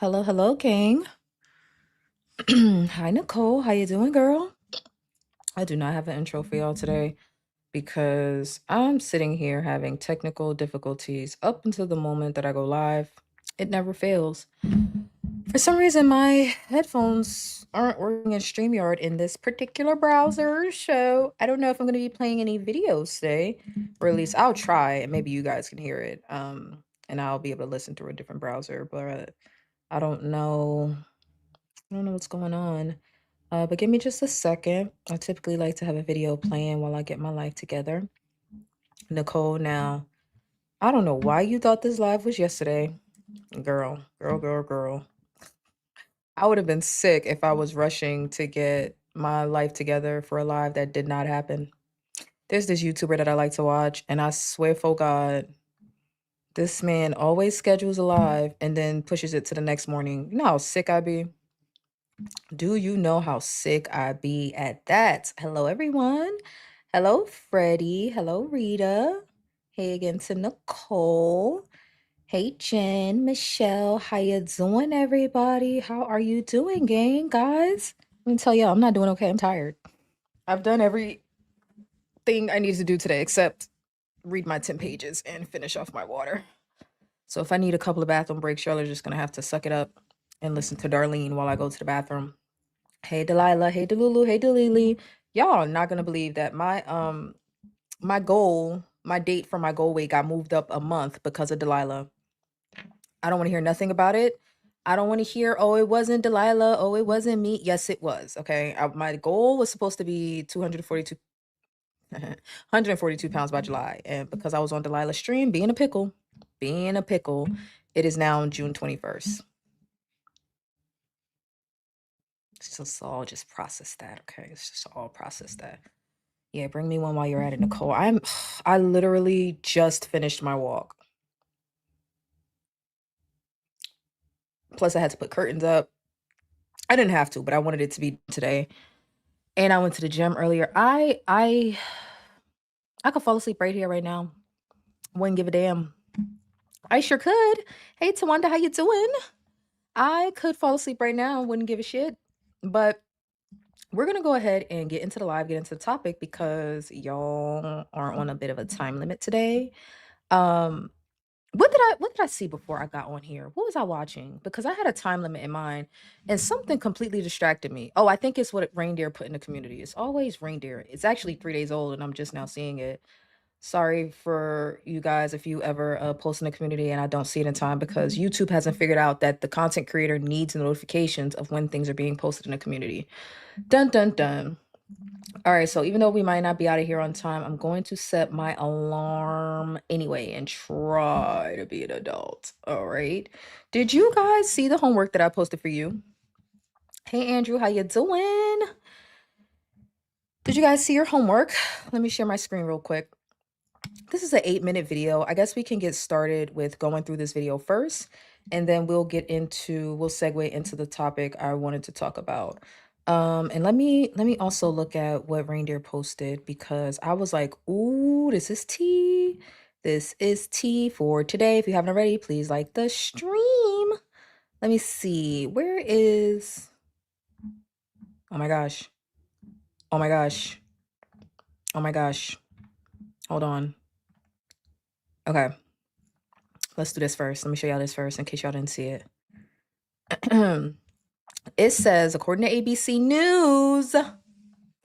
Hello, gang. Hi, Nicole. How you doing, girl? I do not have an intro for y'all today because I'm sitting here having technical difficulties up until the moment that I go live. It never fails. For some reason, my headphones aren't working in StreamYard in this particular browser, so I don't know if I'm going to be playing any videos today, or at least I'll try, and maybe you guys can hear it. And I'll be able to listen through a different browser, but I don't know. I don't know what's going on. But give me just a second. I typically like to have a video playing while I get my life together. Nicole, now, I don't know why you thought this live was yesterday. Girl. I would have been sick if I was rushing to get my life together for a live that did not happen. There's this YouTuber that I like to watch, and I swear for God, this man always schedules a live and then pushes it to the next morning. You know how sick I be? Do you know how sick I be at that? Hello, everyone. Hello, Freddie. Hello, Rita. Hey again to Nicole. Hey, Jen, Michelle. How you doing, everybody? How are you doing, gang, guys? Let me tell you, I'm not doing okay. I'm tired. I've done everything I need to do today except read my 10 pages and finish off my water. So if I need a couple of bathroom breaks, Charlotte's just gonna have to suck it up and listen to Darlene while I go to the bathroom. Hey Delilah, hey Delulu, hey Delili. Y'all are not gonna believe that my date for my goal weight got moved up a month because of Delilah. I don't want to hear nothing about it. I don't want to hear, oh, it wasn't Delilah, oh, it wasn't me. Yes, it was. Okay. My goal was supposed to be 242 142 pounds by July. And because I was on Delilah's stream, being a pickle, it is now June 21st. So I'll just process that. Okay. It's just all process that. Yeah, bring me one while you're at it, Nicole. I literally just finished my walk. Plus I had to put curtains up. I didn't have to, but I wanted it to be today. And I went to the gym earlier. I could fall asleep right here right now. Wouldn't give a damn. I sure could. Hey Tawanda, how you doing? I could fall asleep right now, wouldn't give a shit. But we're gonna go ahead and get into the live, get into the topic because y'all are on a bit of a time limit today. Um, what did I see before I got on here? What was I watching? Because I had a time limit in mind and something completely distracted me. Oh, I think it's what reindeer put in the community. It's always reindeer. It's actually 3 days old and I'm just now seeing it. Sorry for you guys if you ever post in the community and I don't see it in time because YouTube hasn't figured out that the content creator needs notifications of when things are being posted in the community. Dun dun dun. All right, so even though we might not be out of here on time, I'm going to set my alarm anyway and try to be an adult. All right. Did you guys see the homework that I posted for you? Hey Andrew, how you doing? Did you guys see your homework? Let me share my screen real quick. This is an 8-minute video. I guess we can get started with going through this video first, and then we'll segue into the topic I wanted to talk about. And let me also look at what Reindeer posted because I was like, ooh, this is tea. This is tea for today. If you haven't already, please like the stream. Let me see. Where is, oh my gosh. Oh my gosh. Oh my gosh. Hold on. Okay. Let's do this first. Let me show y'all this first in case y'all didn't see it. It says, according to ABC News,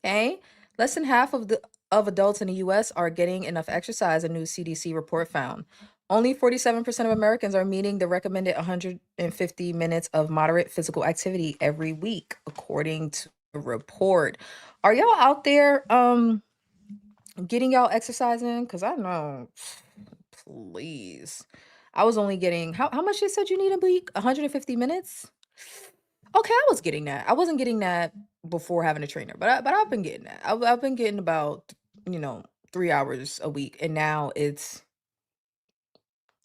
okay, less than half of adults in the U.S. are getting enough exercise, a new CDC report found. Only 47% of Americans are meeting the recommended 150 minutes of moderate physical activity every week, according to the report. Are y'all out there getting y'all exercising? Because I know, please. I was only getting, how much they said you need a week? 150 minutes? Okay, I was getting that. I wasn't getting that before having a trainer, but I've been getting that. I've been getting about, 3 hours a week, and now it's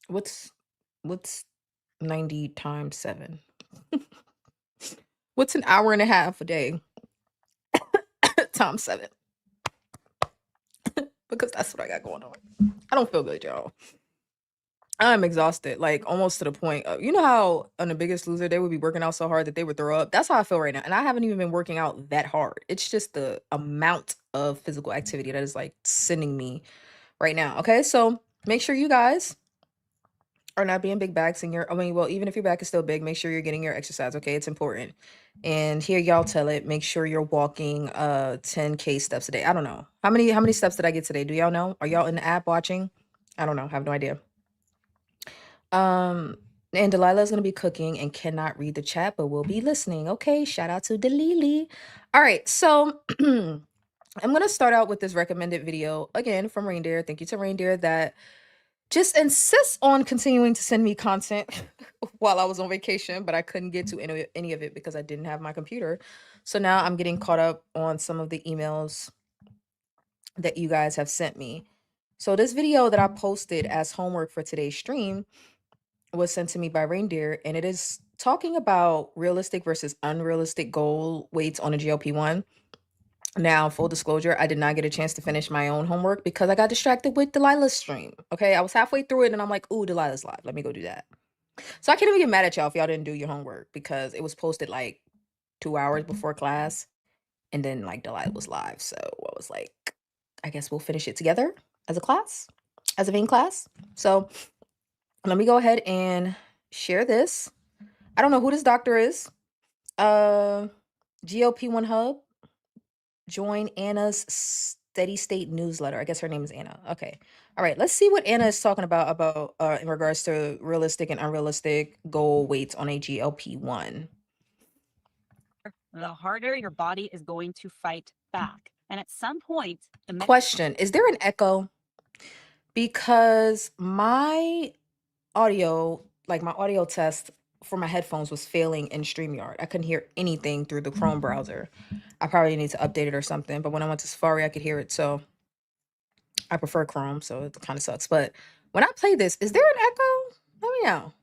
what's what's 90 times 7? What's an hour and a half a day times 7? Because that's what I got going on. I don't feel good, y'all. I'm exhausted, like almost to the point of, you know how on The Biggest Loser they would be working out so hard that they would throw up? That's how I feel right now. And I haven't even been working out that hard. It's just the amount of physical activity that is like sending me right now. Okay. So make sure you guys are not being big bags in your, I mean, well, even if your back is still big, make sure you're getting your exercise. Okay. It's important. And here y'all tell it, make sure you're walking 10K steps a day. I don't know. How many steps did I get today? Do y'all know? Are y'all in the app watching? I don't know. I have no idea. Um, and Delilah's gonna be cooking and cannot read the chat, but will be listening. Okay, shout out to Delili. All right, so I'm gonna start out with this recommended video again from Reindeer. Thank you to Reindeer that just insists on continuing to send me content while I was on vacation, but I couldn't get to any of it because I didn't have my computer. So now I'm getting caught up on some of the emails that you guys have sent me. So this video that I posted as homework for today's stream was sent to me by Reindeer, and it is talking about realistic versus unrealistic goal weights on a GLP-1. Now, full disclosure, I did not get a chance to finish my own homework because I got distracted with Delilah's stream. Okay, I was halfway through it and I'm like, ooh, Delilah's live. Let me go do that. So I can't even get mad at y'all if y'all didn't do your homework because it was posted like 2 hours before class, and then like Delilah was live. So I was like, I guess we'll finish it together as a class, as a main class. So let me go ahead and share this. I don't know who this doctor is. GLP-1 Hub. Join Anna's steady state newsletter. I guess her name is Anna. Okay. All right. Let's see what Anna is talking about in regards to realistic and unrealistic goal weights on a GLP-1. The harder your body is going to fight back. And at some point, Question, is there an echo? Because my audio, like my audio test for my headphones was failing in StreamYard. I couldn't hear anything through the Chrome browser. I probably need to update it or something, but when I went to Safari, I could hear it. So I prefer Chrome, so it kind of sucks. But when I play this, is there an echo? Let me know.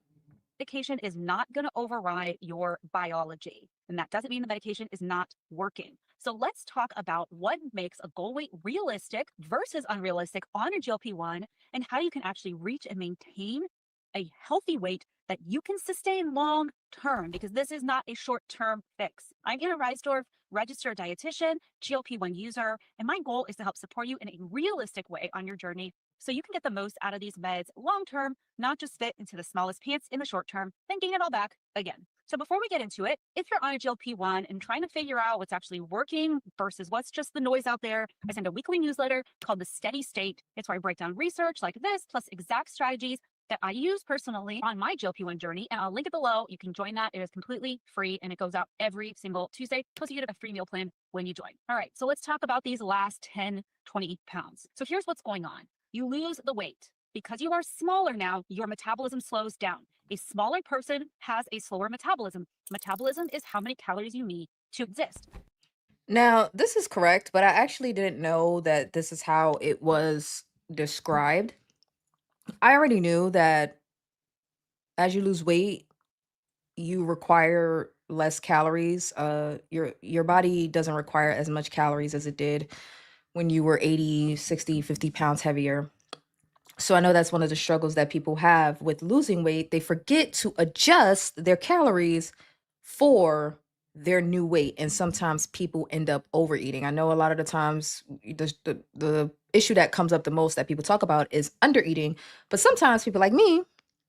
medication is not going to override your biology. And that doesn't mean the medication is not working. So let's talk about what makes a goal weight realistic versus unrealistic on a GLP-1 and how you can actually reach and maintain a healthy weight that you can sustain long term, because this is not a short term fix. I'm Anna Reisdorf, registered dietitian, GLP-1 user, and my goal is to help support you in a realistic way on your journey so you can get the most out of these meds long term, not just fit into the smallest pants in the short term, then gain it all back again. So before we get into it, if you're on a GLP-1 and trying to figure out what's actually working versus what's just the noise out there, I send a weekly newsletter called The Steady State. It's where I break down research like this, plus exact strategies that I use personally on my GLP-1 journey, and I'll link it below. You can join that. It is completely free, and it goes out every single Tuesday. Plus, you get a free meal plan when you join. All right, so let's talk about these last 10, 20 pounds. So here's what's going on. You lose the weight. Because you are smaller now, your metabolism slows down. A smaller person has a slower metabolism. Metabolism is how many calories you need to exist. Now, this is correct, but I actually didn't know that this is how it was described. I already knew that as you lose weight, you require less calories. Your body doesn't require as much calories as it did when you were 80, 60, 50 pounds heavier. So I know that's one of the struggles that people have with losing weight. They forget to adjust their calories for their new weight, and sometimes people end up overeating. I know a lot of the times the issue that comes up the most that people talk about is undereating, but sometimes people like me,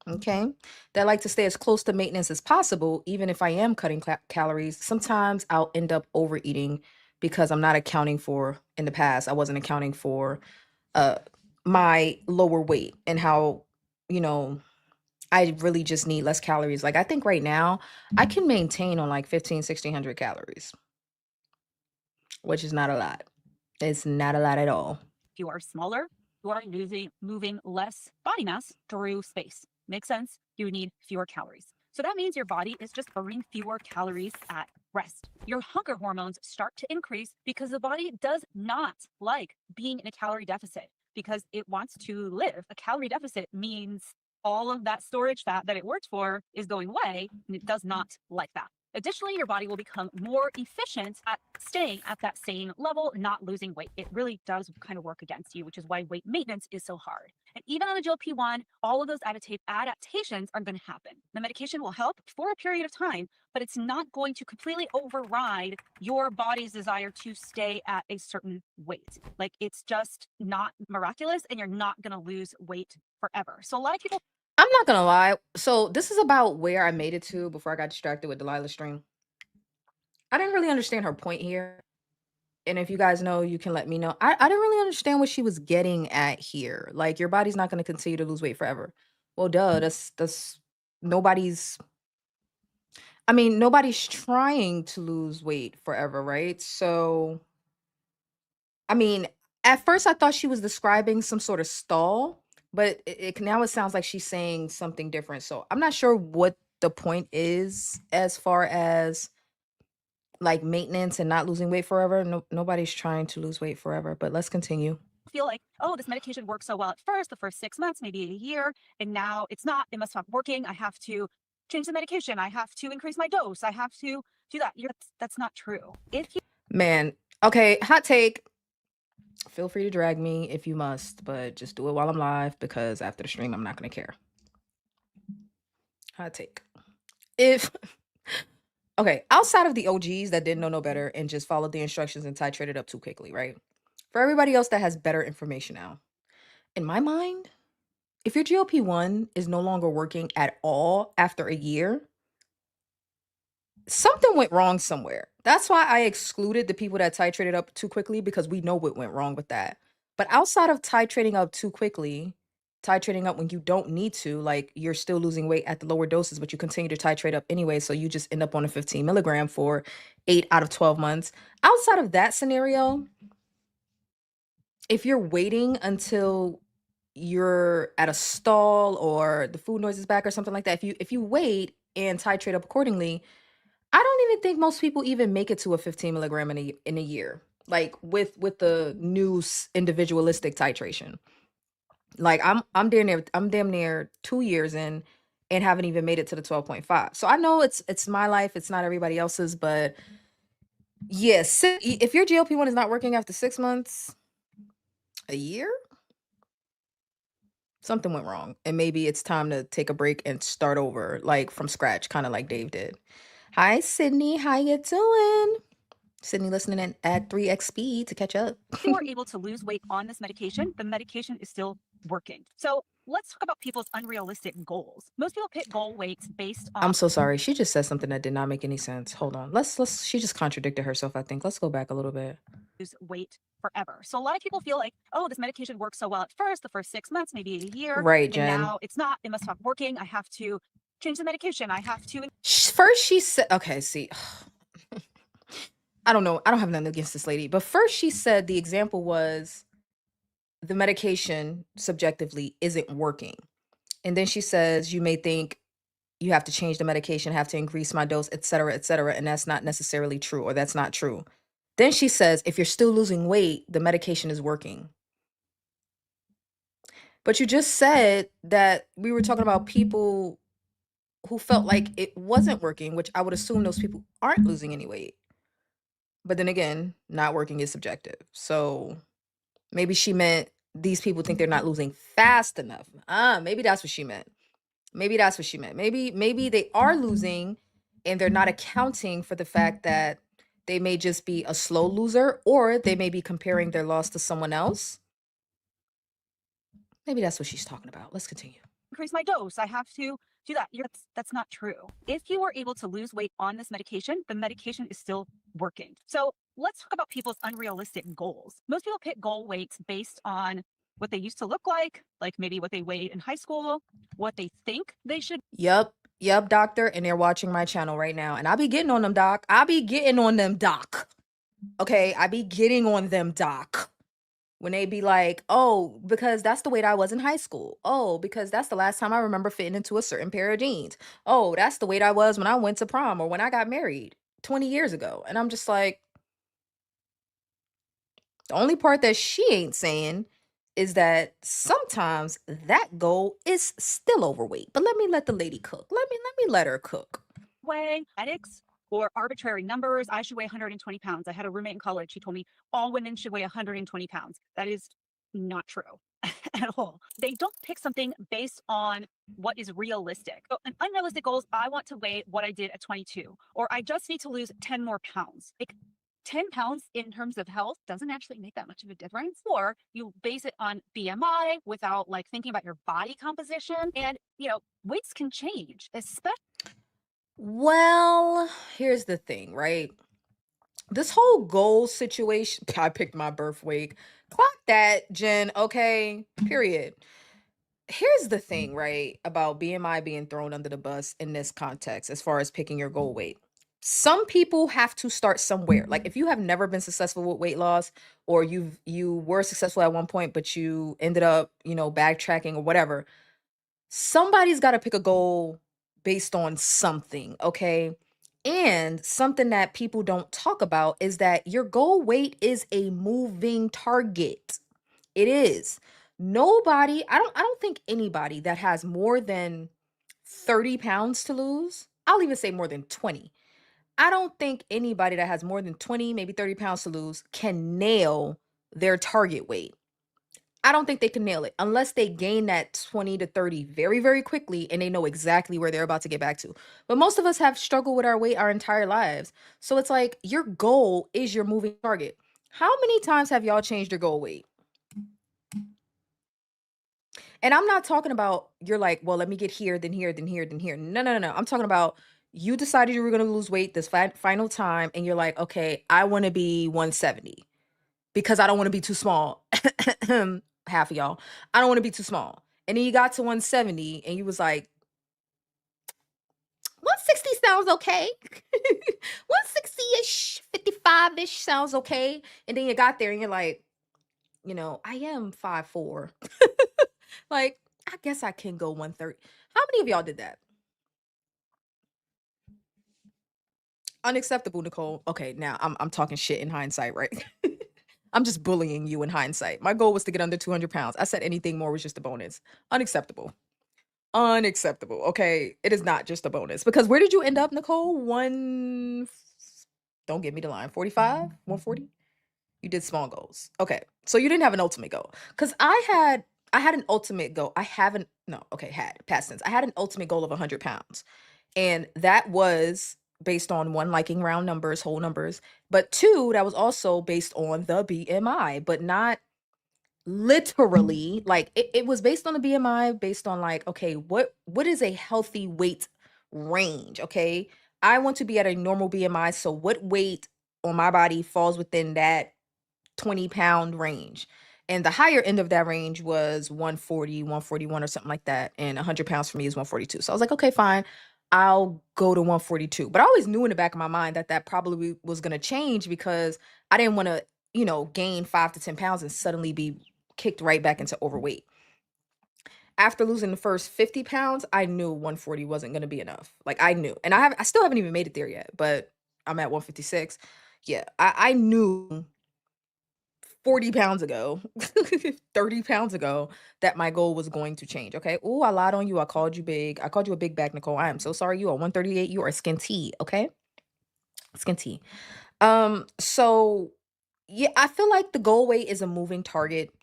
okay, that like to stay as close to maintenance as possible, even if I am cutting calories, sometimes I'll end up overeating because I'm not accounting for, in the past, I wasn't accounting for uh my lower weight and how, you know, I really just need less calories. Like I think right now I can maintain on like 1,600 calories, which is not a lot. It's not a lot at all. If you are smaller, you are moving less body mass through space. Makes sense? You need fewer calories. So that means your body is just burning fewer calories at rest. Your hunger hormones start to increase because the body does not like being in a calorie deficit because it wants to live. A calorie deficit means all of that storage fat that it worked for is going away, and it does not like that. Additionally, your body will become more efficient at staying at that same level, not losing weight. It really does kind of work against you, which is why weight maintenance is so hard. And even on a GLP-1, all of those adaptations are going to happen. The medication will help for a period of time, but it's not going to completely override your body's desire to stay at a certain weight. Like, it's just not miraculous, and you're not going to lose weight forever. So a lot of people I'm not gonna lie. So this is about where I made it to before I got distracted with Delilah's stream. I didn't really understand her point here. And if you guys know, you can let me know. I didn't really understand what she was getting at here. Like, your body's not gonna continue to lose weight forever. Well, duh, that's nobody's I mean, nobody's trying to lose weight forever, right? So, I mean, at first I thought she was describing some sort of stall, but now it sounds like she's saying something different. So I'm not sure what the point is as far as like maintenance and not losing weight forever. No, nobody's trying to lose weight forever, but let's continue. feel like, oh, this medication works so well at first, the first 6 months, maybe a year, and now it's not. It must stop working. I have to change the medication. I have to increase my dose. I have to do that. That's not true. If you Man, okay, hot take. Feel free to drag me if you must, but just do it while I'm live because after the stream, I'm not going to care. Hot take. If Okay, outside of the OGs that didn't know no better and just followed the instructions and titrated up too quickly, right? For everybody else that has better information now, in my mind, if your GLP-1 is no longer working at all after a year, something went wrong somewhere. That's why I excluded the people that titrated up too quickly because we know what went wrong with that. But outside of titrating up too quickly, titrating up when you don't need to, like you're still losing weight at the lower doses, but you continue to titrate up anyway. So you just end up on a 15 milligram for 8 out of 12 months. Outside of that scenario, if you're waiting until you're at a stall or the food noise is back or something like that, if you wait and titrate up accordingly, I don't even think most people even make it to a 15 milligram in a year. Like with the new individualistic titration. Like I'm damn near 2 years in and haven't even made it to the 12.5. So I know it's my life, it's not everybody else's, but yes, if your GLP-1 is not working after 6 months, a year, something went wrong. And maybe it's time to take a break and start over like from scratch, kind of like Dave did. Hi Sydney, how you doing? Sydney listening in at 3x speed to catch up. are able to lose weight on this medication, the medication is still working. So let's talk about people's unrealistic goals. Most people pick goal weights based on I'm so sorry. She just said something that did not make any sense. Hold on. Let's she just contradicted herself, I think. Let's go back a little bit. lose weight forever. So a lot of people feel like, oh, this medication works so well at first, the first 6 months, maybe a year, Right, and Jen. now it's not. It must stop working. I have to change the medication. I have to First she said, okay, see. I don't know. I don't have nothing against this lady. But first she said the example was the medication subjectively isn't working. And then she says you may think you have to change the medication, have to increase my dose, et cetera, and that's not necessarily true or that's not true. Then she says if you're still losing weight, the medication is working. But you just said that we were talking about people who felt like it wasn't working, which I would assume those people aren't losing any weight. But then again, not working is subjective. So maybe she meant these people think they're not losing fast enough. Maybe that's what she meant. Maybe that's what she meant. Maybe they are losing and they're not accounting for the fact that they may just be a slow loser or they may be comparing their loss to someone else. Maybe that's what she's talking about. Let's continue. increase my dose. I have to do that. That's not true. If you are able to lose weight on this medication, the medication is still working. So let's talk about people's unrealistic goals. Most people pick goal weights based on what they used to look like maybe what they weighed in high school, what they think they should Yep, doctor. And they're watching my channel right now. And I be getting on them, doc. I be getting on them, doc. Okay, I be getting on them, doc. When they be like, oh, because that's the weight I was in high school. Oh, because that's the last time I remember fitting into a certain pair of jeans. Oh, that's the weight I was when I went to prom or when I got married 20 years ago. And I'm just like, the only part that she ain't saying is that sometimes that goal is still overweight. But let the lady cook. Let me let her cook. weigh ethics or arbitrary numbers. I should weigh 120 pounds. I had a roommate in college. He told me all women should weigh 120 pounds. That is not true at all. They don't pick something based on what is realistic. So an unrealistic goal is I want to weigh what I did at 22, or I just need to lose 10 more pounds. Like 10 pounds in terms of health doesn't actually make that much of a difference. Or you base it on BMI without like thinking about your body composition. And, weights can change, especially. Well, here's the thing, right? This whole goal situation, I picked my birth weight. Clock that, Jen, okay? Period. Here's the thing, right, about BMI being thrown under the bus in this context as far as picking your goal weight. Some people have to start somewhere. Like if you have never been successful with weight loss, or you were successful at one point but you ended up, backtracking or whatever, somebody's got to pick a goal based on something, okay? And something that people don't talk about is that your goal weight is a moving target. It is. Nobody, I don't think anybody that has more than 30 pounds to lose, I'll even say more than 20. I don't think anybody that has more than 20, maybe 30 pounds to lose can nail their target weight. I don't think they can nail it unless they gain that 20 to 30 very, very quickly and they know exactly where they're about to get back to. But most of us have struggled with our weight our entire lives. So it's like your goal is your moving target. How many times have y'all changed your goal weight? And I'm not talking about you're like, well, let me get here, then here, then here, then here. No, no, no, no. I'm talking about you decided you were going to lose weight this final time, and you're like, okay, I want to be 170 because I don't want to be too small. Half of y'all, I don't want to be too small. And then you got to 170, and you was like, 160 sounds okay. 160-ish, 55-ish sounds okay. And then you got there, and you're like, I am 5'4". Like, I guess I can go 130. How many of y'all did that? Unacceptable, Nicole. Okay, now I'm talking shit in hindsight, right? I'm just bullying you in hindsight. My goal was to get under 200 pounds. I said anything more was just a bonus. Unacceptable. Unacceptable. Okay, it is not just a bonus because where did you end up, Nicole? Don't give me the line. 45, 140. You did small goals. Okay. So you didn't have an ultimate goal. Cuz I had an ultimate goal. I haven't no, okay, had past tense. I had an ultimate goal of 100 pounds. And that was based on one, liking round numbers, whole numbers, but two, that was also based on the BMI, but not literally like it was based on the BMI, based on like, okay, what is a healthy weight range? Okay. I want to be at a normal BMI. So what weight on my body falls within that 20-pound range? And the higher end of that range was 140, 141 or something like that. And 100 pounds for me is 142. So I was like, okay, fine. I'll go to 142. But I always knew in the back of my mind that that probably was going to change because I didn't want to, gain 5 to 10 pounds and suddenly be kicked right back into overweight. After losing the first 50 pounds, I knew 140 wasn't going to be enough. Like I knew. And I still haven't even made it there yet, but I'm at 156. Yeah, I knew 40 pounds ago, 30 pounds ago, that my goal was going to change. Okay. Oh, I lied on you. I called you big. I called you a big back, Nicole. I am so sorry. You are 138. You are skin T. Okay. Skin T. So yeah, I feel like the goal weight is a moving target.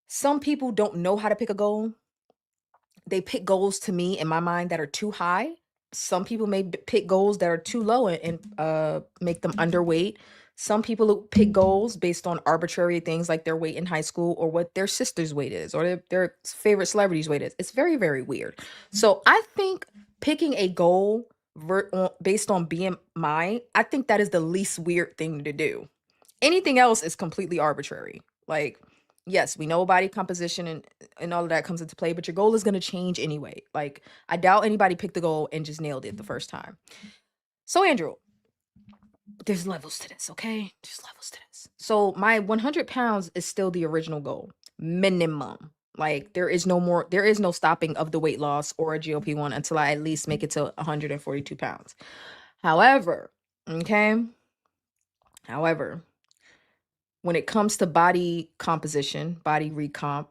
Some people don't know how to pick a goal. They pick goals to me in my mind that are too high. Some people may pick goals that are too low and make them underweight. Some people pick goals based on arbitrary things like their weight in high school or what their sister's weight is or their favorite celebrity's weight is. It's very, very weird. So I think picking a goal based on BMI, I think that is the least weird thing to do. Anything else is completely arbitrary. Like, yes, we know body composition and all of that comes into play, but your goal is going to change anyway. Like, I doubt anybody picked the goal and just nailed it the first time. So, Andrew, there's levels to this, okay? There's levels to this. So, my 100 pounds is still the original goal, minimum. Like, there is no stopping of the weight loss or a GLP-1 until I at least make it to 142 pounds. However, okay? However, when it comes to body composition, body recomp,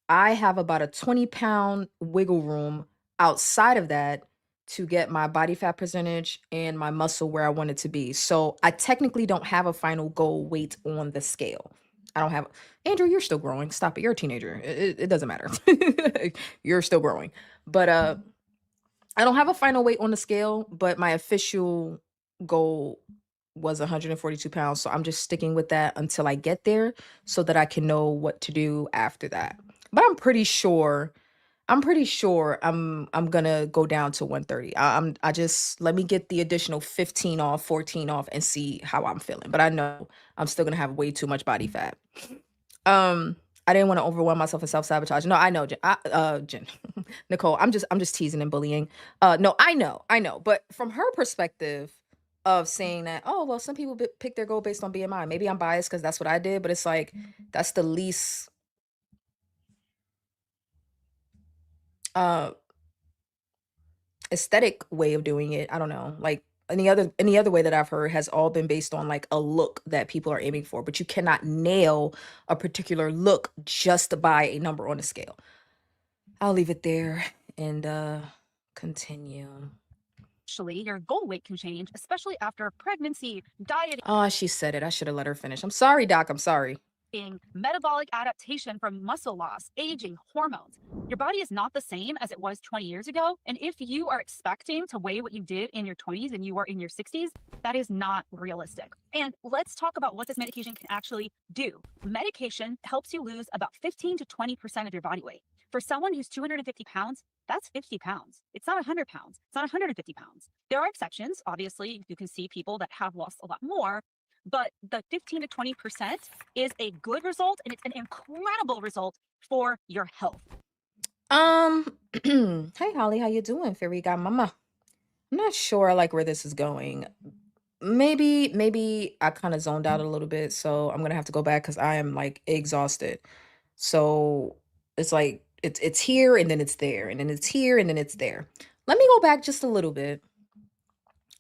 I have about a 20-pound wiggle room outside of that to get my body fat percentage and my muscle where I want it to be. So I technically don't have a final goal weight on the scale. I don't have Andrew, you're still growing. Stop it. You're a teenager. It doesn't matter. You're still growing. But I don't have a final weight on the scale, but my official goal was 142 pounds. So I'm just sticking with that until I get there so that I can know what to do after that. But I'm pretty sure I'm gonna go down to 130. I just let me get the additional 15 off, 14 off and see how I'm feeling. But I know I'm still gonna have way too much body fat. Um, I didn't want to overwhelm myself and self-sabotage. No, I know, Jen, Nicole, I'm just teasing and bullying. No, I know. But from her perspective of saying that, oh, well, some people pick their goal based on BMI. Maybe I'm biased because that's what I did, but it's like that's the least uh aesthetic way of doing it. I don't know. Like any other way that I've heard has all been based on like a look that people are aiming for, but you cannot nail a particular look just by a number on the scale. I'll leave it there and continue. Actually, your goal weight can change, especially after pregnancy, dieting, Oh, she said it. I should have let her finish. I'm sorry, doc. I'm sorry. metabolic adaptation from muscle loss, aging, hormones. Your body is not the same as it was 20 years ago. And if you are expecting to weigh what you did in your 20s and you are in your 60s, that is not realistic. And let's talk about what this medication can actually do. Medication helps you lose about 15 to 20% of your body weight. For someone who's 250 pounds, that's 50 pounds. It's not 100 pounds. It's not 150 pounds. There are exceptions. Obviously, you can see people that have lost a lot more, but the 15 to 20% is a good result, and it's an incredible result for your health. Hey Holly, how you doing? Fairy Mama. I'm not sure I like where this is going. Maybe I kind of zoned out a little bit, so I'm gonna have to go back because I am like exhausted. So it's like it's here and then it's there, and then it's here and then it's there. Let me go back just a little bit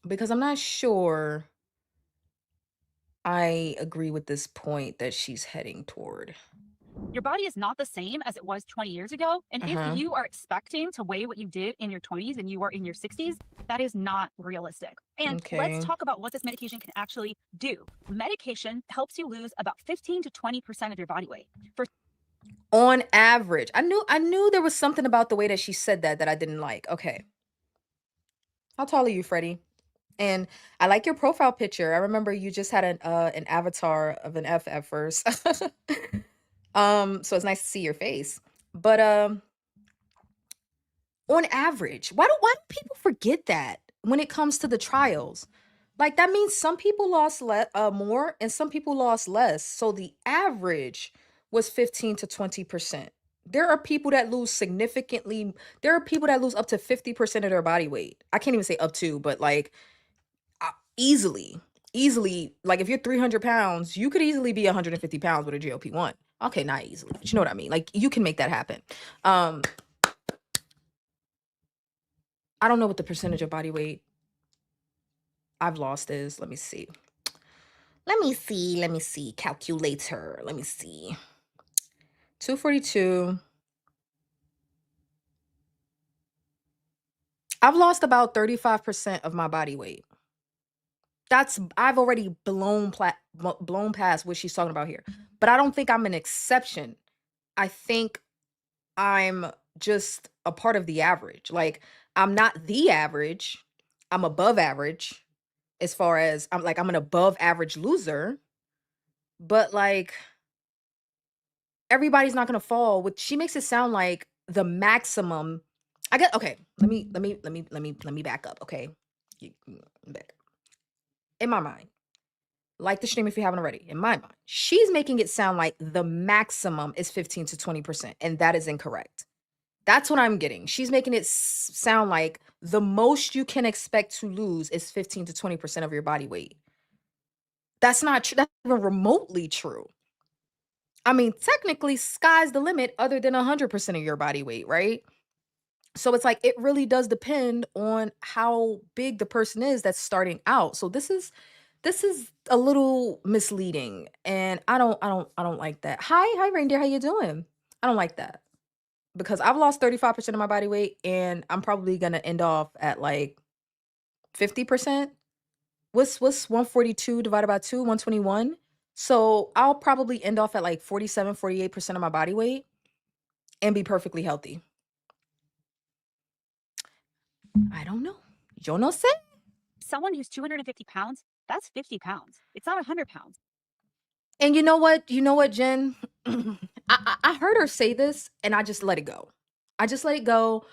because I'm not sure I agree with this point that she's heading toward. Your body is not the same as it was 20 years ago. And if Uh-huh. you are expecting to weigh what you did in your 20s and you are in your 60s, that is not realistic. And let's Okay. talk about what this medication can actually do. Medication helps you lose about 15 to 20% of your body weight. For On average. I knew there was something about the way that she said that I didn't like. Okay. How tall are you, Freddie? And I like your profile picture. I remember you just had an avatar of an F at first. So it's nice to see your face. But on average, why do people forget that when it comes to the trials? Like that means some people lost more and some people lost less. So the average was 15 to 20%. There are people that lose significantly. There are people that lose up to 50% of their body weight. I can't even say up to, but like easily, easily. Like if you're 300 pounds, you could easily be 150 pounds with a GLP-1. Okay, not easily, but you know what I mean. Like you can make that happen. Um, I don't know what the percentage of body weight I've lost is. Let me see. Let me see. Calculator. Let me see. 242. I've lost about 35% of my body weight. I've already blown past what she's talking about here. But I don't think I'm an exception. I think I'm just a part of the average. Like I'm not the average. I'm above average as far as I'm an above average loser, but like everybody's not gonna fall with she makes it sound like the maximum. I get okay. Let me back up. Okay. Back up. In my mind, like the stream if you haven't already. In my mind, she's making it sound like the maximum is 15 to 20%, and that is incorrect. That's what I'm getting. She's making it sound like the most you can expect to lose is 15 to 20% of your body weight. That's not true. That's not even remotely true. I mean, technically, sky's the limit other than 100% of your body weight, right? So it's like it really does depend on how big the person is that's starting out. So this is a little misleading and I don't like that. Hi reindeer, how you doing? I don't like that because I've lost 35% of my body weight and I'm probably going to end off at like 50%. What's 142 divided by 2? 121. So I'll probably end off at like 47, 48% of my body weight and be perfectly healthy. I don't know. Yo no sé. Someone who's 250 pounds, that's 50 pounds. It's not 100 pounds. And you know what? You know what, Jen? I heard her say this and I just let it go. I just let it go.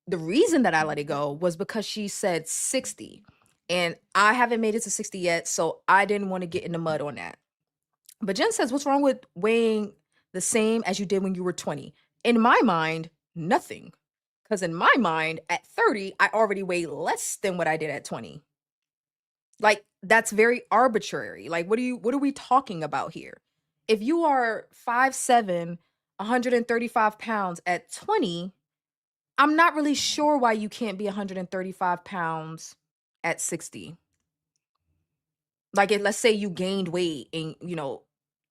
The reason that I let it go was because she said 60. And I haven't made it to 60 yet. So I didn't want to get in the mud on that. But Jen says, what's wrong with weighing the same as you did when you were 20? In my mind, nothing. Because in my mind, at 30, I already weigh less than what I did at 20. Like, that's very arbitrary. Like, what are we talking about here? If you are 5'7", 135 pounds at 20, I'm not really sure why you can't be 135 pounds at 60. Like, let's say you gained weight and,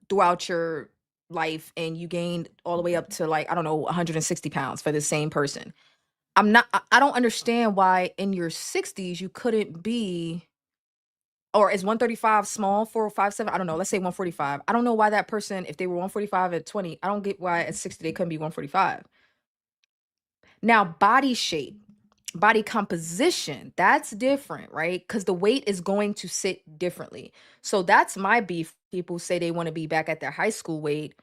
throughout your life and you gained all the way up to like, I don't know, 160 pounds for the same person. I don't understand why in your 60s you couldn't be, or is 135 small for 5'7"? I don't know. Let's say 145. I don't know why that person, if they were 145 at 20, I don't get why at 60 they couldn't be 145. Now, body shape, body composition, that's different, right? Because the weight is going to sit differently. So that's my beef. People say they want to be back at their high school weight.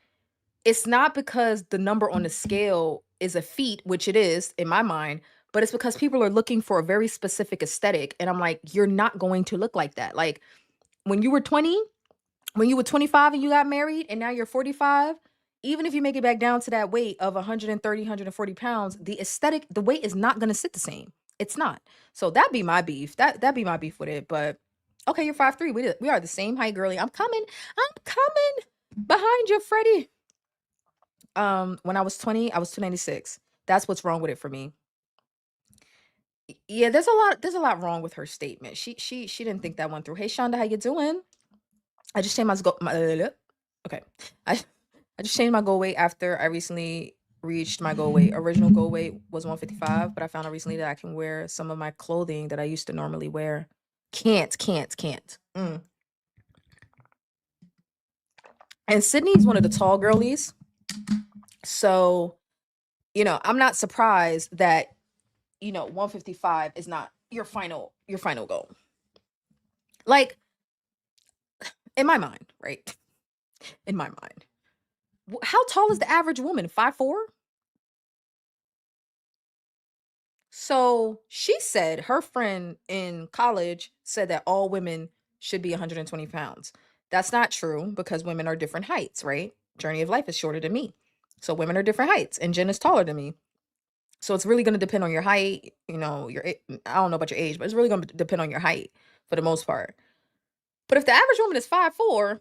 It's not because the number on the scale is a feat, which it is in my mind, but it's because people are looking for a very specific aesthetic. And I'm like, you're not going to look like that. Like when you were 20, when you were 25 and you got married and now you're 45, even if you make it back down to that weight of 130, 140 pounds, the aesthetic, the weight is not going to sit the same. It's not. So that'd be my beef. That'd be my beef with it. But okay, you're 5'3". We are the same height, girly. I'm coming. I'm coming behind you, Freddie. When I was 20, I was 296. That's what's wrong with it for me. Yeah, there's a lot wrong with her statement. She didn't think that one through. Hey Shonda, how you doing? I just changed okay. I I just changed my goal weight after I recently reached my goal weight. Original goal weight was 155, but I found out recently that I can wear some of my clothing that I used to normally wear. Can't. And Sydney's one of the tall girlies. So, I'm not surprised that 155 is not your final goal. Like in my mind, right? In my mind. How tall is the average woman? 5'4"? So she said her friend in college said that all women should be 120 pounds. That's not true because women are different heights, right? Journey of Life is shorter than me. So women are different heights and Jen is taller than me. So it's really going to depend on your height, I don't know about your age, but it's really going to depend on your height for the most part. But if the average woman is 5'4",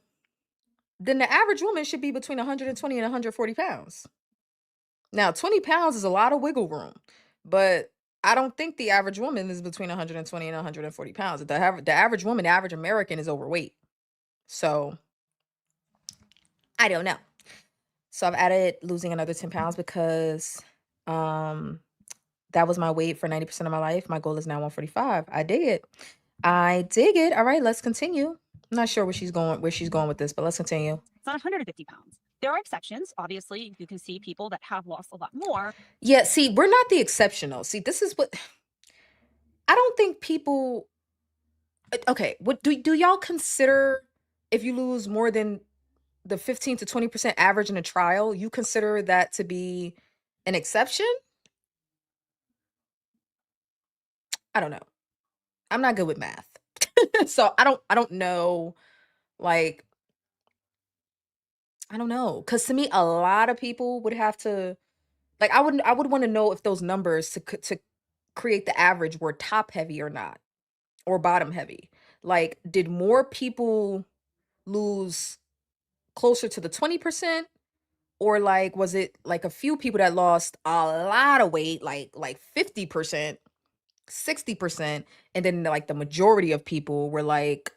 then the average woman should be between 120 and 140 pounds. Now, 20 pounds is a lot of wiggle room, but I don't think the average woman is between 120 and 140 pounds. The average woman, the average American is overweight. So I don't know. So I've added losing another 10 pounds because um that was my weight for 90% of my life. My goal is now 145. I dig it. I dig it. All right, let's continue. I'm not sure where she's going with this, but let's continue. It's not 150 pounds. There are exceptions. Obviously, you can see people that have lost a lot more. Yeah, see, we're not the exception though. See, this is what I don't think people okay, what do y'all consider if you lose more than the 15 to 20% average in a trial, you consider that to be an exception? I don't know. I'm not good with math. So I don't know, like I don't know, cuz to me a lot of people would have to like I would want to know if those numbers to create the average were top heavy or not or bottom heavy. Like did more people lose closer to the 20%, or like was it like a few people that lost a lot of weight, like 50%, 60%, and then like the majority of people were like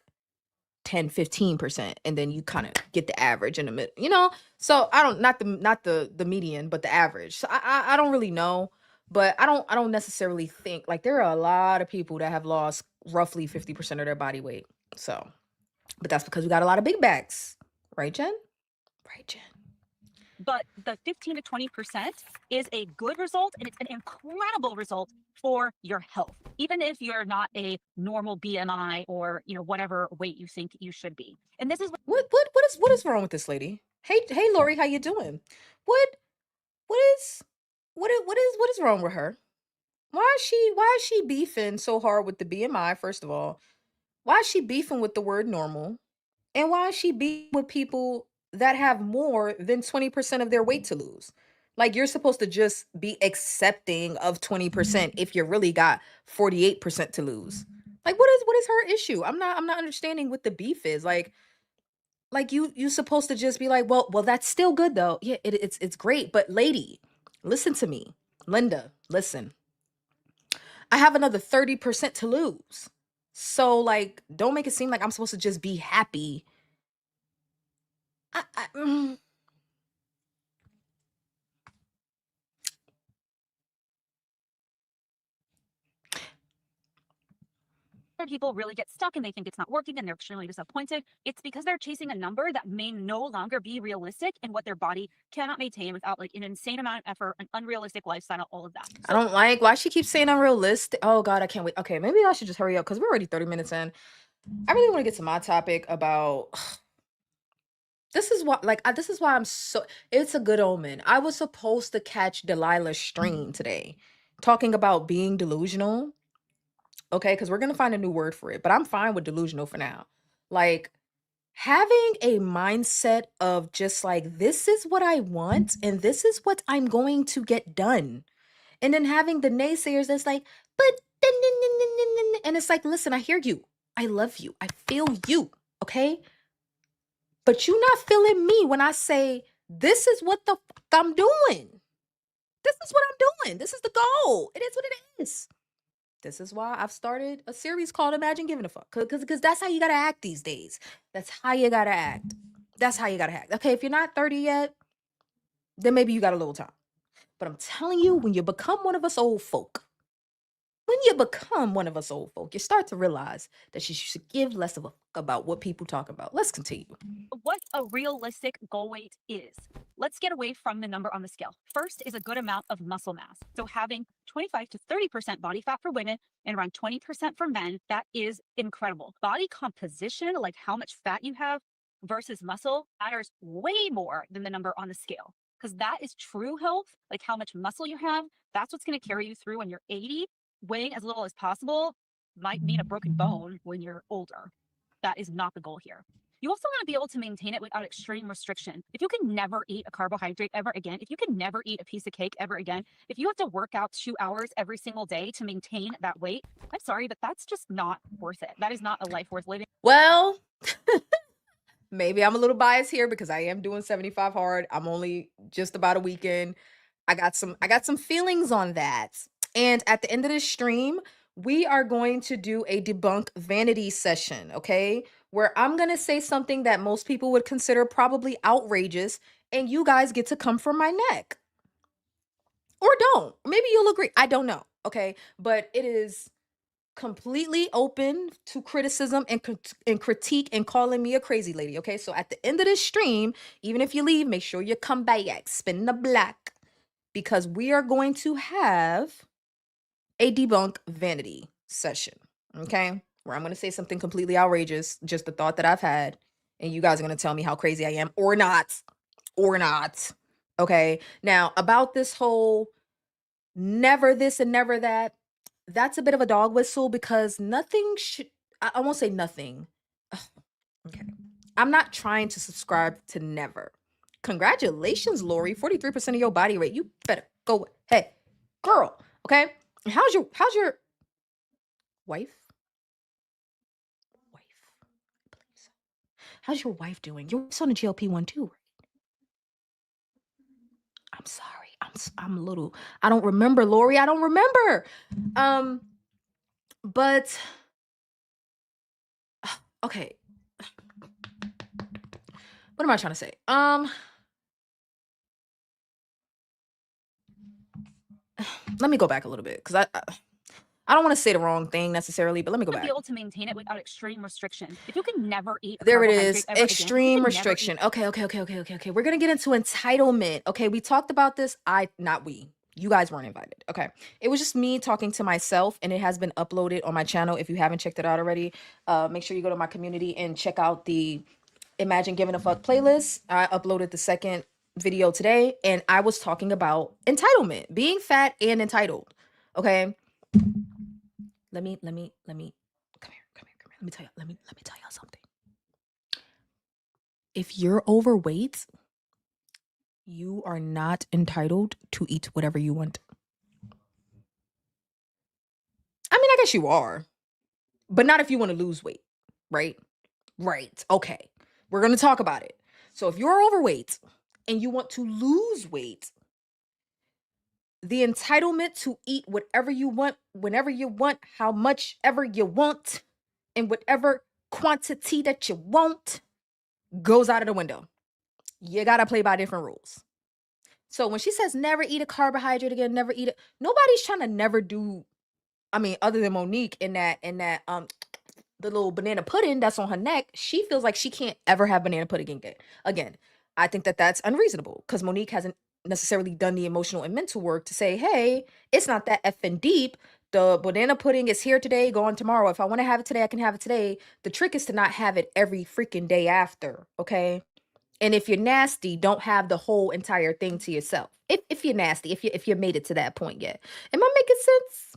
10, 15%, and then you kind of get the average in the middle. So I don't, not the median, but the average. So I don't really know, but I don't necessarily think like there are a lot of people that have lost roughly 50% of their body weight. So but that's because we got a lot of big bags. Right, Jen? Right, Jen. But the 15 to 20% is a good result, and it's an incredible result for your health, even if you're not a normal BMI or whatever weight you think you should be. And this is What is wrong with this lady? Hey Lori, how you doing? What what is what is wrong with her? Why is she beefing so hard with the BMI, first of all? Why is she beefing with the word normal? And why is she beefing with people that have more than 20% of their weight to lose? Like, you're supposed to just be accepting of 20% if you really got 48% to lose. Like, what is her issue? I'm not understanding what the beef is. Like you supposed to just be like, well, that's still good though. Yeah, it's great. But lady, listen to me. Linda, listen. I have another 30% to lose. So like, don't make it seem like I'm supposed to just be happy. I, mm, where people really get stuck and they think it's not working and they're extremely disappointed. It's because they're chasing a number that may no longer be realistic and what their body cannot maintain without like an insane amount of effort, an unrealistic lifestyle, all of that. I don't like why she keeps saying unrealistic. Oh God, I can't wait. Okay, maybe I should just hurry up because we're already 30 minutes in. I really want to get to my topic about this is what this is why I'm so it's a good omen. I was supposed to catch Delilah's stream today talking about being delusional. Okay, because we're gonna find a new word for it, but I'm fine with delusional for now. Like, having a mindset of just like, this is what I want and this is what I'm going to get done. And then having the naysayers that's like, but and it's like, listen, I hear you. I love you. I feel you. Okay. But you not feeling me when I say, this is what the fuck I'm doing. This is what I'm doing. This is the goal. It is what it is. This is why I've started a series called Imagine Giving a Fuck. Because that's how you gotta act these days. That's how you gotta act. That's how you gotta act. Okay, if you're not 30 yet, then maybe you got a little time. But I'm telling you, when you become one of us old folk, you start to realize that you should give less of a fuck about what people talk about. Let's continue. What a realistic goal weight is. Let's get away from the number on the scale. First is a good amount of muscle mass. So having 25 to 30% body fat for women and around 20% for men, that is incredible. Body composition, like how much fat you have versus muscle, matters way more than the number on the scale, because that is true health, like how much muscle you have. That's what's going to carry you through when you're 80. Weighing as little as possible might mean a broken bone when you're older. That is not the goal here. You also want to be able to maintain it without extreme restriction. If you can never eat a carbohydrate ever again, if you can never eat a piece of cake ever again, if you have to work out 2 hours every single day to maintain that weight, I'm sorry, but that's just not worth it. That is not a life worth living. Well, maybe I'm a little biased here because I am doing 75 hard. I'm only just about a weekend. I got some feelings on that. And at the end of this stream, we are going to do a debunk vanity session, okay? Where I'm going to say something that most people would consider probably outrageous and you guys get to come for my neck. Or don't. Maybe you'll agree. I don't know, okay? But it is completely open to criticism and critique and calling me a crazy lady, okay? So at the end of this stream, even if you leave, make sure you come back, spin the block, because we are going to have a debunk vanity session, okay? Where I'm going to say something completely outrageous, just the thought that I've had, and you guys are going to tell me how crazy I am or not, okay? Now, about this whole never this and never that, that's a bit of a dog whistle because nothing should, I won't say nothing. Ugh, okay. I'm not trying to subscribe to never. Congratulations, Lori. 43% of your body weight. You better go. Hey, girl. Okay. How's your wife? Wife. I believe so. How's your wife doing? Your wife's on a GLP-1 too, right? I'm sorry. I'm a little, I don't remember, Lori. I don't remember. But okay. What am I trying to say? Let me go back a little bit because I don't want to say the wrong thing necessarily, but let me go To be back. able to maintain it without extreme restrictions. If you can never eat a There it carbohydrate is. ever again, if you Extreme can never eat restriction. Okay. We're gonna get into entitlement. Okay, we talked about this. Not we. You guys weren't invited. Okay. It was just me talking to myself, and it has been uploaded on my channel. If you haven't checked it out already, make sure you go to my community and check out the Imagine Giving a Fuck playlist. I uploaded the second video today, and I was talking about entitlement, being fat and entitled. Okay. Let me come here. Let me tell y'all something. If you're overweight, you are not entitled to eat whatever you want. I mean, I guess you are, but not if you want to lose weight, right? Right. Okay. We're going to talk about it. So if you're overweight and you want to lose weight, the entitlement to eat whatever you want, whenever you want, how much ever you want, in whatever quantity that you want goes out of the window. You got to play by different rules. So when she says never eat a carbohydrate again, never eat it, nobody's trying to never do. I mean, other than Monique in that the little banana pudding that's on her neck, she feels like she can't ever have banana pudding again. I think that that's unreasonable because Monique hasn't necessarily done the emotional and mental work to say, hey, it's not that effing deep. The banana pudding is here today, gone tomorrow. If I want to have it today, I can have it today. The trick is to not have it every freaking day after, okay? And if you're nasty, don't have the whole entire thing to yourself. If you're nasty, if you made it to that point yet. Am I making sense?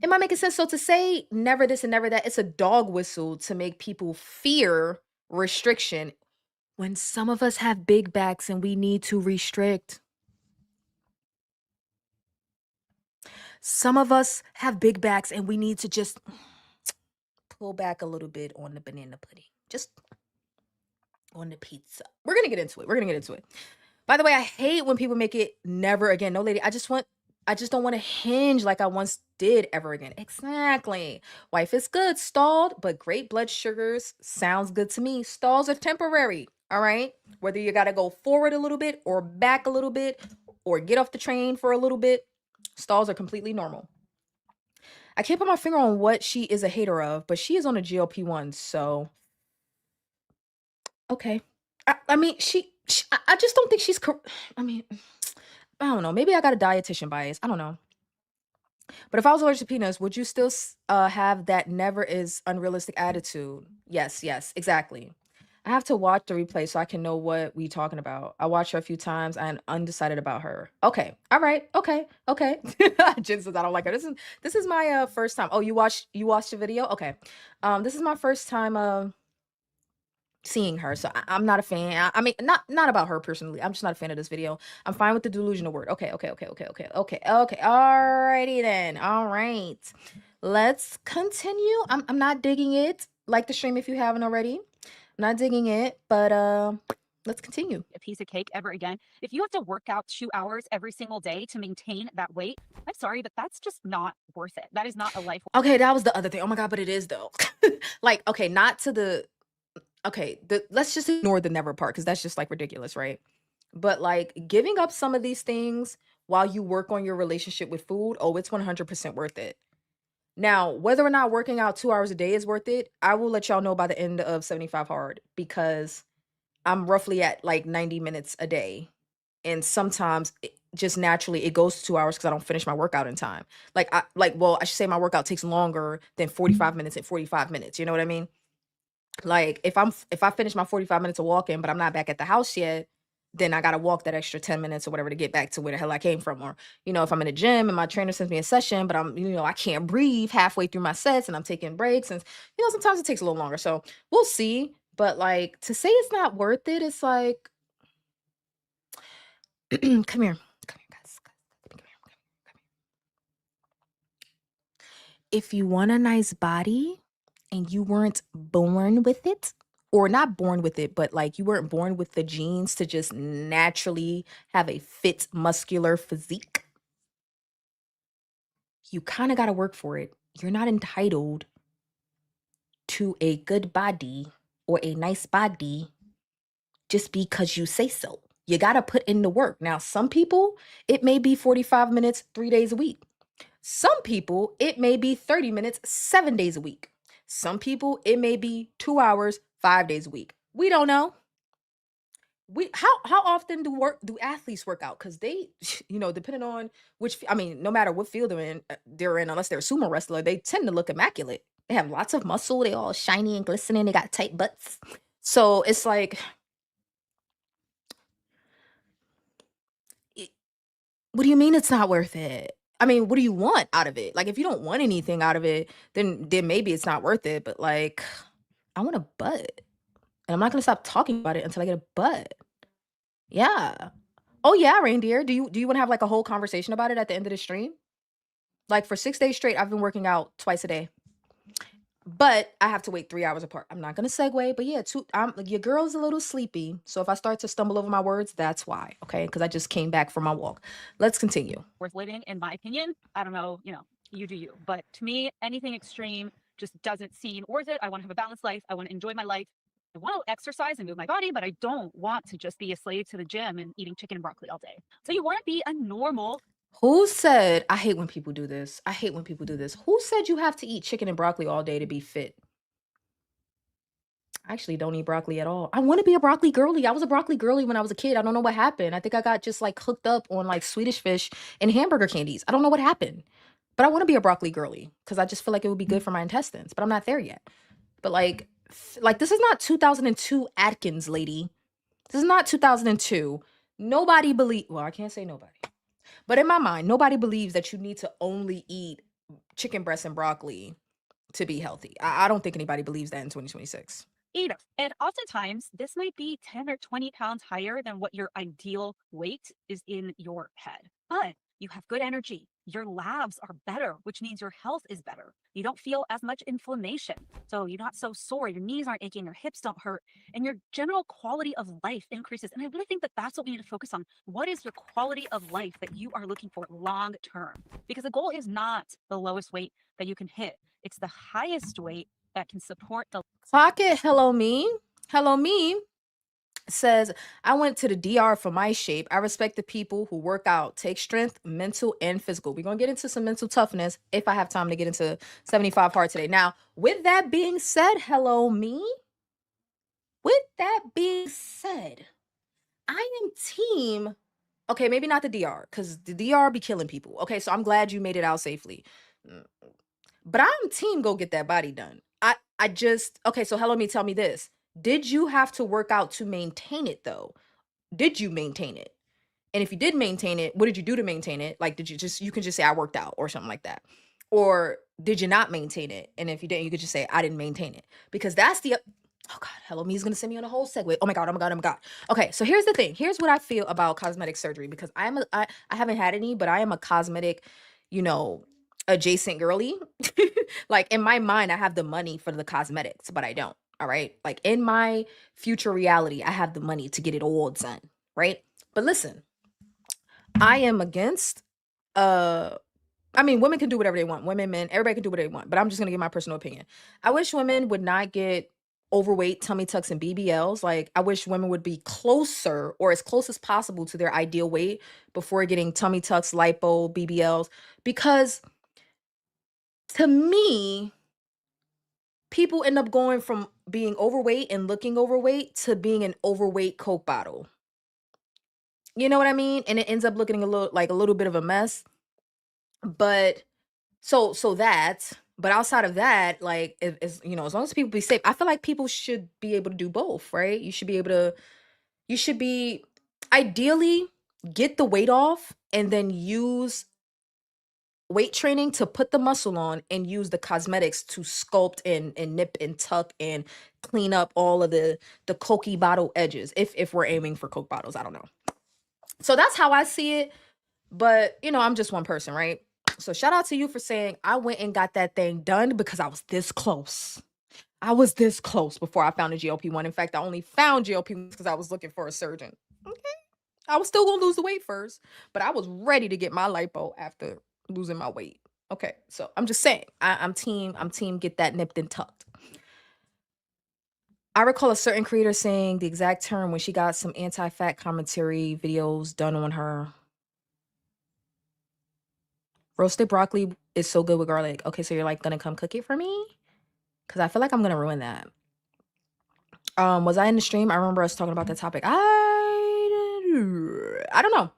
Am I making sense? So to say never this and never that, it's a dog whistle to make people fear restriction when some of us have big backs and we need to restrict. Some of us have big backs and we need to just pull back a little bit on the banana pudding. Just on the pizza. We're going to get into it. We're going to get into it. By the way, I hate when people make it never again. No, lady, I just don't want to hinge like I once did ever again. Exactly. Wife is good, stalled, but great blood sugars sounds good to me. Stalls are temporary. All right. Whether you got to go forward a little bit or back a little bit or get off the train for a little bit, stalls are completely normal. I can't put my finger on what she is a hater of, but she is on a GLP-1. So, okay. I mean, I just don't think she's, I mean, I don't know. Maybe I got a dietitian bias. I don't know. But if I was allergic to peanuts, would you still have that never is unrealistic attitude? Yes, exactly. I have to watch the replay so I can know what we talking about. I watched her a few times. I'm undecided about her. Okay. All right. Okay. Jen says I don't like her. This is my first time. Oh, you watched the video? Okay. This is my first time seeing her. So I'm not a fan. I mean, not about her personally. I'm just not a fan of this video. I'm fine with the delusional word. Okay. Alrighty then. All right. Let's continue. I'm not digging it. Like the stream if you haven't already. I'm not digging it, but let's continue. a piece of cake ever again. If you have to work out 2 hours every single day to maintain that weight, I'm sorry, but that's just not worth it. That is not a life. Okay, that was the other thing. Oh my god, but it is though. Like, okay, not to the okay, let's just ignore the never part because that's just like ridiculous, right? But like giving up some of these things while you work on your relationship with food, oh, it's 100% worth it. Now, whether or not working out 2 hours a day is worth it, I will let y'all know by the end of 75 hard because I'm roughly at like 90 minutes a day. And sometimes just naturally it goes to 2 hours because I don't finish my workout in time. Well, I should say my workout takes longer than 45 minutes and 45 minutes. You know what I mean? Like if I finish my 45 minutes of walking, but I'm not back at the house yet, then I gotta walk that extra 10 minutes or whatever to get back to where the hell I came from. Or, if I'm in a gym and my trainer sends me a session, but I can't breathe halfway through my sets and I'm taking breaks and sometimes it takes a little longer. So we'll see. But like to say it's not worth it, it's like come here. Come here, guys. Come here. If you want a nice body and you weren't born with it, or not born with it, but like you weren't born with the genes to just naturally have a fit, muscular physique, you kind of got to work for it. You're not entitled to a good body or a nice body just because you say so. You got to put in the work. Now, some people, it may be 45 minutes, 3 days a week. Some people, it may be 30 minutes, 7 days a week. Some people, it may be 2 hours, 5 days a week. We don't know. How often do athletes work out? Because they, depending on no matter what field they're in, unless they're a sumo wrestler, they tend to look immaculate. They have lots of muscle. They all shiny and glistening. They got tight butts. So it's like, what do you mean it's not worth it? I mean, what do you want out of it? Like, if you don't want anything out of it, then maybe it's not worth it. But like, I want a butt, and I'm not gonna stop talking about it until I get a butt. Yeah. Oh yeah, reindeer. Do you want to have like a whole conversation about it at the end of the stream? Like for 6 days straight, I've been working out twice a day. But I have to wait 3 hours apart. I'm not gonna segue, but yeah, your girl's a little sleepy. So if I start to stumble over my words, that's why. Okay. Because I just came back from my walk. Let's continue. Worth living, in my opinion. I don't know, you do you. But to me, anything extreme just doesn't seem worth it. I want to have a balanced life. I want to enjoy my life. I want to exercise and move my body, but I don't want to just be a slave to the gym and eating chicken and broccoli all day. So you want to be a normal. Who said I hate when people do this? I hate when people do this. Who said you have to eat chicken and broccoli all day to be fit? I actually don't eat broccoli at all. I want to be a broccoli girly. I was a broccoli girly when I was a kid. I don't know what happened. I think I got just like hooked up on like Swedish fish and hamburger candies. I don't know what happened. But I want to be a broccoli girly because I just feel like it would be good for my intestines, but I'm not there yet. But like this is not 2002 Atkins, lady. This is not 2002. Nobody believe, well, I can't say nobody. But in my mind, nobody believes that you need to only eat chicken breast and broccoli to be healthy. I don't think anybody believes that in 2026. Eater. And oftentimes, this might be 10 or 20 pounds higher than what your ideal weight is in your head. But you have good energy. Your labs are better, which means your health is better. You don't feel as much inflammation. So you're not so sore. Your knees aren't aching. Your hips don't hurt. And your general quality of life increases. And I really think that that's what we need to focus on. What is your quality of life that you are looking for long term? Because the goal is not the lowest weight that you can hit, it's the highest weight that can support the. Clock it. Hello me. Hello me says, I went to the DR for my shape. I respect the people who work out, take strength, mental and physical. We're going to get into some mental toughness if I have time to get into 75 hard today. Now, with that being said, hello me. With that being said, I am team. Okay, maybe not the DR because the DR be killing people. Okay, so I'm glad you made it out safely. But I'm team go get that body done. I just, okay, so hello me, tell me this. Did you have to work out to maintain it though? Did you maintain it? And if you did maintain it, what did you do to maintain it? Like, you can just say I worked out or something like that. Or did you not maintain it? And if you didn't, you could just say I didn't maintain it. Because that's oh God, hello me is gonna send me on a whole segue. Oh my God, oh my God, oh my God. Okay, so here's the thing. Here's what I feel about cosmetic surgery because I haven't had any, but I am a cosmetic, you know, adjacent girly. Like in my mind, I have the money for the cosmetics, but I don't. All right. Like in my future reality, I have the money to get it all done. Right. But listen, I am against I mean, women can do whatever they want. Women, men, everybody can do whatever they want. But I'm just gonna give my personal opinion. I wish women would not get overweight tummy tucks and BBLs. Like I wish women would be closer or as close as possible to their ideal weight before getting tummy tucks, lipo, BBLs. Because to me, people end up going from being overweight and looking overweight to being an overweight Coke bottle. You know what I mean? And it ends up looking a little bit of a mess. But but outside of that, like as long as people be safe, I feel like people should be able to do both, right? You should be ideally get the weight off and then use weight training to put the muscle on and use the cosmetics to sculpt and nip and tuck and clean up all of the cokey bottle edges if we're aiming for Coke bottles. I don't know. So that's how I see it. But I'm just one person, right? So shout out to you for saying I went and got that thing done because I was this close. I was this close before I found a GLP-1. In fact, I only found GLP-1 because I was looking for a surgeon. Okay. I was still gonna lose the weight first, but I was ready to get my lipo after losing my weight. Okay, so I'm just saying, I'm team get that nipped and tucked. I recall a certain creator saying the exact term when she got some anti-fat commentary videos done on her. Roasted broccoli is so good with garlic. Okay, so you're like gonna come cook it for me? Because I feel like I'm gonna ruin that. Was I in the stream? I remember us talking about that topic. I don't know.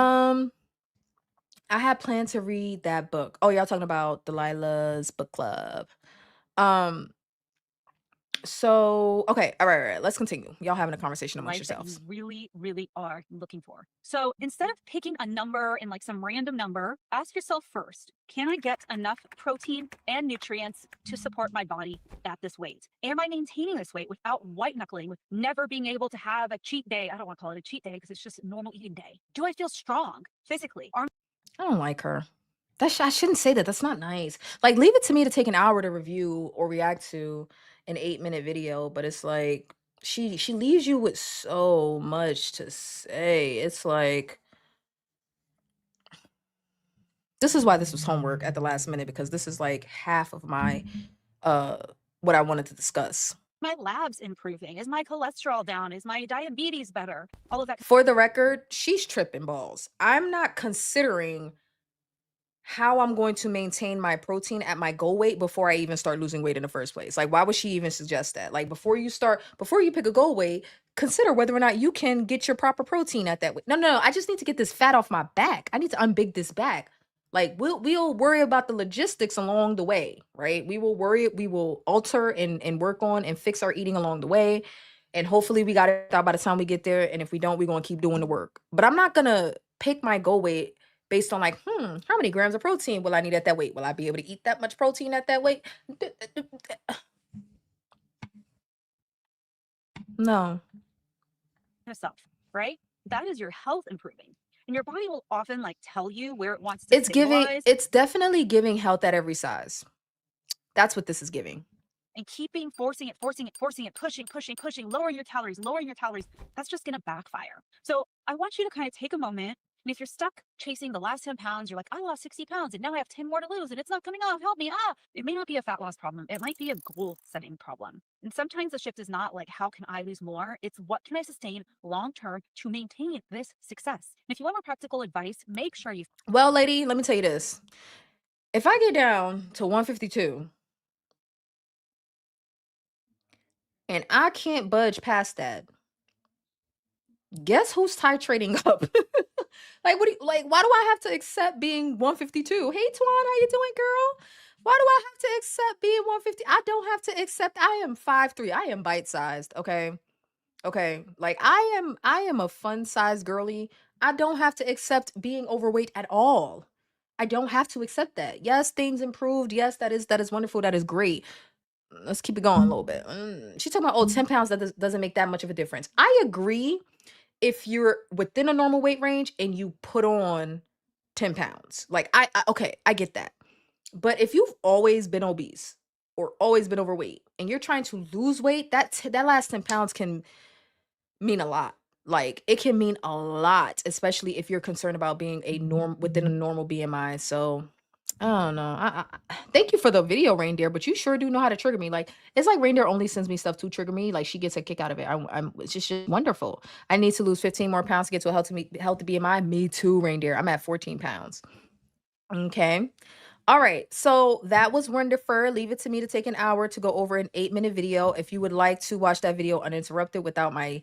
Um, I had planned to read that book. Oh, y'all talking about Delilah's book club. Um, so okay, all right. Let's continue. Y'all having a conversation amongst Life that you yourselves. really, really are looking for. So instead of picking a number and like some random number, ask yourself first, can I get enough protein and nutrients to support my body at this weight? Am I maintaining this weight without white knuckling, with never being able to have a cheat day? I don't want to call it a cheat day because it's just a normal eating day. Do I feel strong physically? Are I don't like her. I shouldn't say that. That's not nice. Like, leave it to me to take an hour to review or react to an 8-minute video, but it's like she leaves you with so much to say. It's like this is why this was homework at the last minute, because this is like half of my uh what I wanted to discuss. my labs improving? Is my cholesterol down? Is my diabetes better? All of that. For the record, she's tripping balls. I'm not considering how I'm going to maintain my protein at my goal weight before I even start losing weight in the first place. Like, why would she even suggest that? Like, before you pick a goal weight, consider whether or not you can get your proper protein at that weight. No. I just need to get this fat off my back. I need to unbig this back. Like, we'll worry about the logistics along the way, right? We will alter and work on and fix our eating along the way. And hopefully we got it out by the time we get there. And if we don't, we're gonna keep doing the work. But I'm not gonna pick my goal weight based on like, how many grams of protein will I need at that weight? Will I be able to eat that much protein at that weight? No. Yourself, right? That is your health improving. And your body will often like tell you where it wants to stabilize. It's definitely giving health at every size. That's what this is giving. And forcing it, pushing, lowering your calories, that's just going to backfire. So I want you to kind of take a moment. And if you're stuck chasing the last 10 pounds, you're like, I lost 60 pounds and now I have 10 more to lose and it's not coming off. Help me. It may not be a fat loss problem. It might be a goal setting problem. And sometimes the shift is not like, how can I lose more? It's what can I sustain long term to maintain this success? And if you want more practical advice, make sure you. Well, lady, let me tell you this. If I get down to 152 and I can't budge past that, guess who's titrating up? Like, why do I have to accept being 152? Hey, Twan, how you doing, girl? Why do I have to accept being 150? I don't have to accept. I am 5'3". I am bite-sized, okay? Okay. Like, I am a fun-sized girly. I don't have to accept being overweight at all. I don't have to accept that. Yes, things improved. Yes, that is wonderful. That is great. Let's keep it going a little bit. She's talking about, 10 pounds, that doesn't make that much of a difference. I agree if you're within a normal weight range and you put on 10 pounds. Like, okay, I get that. But if you've always been obese or always been overweight and you're trying to lose weight, that last 10 pounds can mean a lot. Like, it can mean a lot, especially if you're concerned about being within a normal BMI. So I don't know. Thank you for the video, Reindeer, but you sure do know how to trigger me. Like, it's like Reindeer only sends me stuff to trigger me. Like, she gets a kick out of it. It's just wonderful. I need to lose 15 more pounds to get to a healthy BMI. Me too, Reindeer. I'm at 14 pounds. Okay. All right. So that was wonderful. Leave it to me to take an hour to go over an 8-minute video. If you would like to watch that video uninterrupted without my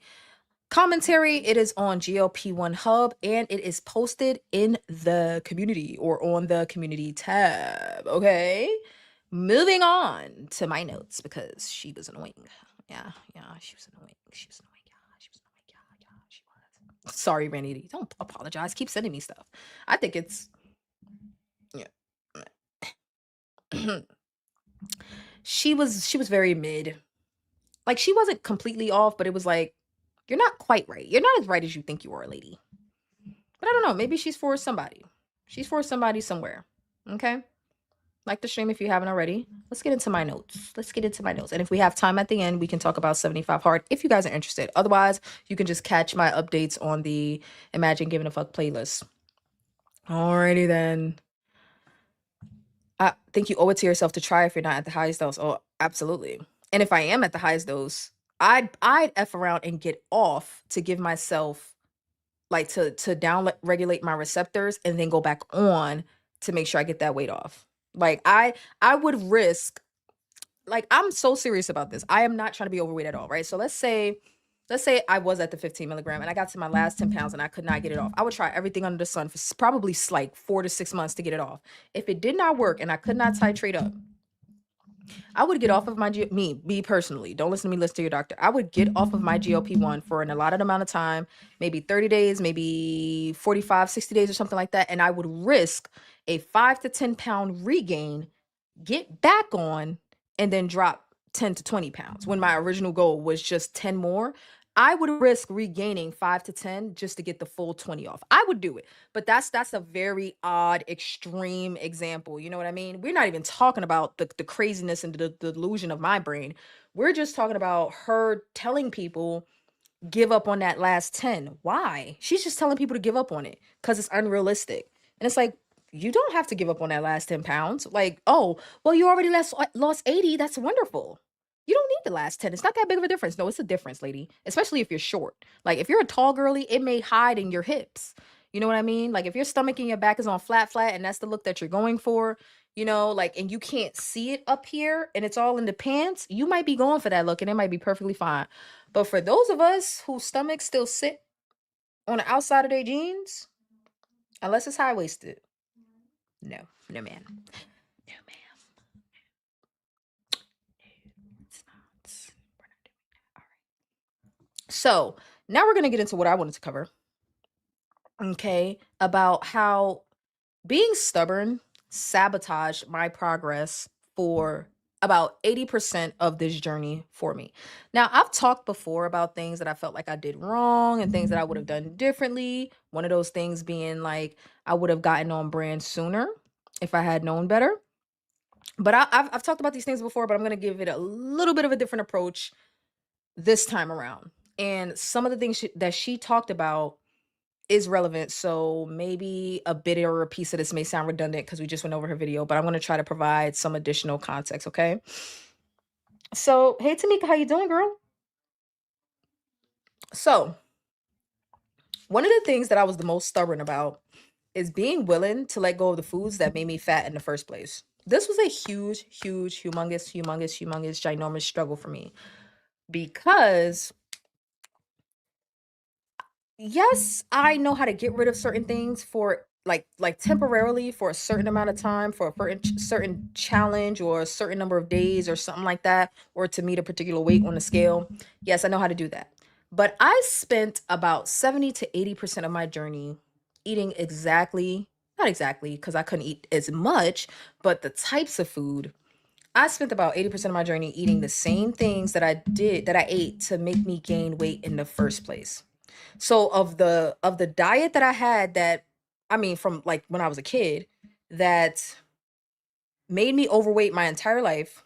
commentary, it is on GLP-1 Hub and it is posted in the community or on the community tab. Okay. Moving on to my notes because she was annoying. Yeah, she was annoying. She was annoying. Yeah, she was annoying. Yeah, she was. Sorry, Randy. Don't apologize. Keep sending me stuff. I think it's yeah. She was very mid. Like, she wasn't completely off, but it was like, you're not quite right. You're not as right as you think you are, lady. But I don't know. Maybe she's for somebody. She's for somebody somewhere. Okay? Like the stream if you haven't already. Let's get into my notes. And if we have time at the end, we can talk about 75 Hard if you guys are interested. Otherwise, you can just catch my updates on the Imagine Giving a Fuck playlist. Alrighty then. I think you owe it to yourself to try if you're not at the highest dose. Oh, absolutely. And if I am at the highest dose, I'd F around and get off to give myself, like, to down regulate my receptors and then go back on to make sure I get that weight off. Like I would risk, like, I'm so serious about this. I am not trying to be overweight at all, right? So let's say I was at the 15 milligram and I got to my last 10 pounds and I could not get it off. I would try everything under the sun for probably like 4 to 6 months to get it off. If it did not work and I could not titrate up, I would get off of my me personally. Don't listen to me, listen to your doctor. I would get off of my GLP-1 for an allotted amount of time, maybe 30 days, maybe 45, 60 days or something like that. And I would risk a 5 to 10 pound regain, get back on, and then drop 10 to 20 pounds when my original goal was just 10 more. I would risk regaining 5 to 10 just to get the full 20 off. I would do it. But that's a very odd, extreme example. You know what I mean? We're not even talking about the craziness and the delusion of my brain. We're just talking about her telling people give up on that last 10. Why? She's just telling people to give up on it because it's unrealistic. And it's like, you don't have to give up on that last 10 pounds. Like, oh, well, you already lost 80. That's wonderful. You don't need the last 10. It's not that big of a difference. No, it's a difference, lady. Especially if you're short. Like, if you're a tall girly, it may hide in your hips. You know what I mean? Like, if your stomach and your back is on flat, and that's the look that you're going for, like, and you can't see it up here and it's all in the pants, you might be going for that look and it might be perfectly fine. But for those of us whose stomachs still sit on the outside of their jeans, unless it's high waisted, no, no, man, no, ma'am, it's not. We're not doing that. All right. So now we're gonna get into what I wanted to cover. Okay, about how being stubborn sabotaged my progress for about 80% of this journey for me. Now, I've talked before about things that I felt like I did wrong and things that I would have done differently. One of those things being like I would have gotten on brand sooner if I had known better. But I've talked about these things before, but I'm going to give it a little bit of a different approach this time around. And some of the things that she talked about is relevant. So maybe a bit or a piece of this may sound redundant because we just went over her video, but I'm going to try to provide some additional context. Okay. So, hey, Tamika, how you doing, girl? So, one of the things that I was the most stubborn about is being willing to let go of the foods that made me fat in the first place. This was a huge, huge, humongous, ginormous struggle for me because yes, I know how to get rid of certain things for like temporarily for a certain amount of time for a certain challenge or a certain number of days or something like that, or to meet a particular weight on the scale. Yes, I know how to do that. But I spent about 70 to 80% of my journey eating exactly, not exactly because I couldn't eat as much, but the types of food. I spent about 80% of my journey eating the same things that I ate to make me gain weight in the first place. So of the diet that I had that, I mean, from like when I was a kid, that made me overweight my entire life,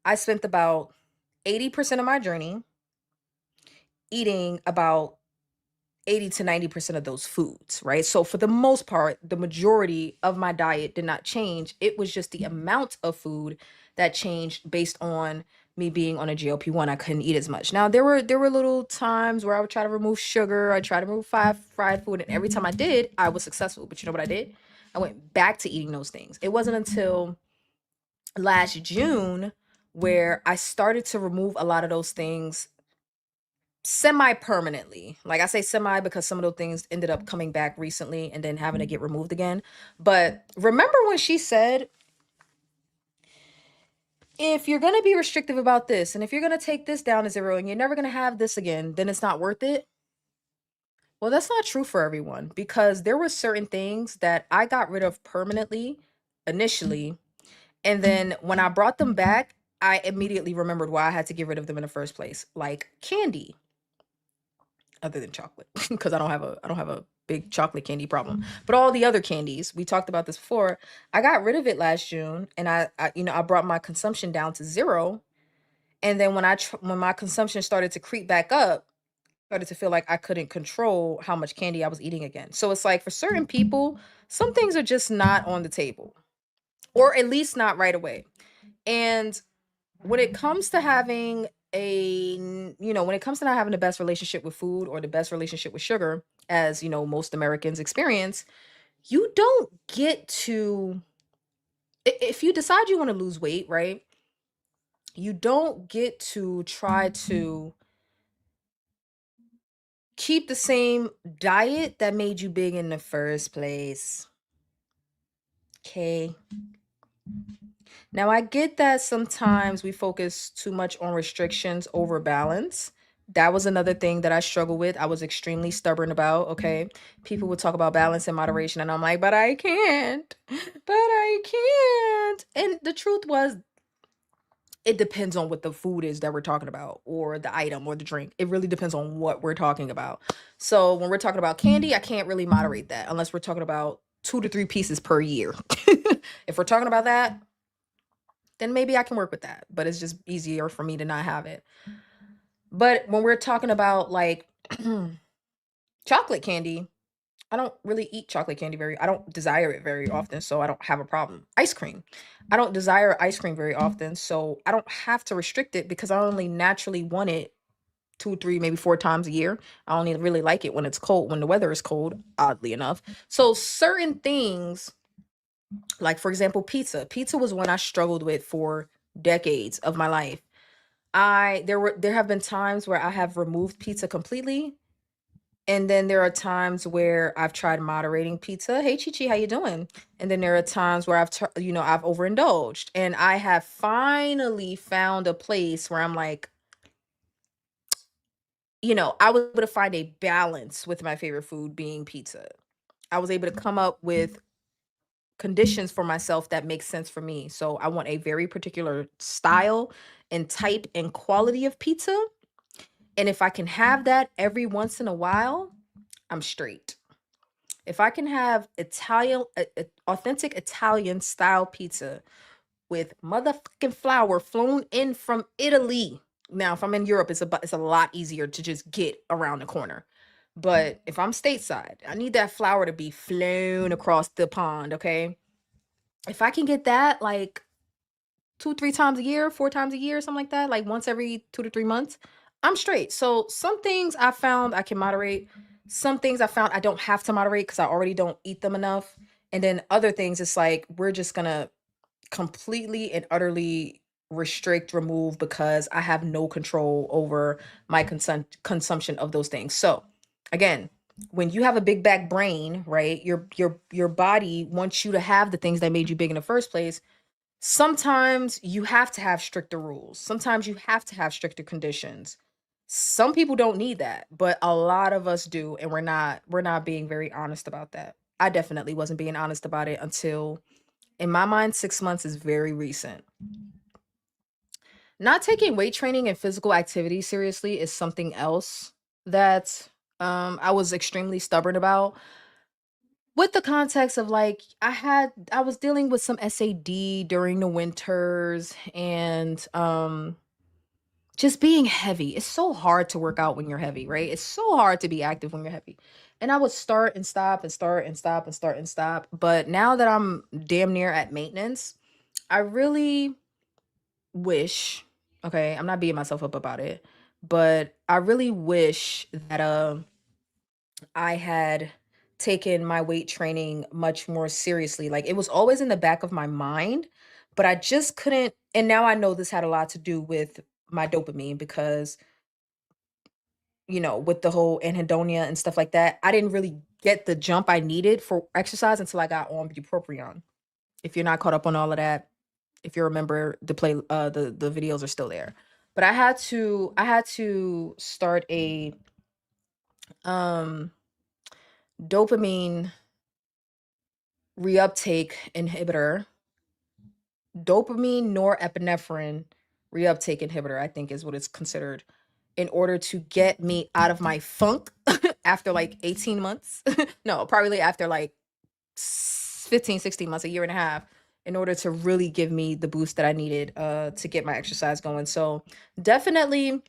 I spent about 80% of my journey eating about 80 to 90% of those foods, right? So for the most part, the majority of my diet did not change. It was just the amount of food that changed based on me being on a GLP-1. I couldn't eat as much. Now there were little times where I would try to remove sugar, I try to remove fried food, and every time I did, I was successful. But you know what I did? I went back to eating those things. It wasn't until last June where I started to remove a lot of those things semi-permanently. Like I say semi because some of those things ended up coming back recently and then having to get removed again. But remember when she said, if you're going to be restrictive about this and if you're going to take this down to zero and you're never going to have this again, then it's not worth it. Well, that's not true for everyone because there were certain things that I got rid of permanently initially. And then when I brought them back, I immediately remembered why I had to get rid of them in the first place, like candy, other than chocolate, because I don't have a big chocolate candy problem. But all the other candies, we talked about this before, I got rid of it last June, and I brought my consumption down to zero. And then when my consumption started to creep back up, started to feel like I couldn't control how much candy I was eating again. So it's like for certain people, some things are just not on the table, or at least not right away. And when it comes to having when it comes to not having the best relationship with food or the best relationship with sugar, as most Americans experience, you don't get to if you decide you want to lose weight, right? You don't get to try to keep the same diet that made you big in the first place. Okay. Now, I get that sometimes we focus too much on restrictions over balance. That was another thing that I struggle with. I was extremely stubborn about. Okay. People would talk about balance and moderation, and I'm like, but I can't. But I can't. And the truth was, it depends on what the food is that we're talking about, or the item, or the drink. It really depends on what we're talking about. So when we're talking about candy, I can't really moderate that unless we're talking about 2 to 3 pieces per year. If we're talking about that, then maybe I can work with that. But it's just easier for me to not have it. But when we're talking about like chocolate candy, I don't really eat chocolate candy I don't desire it very often, so I don't have a problem. Ice cream. I don't desire ice cream very often, so I don't have to restrict it because I only naturally want it 2, 3, maybe 4 times a year. I only really like it when it's cold, when the weather is cold, oddly enough. So certain things, like for example, pizza. Pizza was one I struggled with for decades of my life. There have been times where I have removed pizza completely, and then there are times where I've tried moderating pizza. Hey Chichi, how you doing? And then there are times where I've overindulged, and I have finally found a place where I'm like, I was able to find a balance with my favorite food being pizza. I was able to come up with conditions for myself that make sense for me. So I want a very particular style and type and quality of pizza. And if I can have that every once in a while, I'm straight. If I can have authentic Italian style pizza with motherfucking flour flown in from Italy. Now, if I'm in Europe, it's a lot easier to just get around the corner. But if I'm stateside, I need that flour to be flown across the pond, okay? If I can get that like 2, 3 times a year, 4 times a year, something like that, like once every 2 to 3 months, I'm straight. So some things I found I can moderate. Some things I found I don't have to moderate because I already don't eat them enough. And then other things, it's like we're just gonna completely and utterly restrict, remove because I have no control over my consumption of those things. So again, when you have a big back brain, right? Your body wants you to have the things that made you big in the first place. Sometimes you have to have stricter rules. Sometimes you have to have stricter conditions. Some people don't need that, but a lot of us do, and we're not being very honest about that. I definitely wasn't being honest about it until, in my mind, 6 months is very recent. Not taking weight training and physical activity seriously is something else that I was extremely stubborn about. With the context of like I was dealing with some SAD during the winters, and just being heavy. It's so hard to work out when you're heavy, right? It's so hard to be active when you're heavy. And I would start and stop and start and stop and start and stop. But now that I'm damn near at maintenance, I really wish, okay, I'm not beating myself up about it, but I really wish that I had taken my weight training much more seriously. Like it was always in the back of my mind, but I just couldn't. And now I know this had a lot to do with my dopamine because, with the whole anhedonia and stuff like that, I didn't really get the jump I needed for exercise until I got on bupropion. If you're not caught up on all of that, if you remember the videos are still there. But I had to start a um dopamine reuptake inhibitor, dopamine norepinephrine reuptake inhibitor, I think is what it's considered, in order to get me out of my funk after like 18 months. No, probably after like 15, 16 months, a year and a half, in order to really give me the boost that I needed to get my exercise going. So definitely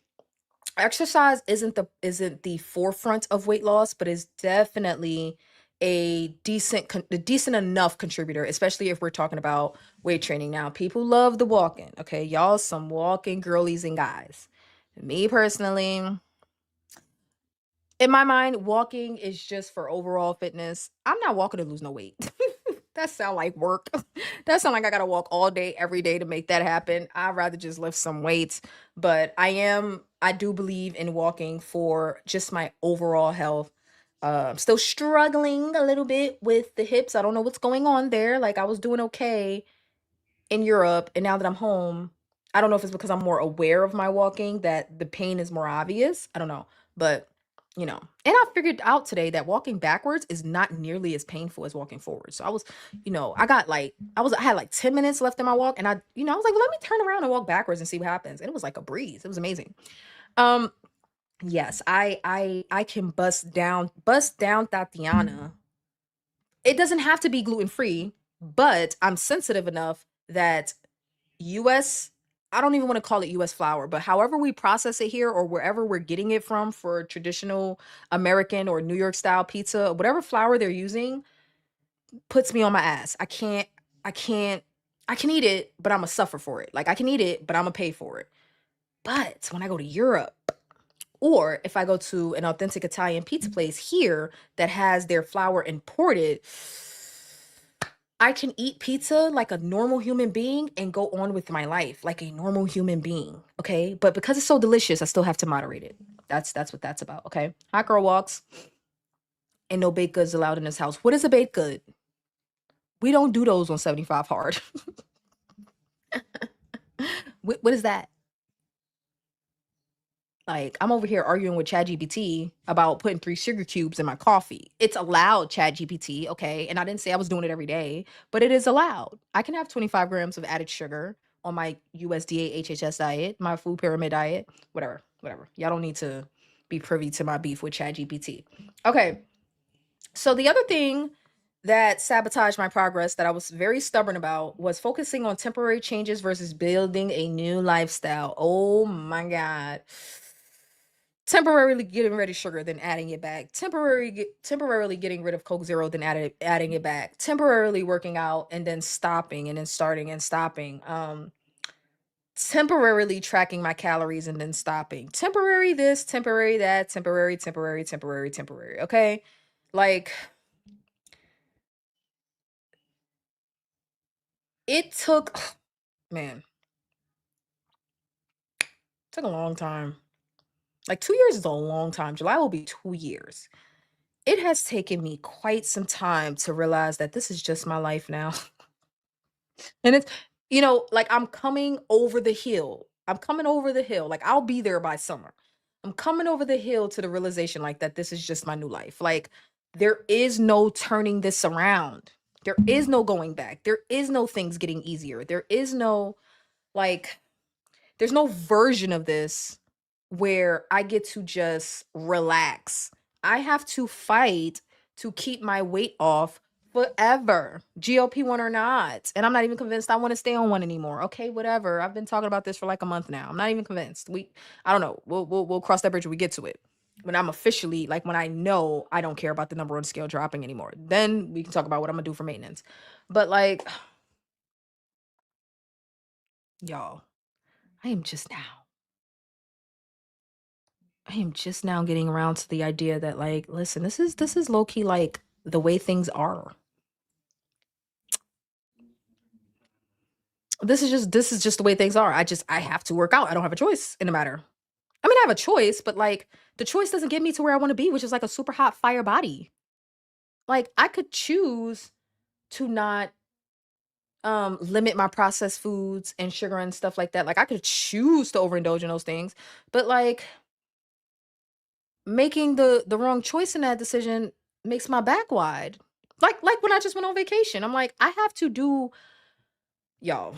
exercise isn't the forefront of weight loss, but is definitely a decent enough contributor, especially if we're talking about weight training. Now, people love the walking, okay? Y'all some walking girlies and guys. Me personally, In my mind, walking is just for overall fitness. I'm not walking to lose no weight. That sound like work. That sound like I gotta walk all day, every day to make that happen. I'd rather just lift some weights. But I do believe in walking for just my overall health. Still struggling a little bit with the hips. I don't know what's going on there. Like I was doing okay in Europe, and now that I'm home, I don't know if it's because I'm more aware of my walking that the pain is more obvious. I don't know. But, and I figured out today that walking backwards is not nearly as painful as walking forward. So I was, I had like 10 minutes left in my walk, and I was like, well, let me turn around and walk backwards and see what happens. And it was like a breeze. It was amazing. Um, yes, I can bust down Tatiana. It doesn't have to be gluten free, but I'm sensitive enough that US I don't even want to call it US flour, but however we process it here or wherever we're getting it from for traditional American or New York style pizza, whatever flour they're using puts me on my ass. I can't I can eat it, but I'm a suffer for it. Like I can eat it, but I'm gonna pay for it. But when I go to Europe, or if I go to an authentic Italian pizza place here that has their flour imported, I can eat pizza like a normal human being and go on with my life like a normal human being, okay? But because it's so delicious, I still have to moderate it. That's what that's about, okay? Hot girl walks and no baked goods allowed in this house. What is a baked good? We don't do those on 75 hard. What is that? Like, I'm over here arguing with ChatGPT about putting 3 sugar cubes in my coffee. It's allowed, ChatGPT, okay? And I didn't say I was doing it every day, but it is allowed. I can have 25 grams of added sugar on my USDA HHS diet, my food pyramid diet, whatever, whatever. Y'all don't need to be privy to my beef with ChatGPT. Okay, so the other thing that sabotaged my progress that I was very stubborn about was focusing on temporary changes versus building a new lifestyle. Oh my God. Temporarily getting rid of sugar, then adding it back. Temporarily getting rid of Coke Zero, then adding it back. Temporarily working out and then stopping and then starting and stopping. Temporarily tracking my calories and then stopping. Temporary this, temporary that, temporary, temporary, temporary, temporary. Okay. Like it took, man, took a long time. Like 2 years is a long time. July will be 2 years. It has taken me quite some time to realize that this is just my life now. And it's, like I'm coming over the hill. I'm coming over the hill. Like I'll be there by summer. I'm coming over the hill to the realization like that this is just my new life. Like there is no turning this around. There is no going back. There is no things getting easier. There is no like there's no version of this where I get to just relax. I have to fight to keep my weight off forever, GLP-1 or not. And I'm not even convinced I want to stay on one anymore. Okay, whatever. I've been talking about this for like a month now. I'm not even convinced. I don't know. We'll cross that bridge when we get to it. When I'm officially like when I know I don't care about the number on the scale dropping anymore. Then we can talk about what I'm gonna do for maintenance. But like, y'all, I am just now. I am just now getting around to the idea that like, listen, this is low key like the way things are. This is just the way things are. I have to work out. I don't have a choice in the matter. I mean, I have a choice, but like the choice doesn't get me to where I want to be, which is like a super hot fire body. Like I could choose to not limit my processed foods and sugar and stuff like that. Like I could choose to overindulge in those things, but like making the wrong choice in that decision makes my back wide. Like when I just went on vacation. I'm like, I have to do y'all.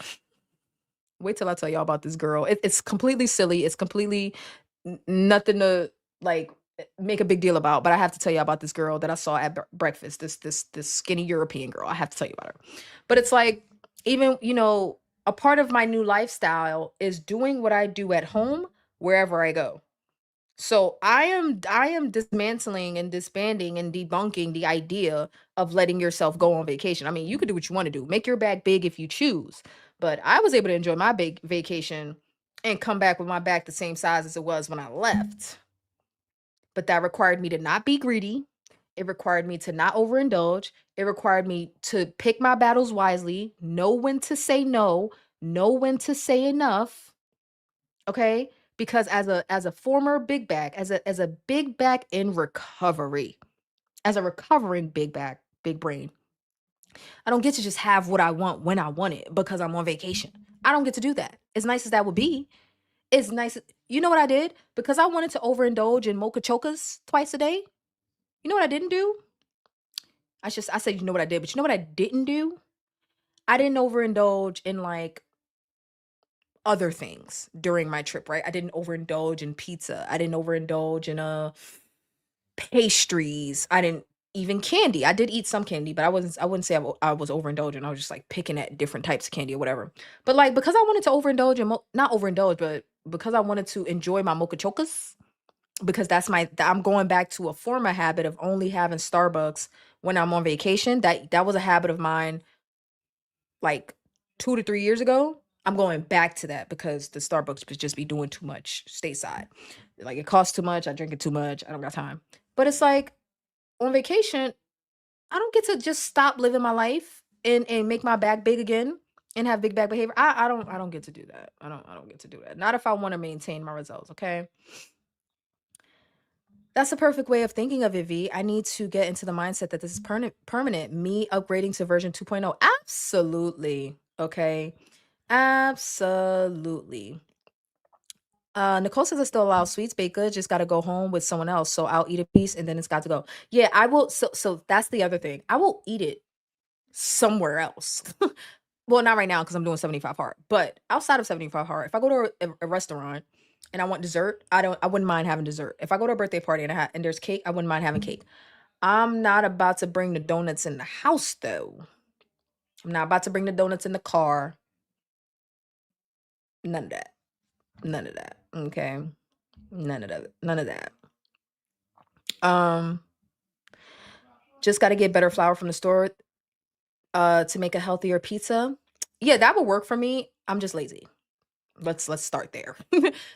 Wait till I tell y'all about this girl. It's completely silly. It's completely nothing to like make a big deal about. But I have to tell you about this girl that I saw at breakfast. This skinny European girl. I have to tell you about her. But it's like even a part of my new lifestyle is doing what I do at home wherever I go. So I am dismantling and disbanding and debunking the idea of letting yourself go on vacation. I mean, you could do what you want to do. Make your bag big if you choose. But I was able to enjoy my big vacation and come back with my back the same size as it was when I left. but that required me to not be greedy. It required me to not overindulge. It required me to pick my battles wisely, know when to say no, know when to say enough, okay? Because as a former big bag, as a big bag in recovery, as a recovering big bag, big brain, I don't get to just have what I want when I want it because I'm on vacation. I don't get to do that. As nice as that would be, it's nice. You know what I did? Because I wanted to overindulge in mocha chokas twice a day. You know what I didn't do? I said you know what I did, but you know what I didn't do? I didn't overindulge in like other things during my trip, right? I didn't overindulge in pizza. I didn't overindulge in pastries. I didn't even candy. I did eat some candy, but I wouldn't say I was overindulgent. I was just like picking at different types of candy or whatever. But like because I wanted to overindulge and not overindulge, but because I wanted to enjoy my mocha chokas, because I'm going back to a former habit of only having Starbucks when I'm on vacation. That was a habit of mine like 2 to 3 years ago. I'm going back to that because the Starbucks would just be doing too much stateside. Like it costs too much, I drink it too much, I don't got time. But it's like on vacation, I don't get to just stop living my life and make my back big again and have big back behavior. I don't get to do that. I don't get to do that. Not if I want to maintain my results, okay? That's a perfect way of thinking of it, V. I need to get into the mindset that this is permanent. Me upgrading to version 2.0. Absolutely. Okay. Absolutely. Nicole says I still allow sweets, baked goods, just gotta go home with someone else. So I'll eat a piece and then it's got to go. Yeah, I will. So that's the other thing. I will eat it somewhere else. Well, not right now because I'm doing 75 hard. But outside of 75 hard, if I go to a restaurant and I want dessert, I wouldn't mind having dessert. If I go to a birthday party and there's cake, I wouldn't mind having cake. I'm not about to bring the donuts in the house though. I'm not about to bring the donuts in the car. None of that. None of that. Okay. None of that. None of that. Um, just got to get better flour from the store to make a healthier pizza. Yeah, that would work for me. I'm just lazy. Let's start there.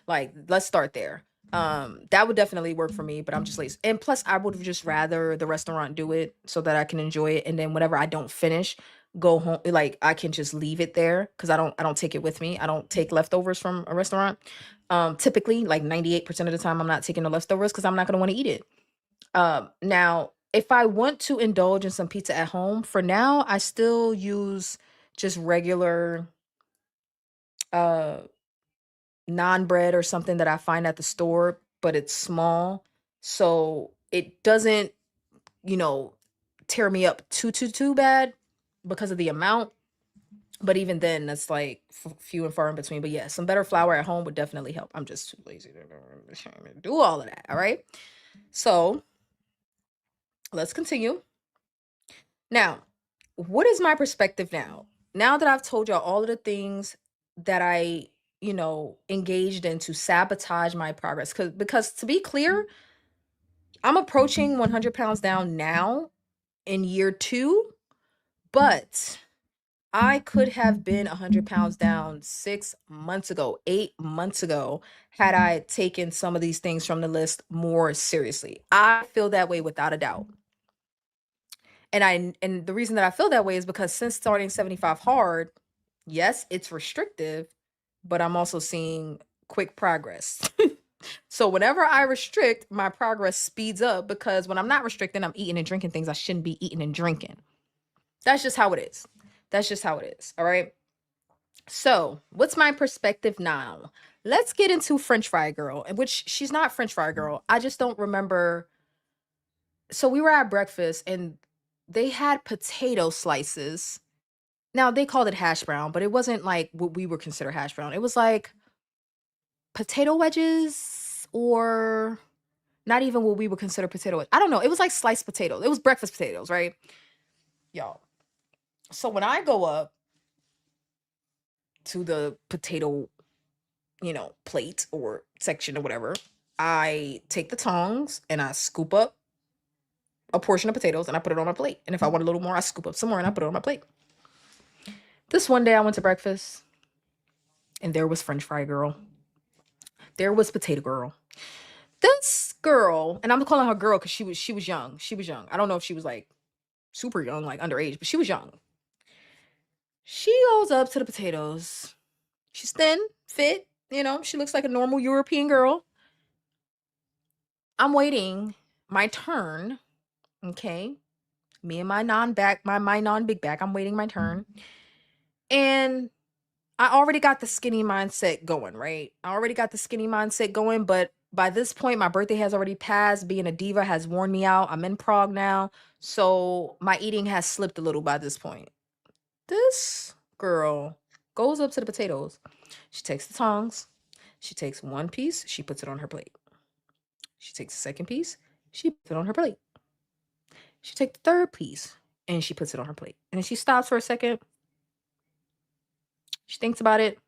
Like, let's start there. That would definitely work for me, but I'm just lazy. And plus, I would just rather the restaurant do it so that I can enjoy it. And then whatever I don't finish, go home. Like I can just leave it there because I don't take it with me. I don't take leftovers from a restaurant. Typically, like 98% of the time, I'm not taking the leftovers because I'm not gonna want to eat it. Now, if I want to indulge in some pizza at home, for now, I still use just regular uh non bread or something that I find at the store, but it's small. So it doesn't, you know, tear me up too bad because of the amount. But even then, that's like few and far in between. But yeah, some better flour at home would definitely help. I'm just too lazy to do all of that. All right. So let's continue. Now, what is my perspective now? Now that I've told y'all all of the things that I, engaged in to sabotage my progress. Because to be clear, I'm approaching 100 pounds down now in year two, but I could have been 100 pounds down 6 months ago, 8 months ago, had I taken some of these things from the list more seriously. I feel that way without a doubt. And the reason that I feel that way is because since starting 75 hard, yes, it's restrictive, but I'm also seeing quick progress. So whenever I restrict, my progress speeds up because when I'm not restricting, I'm eating and drinking things I shouldn't be eating and drinking. That's just how it is. That's just how it is. All right. So, what's my perspective now? Let's get into French Fry Girl, in which she's not French Fry Girl. I just don't remember. So, we were at breakfast and they had potato slices. Now, they called it hash brown, but it wasn't like what we would consider hash brown. It was like potato wedges or not even what we would consider potato wedges. I don't know. It was like sliced potatoes. It was breakfast potatoes, right? Y'all. So, when I go up to the potato plate or section or whatever, I take the tongs and I scoop up a portion of potatoes and I put it on my plate. And if I want a little more, I scoop up some more and I put it on my plate. This one day I went to breakfast and there was French Fry Girl. There was Potato Girl. This girl, and I'm calling her girl because she was young. She was young. I don't know if she was like super young, like underage, but she was young. She goes up to the potatoes. She's thin, fit, she looks like a normal European girl. I'm waiting my turn. Okay. Me and my non-back, my non-big back. I'm waiting my turn. And I already got the skinny mindset going, right? I already got the skinny mindset going, but by this point, my birthday has already passed. Being a diva has worn me out. I'm in Prague now. So my eating has slipped a little by this point. This girl goes up to the potatoes. She takes the tongs. She takes one piece. She puts it on her plate. She takes the second piece. She puts it on her plate. She takes the third piece and she puts it on her plate. And then she stops for a second. She thinks about it.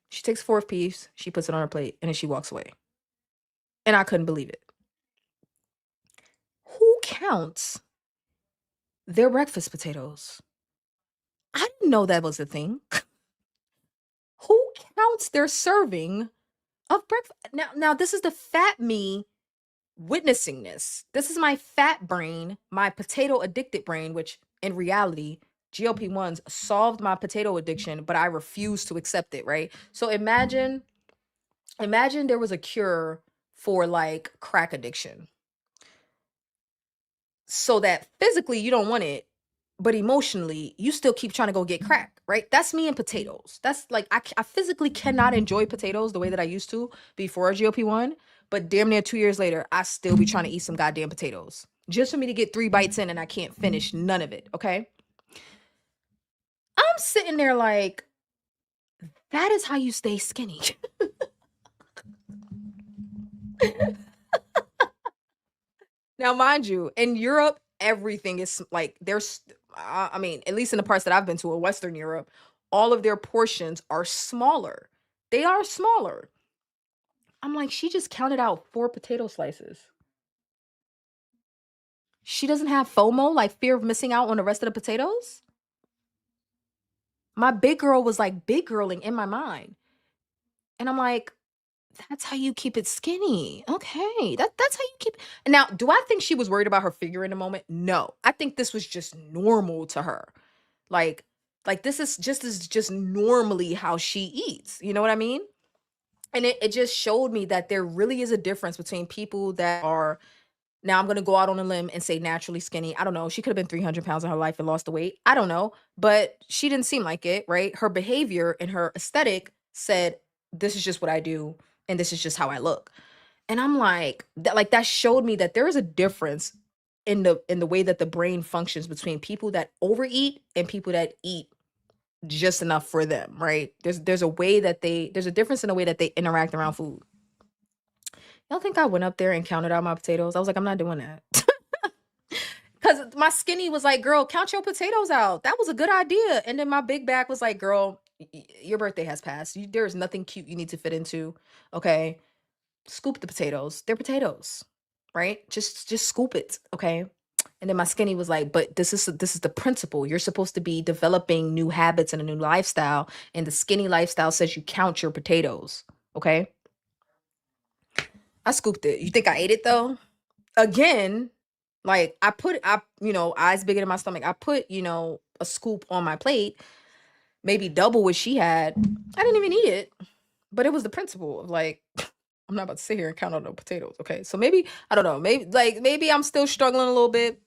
She takes the fourth piece. She puts it on her plate and then she walks away. And I couldn't believe it. Who counts their breakfast potatoes? I didn't know that was a thing. Who counts their serving of breakfast? Now this is the fat me witnessing this. This is my fat brain, my potato addicted brain, which in reality, GLP-1s solved my potato addiction, but I refuse to accept it, right? So imagine there was a cure for like crack addiction. So that physically you don't want it, but emotionally you still keep trying to go get crack, right? That's me and potatoes. That's like I physically cannot enjoy potatoes the way that I used to before GLP-1, but damn near 2 years later I still be trying to eat some goddamn potatoes just for me to get 3 bites in and I can't finish none of it. Okay, I'm sitting there like, that is how you stay skinny. Now mind you, in Europe everything is like, there's I mean, at least in the parts that I've been to in Western Europe, all of their portions are smaller. They are smaller. I'm like, she just counted out 4 potato slices. She doesn't have FOMO, like fear of missing out on the rest of the potatoes? My big girl was like big girling in my mind. And I'm like, that's how you keep it skinny. Okay. That's how you keep. Now, do I think she was worried about her figure in the moment? No. I think this was just normal to her. Like this is just normally how she eats. You know what I mean? And it just showed me that there really is a difference between people that are, now I'm gonna go out on a limb and say naturally skinny. I don't know. She could have been 300 pounds in her life and lost the weight. I don't know. But she didn't seem like it, right? Her behavior and her aesthetic said, this is just what I do, and this is just how I look. And I'm like that showed me that there is a difference in the way that the brain functions between people that overeat and people that eat just enough for them, right? There's a way that there's a difference in the way that they interact around food. Y'all think I went up there and counted out my potatoes? I was like, I'm not doing that. Because my skinny was like, girl, count your potatoes out. That was a good idea. And then my big back was like, girl, your birthday has passed. There's nothing cute you need to fit into. Okay. Scoop the potatoes. They're potatoes, right? Just scoop it. Okay. And then my skinny was like, but this is the principle. You're supposed to be developing new habits and a new lifestyle. And the skinny lifestyle says you count your potatoes. Okay. I scooped it. You think I ate it though? Again, like eyes bigger than my stomach. I put, a scoop on my plate, maybe double what she had. I didn't even eat it. But it was the principle of like, I'm not about to sit here and count on no potatoes. Okay. So maybe, I don't know, maybe I'm still struggling a little bit.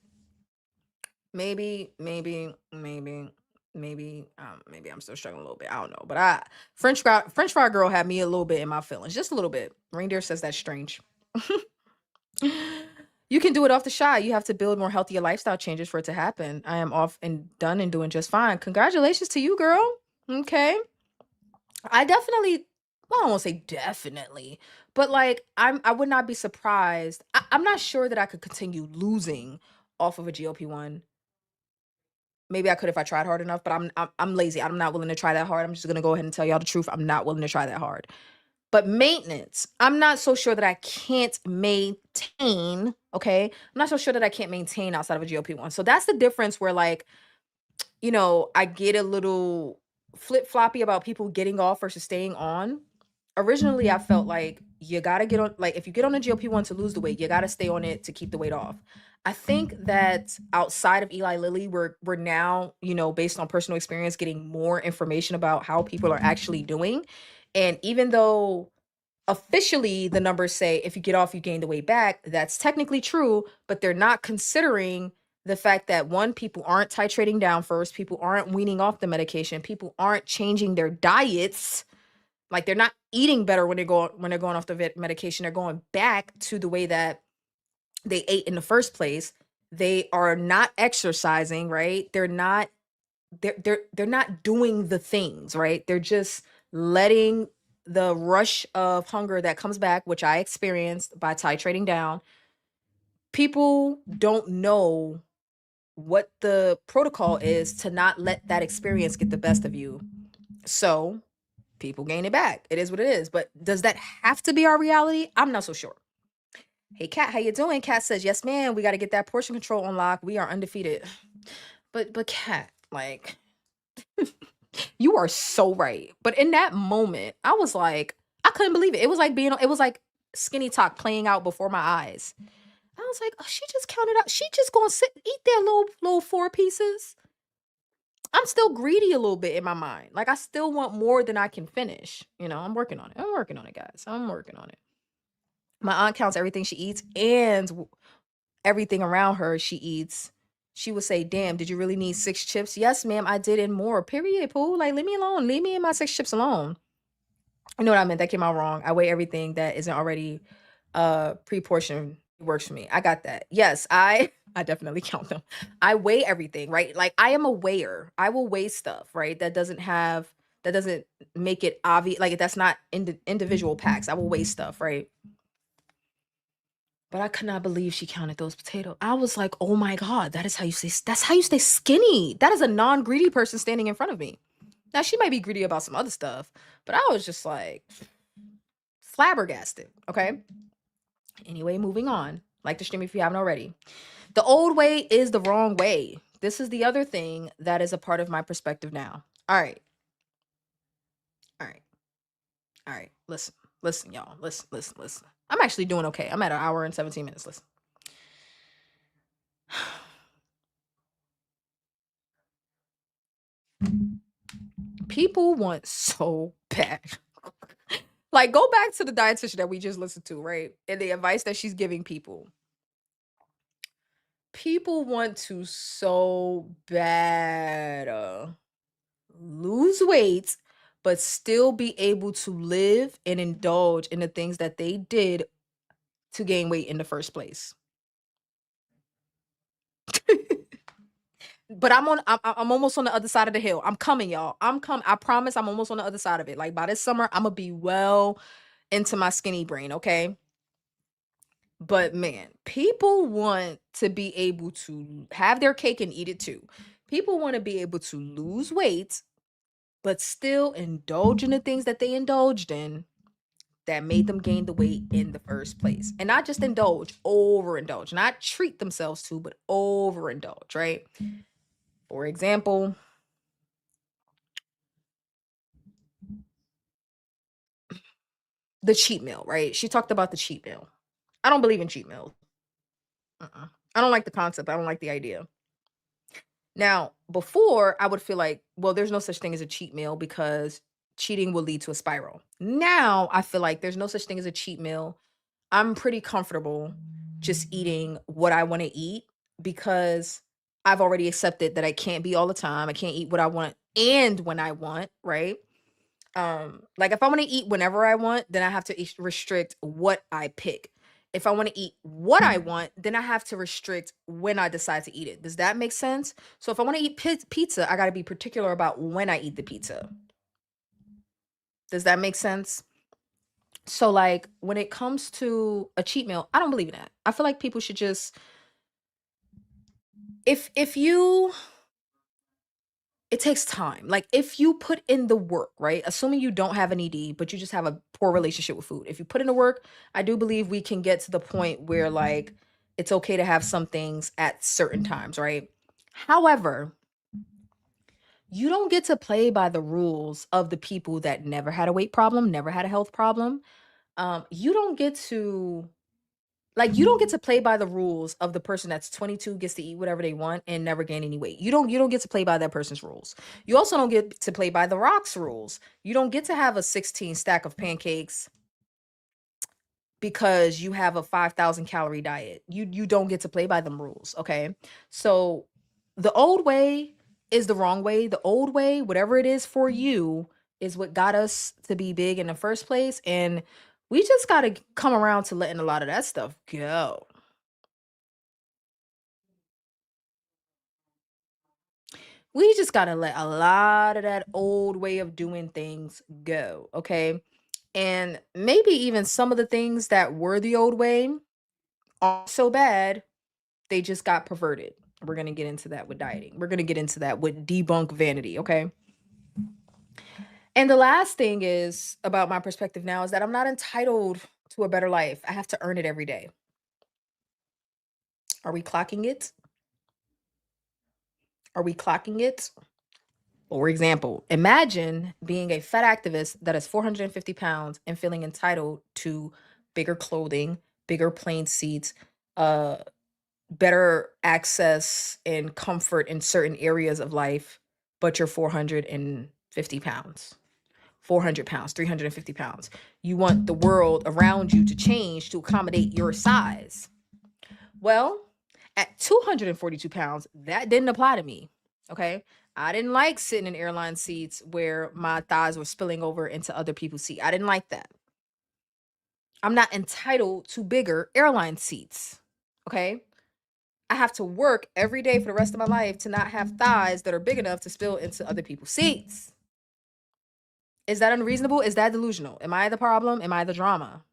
Maybe I'm still struggling a little bit. I don't know. But French fry girl had me a little bit in my feelings. Just a little bit. Reindeer says that's strange. You can do it off the shot. You have to build more healthier lifestyle changes for it to happen. I am off and done and doing just fine. Congratulations to you, girl. Okay. I definitely, well, I don't want to say definitely, but like I would not be surprised. I'm not sure that I could continue losing off of a GLP-1. Maybe I could if I tried hard enough, but I'm lazy. I'm not willing to try that hard. I'm just gonna go ahead and tell y'all the truth. I'm not willing to try that hard. But maintenance, I'm not so sure that I can't maintain. Okay. I'm not so sure that I can't maintain outside of a GLP-1. So that's the difference where, like, I get a little flip floppy about people getting off versus staying on. Originally, I felt like you gotta get on, like, if you get on a GLP-1 to lose the weight, you gotta stay on it to keep the weight off. I think that outside of Eli Lilly, we're now, based on personal experience, getting more information about how people are actually doing. And even though officially the numbers say if you get off, you gain the weight back, that's technically true, but they're not considering the fact that one, people aren't titrating down first, people aren't weaning off the medication, people aren't changing their diets. Like, they're not eating better when they're going off the medication. They're going back to the way that they ate in the first place. They are not exercising, right? They're not doing the things, right? They're just letting the rush of hunger that comes back, which I experienced by titrating down. People don't know what the protocol is to not let that experience get the best of you. So people gain it back. It is what it is. But does that have to be our reality? I'm not so sure. Hey Kat, how you doing? Kat says, yes, man, we got to get that portion control unlocked. We are undefeated. But Kat, like, you are so right. But in that moment, I was like, I couldn't believe it. It was like skinny talk playing out before my eyes. I was like, oh, she just counted out. She just gonna sit eat that little four pieces. I'm still greedy a little bit in my mind. Like, I still want more than I can finish. I'm working on it. I'm working on it, guys. I'm working on it. My aunt counts everything she eats and everything around her she eats. She would say, damn, did you really need 6 chips? Yes, ma'am, I did, and more. Period, Pooh. Like, leave me alone. Leave me and my 6 chips alone. You know what I meant? That came out wrong. I weigh everything that isn't already pre-portioned. Works for me. I got that. Yes, I definitely count them. I weigh everything, right? Like, I am a weigher. I will weigh stuff, right? That doesn't make it obvious. Like, that's not individual packs. I will weigh stuff, right? But I could not believe she counted those potatoes. I was like, "Oh my god, that's how you stay skinny." That is a non-greedy person standing in front of me. Now, she might be greedy about some other stuff, but I was just like flabbergasted, okay? Anyway, moving on. Like the stream if you haven't already. The old way is the wrong way. This is the other thing that is a part of my perspective now. All right. All right. All right. Listen. Listen, y'all. Listen, listen, listen. I'm actually doing okay. I'm at an hour and 17 minutes. Listen. People want so bad. Like, go back to the dietitian that we just listened to, right? And the advice that she's giving people. People want to so bad lose weight, but still be able to live and indulge in the things that they did to gain weight in the first place. But I'm almost on the other side of the hill. I'm coming, y'all. I promise I'm almost on the other side of it. Like, by this summer, I'm gonna be well into my skinny brain, okay? But man, people want to be able to have their cake and eat it too. People want to be able to lose weight, but still indulge in the things that they indulged in that made them gain the weight in the first place. And not just indulge, overindulge. Not treat themselves to, but overindulge, right? For example, the cheat meal, right? She talked about the cheat meal. I don't believe in cheat meals. I don't like the concept. I don't like the idea. Now, before I would feel like, well, there's no such thing as a cheat meal because cheating will lead to a spiral. Now I feel like there's no such thing as a cheat meal. I'm pretty comfortable just eating what I want to eat because I've already accepted that I can't be all the time. I can't eat what I want and when I want, right? Like, if I want to eat whenever I want, then I have to restrict what I pick. If I want to eat what I want, then I have to restrict when I decide to eat it. Does that make sense? So if I want to eat pizza, I got to be particular about when I eat the pizza. Does that make sense? So, like, when it comes to a cheat meal, I don't believe in that. I feel like people should just, if you it takes time. Like, if you put in the work, right? Assuming you don't have an ED, but you just have a poor relationship with food. If you put in the work, I do believe we can get to the point where, like, it's okay to have some things at certain times, right? However, you don't get to play by the rules of the people that never had a weight problem, never had a health problem. You don't get to like, you don't get to play by the rules of the person that's 22 gets to eat whatever they want and never gain any weight. You don't get to play by that person's rules. You also don't get to play by The Rock's rules. You don't get to have a 16 stack of pancakes because you have a 5,000 calorie diet. You don't get to play by them rules, okay? So the old way is the wrong way. The old way, whatever it is for you, is what got us to be big in the first place, and we just got to come around to letting a lot of that stuff go. We just got to let a lot of that old way of doing things go, okay? And maybe even some of the things that were the old way are so bad they just got perverted. We're going to get into that with dieting. We're going to get into that with debunk vanity, okay? And the last thing is about my perspective now is that I'm not entitled to a better life. I have to earn it every day. Are we clocking it? Are we clocking it? For example, imagine being a fat activist that is 450 pounds and feeling entitled to bigger clothing, bigger plane seats, uh, better access and comfort in certain areas of life, but you're 450 pounds, 400 pounds, 350 pounds. You want the world around you to change to accommodate your size. Well, at 242 pounds, that didn't apply to me. Okay. I didn't like sitting in airline seats where my thighs were spilling over into other people's seats. I didn't like that. I'm not entitled to bigger airline seats. Okay. I have to work every day for the rest of my life to not have thighs that are big enough to spill into other people's seats. Is that unreasonable? Is that delusional? Am I the problem? Am I the drama?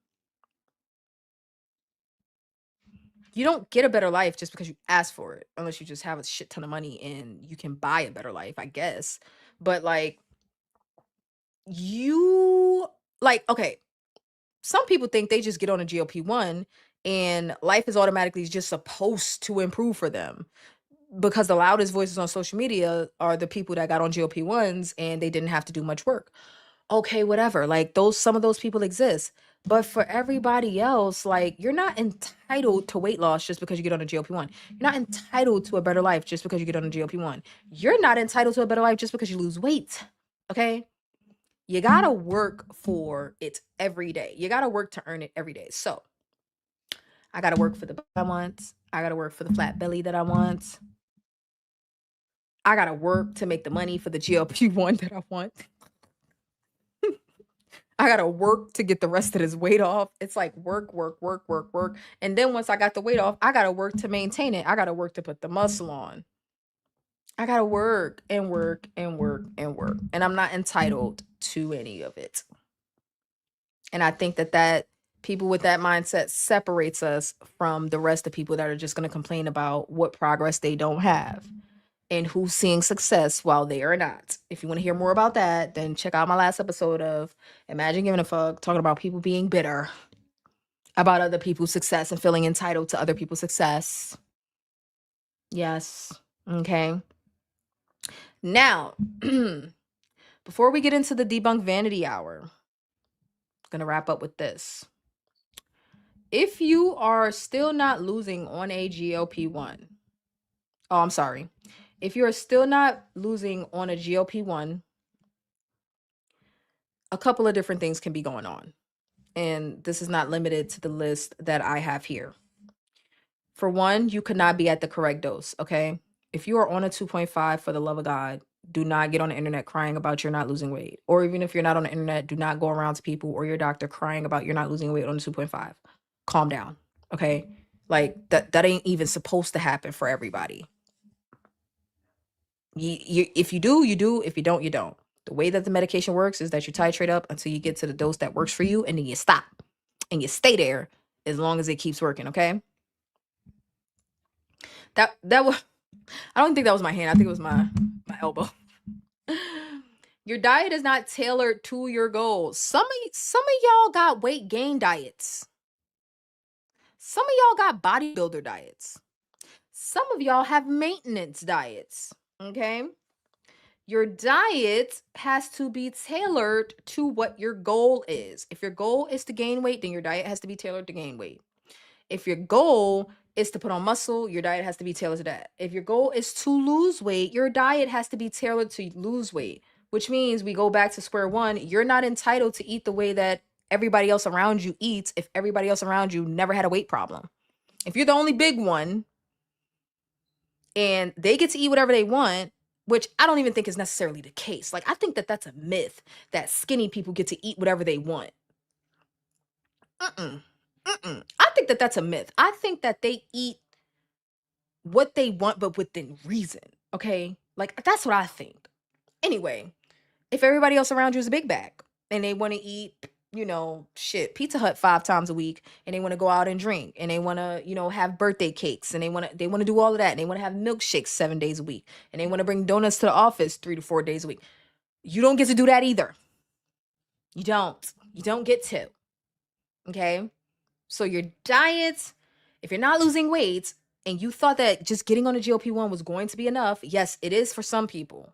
You don't get a better life just because you ask for it, unless you just have a shit ton of money and you can buy a better life, I guess. But like, you okay, some people think they just get on a GLP-1 and life is automatically just supposed to improve for them because the loudest voices on social media are the people that got on GLP-1s and they didn't have to do much work. Okay, whatever. Like those some of those people exist. But for everybody else, like you're not entitled to weight loss just because you get on a GLP-1. You're not entitled to a better life just because you get on a GLP-1. You're not entitled to a better life just because you lose weight. Okay? You got to work for it every day. You got to work to earn it every day. So, I got to work for the butt I want. I got to work for the flat belly that I want. I got to work to make the money for the GLP-1 that I want. I gotta work to get the rest of this weight off. It's like work, work, work, work, work. And then once I got the weight off, I gotta work to maintain it. I gotta work to put the muscle on. I gotta work and work and work and work. And I'm not entitled to any of it. And I think that people with that mindset separates us from the rest of people that are just gonna complain about what progress they don't have and who's seeing success while they are not. If you want to hear more about that, then check out my last episode of Imagine Giving a Fuck, talking about people being bitter about other people's success and feeling entitled to other people's success. Yes. Okay. Now, before we get into the debunk vanity hour, I'm going to wrap up with this. If you are still not losing on a GLP-1, oh, I'm sorry. If you're still not losing on a GLP-1, a couple of different things can be going on. And this is not limited to the list that I have here. For one, you could not be at the correct dose, okay? If you are on a 2.5, for the love of God, do not get on the internet crying about you're not losing weight. Or even if you're not on the internet, do not go around to people or your doctor crying about you're not losing weight on a 2.5. Calm down, okay? Like that ain't even supposed to happen for everybody. If you do, you do. If you don't, you don't. The way that the medication works is that you titrate up until you get to the dose that works for you, and then you stop and you stay there as long as it keeps working. Okay. That was. I don't think that was my hand. I think it was my elbow. Your diet is not tailored to your goals. Some of y'all got weight gain diets. Some of y'all got bodybuilder diets. Some of y'all have maintenance diets. Okay. Your diet has to be tailored to what your goal is. If your goal is to gain weight, then your diet has to be tailored to gain weight. If your goal is to put on muscle, your diet has to be tailored to that. If your goal is to lose weight, your diet has to be tailored to lose weight, which means we go back to square one. You're not entitled to eat the way that everybody else around you eats if everybody else around you never had a weight problem. If you're the only big one and they get to eat whatever they want, which I don't even think is necessarily the case. Like, I think that that's a myth that skinny people get to eat whatever they want. Mm-mm. Mm-mm. I think that that's a myth. I think that they eat what they want, but within reason. Okay. Like, that's what I think. Anyway, if everybody else around you is a big bag and they want to eat, Pizza Hut 5 times a week, and they want to go out and drink, and they want to, have birthday cakes, and they want to do all of that, and they want to have milkshakes 7 days a week, and they want to bring donuts to the office 3 to 4 days a week. You don't get to do that either. You don't. You don't get to. Okay. So your diet, if you're not losing weight and you thought that just getting on a GLP-1 was going to be enough, yes, it is for some people.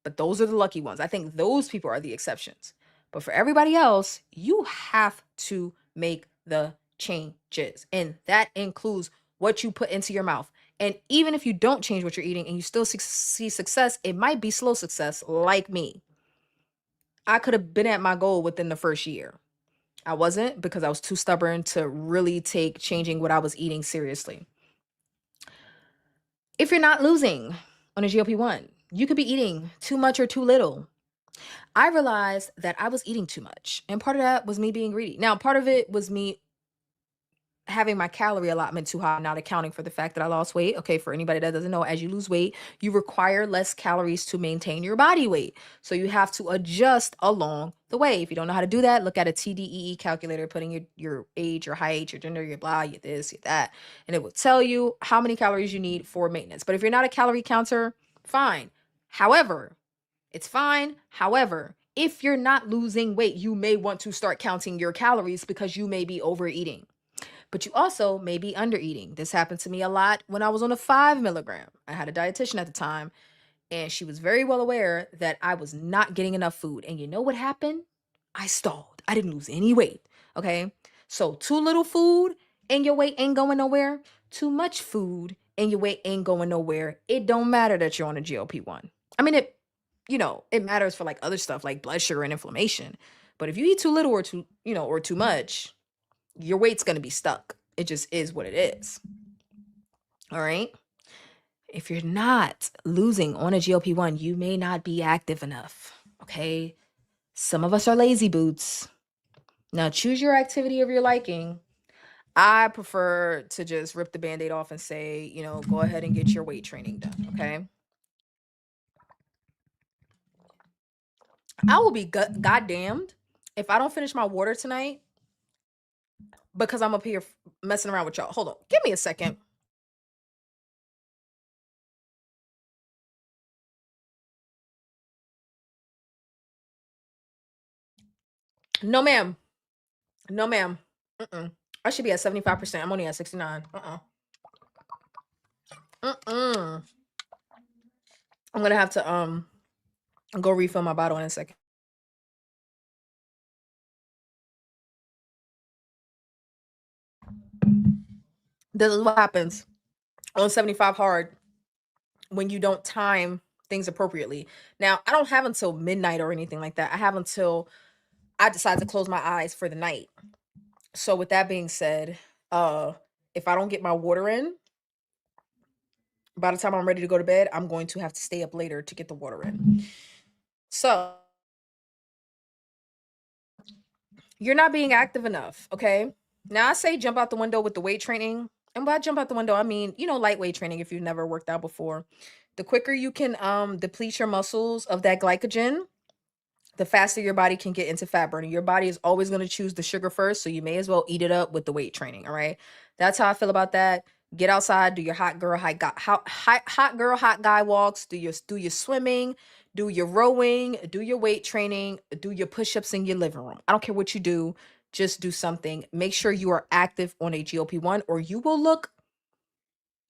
But those are the lucky ones. I think those people are the exceptions. But for everybody else, you have to make the changes. And that includes what you put into your mouth. And even if you don't change what you're eating and you still see success, it might be slow success like me. I could have been at my goal within the first year. I wasn't, because I was too stubborn to really take changing what I was eating seriously. If you're not losing on a GLP-1, you could be eating too much or too little. I realized that I was eating too much, and part of that was me being greedy. Now, part of it was me having my calorie allotment too high, not accounting for the fact that I lost weight. Okay, for anybody that doesn't know, as you lose weight, you require less calories to maintain your body weight. So you have to adjust along the way. If you don't know how to do that, look at a TDEE calculator, putting your age, your height, your gender, your blah, your this, your that, and it will tell you how many calories you need for maintenance. But if you're not a calorie counter, fine. However, it's fine. However, if you're not losing weight, you may want to start counting your calories because you may be overeating. But you also may be under eating. This happened to me a lot when I was on a 5 milligram. I had a dietitian at the time, and she was very well aware that I was not getting enough food. And you know what happened? I stalled. I didn't lose any weight. Okay. So too little food and your weight ain't going nowhere. Too much food and your weight ain't going nowhere. It don't matter that you're on a GLP-1. I mean, it matters for like other stuff like blood sugar and inflammation. But if you eat too little or too much, your weight's going to be stuck. It just is what it is. All right. If you're not losing on a GLP-1, you may not be active enough. Okay. Some of us are lazy boots. Now choose your activity of your liking. I prefer to just rip the Band-Aid off and say, go ahead and get your weight training done. Okay. I will be goddamned if I don't finish my water tonight because I'm up here messing around with y'all. Hold on. Give me a second. No, ma'am. No, ma'am. Mm-mm. I should be at 75%. I'm only at 69. Mm-mm. I'm gonna have to go refill my bottle in a second. This is what happens on 75 hard when you don't time things appropriately. Now, I don't have until midnight or anything like that. I have until I decide to close my eyes for the night. So with that being said, if I don't get my water in, by the time I'm ready to go to bed, I'm going to have to stay up later to get the water in. So you're not being active enough, okay? Now I say jump out the window with the weight training. And by jump out the window, I mean, light weight training if you've never worked out before. The quicker you can deplete your muscles of that glycogen, the faster your body can get into fat burning. Your body is always going to choose the sugar first, so you may as well eat it up with the weight training, all right? That's how I feel about that. Get outside, do your hot girl, hot guy walks, do your swimming, do your rowing, do your weight training, do your push-ups in your living room. I don't care what you do, just do something. Make sure you are active on a GLP-1 or you will look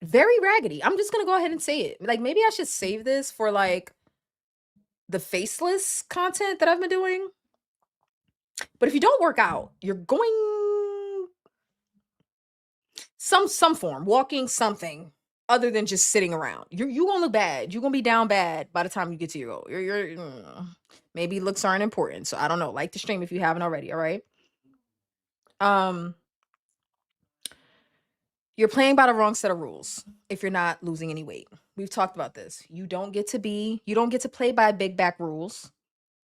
very raggedy. I'm just going to go ahead and say it. Like, maybe I should save this for like the faceless content that I've been doing. But if you don't work out, you're going some form, walking something other than just sitting around. You gonna look bad. You're gonna be down bad by the time you get to your goal. Maybe looks aren't important. So I don't know. Like the stream if you haven't already. All right. Um, you're playing by the wrong set of rules if you're not losing any weight. We've talked about this. You don't get to play by big back rules.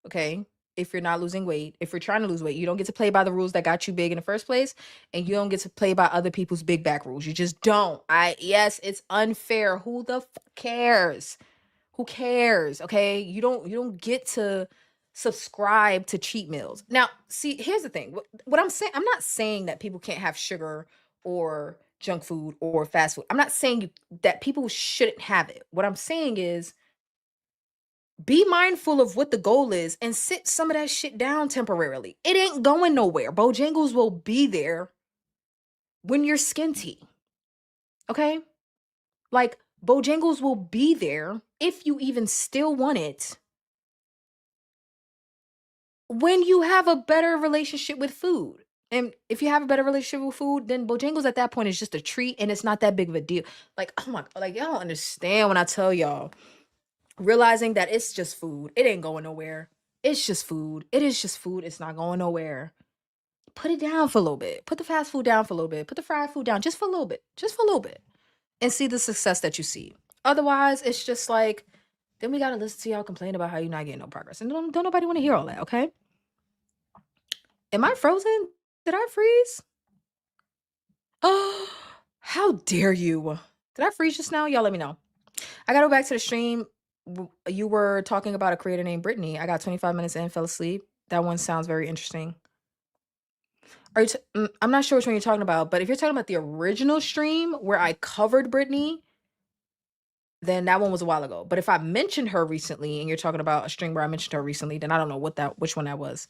Okay. If you're not losing weight, if you're trying to lose weight, you don't get to play by the rules that got you big in the first place. And you don't get to play by other people's big back rules. You just don't. Yes, it's unfair. Who the cares? Who cares? Okay. You don't get to subscribe to cheat meals. Now, see, here's the thing. What I'm saying, I'm not saying that people can't have sugar or junk food or fast food. I'm not saying that people shouldn't have it. What I'm saying is be mindful of what the goal is and sit some of that shit down temporarily. It ain't going nowhere. Bojangles will be there when you're skinty. Okay? Like, Bojangles will be there if you even still want it when you have a better relationship with food. And if you have a better relationship with food, then Bojangles at that point is just a treat and it's not that big of a deal. Like, oh my, like, y'all don't understand when I tell y'all, realizing that it's just food. It ain't going nowhere. It's just food. It is just food. It's not going nowhere. Put it down for a little bit. Put the fast food down for a little bit. Put the fried food down just for a little bit. Just for a little bit. And see the success that you see. Otherwise, it's just like, then we gotta listen to y'all complain about how you're not getting no progress. And don't nobody want to hear all that, okay? Am I frozen? Did I freeze? Oh, how dare you? Did I freeze just now? Y'all let me know. I gotta go back to the stream. You were talking about a creator named Brittany. I got 25 minutes in, fell asleep. That one sounds very interesting. I'm not sure which one you're talking about, but if you're talking about the original stream where I covered Brittany, then that one was a while ago. But if I mentioned her recently and you're talking about a stream where I mentioned her recently, then I don't know which one that was.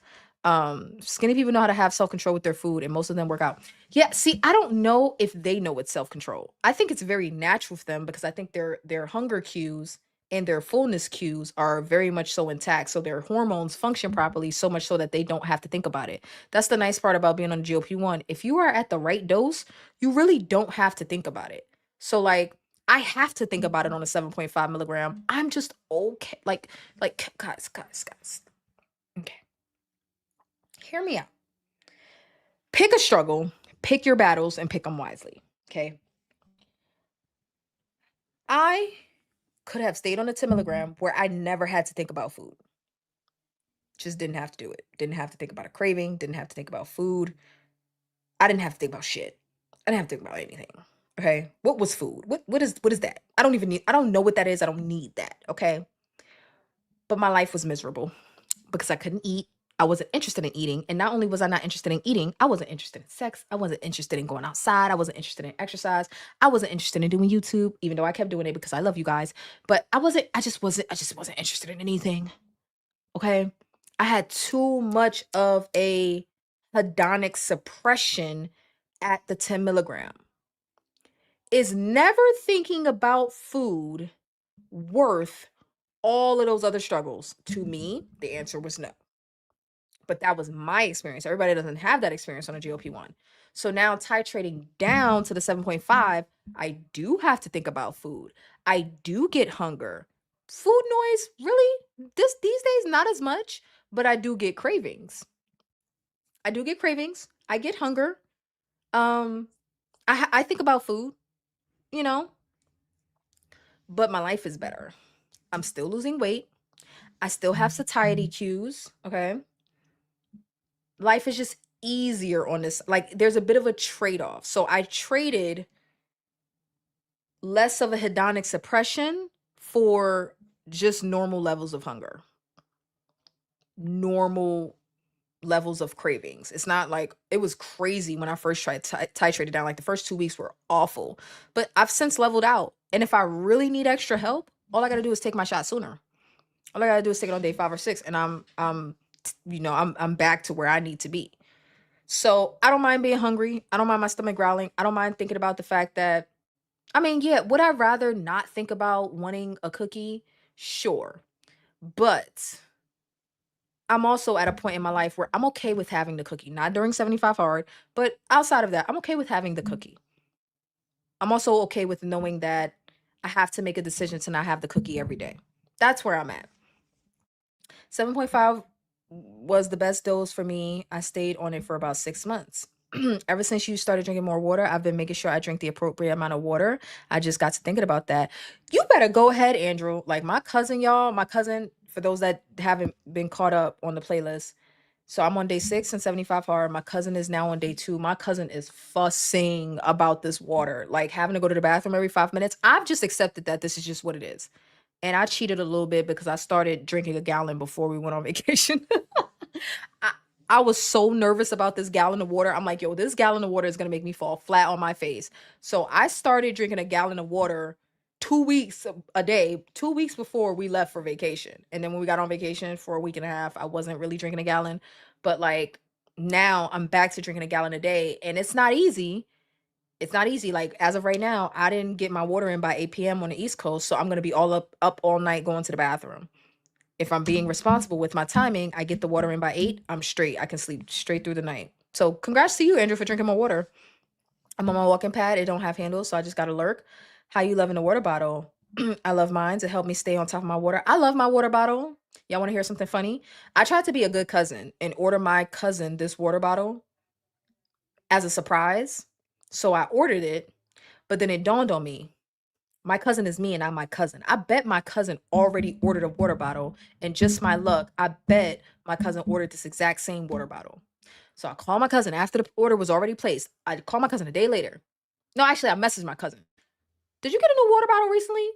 Skinny people know how to have self-control with their food and most of them work out. Yeah, see, I don't know if they know it's self-control. I think it's very natural for them because I think their hunger cues and their fullness cues are very much so intact. So their hormones function properly, so much so that they don't have to think about it. That's the nice part about being on GLP-1. If you are at the right dose, you really don't have to think about it. So like I have to think about it on a 7.5 milligram. I'm just okay. Like guys. Okay. Hear me out. Pick a struggle, pick your battles, and pick them wisely. Okay. I could have stayed on the 10 milligram where I never had to think about food. Just didn't have to do it. Didn't have to think about a craving. Didn't have to think about food. I didn't have to think about shit. I didn't have to think about anything. Okay. What was food? What is that? I don't know what that is. I don't need that. Okay. But my life was miserable because I couldn't eat. I wasn't interested in eating. And not only was I not interested in eating, I wasn't interested in sex. I wasn't interested in going outside. I wasn't interested in exercise. I wasn't interested in doing YouTube, even though I kept doing it because I love you guys. But I just wasn't interested in anything. Okay. I had too much of a hedonic suppression at the 10 milligram. Is never thinking about food worth all of those other struggles? To me, the answer was no. But that was my experience. Everybody doesn't have that experience on a GLP-1. So now titrating down to the 7.5, I do have to think about food. I do get hunger. Food noise, really? These days not as much, but I do get cravings. I do get cravings. I get hunger. Um I think about food, you know, but my life is better. I'm still losing weight. I still have satiety cues, okay? Life is just easier on this. Like there's a bit of a trade-off. So I traded less of a hedonic suppression for just normal levels of hunger, normal levels of cravings. It's not like it was crazy when I first tried titrated down. Like the first 2 weeks were awful, but I've since leveled out. And if I really need extra help, all I got to do is take my shot sooner. All I got to do is take it on day 5 or 6, and I'm back to where I need to be. So I don't mind being hungry. I don't mind my stomach growling. I don't mind thinking about the fact that, I mean, yeah, would I rather not think about wanting a cookie? Sure. But I'm also at a point in my life where I'm okay with having the cookie, not during 75 hard, but outside of that, I'm okay with having the cookie. I'm also okay with knowing that I have to make a decision to not have the cookie every day. That's where I'm at. 7.5 was the best dose for me. I stayed on it for about 6 months. Ever since you started drinking more water, I've been making sure I drink the appropriate amount of water. I just got to thinking about that. You better go ahead, Andrew. Like my cousin, y'all, my cousin, for those that haven't been caught up on the playlist. So I'm on day 6 and 75 hard. My cousin is now on day 2. My cousin is fussing about this water, like having to go to the bathroom every 5 minutes. I've just accepted that this is just what it is. And I cheated a little bit because I started drinking a gallon before we went on vacation. I, I was so nervous about this gallon of water. I'm like, yo, this gallon of water is going to make me fall flat on my face. So I started drinking a gallon of water 2 weeks a day, 2 weeks before we left for vacation. And then when we got on vacation for a week and a half, I wasn't really drinking a gallon. But like now I'm back to drinking a gallon a day. And it's not easy. It's not easy. Like as of right now, I didn't get my water in by 8 p.m. on the East Coast. So I'm gonna be up all night going to the bathroom. If I'm being responsible with my timing, I get the water in by 8, I'm straight. I can sleep straight through the night. So congrats to you, Andrew, for drinking my water. I'm on my walking pad. It don't have handles, so I just gotta lurk. How you loving the water bottle? I love mine to help me stay on top of my water. I love my water bottle. Y'all want to hear something funny? I tried to be a good cousin and order my cousin this water bottle as a surprise. So I ordered it, but then it dawned on me. My cousin is me and I'm my cousin. I bet my cousin already ordered a water bottle, and just my luck, I bet my cousin ordered this exact same water bottle. So I call my cousin after the order was already placed. I call my cousin a day later. No, actually, I messaged my cousin. Did you get a new water bottle recently?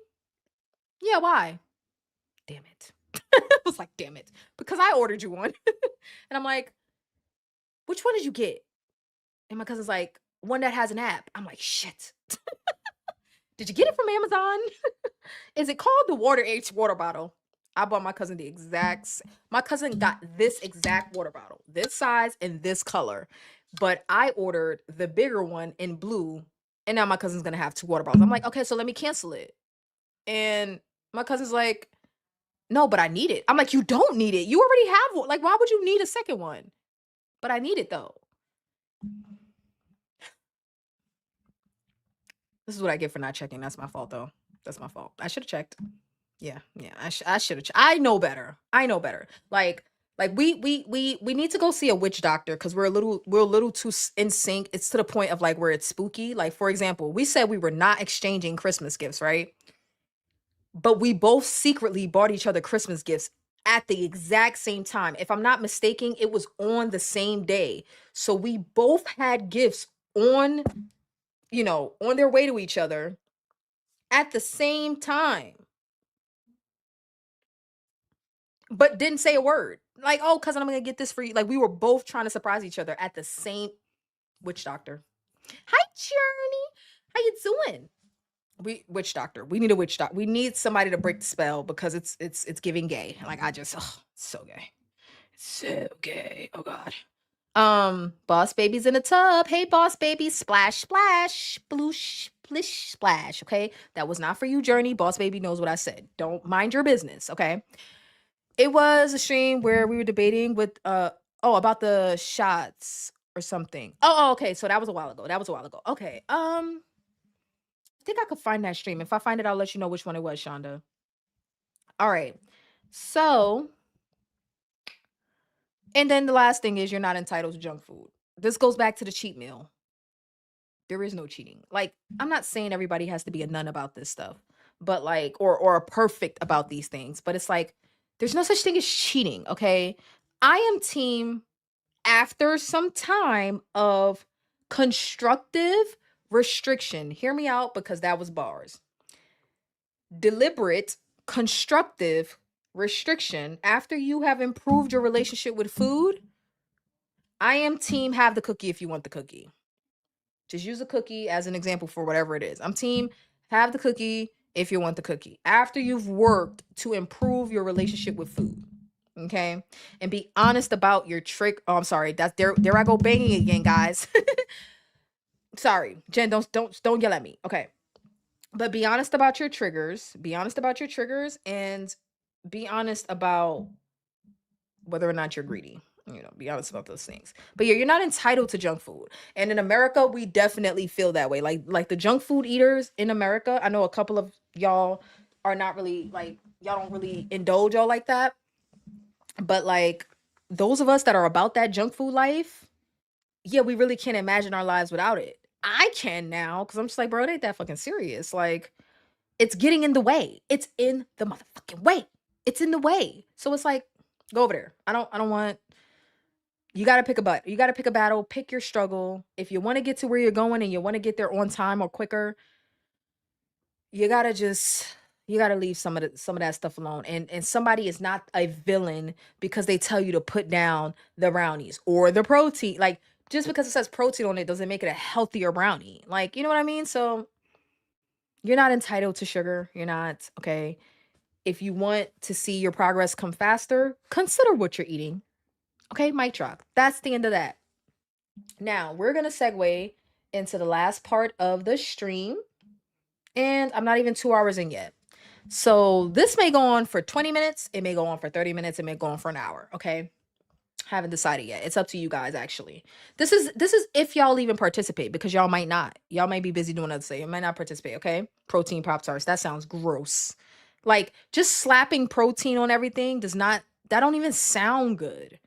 Yeah, why? Damn it. I was like, damn it. Because I ordered you one. And I'm like, which one did you get? And my cousin's like, one that has an app. I'm like, shit. Did you get it from Amazon? Is it called the Water H water bottle? I bought my cousin the my cousin got this exact water bottle, this size and this color. But I ordered the bigger one in blue, and now my cousin's gonna have 2 water bottles. I'm like, okay, so let me cancel it. And my cousin's like, no, but I need it. I'm like, you don't need it. You already have one. Like, why would you need a second one? But I need it though. This is what I get for not checking. That's my fault though. That's my fault. I should have checked. Yeah, yeah. I should have. I know better. I know better. Like we need to go see a witch doctor because we're a little too in sync. It's to the point of like where it's spooky. Like for example, we said we were not exchanging Christmas gifts, right? But we both secretly bought each other Christmas gifts at the exact same time. If I'm not mistaken, it was on the same day. So we both had gifts on, on their way to each other at the same time, but didn't say a word. Like, oh, cousin, I'm gonna get this for you. Like, we were both trying to surprise each other at the same witch doctor. Hi, Journey. How you doing? We witch doctor. We need a witch doctor. We need somebody to break the spell because it's giving gay. Like I just so gay. So gay. Oh god. Boss baby's in the tub. Hey, boss baby, splash, splash, sploosh, splish, splash. Okay, that was not for you, Journey. Boss baby knows what I said. Don't mind your business. Okay. It was a stream where we were debating with about the shots or something. Oh, okay. So that was a while ago. That was a while ago. Okay. I think I could find that stream. If I find it, I'll let you know which one it was, Shonda. All right. So, and then the last thing is you're not entitled to junk food. This goes back to the cheat meal. There is no cheating. Like, I'm not saying everybody has to be a nun about this stuff, but like, or a perfect about these things, but it's like, there's no such thing as cheating, okay? I am team after some time of constructive restriction. Hear me out because that was bars. Deliberate, constructive restriction after you have improved your relationship with food. I am team have the cookie if you want the cookie. Just use a cookie as an example for whatever it is. I'm team have the cookie if you want the cookie. After you've worked to improve your relationship with food. Okay? And be honest about your trick. Oh, I'm sorry. That's there I go banging again, guys. Sorry. Jen, don't yell at me. Okay. But be honest about your triggers. Be honest about your triggers and be honest about whether or not you're greedy. Be honest about those things. But yeah, you're not entitled to junk food. And in America, we definitely feel that way. Like the junk food eaters in America, I know a couple of y'all are not really like y'all don't really indulge all like that. But like those of us that are about that junk food life, yeah, we really can't imagine our lives without it. I can now because I'm just like, bro, it ain't that fucking serious. Like, it's getting in the way. It's in the motherfucking way. It's in the way. So it's like, go over there. I don't want you gotta pick a butt. You gotta pick a battle, pick your struggle. If you want to get to where you're going and you want to get there on time or quicker, you gotta just you gotta leave some of that stuff alone. And somebody is not a villain because they tell you to put down the brownies or the protein. Like just because it says protein on it doesn't make it a healthier brownie. Like, you know what I mean? So you're not entitled to sugar. You're not, okay. If you want to see your progress come faster, consider what you're eating. Okay, mic drop. That's the end of that. Now, we're going to segue into the last part of the stream. And I'm not even 2 hours in yet. So this may go on for 20 minutes. It may go on for 30 minutes. It may go on for an hour. Okay. Haven't decided yet. It's up to you guys actually. This is if y'all even participate because y'all might not. Y'all might be busy doing other stuff. You might not participate, okay? Protein Pop Tarts. That sounds gross. Like just slapping protein on everything does not that don't even sound good.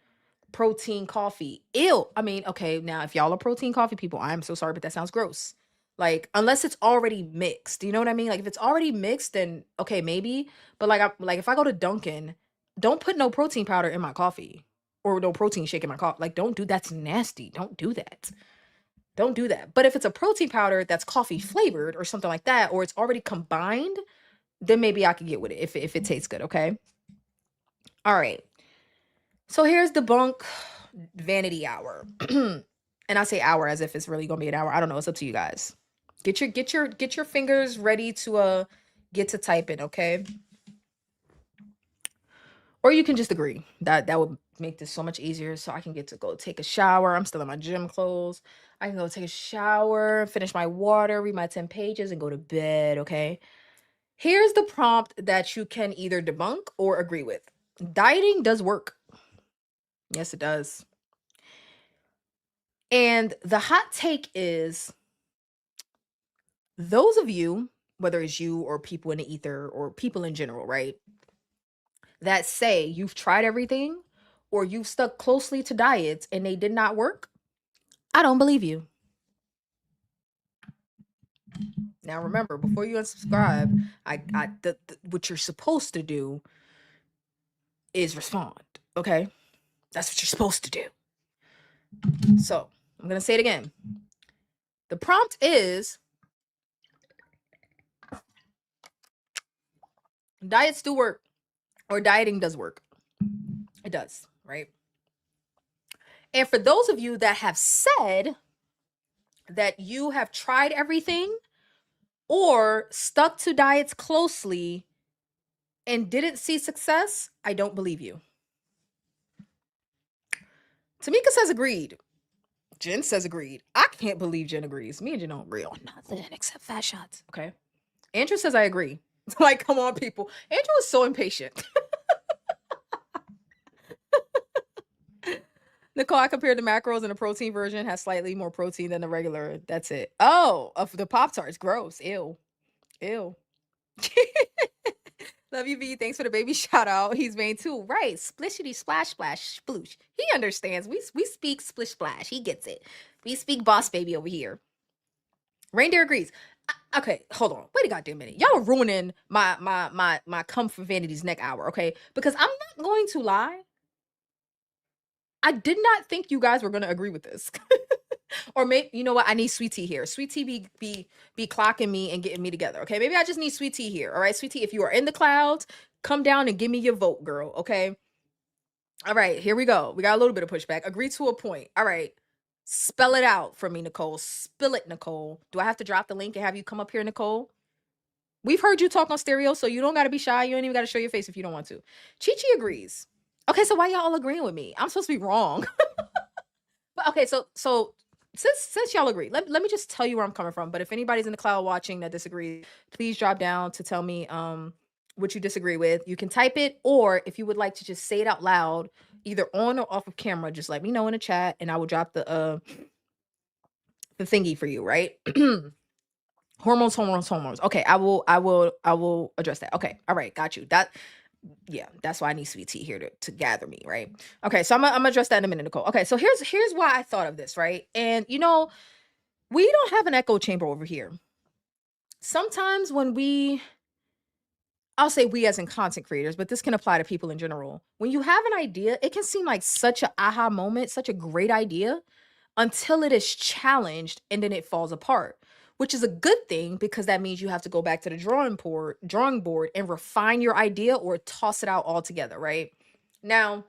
Protein coffee. Ew. I mean, okay, now if y'all are protein coffee people, I'm so sorry, but that sounds gross. Like unless it's already mixed. You know what I mean? Like if it's already mixed, then okay, maybe. But like if I go to Dunkin', don't put no protein powder in my coffee or no protein shake in my coffee. Like don't do that's nasty. Don't do that. Don't do that. But if it's a protein powder that's coffee flavored or something like that, or it's already combined, then maybe I could get with it if it tastes good, okay? All right. So here's the bunk vanity hour. And I say hour as if it's really gonna be an hour. I don't know. It's up to you guys. Get your fingers ready to get to typing, okay? Or you can just agree. That would make this so much easier so I can get to go take a shower. I'm still in my gym clothes. I can go take a shower, finish my water, read my 10 pages, and go to bed, okay? Here's the prompt that you can either debunk or agree with. Dieting does work. Yes, it does. And the hot take is those of you, whether it's you or people in the ether or people in general, right, that say you've tried everything or you've stuck closely to diets and they did not work, I don't believe you. Now remember, before you unsubscribe, what you're supposed to do is respond. Okay, that's what you're supposed to do. So I'm gonna say it again. The prompt is diets do work or dieting does work. It does, right? And for those of you that have said that you have tried everything or stuck to diets closely and didn't see success, I don't believe you. Tamika says agreed. Jen says agreed. I can't believe Jen agrees. Me and Jen don't agree on nothing except fat shots. Okay. Andrew says I agree. Like, come on, people. Andrew is so impatient. Nicole, I compared the macros and the protein version has slightly more protein than the regular. That's it. Oh, of the Pop Tarts. Gross. Ew. Ew. Love you, V. Thanks for the baby shout out. He's vain too. Right. Splishity splash splash sploosh. He understands. We speak splish splash. He gets it. We speak boss baby over here. Reindeer agrees. Okay, hold on. Wait a goddamn minute. Y'all are ruining my come for vanity's neck hour, okay? Because I'm not going to lie. I did not think you guys were gonna agree with this. Or maybe you know what? I need Sweet Tea here. Sweet Tea be clocking me and getting me together. Okay, maybe I just need Sweet Tea here. All right, Sweet Tea. If you are in the clouds, come down and give me your vote, girl. Okay. All right, here we go. We got a little bit of pushback. Agree to a point. All right. Spell it out for me, Nicole. Spill it, Nicole. Do I have to drop the link and have you come up here, Nicole? We've heard you talk on stereo, so you don't got to be shy. You ain't even got to show your face if you don't want to. Chi Chi agrees. Okay, so why y'all all agreeing with me? I'm supposed to be wrong. But okay, so since y'all agree, let me just tell you where I'm coming from. But if anybody's in the cloud watching that disagrees, please drop down to tell me what you disagree with. You can type it, or if you would like to just say it out loud, either on or off of camera, just let me know in the chat and I will drop the thingy for you, right? Hormones, hormones, hormones. Okay, I will address that. Okay, all right, got you. Yeah, that's why I need sweet tea here to gather me, right? Okay, so I'm gonna address that in a minute, Nicole. Okay, so here's why I thought of this, right? And we don't have an echo chamber over here. Sometimes when I'll say we as in content creators, but this can apply to people in general. When you have an idea, it can seem like such a aha moment, such a great idea, until it is challenged and then it falls apart, which is a good thing because that means you have to go back to the drawing board and refine your idea or toss it out altogether, right? Now,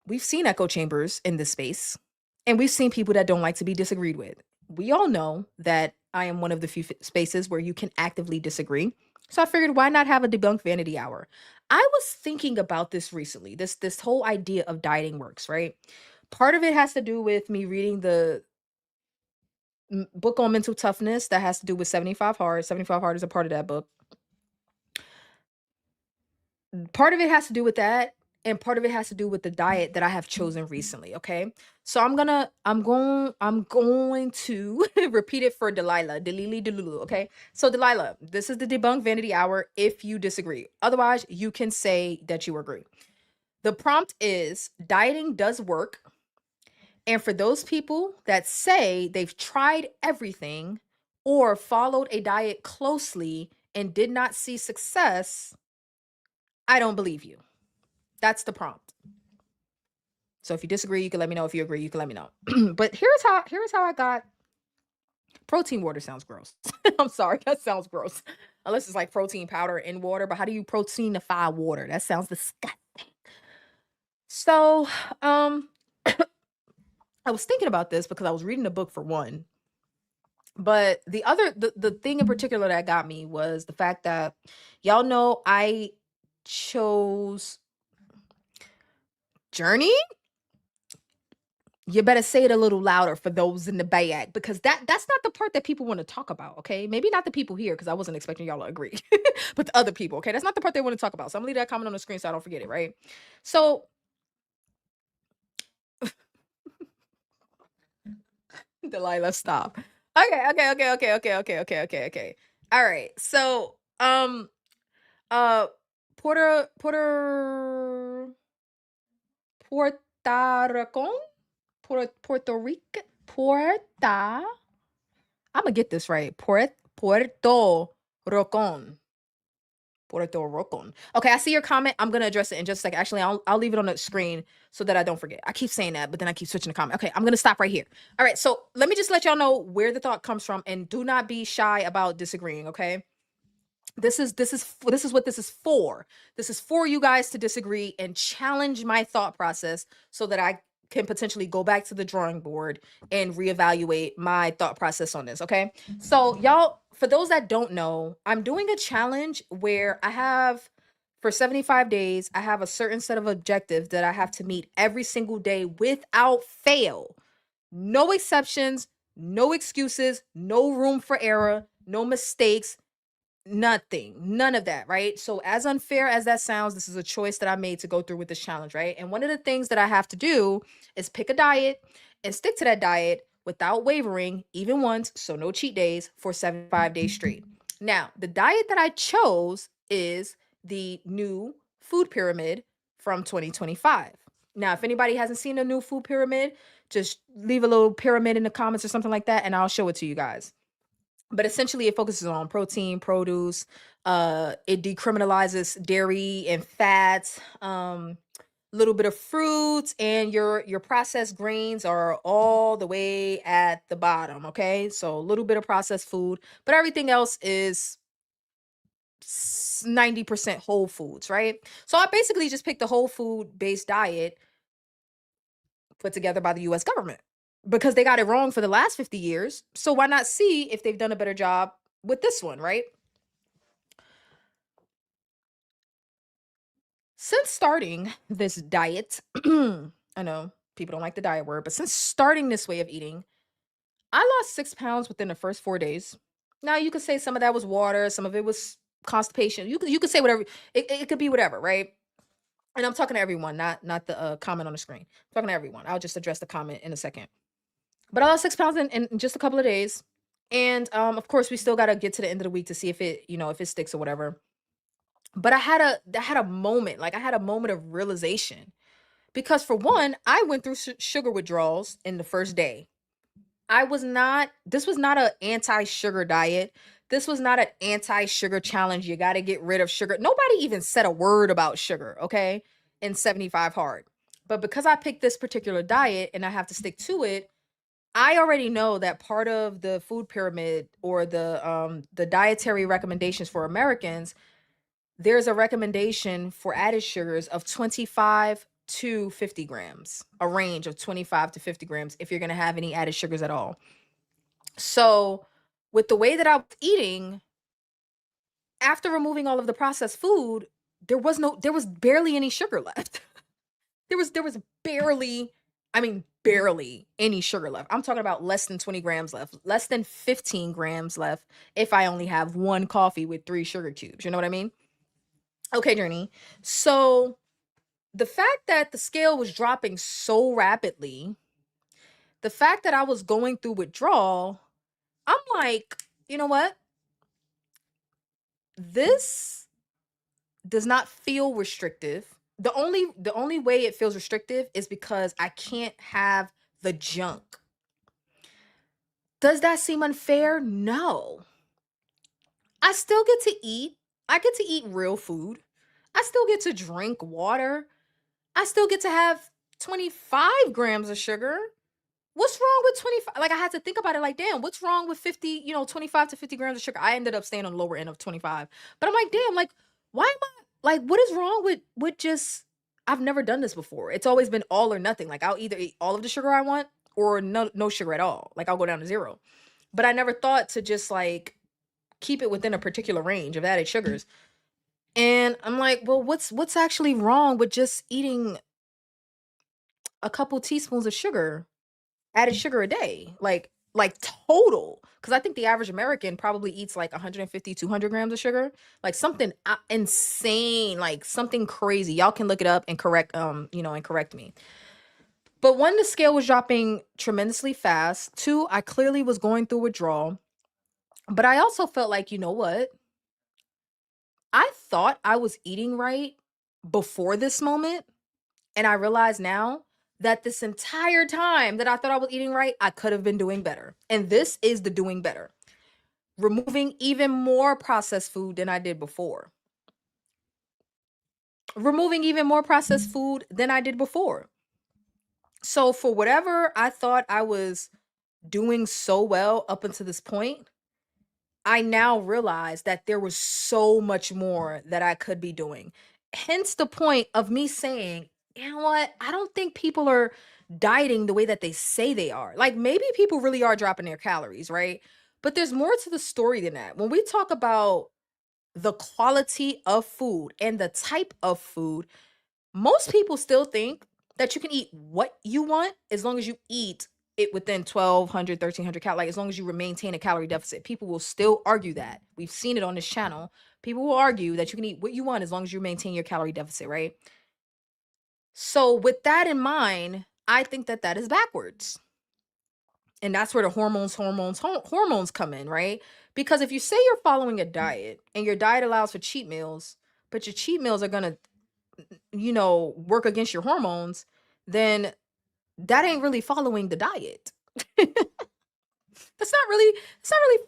we've seen echo chambers in this space, and we've seen people that don't like to be disagreed with. We all know that I am one of the few spaces where you can actively disagree. So I figured, why not have a debunk vanity hour? I was thinking about this recently. This whole idea of dieting works, right? Part of it has to do with me reading the book on mental toughness that has to do with 75 hard. 75 hard is a part of that book. Part of it has to do with that, and part of it has to do with the diet that I have chosen recently, okay? So I'm going to repeat it for Delilah. Delili Delulu, okay? So Delilah, this is the debunk vanity hour if you disagree. Otherwise, you can say that you agree. The prompt is dieting does work. And for those people that say they've tried everything or followed a diet closely and did not see success, I don't believe you. That's the prompt. So if you disagree, you can let me know. If you agree, you can let me know. But here's how I got protein water sounds gross. I'm sorry, that sounds gross. Unless it's like protein powder in water, but how do you proteinify water? That sounds disgusting. So, I was thinking about this because I was reading a book for one. But the thing in particular that got me was the fact that y'all know I chose Journey. You better say it a little louder for those in the back because that's not the part that people want to talk about, okay? Maybe not the people here because I wasn't expecting y'all to agree. But the other people, okay? That's not the part they want to talk about. So I'm gonna leave that comment on the screen so I don't forget it, right? So Delilah, stop. Okay. All right. So uh Puerto Puerto Rico, Puerto Rico, Puerta. I'm gonna get this right. Puerto Rico. Puerto Rico. Okay, I see your comment. I'm gonna address it in just a second. Actually, I'll leave it on the screen so that I don't forget. I keep saying that, but then I keep switching the comment. Okay, I'm gonna stop right here. All right, so let me just let y'all know where the thought comes from, and do not be shy about disagreeing. Okay, this is what this is for. This is for you guys to disagree and challenge my thought process so that I can potentially go back to the drawing board and reevaluate my thought process on this, okay? So y'all, for those that don't know, I'm doing a challenge where I have for 75 days, I have a certain set of objectives that I have to meet every single day without fail. No exceptions, no excuses, no room for error, no mistakes, nothing, none of that, right? So, as unfair as that sounds, this is a choice that I made to go through with this challenge, right? And one of the things that I have to do is pick a diet and stick to that diet without wavering, even once, so no cheat days for 75 days straight. Now, the diet that I chose is the new food pyramid from 2025. Now, if anybody hasn't seen a new food pyramid, just leave a little pyramid in the comments or something like that, and I'll show it to you guys. But essentially it focuses on protein, produce, it decriminalizes dairy and fats, little bit of fruits, and your processed grains are all the way at the bottom, okay? So a little bit of processed food, but everything else is 90% whole foods, right? So I basically just picked the whole food based diet put together by the US government because they got it wrong for the last 50 years. So why not see if they've done a better job with this one, right? Since starting this diet, I know people don't like the diet word, but since starting this way of eating, I lost 6 pounds within the first 4 days. Now, you could say some of that was water, some of it was constipation. You could say whatever. It could be whatever, right? And I'm talking to everyone, not the comment on the screen. I'm talking to everyone. I'll just address the comment in a second. But I lost 6 pounds in just a couple of days. And of course, we still gotta get to the end of the week to see if it, if it sticks or whatever. But I had a moment, like I had a moment of realization because for one, I went through sugar withdrawals in the first day. This was not an anti-sugar diet. This was not an anti-sugar challenge. You got to get rid of sugar. Nobody even said a word about sugar, okay? In 75 hard. But because I picked this particular diet and I have to stick to it, I already know that part of the food pyramid or the dietary recommendations for Americans, there's a recommendation for added sugars of 25 to 50 grams, a range of 25 to 50 grams if you're going to have any added sugars at all. So, with the way that I was eating, after removing all of the processed food, there was barely any sugar left. There was barely, I mean barely any sugar left. I'm talking about less than 20 grams left, less than 15 grams left if I only have one coffee with 3 sugar cubes. You know what I mean? Okay, Journey. So, the fact that the scale was dropping so rapidly, the fact that I was going through withdrawal, I'm like, you know what? This does not feel restrictive. The only way it feels restrictive is because I can't have the junk. Does that seem unfair? No. I still get to eat. I get to eat real food. I still get to drink water. I still get to have 25 grams of sugar. What's wrong with 25? Like I had to think about it like, damn, what's wrong with 50, 25 to 50 grams of sugar? I ended up staying on the lower end of 25. But I'm like, damn, like, why am I like what is wrong with just I've never done this before. It's always been all or nothing. Like I'll either eat all of the sugar I want or no sugar at all. Like I'll go down to zero. But I never thought to just like keep it within a particular range of added sugars. And I'm like, well, what's actually wrong with just eating a couple teaspoons of sugar? Added sugar a day, like total, because I think the average American probably eats like 150, 200 grams of sugar, like something insane, like something crazy. Y'all can look it up and correct me. But one, the scale was dropping tremendously fast. Two, I clearly was going through withdrawal. But I also felt like, you know what? I thought I was eating right before this moment. And I realize now that this entire time that I thought I was eating right, I could have been doing better. And this is the doing better. Removing even more processed food than I did before. Removing even more processed food than I did before. So, for whatever I thought I was doing so well up until this point, I now realize that there was so much more that I could be doing. Hence the point of me saying, you know what? I don't think people are dieting the way that they say they are. Like maybe people really are dropping their calories, right? But there's more to the story than that. When we talk about the quality of food and the type of food, most people still think that you can eat what you want as long as you eat it within 1200, 1300 calories, like as long as you maintain a calorie deficit. People will still argue that. We've seen it on this channel. People will argue that you can eat what you want as long as you maintain your calorie deficit, right? So with that in mind, I think that that is backwards. And that's where the hormones come in, right? Because if you say you're following a diet and your diet allows for cheat meals, but your cheat meals are going to work against your hormones, then that ain't really following the diet. That's not really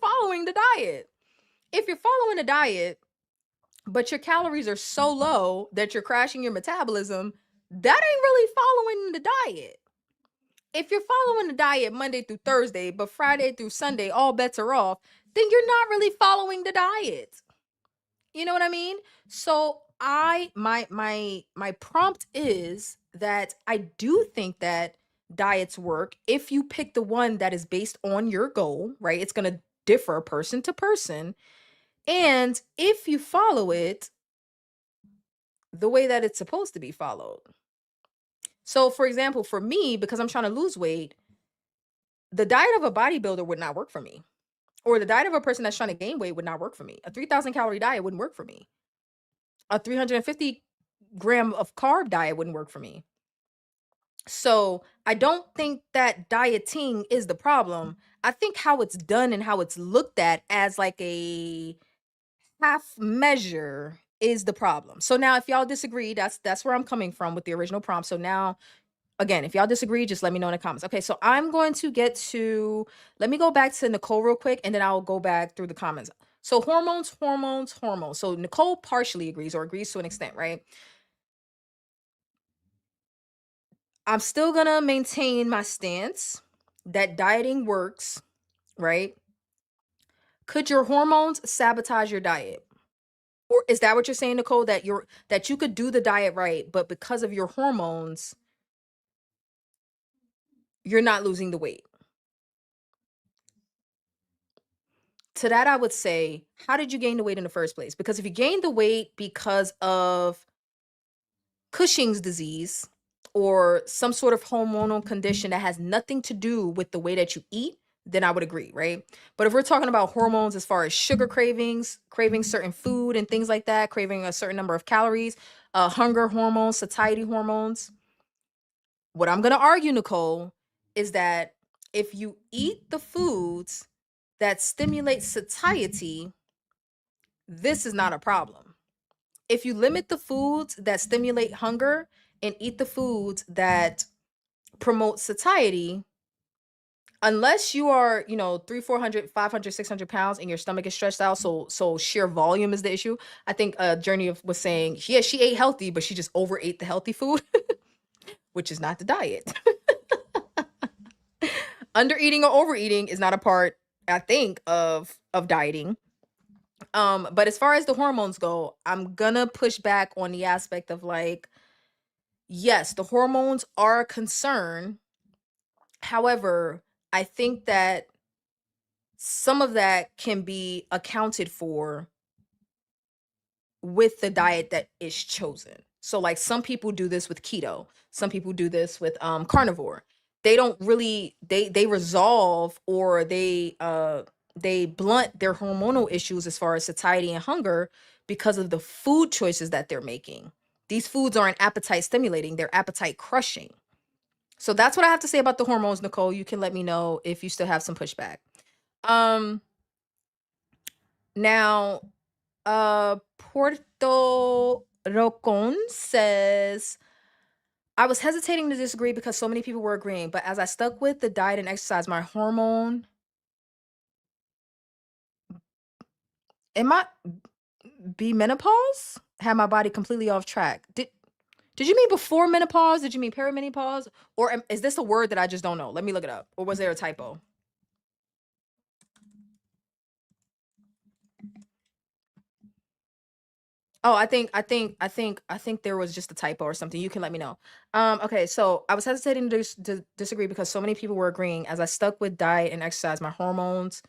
following the diet. If you're following a diet, but your calories are so low that you're crashing your metabolism, that ain't really following the diet. If you're following the diet Monday through Thursday, but Friday through Sunday, all bets are off, then you're not really following the diet. You know what I mean? So my prompt is that I do think that diets work if you pick the one that is based on your goal, right? It's going to differ person to person. And if you follow it the way that it's supposed to be followed. So for example, for me, because I'm trying to lose weight, the diet of a bodybuilder would not work for me. Or the diet of a person that's trying to gain weight would not work for me. A 3,000 calorie diet wouldn't work for me. A 350 gram of carb diet wouldn't work for me. So I don't think that dieting is the problem. I think how it's done and how it's looked at as like a half measure is the problem. So now if y'all disagree, that's where I'm coming from with the original prompt. So now again, if y'all disagree, just let me know in the comments. Okay, so I'm going to let me go back to Nicole real quick and then I'll go back through the comments. So hormones. So Nicole partially agrees or agrees to an extent, right? I'm still gonna maintain my stance that dieting works, right? Could your hormones sabotage your diet? Or is that what you're saying, Nicole? That you could do the diet right, but because of your hormones, you're not losing the weight. To that, I would say, how did you gain the weight in the first place? Because if you gained the weight because of Cushing's disease or some sort of hormonal condition that has nothing to do with the way that you eat, then I would agree, right? But if we're talking about hormones as far as sugar cravings, craving certain food and things like that, craving a certain number of calories, hunger hormones, satiety hormones, what I'm going to argue, Nicole, is that if you eat the foods that stimulate satiety, this is not a problem. If you limit the foods that stimulate hunger and eat the foods that promote satiety, unless you are, 300, 400, 500, 600 pounds and your stomach is stretched out, so sheer volume is the issue. I think Journey was saying, yeah, she ate healthy, but she just overate the healthy food, which is not the diet. Under eating or overeating is not a part, I think, of dieting. But as far as the hormones go, I'm gonna push back on the aspect of like, yes, the hormones are a concern. However, I think that some of that can be accounted for with the diet that is chosen. So like some people do this with keto, some people do this with carnivore. They don't really they resolve or they blunt their hormonal issues as far as satiety and hunger because of the food choices that they're making. These foods aren't appetite stimulating, they're appetite crushing. So that's what I have to say about the hormones, Nicole. You can let me know if you still have some pushback. Um Now Puerto Rocon says, I was hesitating to disagree because so many people were agreeing, but as I stuck with the diet and exercise, my hormone, am I be menopause? Had my body completely off track. Did you mean before menopause? Did you mean perimenopause? Or is this a word that I just don't know? Let me look it up. Or was there a typo? Oh, I think there was just a typo or something. You can let me know. Okay, so I was hesitating to disagree because so many people were agreeing. As I stuck with diet and exercise, my hormones,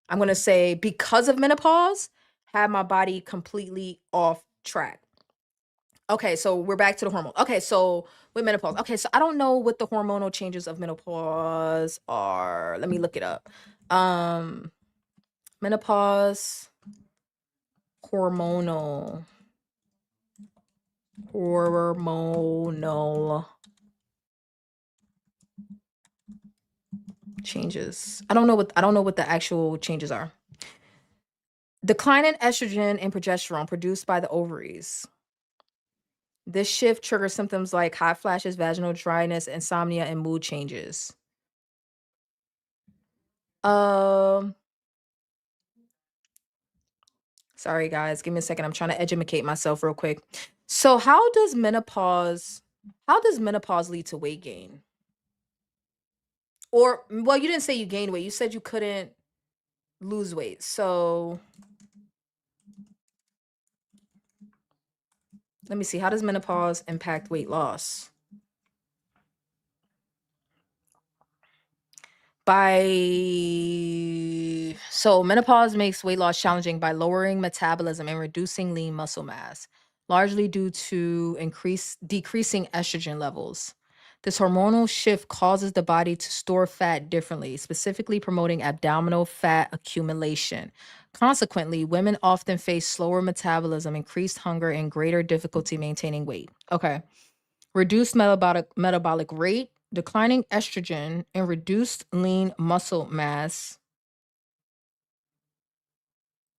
I'm gonna say because of menopause, had my body completely off track. Okay, so we're back to the hormone. Okay, so with menopause. Okay, so I don't know what the hormonal changes of menopause are. Let me look it up. Um, Menopause hormonal hormonal changes. I don't know what the actual changes are. Decline in estrogen and progesterone produced by the ovaries. This shift triggers symptoms like hot flashes, vaginal dryness, insomnia, and mood changes. Um, Sorry guys, give me a second. I'm trying to educate myself real quick. So how does menopause lead to weight gain? Or well, you didn't say you gained weight. You said you couldn't lose weight. So let me see. How does menopause impact weight loss? So menopause makes weight loss challenging by lowering metabolism and reducing lean muscle mass, largely due to decreasing estrogen levels. This hormonal shift causes the body to store fat differently, specifically promoting abdominal fat accumulation. Consequently, women often face slower metabolism, increased hunger, and greater difficulty maintaining weight. Okay. Reduced metabolic rate, declining estrogen, and reduced lean muscle mass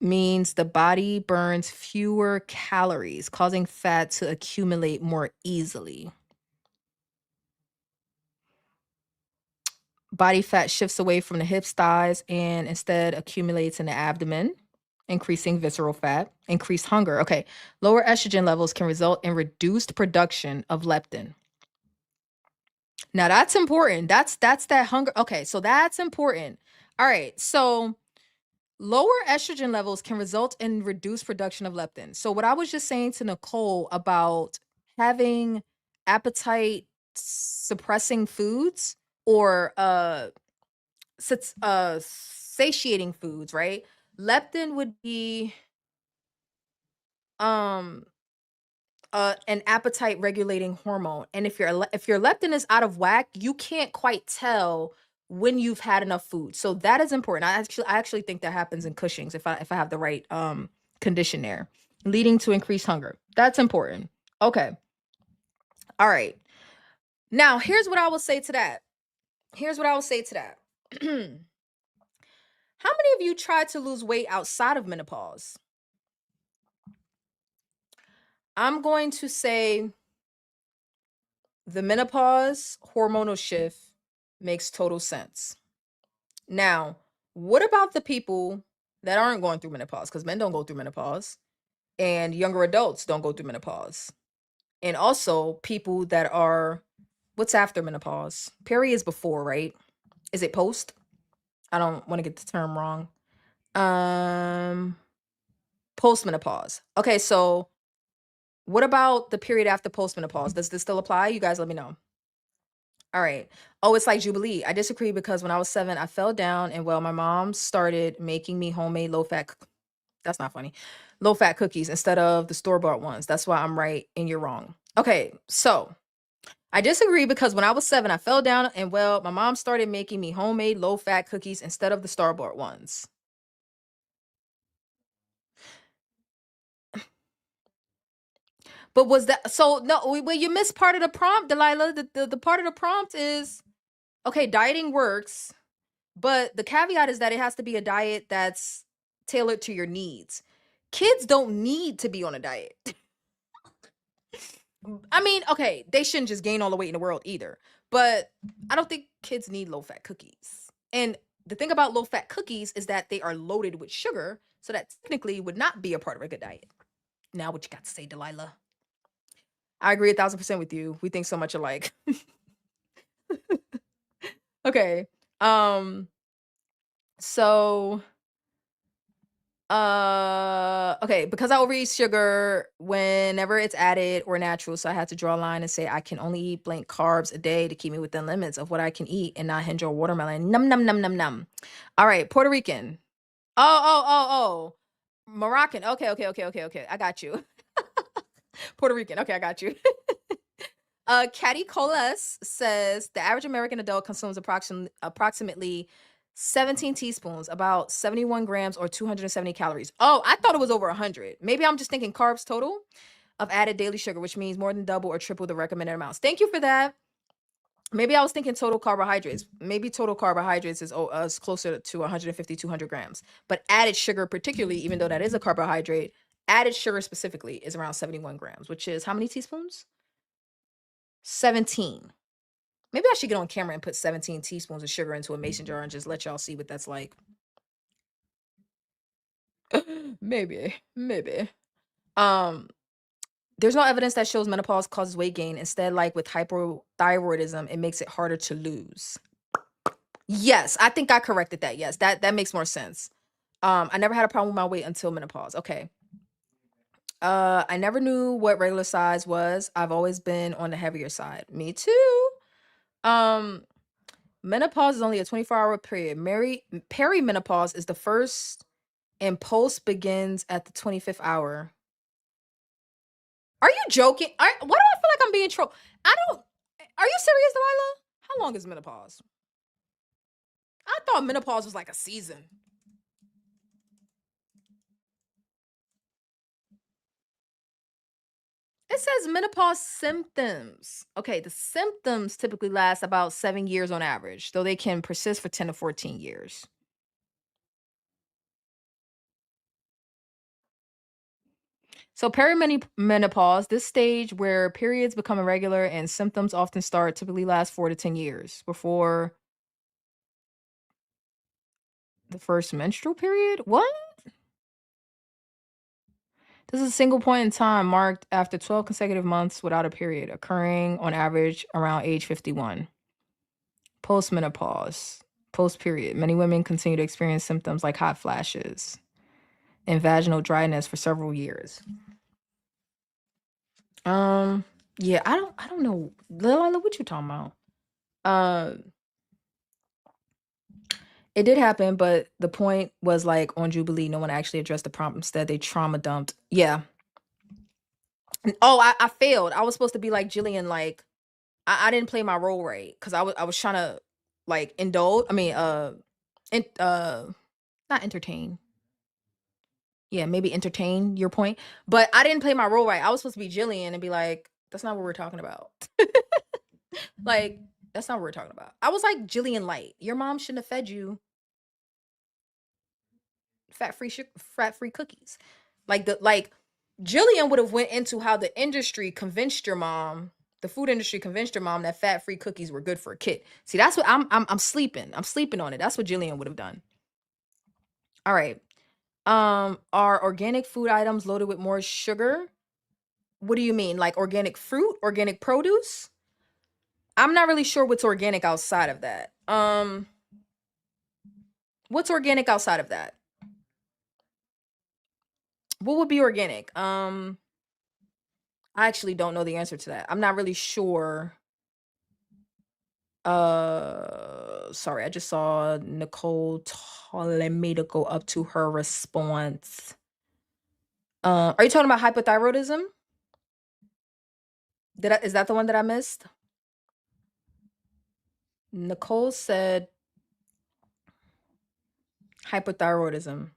means the body burns fewer calories, causing fat to accumulate more easily. Body fat shifts away from the hips, thighs, and instead accumulates in the abdomen, increasing visceral fat, increased hunger. Okay, lower estrogen levels can result in reduced production of leptin. Now that's important. That's that hunger. Okay, so that's important. All right, so lower estrogen levels can result in reduced production of leptin. So what I was just saying to Nicole about having appetite suppressing foods or satiating foods, right? Leptin would be um an appetite regulating hormone. And if your leptin is out of whack, you can't quite tell when you've had enough food. So that is important. I actually think that happens in Cushing's if I have the right condition there, leading to increased hunger. That's important. Okay. All right. Now, here's what I will say to that. Here's what I will say to that. How many of you tried to lose weight outside of menopause? I'm going to say the menopause hormonal shift makes total sense. Now, what about the people that aren't going through menopause? Because men don't go through menopause, and younger adults don't go through menopause. And also people that are, what's after menopause? Peri is before, right? Is it post? I don't want to get the term wrong. Um, Postmenopause. Okay, so what about the period after postmenopause? Does this still apply? You guys let me know. All right. Oh, it's like Jubilee. I disagree because when I was 7, I fell down and well, my mom started making me homemade low-fat. That's not funny. Low-fat cookies instead of the store-bought ones. That's why I'm right and you're wrong. Okay, so I disagree because when I was 7, I fell down and well, my mom started making me homemade low-fat cookies instead of the store-bought ones. But was that so? No, well, you missed part of the prompt, Delilah. The part of the prompt is okay, dieting works, but the caveat is that it has to be a diet that's tailored to your needs. Kids don't need to be on a diet. I mean, okay, they shouldn't just gain all the weight in the world either. But I don't think kids need low fat cookies. And the thing about low fat cookies is that they are loaded with sugar, so that technically would not be a part of a good diet. Now, what you got to say, Delilah? I agree 1,000% with you. We think so much alike. Okay. Um, so okay, because I overeat sugar whenever it's added or natural, so I had to draw a line and say I can only eat blank carbs a day to keep me within limits of what I can eat and not hinder a watermelon. Num num num num num. All right, Puerto Rican. Oh. Moroccan. Okay. I got you. Puerto Rican. Okay, I got you. Caddy Coles says the average American adult consumes approximately 17 teaspoons, about 71 grams or 270 calories. Oh, I thought it was over 100. Maybe I'm just thinking carbs total of added daily sugar, which means more than double or triple the recommended amounts. Thank you for that. Maybe I was thinking total carbohydrates. Maybe total carbohydrates is closer to 150, 200 grams. But added sugar, particularly, even though that is a carbohydrate, added sugar specifically is around 71 grams, which is how many teaspoons? 17. Maybe I should get on camera and put 17 teaspoons of sugar into a mason jar and just let y'all see what that's like. Maybe. Um, there's no evidence that shows menopause causes weight gain. Instead, like with hypothyroidism, it makes it harder to lose. Yes, I think I corrected that. Yes, that makes more sense. I never had a problem with my weight until menopause. Okay. I never knew what regular size was. I've always been on the heavier side. Me too. Um, Menopause is only a 24-hour period. Perimenopause is the first, and post begins at the 25th hour. Are you joking? Why do I feel like I'm being trolled? I don't. Are you serious, Delilah? How long is menopause? I thought menopause was like a season. It says menopause symptoms. Okay, the symptoms typically last about 7 years on average, though they can persist for 10 to 14 years. So perimenopause, this stage where periods become irregular and symptoms often start, typically lasts 4 to 10 years before the first menstrual period. What? This is a single point in time marked after 12 consecutive months without a period, occurring on average around age 51. Postmenopause, post period. Many women continue to experience symptoms like hot flashes and vaginal dryness for several years. Um, yeah, I don't know. Lila, what you talking about? Uh, it did happen, but the point was like on Jubilee, no one actually addressed the problem. Instead, they trauma dumped. Yeah. Oh, I failed. I was supposed to be like Jillian, like I didn't play my role right because I was trying to like indulge. I mean, in, not entertain. Yeah, maybe entertain your point, but I didn't play my role right. I was supposed to be Jillian and be like, "That's not what we're talking about." Like, that's not what we're talking about. I was like Jillian Light. Your mom shouldn't have fed you fat free cookies. Like Jillian would have went into how the industry convinced your mom, the food industry convinced your mom that fat-free cookies were good for a kid. See, that's what I'm sleeping. I'm sleeping on it. That's what Jillian would have done. All right. Are organic food items loaded with more sugar? What do you mean? Like organic fruit, organic produce? I'm not really sure what's organic outside of that. What's organic outside of that? What would be organic? I actually don't know the answer to that. I'm not really sure. Sorry, I just saw Nicole telling me to go up to her response. Are you talking about hypothyroidism? Is that the one that I missed? Nicole said hypothyroidism.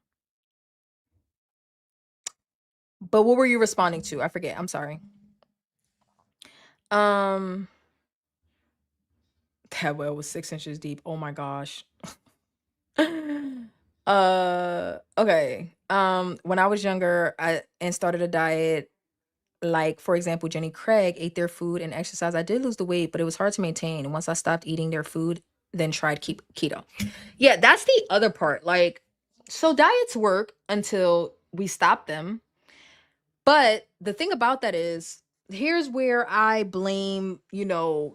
But what were you responding to? I forget. I'm sorry. Um, that well was 6 inches deep. Oh my gosh. Okay. When I was younger, I and started a diet. Like, for example, Jenny Craig ate their food and exercise. I did lose the weight, but it was hard to maintain. And once I stopped eating their food, then tried keep keto. Yeah, that's the other part. Like, so diets work until we stop them. But the thing about that is, here's where I blame, the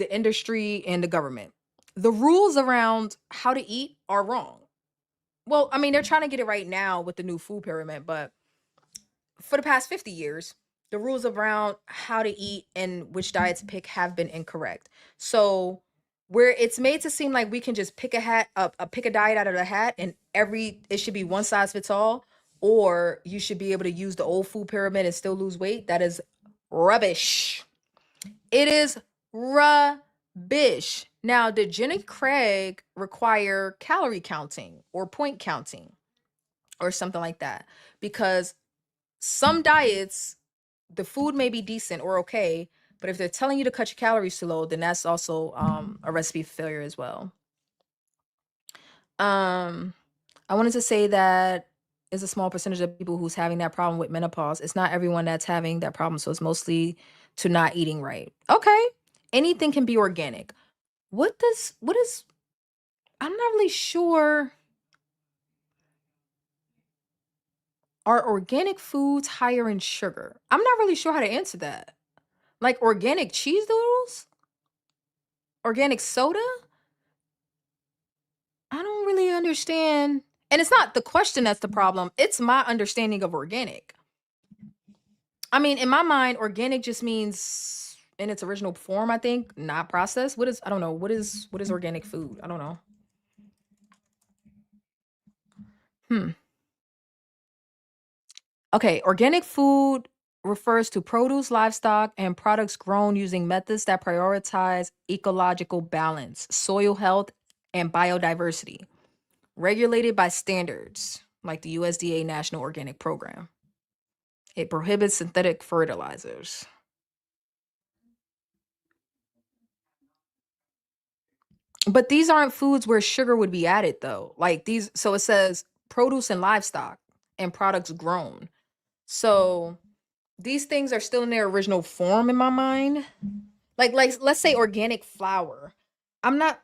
industry and the government. The rules around how to eat are wrong. Well, I mean, they're trying to get it right now with the new food pyramid, but for the past 50 years, the rules around how to eat and which diets to pick have been incorrect. So where it's made to seem like we can just pick a hat up, pick a diet out of the hat, and it should be one size fits all, or you should be able to use the old food pyramid and still lose weight. That is rubbish. It is rubbish. Now, did Jenny Craig require calorie counting or point counting or something like that? Because some diets, the food may be decent or okay, but if they're telling you to cut your calories too low, then that's also a recipe for failure as well. Um, I wanted to say that is a small percentage of people who's having that problem with menopause. It's not everyone that's having that problem, so it's mostly to not eating right. Okay, anything can be organic. What is? I'm not really sure. Are organic foods higher in sugar? I'm not really sure how to answer that. Like organic cheese doodles? Organic soda? I don't really understand. And it's not the question that's the problem. It's my understanding of organic. I mean, in my mind, organic just means in its original form, I think, not processed. I don't know. What is organic food? I don't know. Hmm. Okay, organic food. refers to produce, livestock, and products grown using methods that prioritize ecological balance, soil health, and biodiversity, regulated by standards like the USDA National Organic Program. It prohibits synthetic fertilizers. But these aren't foods where sugar would be added, though. Like these, so it says produce and livestock and products grown. So these things are still in their original form in my mind. Like let's say organic flour. I'm not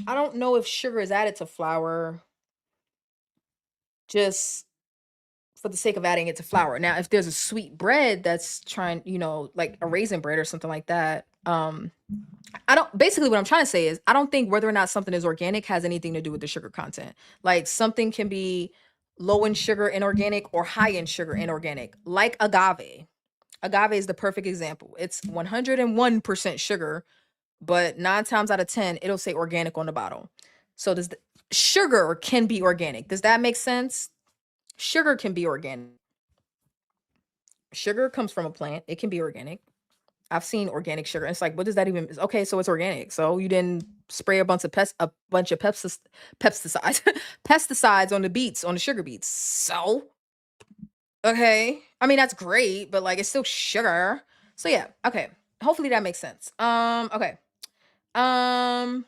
I don't know if sugar is added to flour just for the sake of adding it to flour. Now, if there's a sweet bread that's trying, like a raisin bread or something like that, I don't basically what I'm trying to say is I don't think whether or not something is organic has anything to do with the sugar content. Like something can be low in sugar inorganic or high in sugar inorganic, like agave. Agave is the perfect example. It's 101% sugar, but 9 times out of 10, it'll say organic on the bottle. So sugar can be organic. Does that make sense? Sugar can be organic. Sugar comes from a plant. It can be organic. I've seen organic sugar. It's like, what does that even? Okay, so it's organic. So you didn't spray a bunch of pesticides, pesticides on the beets, on the sugar beets. So okay, I mean that's great, but like it's still sugar. So yeah, okay. Hopefully that makes sense. Okay. Um,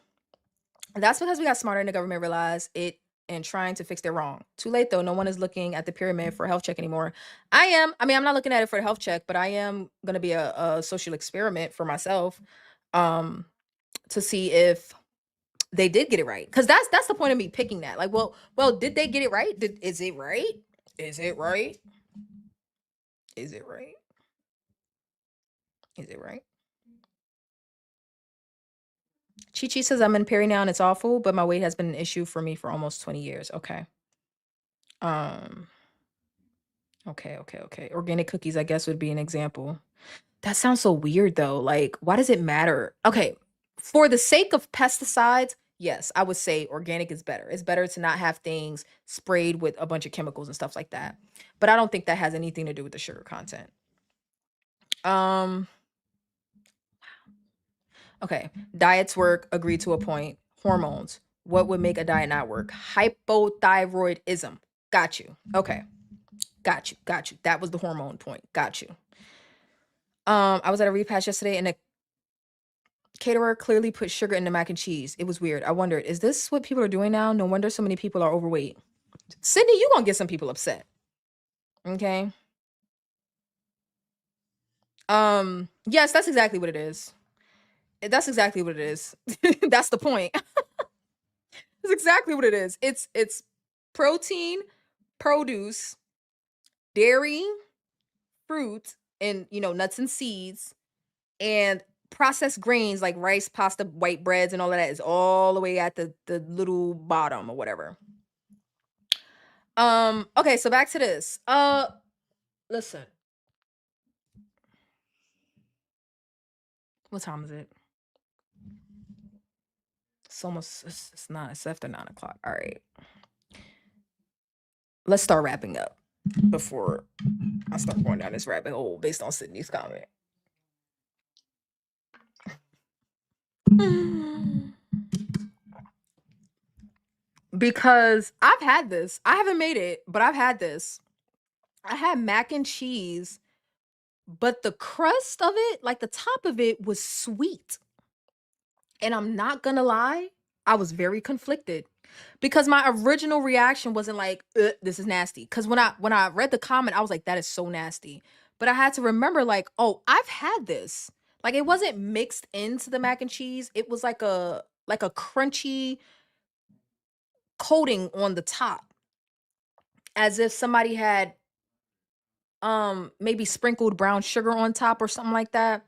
that's because we got smarter and the government realized it and trying to fix their wrong. Too late though. No one is looking at the pyramid for a health check anymore. I am. I mean, I'm not looking at it for the health check, but I am gonna be a social experiment for myself, um, to see if they did get it right. Because that's the point of me picking that. Like, well, did they get it right? Is it right? Is it right? Is it right? Is it right? Chi Chi says I'm in Perry now and it's awful, but my weight has been an issue for me for almost 20 years. Okay. Um, okay. Organic cookies, I guess, would be an example. That sounds so weird though. Like, why does it matter? Okay, for the sake of pesticides, yes, I would say organic is better. It's better to not have things sprayed with a bunch of chemicals and stuff like that. But I don't think that has anything to do with the sugar content. Um, okay. Diets work, agree to a point. Hormones. What would make a diet not work? Hypothyroidism. Got you. Okay. Got you. That was the hormone point. Got you. I was at a repast yesterday and the caterer clearly put sugar in the mac and cheese. It was weird. I wondered, is this what people are doing now? No wonder so many people are overweight. Sydney, you gonna get some people upset. Okay. Yes, that's exactly what it is. That's exactly what it is. That's the point. That's exactly what it is. It's protein, produce, dairy, fruit, and nuts and seeds, and processed grains like rice, pasta, white breads, and all of that is all the way at the little bottom or whatever. Okay, so back to this. Listen. What time is it? It's not, it's after 9 o'clock. All right. Let's start wrapping up before I start going down this rabbit hole based on Sydney's comment. Because I've had this. I haven't made it, but I've had this. I had mac and cheese, but the crust of it, like the top of it, was sweet. And I'm not gonna lie, I was very conflicted because my original reaction wasn't like, "Ugh, this is nasty." Because when I read the comment, I was like, that is so nasty. But I had to remember, like, oh, I've had this. Like it wasn't mixed into the mac and cheese. It was like a crunchy coating on the top, as if somebody had maybe sprinkled brown sugar on top or something like that.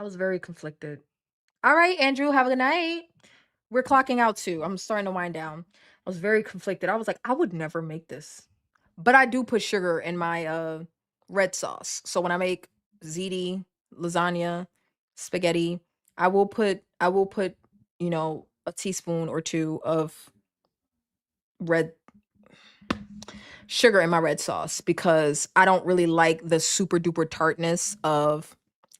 I was very conflicted. All right, Andrew, have a good night. We're clocking out too. I'm starting to wind down. I was very conflicted. I was like, I would never make this. But I do put sugar in my red sauce. So when I make ziti, lasagna, spaghetti, I will put, a teaspoon or two of red sugar in my red sauce because I don't really like the super duper tartness of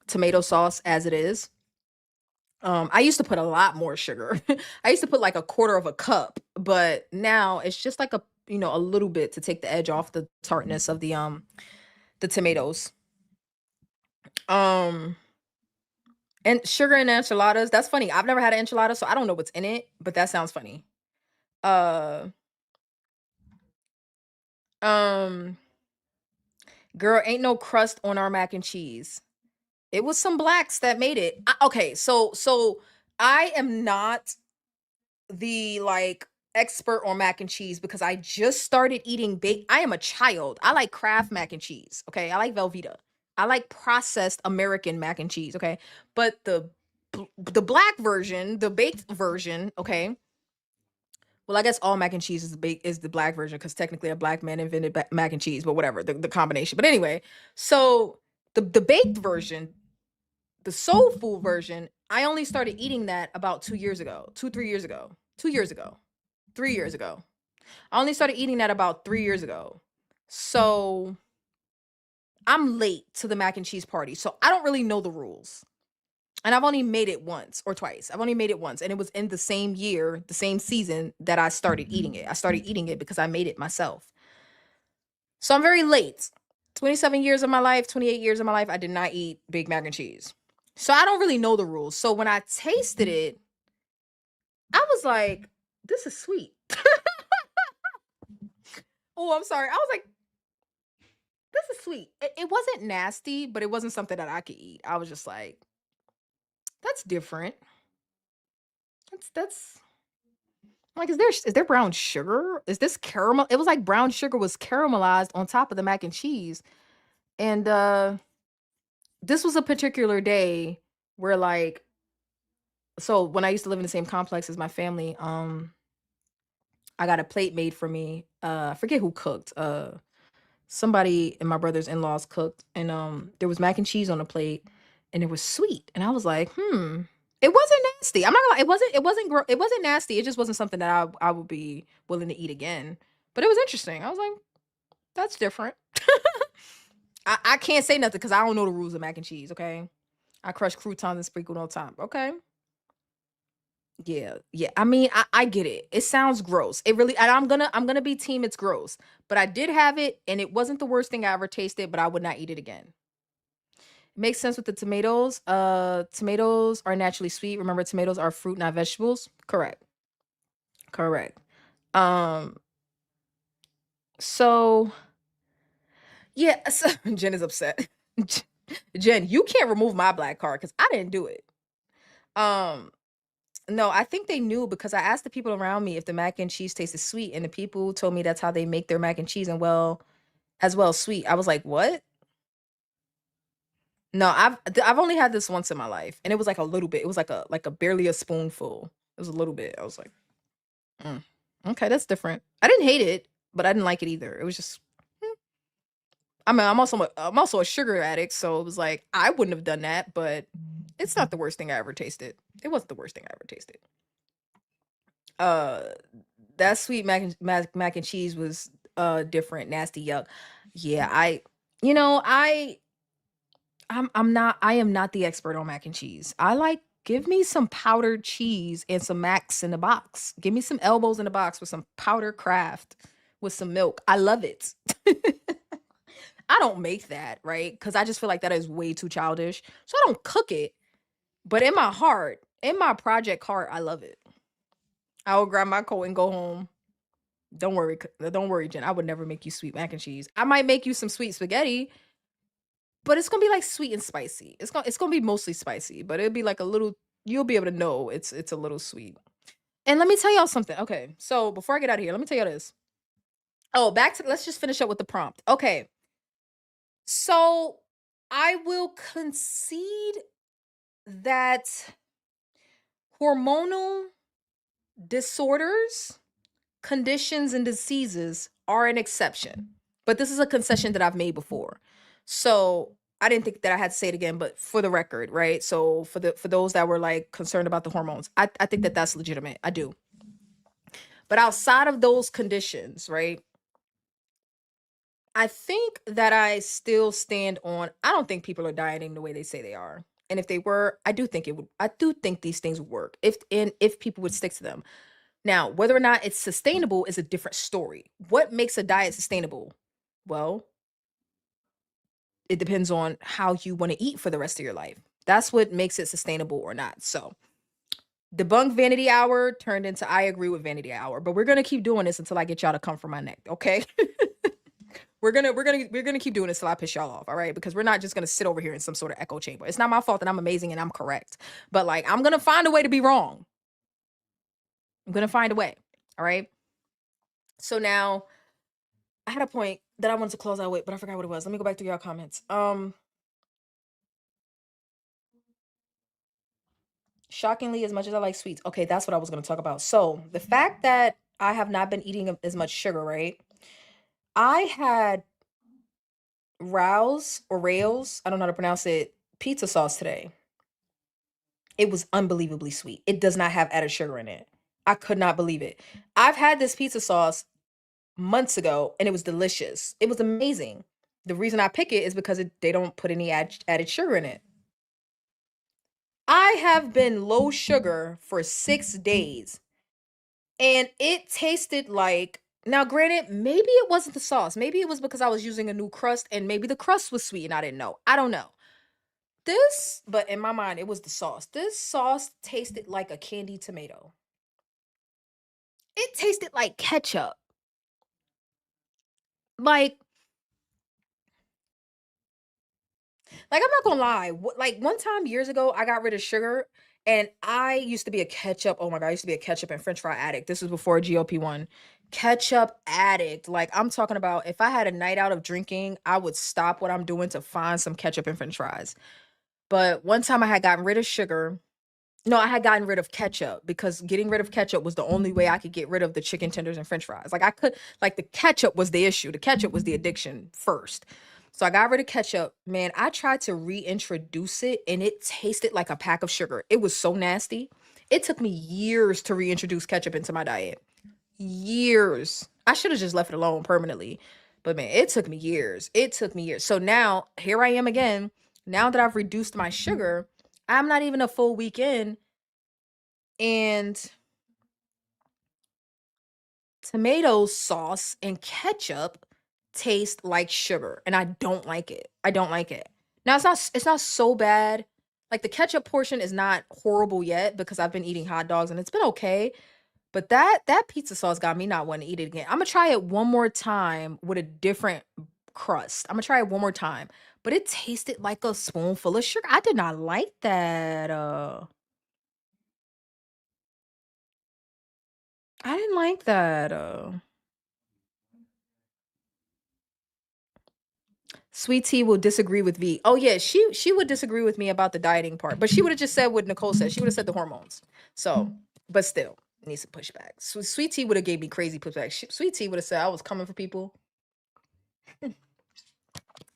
tomato sauce as it is. I used to put a lot more sugar. I used to put like a quarter of a cup, but now it's just like a little bit to take the edge off the tartness of the tomatoes. Um and sugar in enchiladas, that's funny. I've never had an enchilada, so I don't know what's in it, but that sounds funny. Uh um Girl, ain't no crust on our mac and cheese. It was some blacks that made it. Okay, so I am not the like expert on mac and cheese because I just started eating baked. I am a child. I like Kraft mac and cheese. Okay, I like Velveeta. I like processed American mac and cheese. Okay, but the black version, the baked version. Okay, well I guess all mac and cheese is the black version because technically a black man invented mac and cheese. But whatever the combination. But anyway, so the baked version, the soul food version, I only started eating that about 2 years ago, 3 years ago, 2 years ago, 3 years ago. I only started eating that about 3 years ago. So I'm late to the mac and cheese party. So I don't really know the rules. And I've only made it once or twice. I've only made it once. And it was in the same year, the same season that I started eating it. I started eating it because I made it myself. So I'm very late. 27 years of my life, 28 years of my life, I did not eat Big Mac and cheese. So I don't really know the rules. So when I tasted it, I was like, this is sweet. Oh, I'm sorry. I was like, this is sweet. It wasn't nasty, but it wasn't something that I could eat. I was just like, that's different. That's like, is there brown sugar? Is this caramel? It was like brown sugar was caramelized on top of the mac and cheese. And this was a particular day where like, so when I used to live in the same complex as my family, I got a plate made for me. I forget who cooked. Somebody in my brother's in-laws cooked, and there was mac and cheese on the plate, and it was sweet. And I was like, It wasn't nasty. I'm not gonna lie, it wasn't nasty. It just wasn't something that I would be willing to eat again. But it was interesting. I was like, that's different. I can't say nothing because I don't know the rules of mac and cheese, okay? I crush croutons and sprinkle all the time. Okay. Yeah, yeah. I mean, I get it. It sounds gross. It really, and I'm gonna be team it's gross. But I did have it, and it wasn't the worst thing I ever tasted, but I would not eat it again. Makes sense with the tomatoes. Tomatoes are naturally sweet. Remember, tomatoes are fruit, not vegetables. Correct. Correct. Um, so yeah, so, Jen is upset. Jen, you can't remove my black card because I didn't do it. Um, No, I think they knew because I asked the people around me if the mac and cheese tasted sweet, and the people told me that's how they make their mac and cheese, and as well sweet. I was like, "What?" No, I've only had this once in my life, and it was like a little bit. It was like a barely a spoonful. It was a little bit. I was like, mm, "Okay, that's different." I didn't hate it, but I didn't like it either. It was just. mm. I mean, I'm also a sugar addict, so it was like I wouldn't have done that, but it's not the worst thing I ever tasted. It wasn't the worst thing I ever tasted. Uh, that sweet mac and cheese was different, nasty, yuck. Yeah, you know, I am not the expert on mac and cheese. I like give me some powdered cheese and some macs in the box. Give me some elbows in the box with some powdered craft with some milk. I love it. I don't make that, right? Because I just feel like that is way too childish. So I don't cook it. But in my heart, in my project heart, I love it. I will grab my coat and go home. Don't worry, Jen. I would never make you sweet mac and cheese. I might make you some sweet spaghetti, but it's gonna be like sweet and spicy. It's gonna be mostly spicy, but it'll be like a little. You'll be able to know it's a little sweet. And let me tell y'all something. Okay, so before I get out of here, let me tell y'all this. Oh, back to let's just finish up with the prompt. Okay, so I will concede that hormonal disorders, conditions, and diseases are an exception. But this is a concession that I've made before. So I didn't think that I had to say it again, but for the record, right? So for those that were like concerned about the hormones, I think that that's legitimate. I do. But outside of those conditions, right? I think that I still stand on I don't think people are dieting the way they say they are. And if they were, I do think these things would work if people would stick to them. Now, whether or not it's sustainable is a different story. What makes a diet sustainable? Well, it depends on how you want to eat for the rest of your life. That's what makes it sustainable or not. So, debunk vanity hour turned into I agree with vanity hour, but we're going to keep doing this until I get y'all to come for my neck, okay? We're gonna keep doing this till I piss y'all off, all right? Because we're not just gonna sit over here in some sort of echo chamber. It's not my fault that I'm amazing and I'm correct, but like I'm gonna find a way to be wrong. I'm gonna find a way, all right? So now I had a point that I wanted to close out with, but I forgot what it was. Let me go back to your comments. Shockingly, as much as I like sweets, okay, that's what I was gonna talk about. So the fact that I have not been eating as much sugar, right? I had Rouse or Rails, I don't know how to pronounce it, pizza sauce today. It was unbelievably sweet. It does not have added sugar in it. I could not believe it. I've had this pizza sauce months ago and it was delicious. It was amazing. The reason I pick it is because they don't put any added sugar in it. I have been low sugar for 6 days and it tasted like, now granted, maybe it wasn't the sauce. Maybe it was because I was using a new crust and maybe the crust was sweet and I didn't know. I don't know. But in my mind, it was the sauce. This sauce tasted like a candied tomato. It tasted like ketchup. Like I'm not gonna lie. Like one time years ago, I got rid of sugar, and I used to be a ketchup. Oh my god, I used to be a ketchup and French fry addict. This was before GLP-1. Ketchup addict. Like I'm talking about, if I had a night out of drinking, I would stop what I'm doing to find some ketchup and French fries. But one time I had gotten rid of sugar. No, I had gotten rid of ketchup because getting rid of ketchup was the only way I could get rid of the chicken tenders and French fries. Like I could, like the ketchup was the issue. The ketchup was the addiction first. So I got rid of ketchup. Man, I tried to reintroduce it and it tasted like a pack of sugar. It was so nasty. It took me years to reintroduce ketchup into my diet. Years. I should have just left it alone permanently. But man, it took me years. It took me years. So now here I am again. Now that I've reduced my sugar, I'm not even a full week in, and tomato sauce and ketchup taste like sugar, and I don't like it. I don't like it. Now it's not so bad. Like the ketchup portion is not horrible yet because I've been eating hot dogs and it's been okay. But that pizza sauce got me not wanting to eat it again. I'm gonna try it one more time with a different crust. I'm gonna try it one more time. But it tasted like a spoonful of sugar. I did not like that. I didn't like that. Sweet Tea will disagree with V. Oh yeah, she would disagree with me about the dieting part, but she would have just said what Nicole said. She would have said the hormones. So, but still needs some pushback. Sweet Tea would have gave me crazy pushback. Sweet Tea would have said I was coming for people.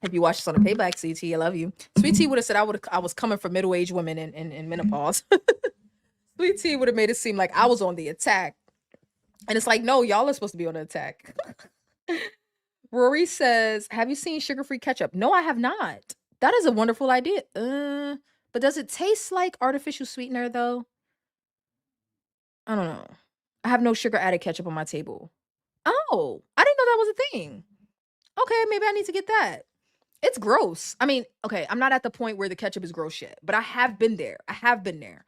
If you watch this on the payback, Sweet Tea, I love you. Sweet Tea would have said I was coming for middle aged women in menopause. Sweet Tea would have made it seem like I was on the attack, and it's like no, y'all are supposed to be on the attack. Rory says, "Have you seen sugar-free ketchup?" No, I have not. That is a wonderful idea. But does it taste like artificial sweetener though? I don't know. I have no sugar added ketchup on my table. Oh, I didn't know that was a thing. Okay, maybe I need to get that. It's gross. I mean, okay, I'm not at the point where the ketchup is gross yet, but I have been there. I have been there.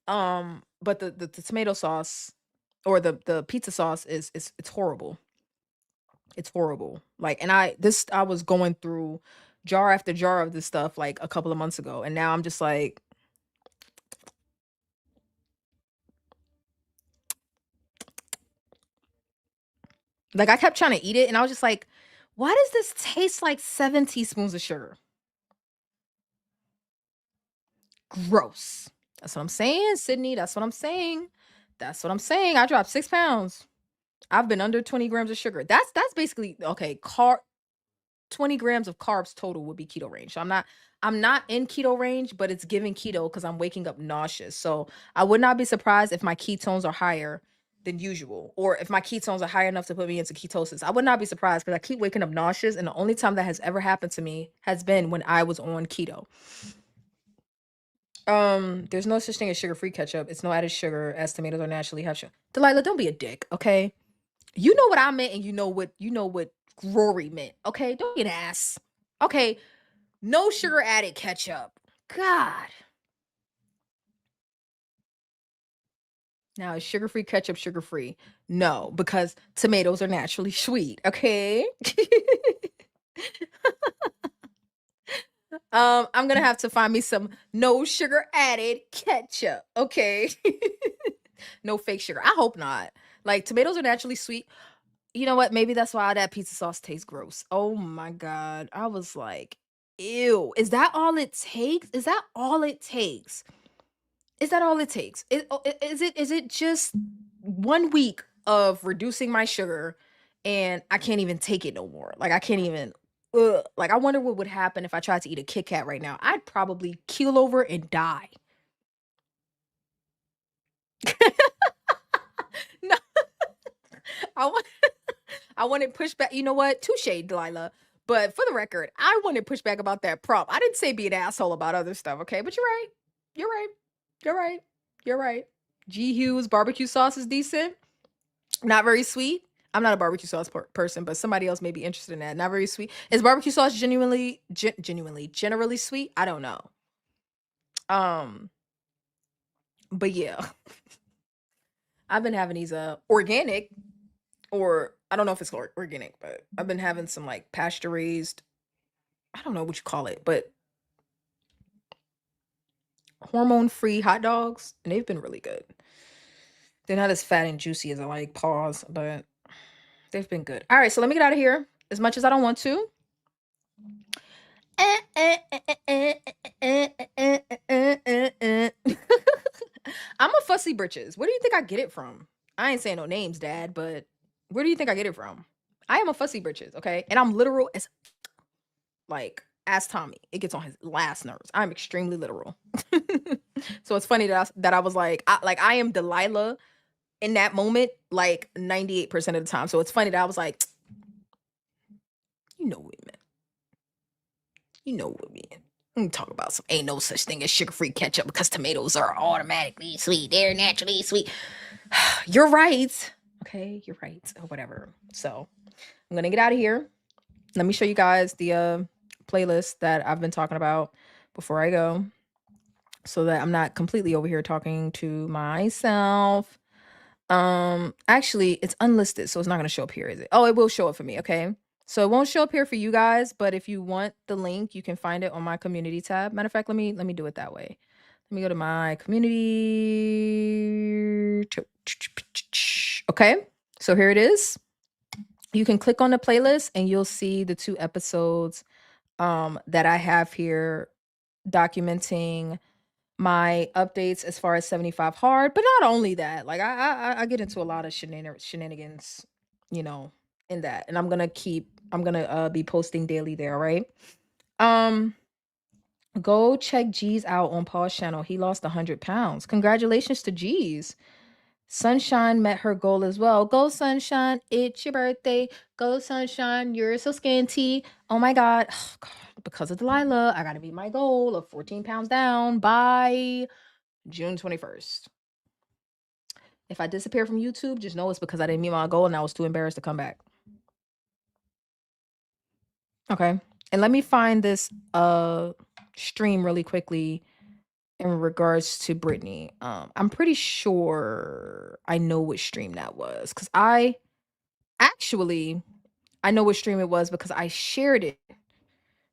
But the tomato sauce or the pizza sauce is it's horrible. It's horrible. Like, and I was going through jar after jar of this stuff like a couple of months ago, and now I'm just like I kept trying to eat it, and I was just like, why does this taste like 7 teaspoons of sugar? Gross. That's what I'm saying, Sydney. That's what I'm saying. That's what I'm saying. I dropped 6 pounds. I've been under 20 grams of sugar. That's basically okay. 20 grams of carbs total would be keto range. So I'm not in keto range, but it's giving keto because I'm waking up nauseous. So I would not be surprised if my ketones are higher than usual, or if my ketones are high enough to put me into ketosis. I would not be surprised because I keep waking up nauseous, and the only time that has ever happened to me has been when I was on keto. There's no such thing as sugar-free ketchup. It's no added sugar, as tomatoes are naturally have sugar. Delilah, don't be a dick, okay? You know what I meant, and you know what Rory meant, okay? Don't be an ass. Okay, no sugar added ketchup. God. Now, is sugar-free ketchup sugar-free? No, because tomatoes are naturally sweet, okay? I'm gonna have to find me some no sugar added ketchup, okay? No fake sugar. I hope not. Like, tomatoes are naturally sweet. You know what? Maybe that's why that pizza sauce tastes gross. Oh my God. I was like, ew. Is that all it takes? Is that all it takes? Is that all it takes? Is it just 1 week of reducing my sugar and I can't even take it no more? Like, I can't even like, I wonder what would happen if I tried to eat a Kit Kat right now. I'd probably keel over and die. No, I want I wanted pushback. You know what? Touche, Delilah. But for the record, I wanted pushback about that prop. I didn't say be an asshole about other stuff, okay? But you're right. You're right. You're right. You're right. G Hughes barbecue sauce is decent. Not very sweet. I'm not a barbecue sauce person, but somebody else may be interested in that. Not very sweet. Is barbecue sauce genuinely generally sweet? I don't know. Um, but yeah, I've been having these organic, or I don't know if it's organic, but I've been having some like pasture raised, I don't know what you call it, but hormone free hot dogs, and they've been really good. They're not as fat and juicy as I like, pause, but they've been good. All right, so let me get out of here as much as I don't want to. I'm a fussy britches. Where do you think I get it from? I ain't saying no names, Dad, but where do you think I get it from? I am a fussy britches, okay? And I'm literal as like ask Tommy. It gets on his last nerves. I'm extremely literal. So it's funny that I was like, I am Delilah in that moment, like 98% of the time. So it's funny that I was like, you know what we meant. You know what we meant. We talk about some ain't no such thing as sugar-free ketchup because tomatoes are automatically sweet. They're naturally sweet. You're right. Okay, you're right. Or whatever. So I'm gonna get out of here. Let me show you guys the playlist that I've been talking about before I go, so that I'm not completely over here talking to myself. Actually, it's unlisted, so it's not gonna show up here, is it? Oh, it will show up for me, okay? So it won't show up here for you guys, but if you want the link, you can find it on my community tab. Matter of fact, let me do it that way. Let me go to my community. Okay, so here it is. You can click on the playlist and you'll see the 2 episodes that I have here documenting my updates as far as 75 hard. But not only that, like I get into a lot of shenanigans, you know, in that. And I'm gonna be posting daily there, right? Um Go check G's out on Paul's channel. He lost 100 pounds. Congratulations to G's. Sunshine met her goal as well. Go Sunshine, it's your birthday. Go Sunshine, you're so skinty. Oh my God. Oh God. Because of Delilah, I gotta meet my goal of 14 pounds down by June 21st. If I disappear from YouTube, just know it's because I didn't meet my goal and I was too embarrassed to come back. Okay. And let me find this stream really quickly in regards to Brittany. I'm pretty sure I know which stream that was, because I know which stream it was because I shared it.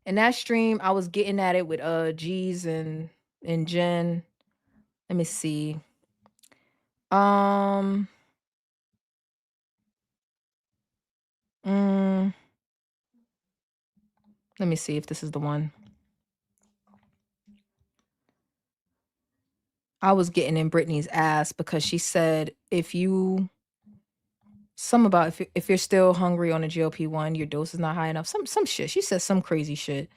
In that stream, I was getting at it with G's and Jen. Let me see. Um mm, Let me see if this is the one. I was getting in Brittany's ass because she said if you're still hungry on a GLP-1, your dose is not high enough. Some shit. She said some crazy shit.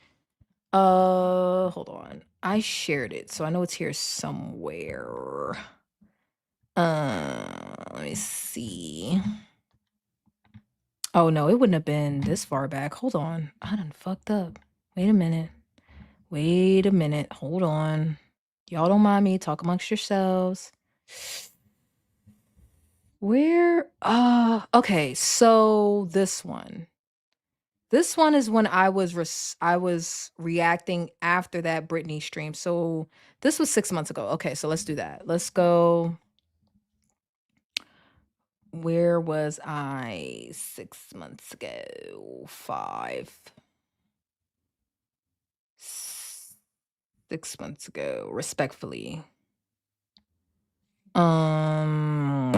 Hold on. I shared it, so I know it's here somewhere. Let me see. Oh no, it wouldn't have been this far back. Hold on. I done fucked up. Wait a minute. Wait a minute. Hold on. Y'all don't mind me. Talk amongst yourselves. Where okay, so this one. This one is when I was reacting after that Britney stream. So this was 6 months ago. Okay, so let's do that. Let's go. Where was I 6 months ago? 5. 6 months ago, respectfully. Um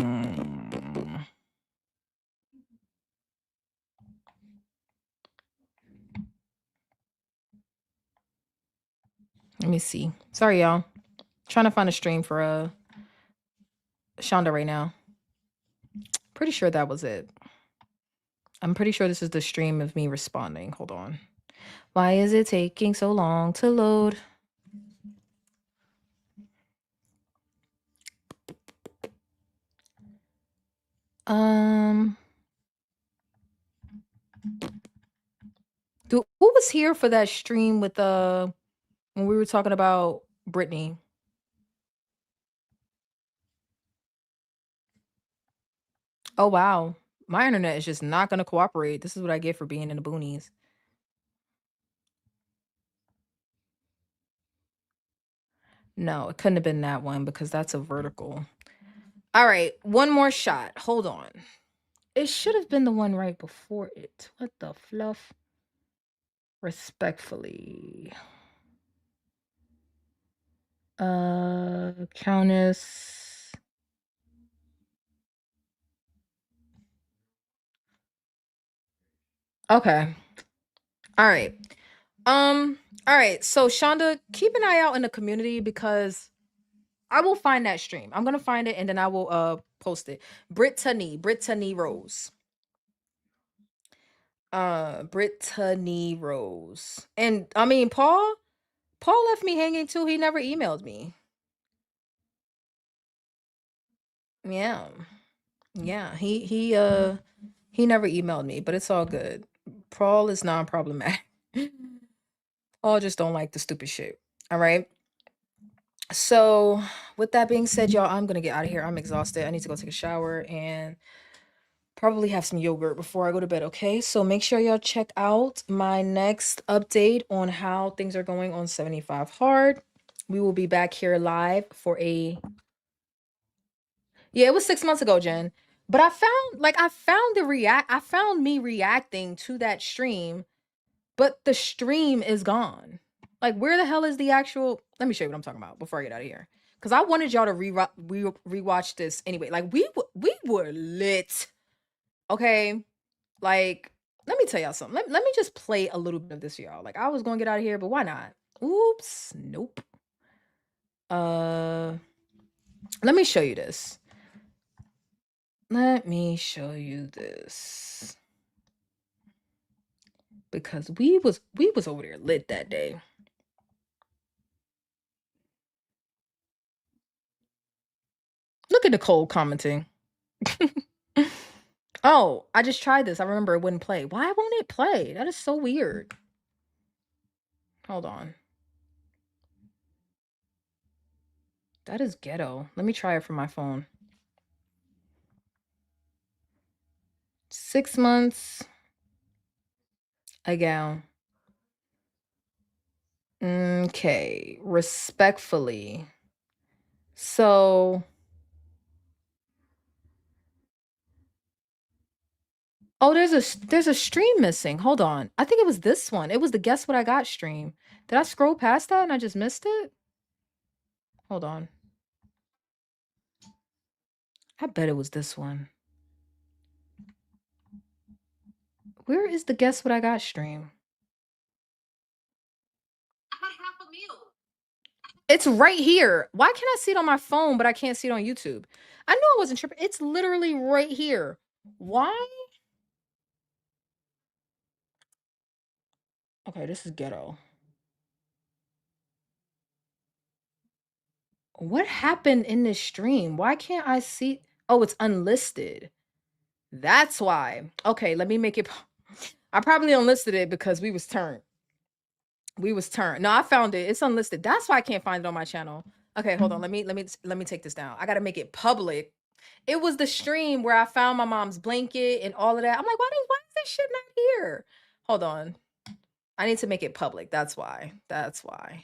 Let me see. Sorry, y'all. Trying to find a stream for Shonda right now. Pretty sure that was it. I'm pretty sure this is the stream of me responding. Hold on. Why is it taking so long to load? Who was here for that stream with when we were talking about Britney? Oh wow. My internet is just not gonna cooperate. This is what I get for being in the boonies. No, it couldn't have been that one because that's a vertical. All right, one more shot. Hold on. It should have been the one right before it. What the fluff? Respectfully. Countess. Okay. All right. All right. So Shonda, keep an eye out in the community because I will find that stream. I'm gonna find it and then I will post it. Brittany Rose. Brittany Rose. And I mean Paul left me hanging too. He never emailed me. Yeah. Yeah. He never emailed me, but it's all good. Paul is non-problematic. Paul just don't like the stupid shit. All right. So with that being said, y'all, I'm gonna get out of here. I'm exhausted. I need to go take a shower and probably have some yogurt before I go to bed. Okay, so make sure y'all check out my next update on how things are going on 75 hard. We will be back here live for a yeah, it was 6 months ago, Jen. But I found me reacting to that stream, but the stream is gone. Like, where the hell is the actual? Let me show you what I'm talking about before I get out of here. Cause I wanted y'all to rewatch this anyway. Like we were lit. Okay, like let me tell y'all something. Let me just play a little bit of this for y'all. Like I was gonna get out of here, but why not? Oops, nope. Uh, let me show you this. Let me show you this because we was over there lit that day. Look at Nicole commenting. Oh, I just tried this. I remember it wouldn't play. Why won't it play? That is so weird. Hold on. That is ghetto. Let me try it from my phone. 6 months ago. Okay, respectfully. So, oh, there's a stream missing. Hold on. I think it was this one. It was the Guess What I Got stream. Did I scroll past that and I just missed it? Hold on. I bet it was this one. Where is the Guess What I Got stream? It's right here. Why can't I see it on my phone, but I can't see it on YouTube? I knew I wasn't tripping. It's literally right here. Why? Okay, this is ghetto. What happened in this stream? Why can't I see? Oh, it's unlisted. That's why. Okay, let me make it. I probably unlisted it because we was turned. We was turned. No, I found it. It's unlisted. That's why I can't find it on my channel. Okay, hold on. Let me take this down. I gotta make it public. It was the stream where I found my mom's blanket and all of that. I'm like, why is this shit not here? Hold on. I need to make it public. That's why. That's why.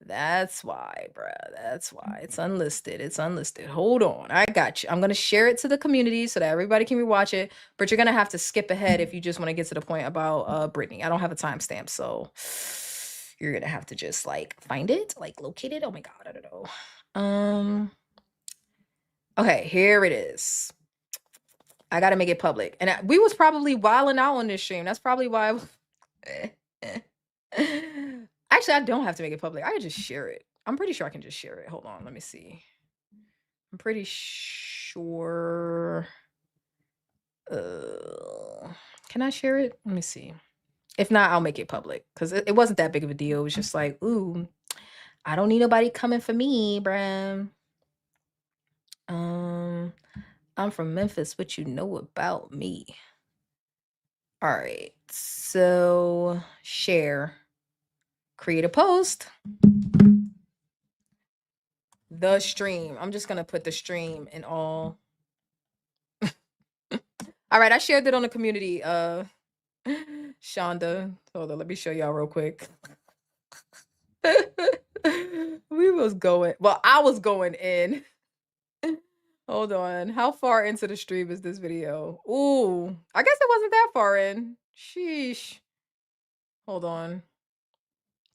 That's why, bruh. That's why. It's unlisted. It's unlisted. Hold on. I got you. I'm going to share it to the community so that everybody can rewatch it. But you're going to have to skip ahead if you just want to get to the point about Brittany. I don't have a timestamp. So you're going to have to just like find it, like locate it. Oh my God. I don't know. Okay, here it is. I got to make it public. And we was probably wilding out on this stream. That's probably why. Actually, I don't have to make it public. I can just share it. I'm pretty sure I can just share it. Hold on, let me see. I'm pretty sure. Can I share it? Let me see. If not, I'll make it public because it wasn't that big of a deal. It was just like, ooh, I don't need nobody coming for me, bruh. I'm from Memphis. What you know about me? All right. So share. Create a post. The stream. I'm just gonna put the stream in all. All right, I shared it on the community. Shonda. Hold on, let me show y'all real quick. We was going. Well, I was going in. Hold on. How far into the stream is this video? Ooh, I guess it wasn't that far in. Sheesh. Hold on.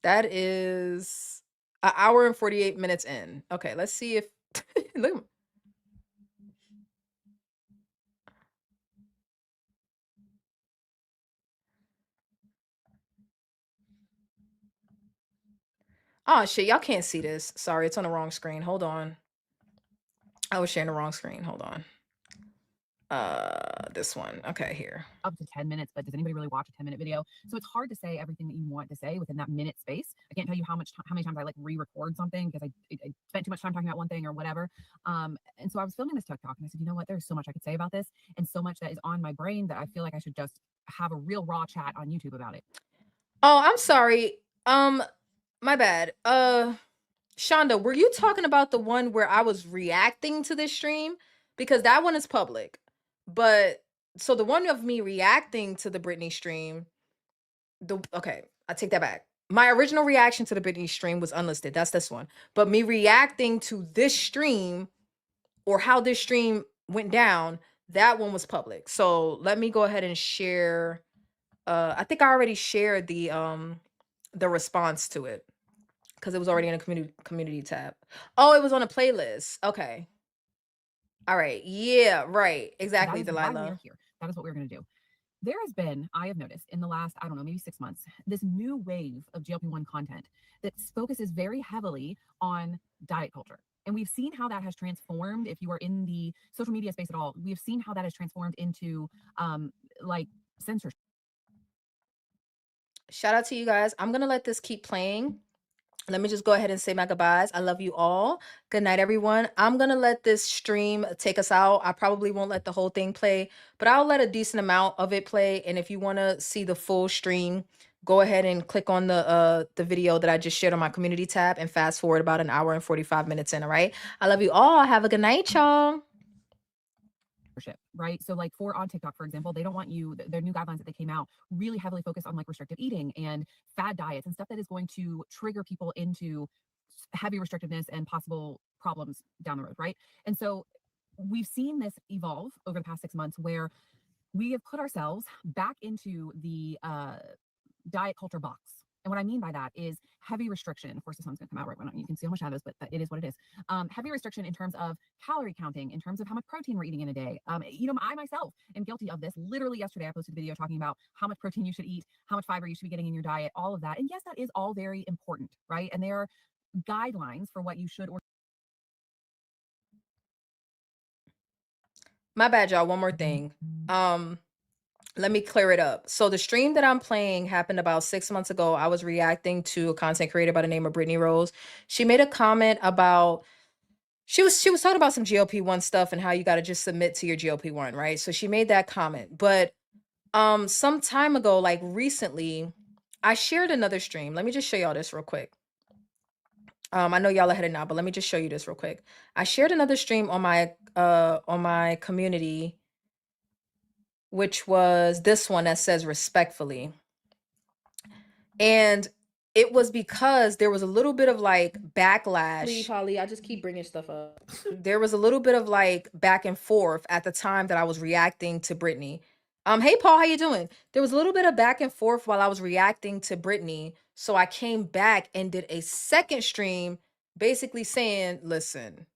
That is an hour and 48 minutes in. Okay, let's see if look. Oh shit, y'all can't see this. Sorry, it's on the wrong screen. Hold on. I was sharing the wrong screen. Hold on. This one. Okay, here. Up to 10 minutes, but does anybody really watch a 10-minute video? So it's hard to say everything that you want to say within that minute space. I can't tell you how many times I like re-record something because I spent too much time talking about one thing or whatever. And so I was filming this TikTok and I said, you know what? There's so much I could say about this and so much that is on my brain that I feel like I should just have a real raw chat on YouTube about it. Oh, I'm sorry. My bad. Shonda, were you talking about the one where I was reacting to this stream? Because that one is public. But so the one of me reacting to the Britney stream, okay, I take that back. My original reaction to the Britney stream was unlisted. That's this one. But me reacting to this stream or how this stream went down, that one was public. So let me go ahead and share. I think I already shared the response to it because it was already in a community tab. Oh, it was on a playlist. Okay. All right. Yeah, right. Exactly, So that is why we Delilah. are here. That is what we're going to do. There has been, I have noticed in the last, I don't know, maybe 6 months, this new wave of GLP-1 content that focuses very heavily on diet culture. And we've seen how that has transformed. If you are in the social media space at all, we've seen how that has transformed into like censorship. Shout out to you guys. I'm going to let this keep playing. Let me just go ahead and say my goodbyes. I love you all. Good night, everyone. I'm going to let this stream take us out. I probably won't let the whole thing play, but I'll let a decent amount of it play. And if you want to see the full stream, go ahead and click on the video that I just shared on my community tab and fast forward about an hour and 45 minutes in. All right. I love you all. Have a good night, y'all. Right. So like on TikTok, for example, they don't want you, their new guidelines that they came out really heavily focus on like restrictive eating and fad diets and stuff that is going to trigger people into heavy restrictiveness and possible problems down the road. Right. And so we've seen this evolve over the past 6 months where we have put ourselves back into the diet culture box. And what I mean by that is heavy restriction. Of course, the sun's going to come out right now. You can see all my shadows, but it is what it is. Heavy restriction in terms of calorie counting, in terms of how much protein we're eating in a day. You know, I myself am guilty of this. Literally yesterday, I posted a video talking about how much protein you should eat, how much fiber you should be getting in your diet, all of that. And yes, that is all very important, right? And there are guidelines for what you should or My bad, y'all. One more thing. Let me clear it up. So the stream that I'm playing happened about 6 months ago. I was reacting to a content creator by the name of Brittany Rose. She made a comment about She was talking about some GLP-1 stuff and how you gotta just submit to your GLP-1, right? So she made that comment. But some time ago, like recently, I shared another stream. Let me just show y'all this real quick. I know y'all are headed now, but let me just show you this real quick. I shared another stream on my community, which was this one that says respectfully. And it was because there was a little bit of like backlash. Leave, Holly. I just keep bringing stuff up. There was a little bit of like back and forth at the time that I was reacting to Brittany. Hey Paul, how you doing? There was a little bit of back and forth while I was reacting to Brittany, so I came back and did a second stream, basically saying, "Listen,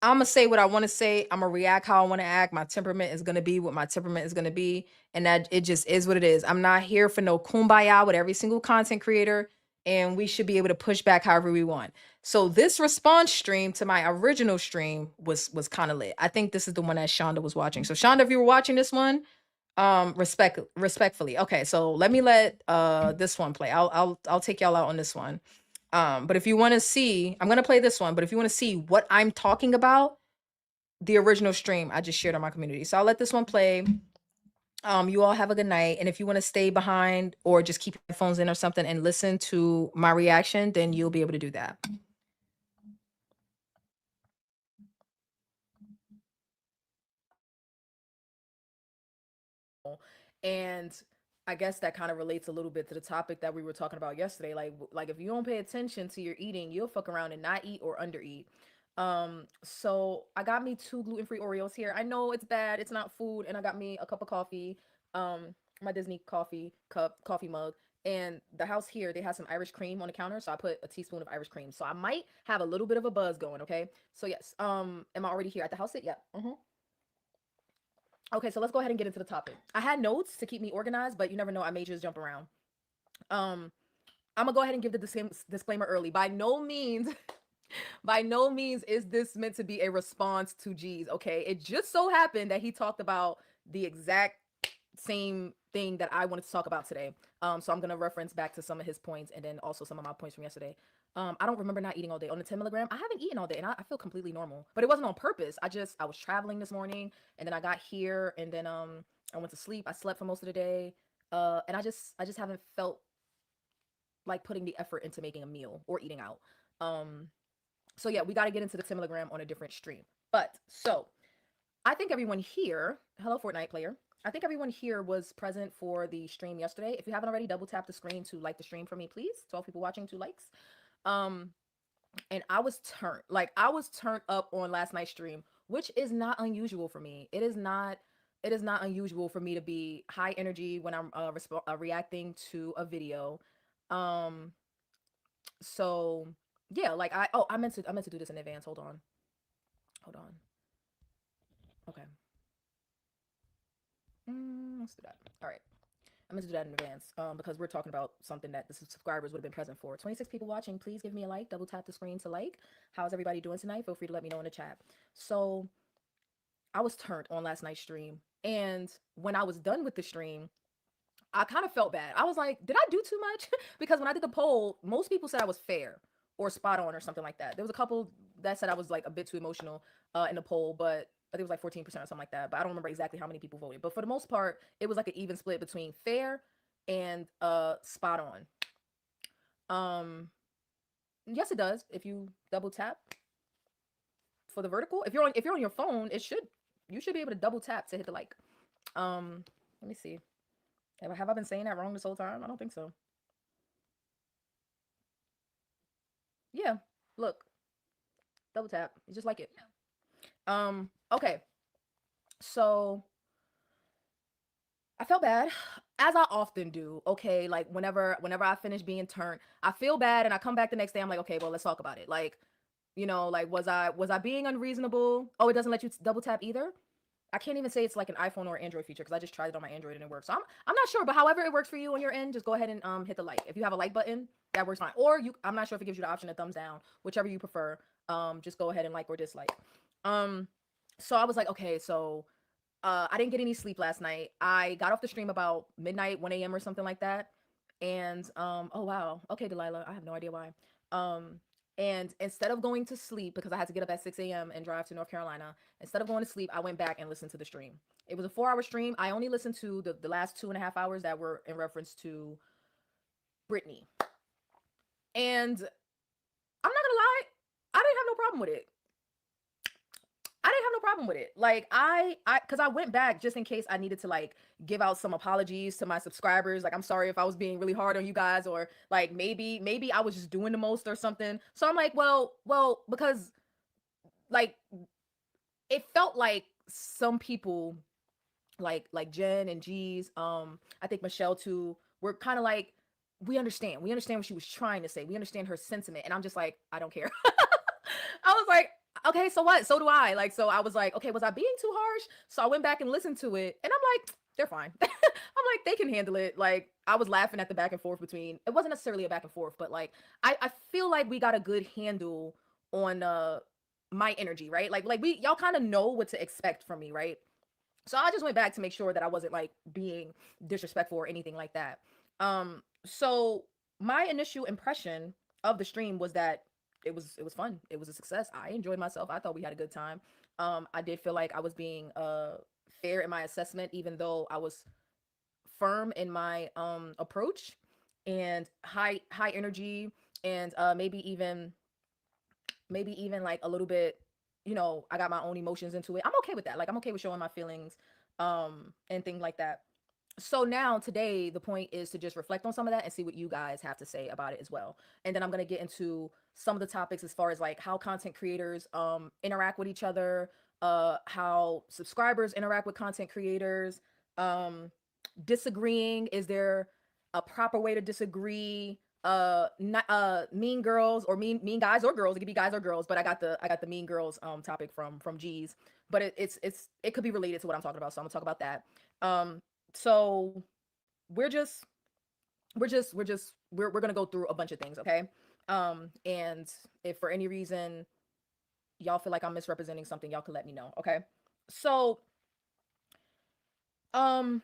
I'm gonna say what I want to say. I'm gonna react how I want to act. My temperament is gonna be what my temperament is gonna be, and that it just is what it is. I'm not here for no kumbaya with every single content creator, and we should be able to push back however we want." So this response stream to my original stream was kind of lit. I think this is the one that Shonda was watching. So Shonda, if you were watching this one, respectfully. Okay, so let me let this one play. I'll take y'all out on this one. But if you want to see, I'm gonna play this one. But if you want to see what I'm talking about, the original stream I just shared on my community. So I'll let this one play. You all have a good night. And if you want to stay behind or just keep your phones in or something and listen to my reaction, then you'll be able to do that. And I guess that kind of relates a little bit to the topic that we were talking about yesterday. Like if you don't pay attention to your eating, you'll fuck around and not eat or undereat. So I got me 2 gluten-free Oreos here. I know it's bad, it's not food, and I got me a cup of coffee, my Disney coffee cup, coffee mug. And the house here, they have some Irish cream on the counter, so I put a teaspoon of Irish cream. So I might have a little bit of a buzz going, okay? So yes, am I already here at the house? Yeah. Okay, so let's go ahead and get into the topic. I had notes to keep me organized, but you never know, I may just jump around. Um, I'm gonna go ahead and give the disclaimer early. By no means, by no means is this meant to be a response to G's. Okay, it just so happened that he talked about the exact same thing that I wanted to talk about today. So I'm gonna reference back to some of his points and then also some of my points from yesterday. I don't remember not eating all day on the 10 milligram. I haven't eaten all day and I feel completely normal, but it wasn't on purpose. I was traveling this morning and then I got here and then I went to sleep. I slept for most of the day, and I just haven't felt like putting the effort into making a meal or eating out. Um, so yeah, we got to get into the 10 milligram on a different stream. But so I think everyone here, hello Fortnite player. I think everyone here was present for the stream yesterday. If you haven't already, double tap the screen to like the stream for me, please. 12 people watching, 2 likes. Um, and I was turned up on last night's stream, which is not unusual for me. It is not unusual for me to be high energy when I'm reacting to a video. Um, so yeah, like I meant to do this in advance. Hold on. Hold on. Okay. Let's do that. All right. I'm gonna do that in advance because we're talking about something that the subscribers would have been present for. 26 people watching. Please give me a like. Double tap the screen to like. How's everybody doing tonight? Feel free to let me know in the chat. So I was turned on last night's stream, and when I was done with the stream, I kind of felt bad. I was like, did I do too much? Because when I did the poll, most people said I was fair or spot on or something like that. There was a couple that said I was like a bit too emotional in the poll, but I think it was like 14% or something like that. But I don't remember exactly how many people voted. But for the most part, it was like an even split between fair and spot on. Yes, it does. If you double tap for the vertical, if you're on your phone, you should be able to double tap to hit the like. Let me see. Have I been saying that wrong this whole time? I don't think so. Yeah, look, double tap. You just like it. Okay. So I felt bad, as I often do. Okay, like whenever I finish being turned, I feel bad, and I come back the next day. I'm like, okay, well, let's talk about it. Like, like was I being unreasonable? Oh, it doesn't let you double tap either. I can't even say it's like an iPhone or Android feature because I just tried it on my Android and it works. So I'm not sure, but however it works for you on your end, just go ahead and hit the like. If you have a like button, that works fine. Or I'm not sure if it gives you the option of thumbs down, whichever you prefer. Just go ahead and like or dislike. Um, so I was like, okay, so I didn't get any sleep last night. I got off the stream about midnight, 1 a.m. or something like that. And oh wow, okay, Delilah, I have no idea why. Um, And instead of going to sleep, because I had to get up at 6 a.m. and drive to North Carolina, instead of going to sleep, I went back and listened to the stream. It was a 4 hour stream. I only listened to the last 2.5 hours that were in reference to Britney. And I'm not gonna lie, I didn't have no problem with it. I didn't have no problem with it. Like because I went back just in case I needed to like give out some apologies to my subscribers. Like, I'm sorry if I was being really hard on you guys, or like maybe I was just doing the most or something. So I'm like, well, because like it felt like some people like Jen and G's, I think Michelle too, were kind of like, we understand what she was trying to say, we understand her sentiment, and I'm just like, I don't care. I was like, okay, so what? So do I. Like, so I was like, okay, was I being too harsh? So I went back and listened to it, and I'm like, they're fine. I'm like, they can handle it. Like, I was laughing at the back and forth between, it wasn't necessarily a back and forth, but like, I feel like we got a good handle on my energy, right? Like we y'all kind of know what to expect from me, right? So I just went back to make sure that I wasn't like being disrespectful or anything like that. So my initial impression of the stream was that it was fun. It was a success. I enjoyed myself. I thought we had a good time. I did feel like I was being fair in my assessment, even though I was firm in my approach and high energy, and maybe even like a little bit, I got my own emotions into it. I'm okay with that. Like, I'm okay with showing my feelings and things like that. So now today the point is to just reflect on some of that and see what you guys have to say about it as well. And then I'm going to get into some of the topics as far as like how content creators interact with each other, how subscribers interact with content creators, um disagreeing, is there a proper way to disagree, not mean girls or mean guys or girls, it could be guys or girls, but I got the mean girls topic from G's, but it could be related to what I'm talking about, so I'm gonna talk about that. So we're just we're gonna go through a bunch of things, okay? And if for any reason y'all feel like I'm misrepresenting something, y'all can let me know, okay? So um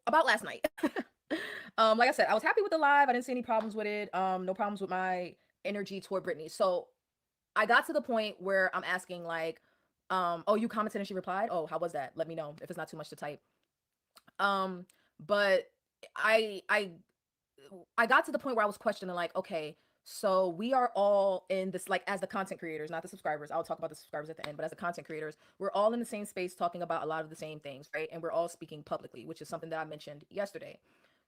about last night. Like I said, I was happy with the live. I didn't see any problems with it. No problems with my energy toward Brittany. So I got to the point where I'm asking like, oh, you commented and she replied. Oh, how was that? Let me know if it's not too much to type. Um, but I I I got to the point where I was questioning like, okay, so we are all in this, like, as the content creators, not the subscribers. I'll talk about the subscribers at the end, but as the content creators, we're all in the same space talking about a lot of the same things, right? And we're all speaking publicly, which is something that I mentioned yesterday.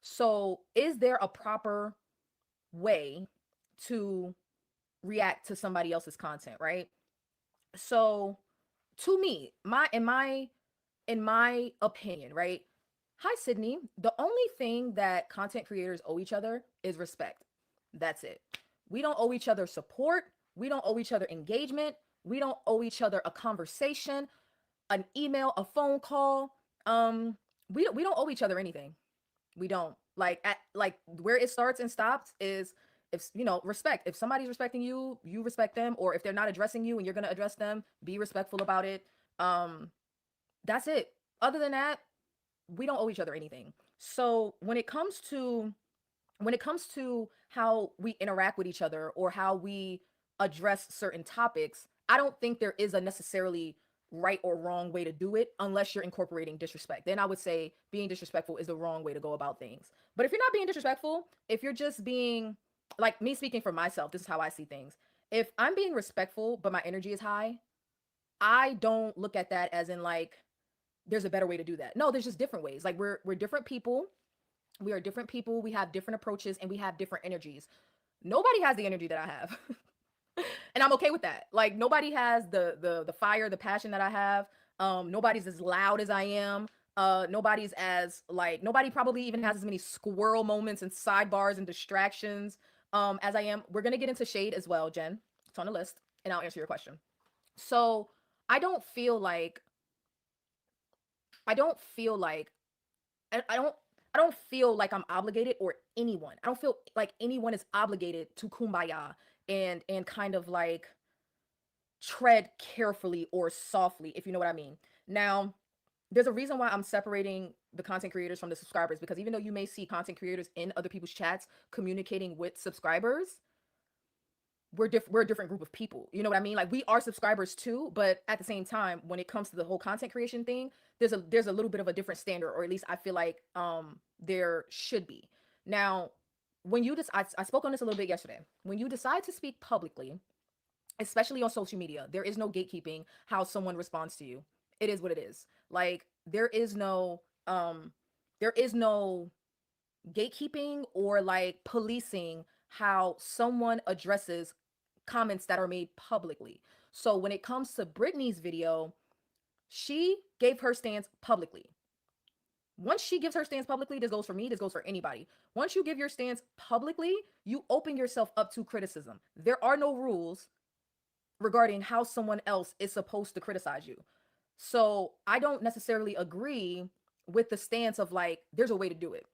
So, is there a proper way to react to somebody else's content, right? So, to me, in my opinion, right? Hi, Sydney. The only thing that content creators owe each other is respect. That's it. We don't owe each other support. We don't owe each other engagement. We don't owe each other a conversation, an email, a phone call. We don't owe each other anything. We don't. Like where it starts and stops is, if respect. If somebody's respecting you, you respect them, or if they're not addressing you and you're going to address them, be respectful about it. Um that's it. Other than that, we don't owe each other anything. So when it comes to how we interact with each other or how we address certain topics, I don't think there is a necessarily right or wrong way to do it unless you're incorporating disrespect. Then I would say being disrespectful is the wrong way to go about things. But if you're not being disrespectful, if you're just being, like, me speaking for myself, this is how I see things. If I'm being respectful but my energy is high, I don't look at that as in like there's a better way to do that. No, there's just different ways. Like, we're different people. We are different people. We have different approaches and we have different energies. Nobody has the energy that I have. And I'm okay with that. Like, nobody has the fire, the passion that I have. Nobody's as loud as I am. Nobody's as, like, nobody probably even has as many squirrel moments and sidebars and distractions as I am. We're gonna get into shade as well, Jen. It's on the list, and I'll answer your question. So I don't feel like I don't feel like I don't I don't feel like I'm obligated, or anyone. I don't feel like anyone is obligated to kumbaya and kind of like tread carefully or softly, if you know what I mean. Now, there's a reason why I'm separating. the content creators from the subscribers, because even though you may see content creators in other people's chats communicating with subscribers, we're a different group of people. You know what I mean? Like, we are subscribers too, but at the same time, when it comes to the whole content creation thing, there's a little bit of a different standard, or at least I feel like there should be. Now, when you just I spoke on this a little bit yesterday. When you decide to speak publicly, especially on social media, there is no gatekeeping how someone responds to you. It is what it is. Like, there is no gatekeeping or like policing how someone addresses comments that are made publicly. So when it comes to Britney's video, she gave her stance publicly. Once she gives her stance publicly, this goes for me, this goes for anybody. Once you give your stance publicly, you open yourself up to criticism. There are no rules regarding how someone else is supposed to criticize you. So I don't necessarily agree with the stance of like, there's a way to do it.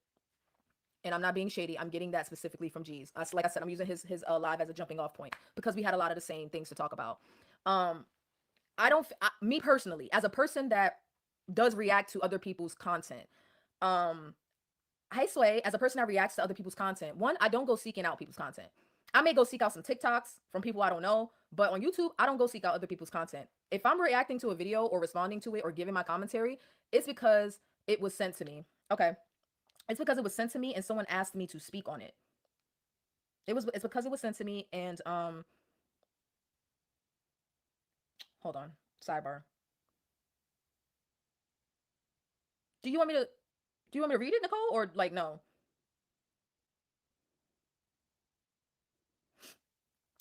And I'm not being shady. I'm getting that specifically from G's. Like I said, I'm using his live as a jumping off point because we had a lot of the same things to talk about. Um, me personally, as a person that does react to other people's content, um, hey Sway, as a person that reacts to other people's content, one, I don't go seeking out people's content. I may go seek out some TikToks from people I don't know, but on YouTube, I don't go seek out other people's content. If I'm reacting to a video or responding to it or giving my commentary, it's because it was sent to me. Okay. It's because it was sent to me and someone asked me to speak on it. It's because it was sent to me and hold on. Sidebar. Do you want me to read it, Nicole, or like no?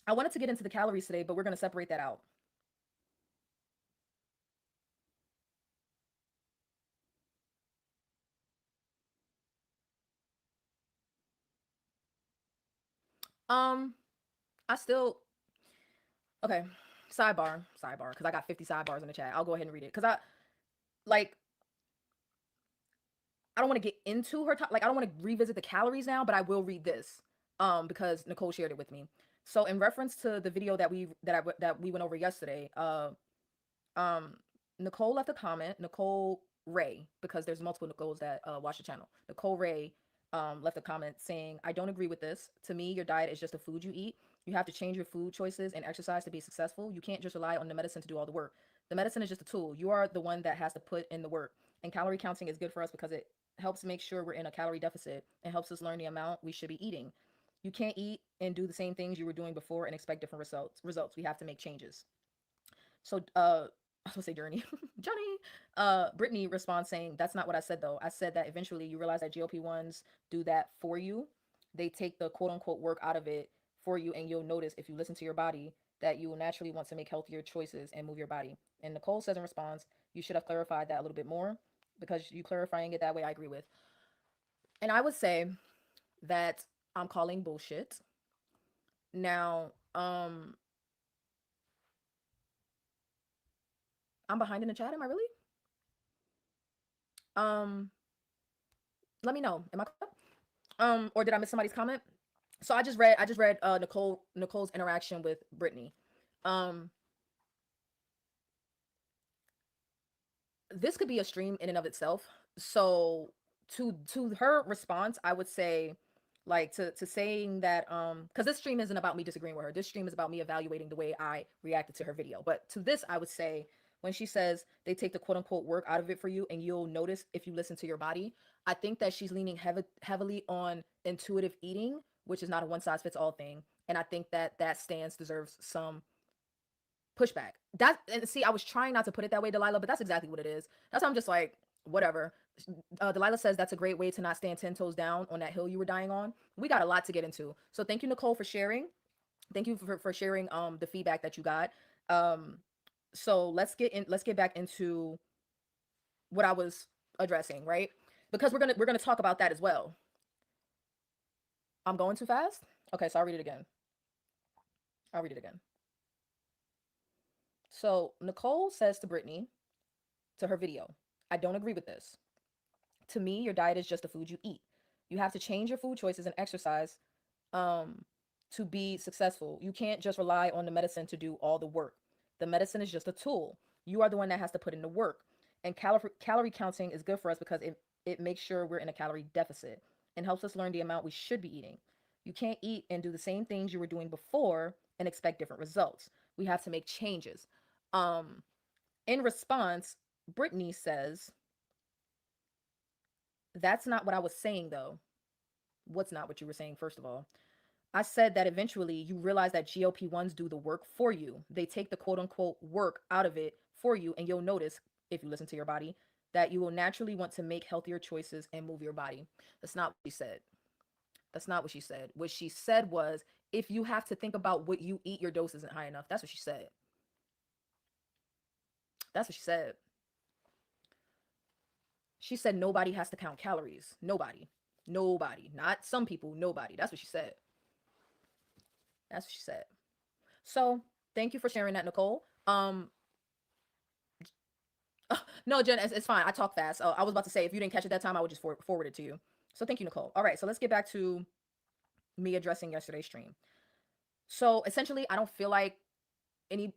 I wanted to get into the calories today, but we're going to separate that out. Um, I still okay. Sidebar, because I got 50 sidebars in the chat. I'll go ahead and read it because like I don't want to get into her like I don't want to revisit the calories now, but I will read this because Nicole shared it with me. So in reference to the video that we went over yesterday, um Nicole left a comment. Nicole Ray, because there's multiple Nicoles that watch the channel. Nicole Ray left a comment saying, I don't agree with this. To me, your diet is just the food you eat. You have to change your food choices and exercise to be successful. You can't just rely on the medicine to do all the work. The medicine is just a tool. You are the one that has to put in the work. And calorie counting is good for us because it helps make sure we're in a calorie deficit and helps us learn the amount we should be eating. You can't eat and do the same things you were doing before and expect different results. We have to make changes. So I was gonna say Journey. Johnny. Brittany responds saying, that's not what I said though. I said that eventually you realize that GLP-1s do that for you. They take the quote unquote work out of it for you, and you'll notice if you listen to your body that you will naturally want to make healthier choices and move your body. And Nicole says in response, you should have clarified that a little bit more, because you clarifying it that way I agree with. And I would say that I'm calling bullshit. Now, I'm behind in the chat. Am I really? Um, Let me know. Am I caught up? Or did I miss somebody's comment? So I just read Nicole's interaction with Brittany. Um, this could be a stream in and of itself. So to her response, I would say, like, to saying that because this stream isn't about me disagreeing with her. This stream is about me evaluating the way I reacted to her video. But to this, I would say, when she says they take the quote unquote work out of it for you and you'll notice if you listen to your body, I think that she's leaning heavily on intuitive eating, which is not a one size fits all thing. And I think that that stance deserves some pushback. That, and see, I was trying not to put it that way, Delilah, but that's exactly what it is. That's why I'm just like, whatever. Delilah says that's a great way to not stand 10 toes down on that hill you were dying on. We got a lot to get into. So thank you, Nicole, for sharing. Thank you for sharing the feedback that you got. Um, so let's get back into what I was addressing, right? Because we're gonna talk about that as well. I'm going too fast? Okay, so I'll read it again. I'll read it again. So Nicole says to Brittany, to her video, I don't agree with this. To me, your diet is just the food you eat. You have to change your food choices and exercise um, to be successful. You can't just rely on the medicine to do all the work. The medicine is just a tool. You are the one that has to put in the work. And calorie counting is good for us because It makes sure we're in a calorie deficit and helps us learn the amount we should be eating. You can't eat and do the same things you were doing before and expect different results. We have to make changes. Um, in response, Brittany says, "That's not what I was saying, though." What's not what you were saying, first of all? I said that eventually you realize that GLP-1s do the work for you. They take the quote unquote work out of it for you, and you'll notice, if you listen to your body, that you will naturally want to make healthier choices and move your body. That's not what she said. That's not what she said. What she said was, if you have to think about what you eat, your dose isn't high enough. That's what she said. That's what she said. She said nobody has to count calories. Nobody. Nobody. Not some people. Nobody. That's what she said. That's what she said. So thank you for sharing that, Nicole. No, Jen, it's fine. I talk fast. I was about to say, if you didn't catch it that time, I would just forward it to you. So thank you, Nicole. All right, so let's get back to me addressing yesterday's stream. So essentially, I don't feel like any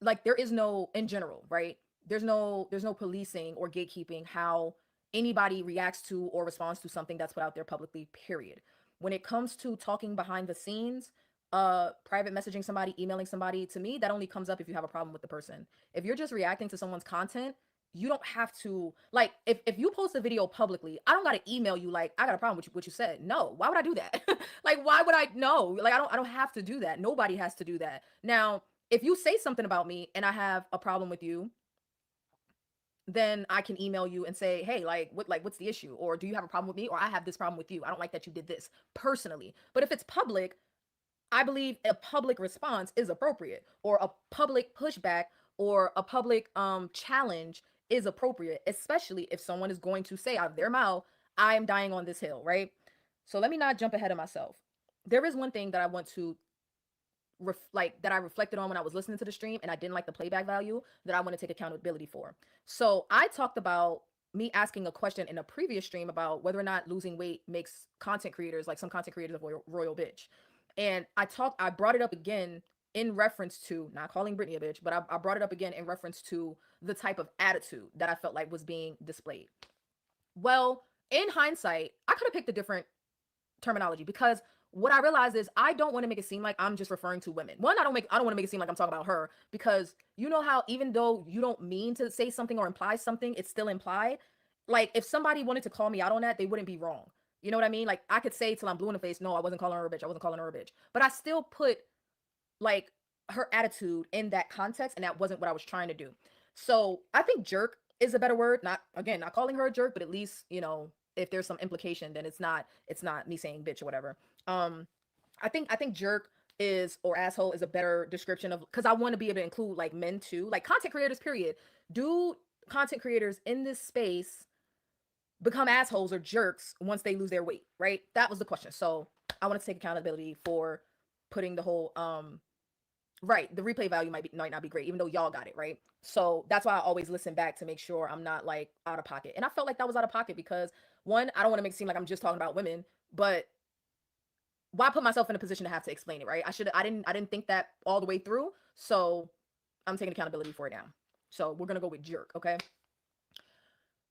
like there is no, in general, right? There's no policing or gatekeeping how anybody reacts to or responds to something that's put out there publicly, period. When it comes to talking behind the scenes, private messaging somebody, emailing somebody, to me that only comes up if you have a problem with the person. If you're just reacting to someone's content, you don't have to, like, if you post a video publicly, I don't gotta email you like I got a problem with what you said. No, why would I do that? Like, why would I? No, like, I don't have to do that. Nobody has to do that. Now, if you say something about me and I have a problem with you, then I can email you and say, hey, what's the issue? Or do you have a problem with me? Or I have this problem with you. I don't like that you did this personally. But if it's public, I believe a public response is appropriate, or a public pushback, or a public challenge is appropriate, especially if someone is going to say out of their mouth, I am dying on this hill, right? So let me not jump ahead of myself. There is one thing that I want to that I reflected on when I was listening to the stream and I didn't like the playback value, that I want to take accountability for. So I talked about me asking a question in a previous stream about whether or not losing weight makes content creators, like some content creators, a royal bitch. And I brought it up again in reference to, not calling Brittany a bitch, but I brought it up again in reference to the type of attitude that I felt like was being displayed. Well, in hindsight, I could have picked a different terminology, because what I realized is I don't want to make it seem like I'm just referring to women. One, I don't want to make it seem like I'm talking about her, because you know how even though you don't mean to say something or imply something, it's still implied. Like, if somebody wanted to call me out on that, they wouldn't be wrong. You know what I mean? Like, I could say till I'm blue in the face, no, I wasn't calling her a bitch. I wasn't calling her a bitch. But I still put, like, her attitude in that context, and that wasn't what I was trying to do. So I think jerk is a better word. Not, again, not calling her a jerk, but at least, if there's some implication, then it's not me saying bitch or whatever. Um, I think jerk is, or asshole is, a better description of, because I want to be able to include like men too, like content creators, period. Do content creators in this space become assholes or jerks once they lose their weight, right? That was the question. So I want to take accountability for putting the whole right, the replay value might not be great, even though y'all got it right. So that's why I always listen back to make sure I'm not like out of pocket. And I felt like that was out of pocket because, one, I don't want to make it seem like I'm just talking about women, but why put myself in a position to have to explain it, right? I didn't think that all the way through. So I'm taking accountability for it now. So we're gonna go with jerk, okay?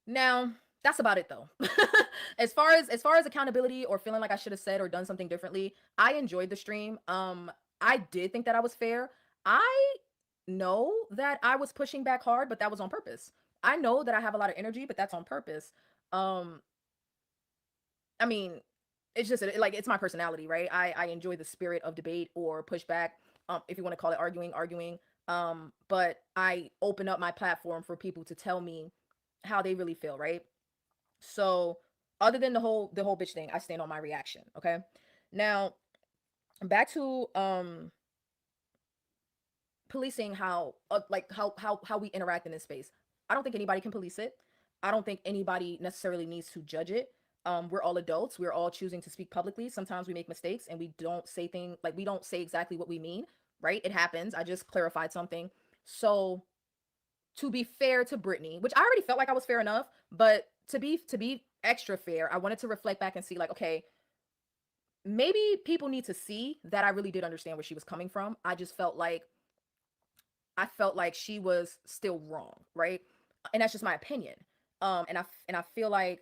Now, that's about it though. As far as accountability or feeling like I should have said or done something differently, I enjoyed the stream. I did think that I was fair. I know that I was pushing back hard, but that was on purpose. I know that I have a lot of energy, but that's on purpose. Um, I mean, it's just like, it's my personality, right? I enjoy the spirit of debate or pushback, if you want to call it arguing. But I open up my platform for people to tell me how they really feel, right? So other than the whole bitch thing, I stand on my reaction. Okay. Now back to policing, how like how we interact in this space. I don't think anybody can police it. I don't think anybody necessarily needs to judge it. We're all adults. We're all choosing to speak publicly. Sometimes we make mistakes and we don't say exactly what we mean, right? It happens. I just clarified something. So to be fair to Brittany, which I already felt like I was fair enough, but to be extra fair, I wanted to reflect back and see, like, okay, maybe people need to see that I really did understand where she was coming from. I felt like she was still wrong, right? And that's just my opinion. And I feel like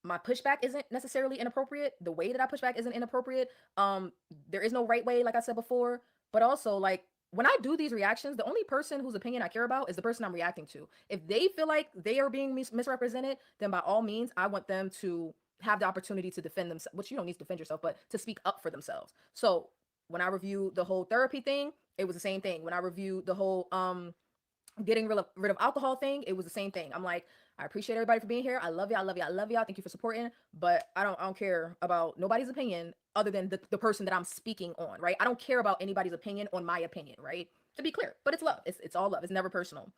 my pushback isn't necessarily inappropriate. The way that I push back isn't inappropriate. There is no right way, like I said before. But also, like, when I do these reactions, the only person whose opinion I care about is the person I'm reacting to. If they feel like they are being misrepresented, then by all means, I want them to have the opportunity to defend themselves, which you don't need to defend yourself, but to speak up for themselves. So when I review the whole therapy thing, it was the same thing. When I reviewed the whole getting rid of alcohol thing, it was the same thing. I'm like, I appreciate everybody for being here. I love y'all, I love y'all, I love y'all. Thank you for supporting. But I don't care about nobody's opinion other than the person that I'm speaking on, right? I don't care about anybody's opinion on my opinion, right? To be clear. But it's love. It's all love. It's never personal.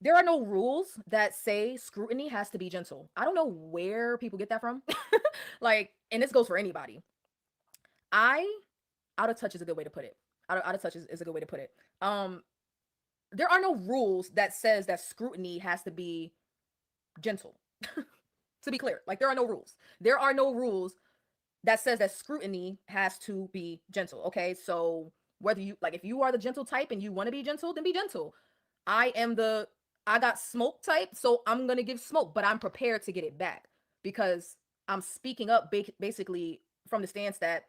There are no rules that say scrutiny has to be gentle. I don't know where people get that from. Like, and this goes for anybody. I Out of touch is a good way to put it. Out of touch is a good way to put it. There are no rules that says that scrutiny has to be gentle. To be clear, like, there are no rules. There are no rules that says that scrutiny has to be gentle. Okay, so whether you like, if you are the gentle type and you want to be gentle, then be gentle. I am the I got smoke type, so I'm gonna give smoke, but I'm prepared to get it back because I'm speaking up basically from the stance that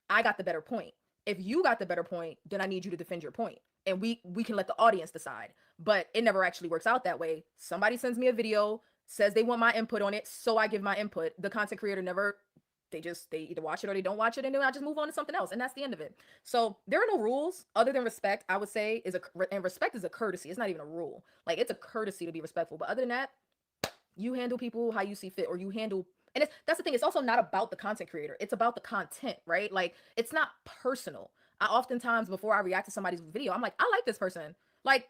I got the better point. If you got the better point, then I need you to defend your point, and we can let the audience decide. But it never actually works out that way. Somebody sends me a video, says they want my input on it, so I give my input. The content creator never they either watch it or they don't watch it, and then I just move on to something else, and that's the end of it. So there are no rules other than respect. I would say and respect is a courtesy. It's not even a rule. Like, it's a courtesy to be respectful, but other than that, you handle people how you see fit, or you handle. And that's the thing. It's also not about the content creator. It's about the content, right? Like, it's not personal. I oftentimes, before I react to somebody's video, I'm like, I like this person. Like,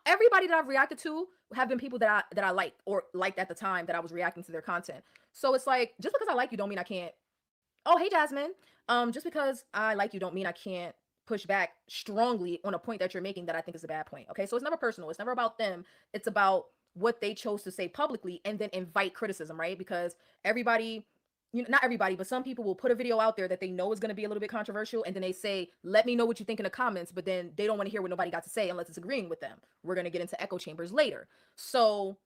everybody that I've reacted to have been people that I like or liked at the time that I was reacting to their content. So it's like, just because I like you don't mean I can't. Oh, hey, Jasmine. Just because I like you don't mean I can't push back strongly on a point that you're making that I think is a bad point. Okay, so it's never personal. It's never about them. It's about what they chose to say publicly, and then invite criticism, right? Because everybody, not everybody, but some people will put a video out there that they know is going to be a little bit controversial, and then they say, let me know what you think in the comments, but then they don't want to hear what nobody got to say unless it's agreeing with them. We're going to get into echo chambers later. So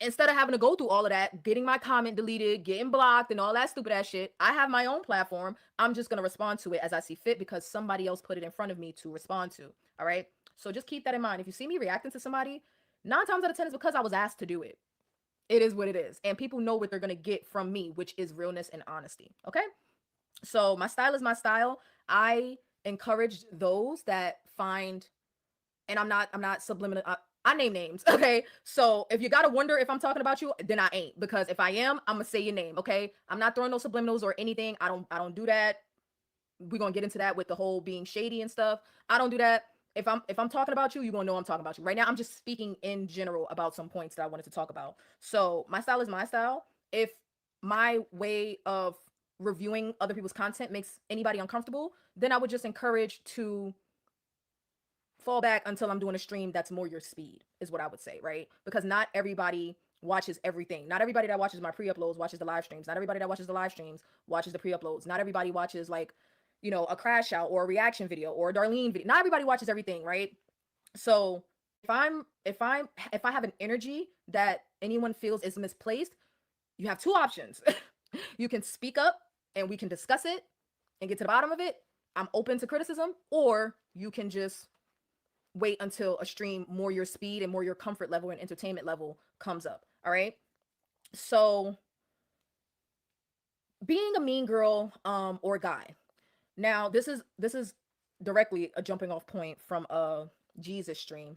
instead of having to go through all of that, getting my comment deleted, getting blocked, and all that stupid ass shit, I have my own platform. I'm just gonna respond to it as I see fit because somebody else put it in front of me to respond to. All right. So just keep that in mind. If you see me reacting to somebody, 9 times out of 10 is because I was asked to do it. It is what it is. And people know what they're gonna get from me, which is realness and honesty. Okay. So my style is my style. I encourage those that find, and I'm not subliminal. I name names, okay? So if you gotta wonder if I'm talking about you, then I ain't. Because if I am, I'm gonna say your name, okay? I'm not throwing no subliminals or anything. I don't do that. We're gonna get into that with the whole being shady and stuff. I don't do that. If I'm talking about you, you're gonna know I'm talking about you. Right now, I'm just speaking in general about some points that I wanted to talk about. So my style is my style. If my way of reviewing other people's content makes anybody uncomfortable, then I would just encourage to fall back until I'm doing a stream that's more your speed, is what I would say, right? Because not everybody watches everything. Not everybody that watches my pre-uploads watches the live streams. Not everybody that watches the live streams watches the pre-uploads. Not everybody watches, like, a crash out or a reaction video or a Darlene video. Not everybody watches everything, right? So if I have an energy that anyone feels is misplaced, you have two options. You can speak up and we can discuss it and get to the bottom of it. I'm open to criticism, or you can just wait until a stream more your speed and more your comfort level and entertainment level comes up. All right. So being a mean girl or guy. Now this is directly a jumping off point from a Jesus stream.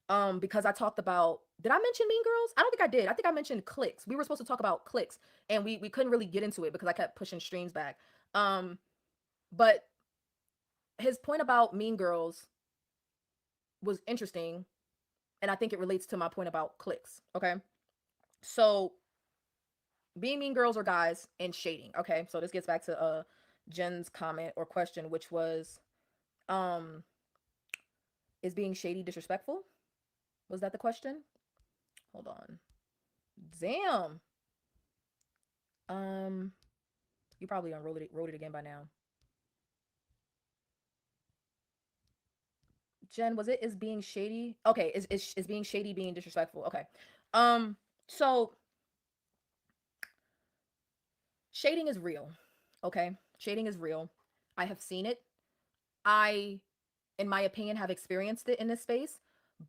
Because I talked about, did I mention Mean Girls? I don't think I did. I think I mentioned clicks. We were supposed to talk about clicks, and we couldn't really get into it because I kept pushing streams back. But his point about Mean Girls was interesting, and I think it relates to my point about clicks. Okay. So being mean girls or guys and shading. Okay. So this gets back to Jen's comment or question, which was, um, is being shady disrespectful? Was that the question? Hold on. Damn. Um, you probably wrote it again by now. Jen, was it is being shady? Okay, is being shady being disrespectful? Okay. Um, so Shading is real. Okay? Shading is real. I have seen it. I, in my opinion, have experienced it in this space,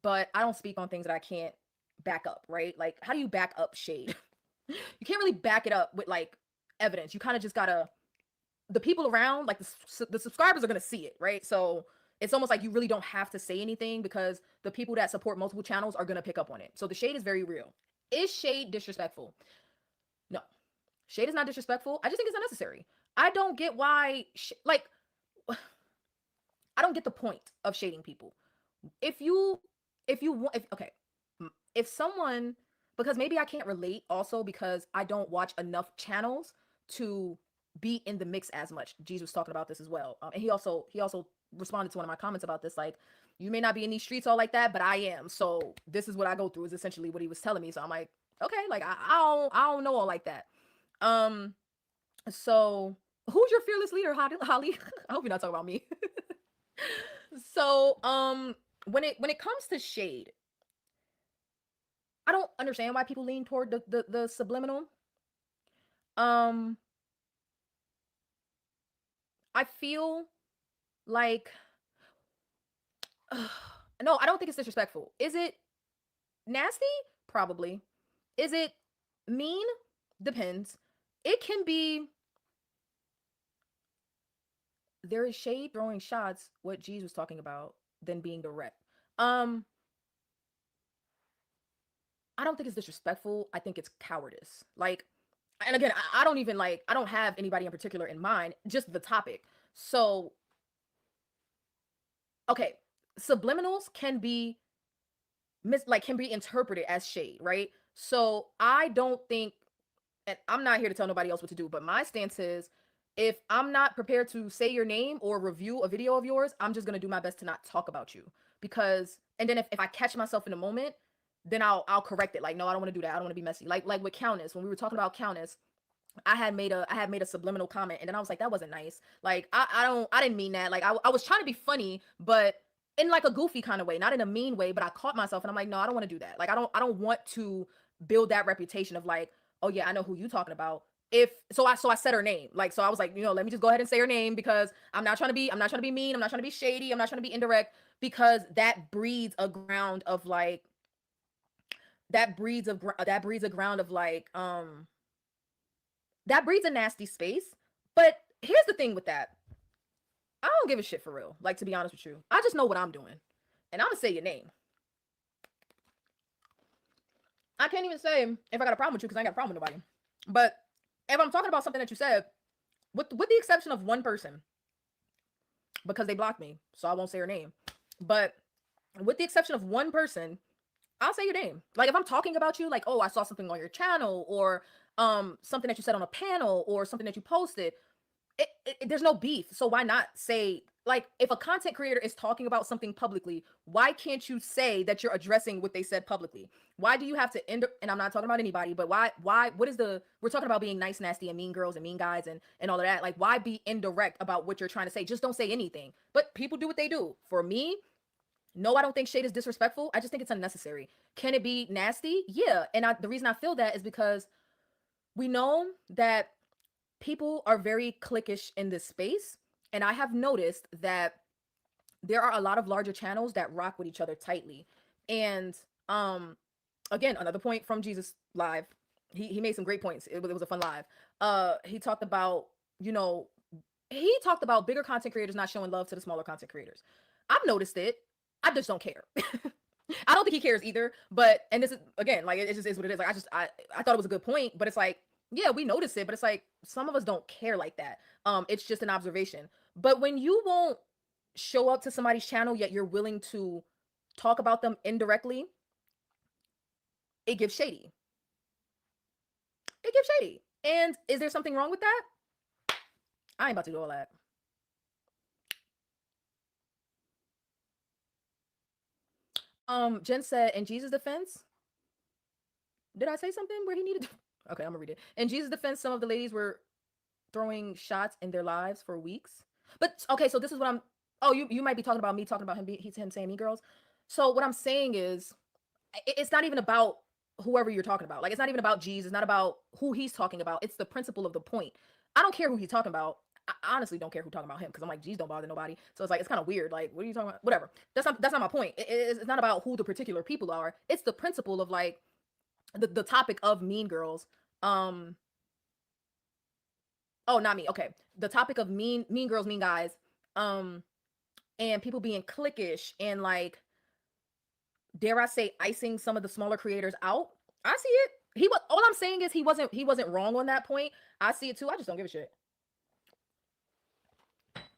but I don't speak on things that I can't back up, right? Like, how do you back up shade? You can't really back it up with like evidence. You kind of just gotta, the people around, like the subscribers are gonna see it, right? So it's almost like you really don't have to say anything because the people that support multiple channels are gonna pick up on it. So the shade is very real. Is shade disrespectful? No, shade is not disrespectful. I just think it's unnecessary. I don't get why, like, I don't get the point of shading people. If you, if you want, if okay, if someone, because maybe I can't relate also because I don't watch enough channels to be in the mix as much. Jesus was talking about this as well, and he also responded to one of my comments about this. Like, you may not be in these streets all like that, but I am. So this is what I go through. Is essentially what he was telling me. So I'm like, okay, like I don't know all like that. Um, so who's your fearless leader, Holly? I hope you're not talking about me. So when it comes to shade, I don't understand why people lean toward the subliminal. Um, I feel like no, I don't think it's disrespectful. Is it nasty? Probably. Is it mean? Depends. It can be, there is shade throwing shots, what Jeez was talking about, than being direct. Um, I don't think it's disrespectful. I think it's cowardice. Like, and again, I don't even like, I don't have anybody in particular in mind, just the topic. So, okay, subliminals can be can be interpreted as shade, right? So I don't think, and I'm not here to tell nobody else what to do, but my stance is, if I'm not prepared to say your name or review a video of yours, I'm just gonna do my best to not talk about you. Because, and then if I catch myself in a moment, then I'll correct it. Like, no, I don't want to do that. I don't want to be messy. Like with Countess, when we were talking about Countess, I had made a subliminal comment, and then I was like, that wasn't nice. Like, I didn't mean that. Like, I was trying to be funny, but in like a goofy kind of way, not in a mean way, but I caught myself and I'm like, no, I don't want to do that. Like, I don't want to build that reputation of like, oh yeah, I know who you talking about. If so I said her name. Like, so I was like, let me just go ahead and say her name, because I'm not trying to be mean, I'm not trying to be shady, I'm not trying to be indirect, because that breeds a ground of like, that breeds a nasty space. But here's the thing with that. I don't give a shit for real. Like, to be honest with you, I just know what I'm doing, and I'm gonna say your name. I can't even say if I got a problem with you because I ain't got a problem with nobody. But if I'm talking about something that you said, with the exception of one person, because they blocked me, so I won't say her name. But with the exception of one person, I'll say your name. Like, if I'm talking about you, like, oh, I saw something on your channel, or something that you said on a panel, or something that you posted, there's no beef. So why not say, like, if a content creator is talking about something publicly, why can't you say that you're addressing what they said publicly? Why do you have to end? And I'm not talking about anybody, but why what is the, we're talking about being nice, nasty, and mean girls and mean guys and all of that. Like, why be indirect about what you're trying to say? Just don't say anything. But people do what they do. For me, no, I don't think shade is disrespectful. I just think it's unnecessary. Can it be nasty? Yeah. And the reason I feel that is because we know that people are very cliquish in this space. And I have noticed that there are a lot of larger channels that rock with each other tightly. And again, another point from Jesus live. He made some great points. It was a fun live. He talked about, you know, he talked about bigger content creators not showing love to the smaller content creators. I've noticed it. I just don't care. I don't think he cares either. But, and this is, again, like, it just is what it is. Like, I thought it was a good point, but it's like, yeah, we notice it, but it's like, some of us don't care like that. It's just an observation. But when you won't show up to somebody's channel, yet you're willing to talk about them indirectly, it gives shady. It gives shady. And is there something wrong with that? I ain't about to do all that. Jen said, in Jesus' defense, did I say something where he needed to? Okay, I'm gonna read it. In Jesus' defense, some of the ladies were throwing shots in their lives for weeks. But okay, so this is what I'm. Oh, you might be talking about me talking about him. He's him saying me girls. So what I'm saying is, it's not even about whoever you're talking about. Like, it's not even about G's. It's not about who he's talking about. It's the principle of the point. I don't care who he's talking about. I honestly don't care who talking about him because I'm like, G's don't bother nobody. So it's like, it's kind of weird. Like, what are you talking about? Whatever. That's not my point. It's not about who the particular people are. It's the principle of like the topic of Mean Girls. Um, oh, not me. Okay, the topic of mean girls, mean guys. Um, and people being cliquish and like, dare I say, icing some of the smaller creators out. I see it. He was, all I'm saying is he wasn't wrong on that point. I see it too. I just don't give a shit.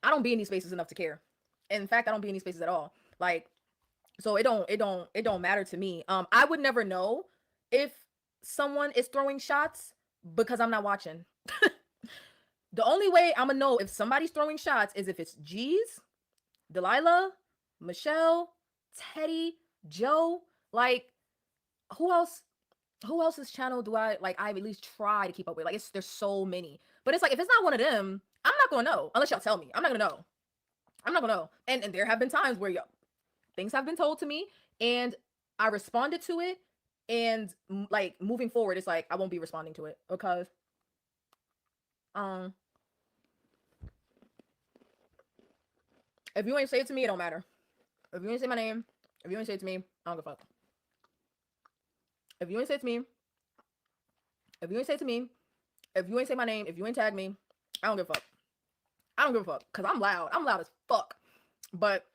I don't be in these spaces enough to care. In fact, I don't be in these spaces at all. Like, so it don't matter to me. I would never know if someone is throwing shots because I'm not watching. The only way I'm gonna know if somebody's throwing shots is if it's G's, Delilah, Michelle, Teddy, Joe. Like, who else? Who else's channel do I like? I at least try to keep up with. Like, there's so many, but it's like, if it's not one of them, I'm not gonna know unless y'all tell me. I'm not gonna know. I'm not gonna know. And there have been times where things have been told to me, and I responded to it, and like, moving forward, it's like I won't be responding to it because um if you ain't say it to me, it don't matter. If you ain't say my name, if you ain't say it to me, I don't give a fuck. If you ain't say it to me, if you ain't say it to me, if you ain't say my name, if you ain't tag me, I don't give a fuck. I don't give a fuck because I'm loud. I'm loud as fuck. But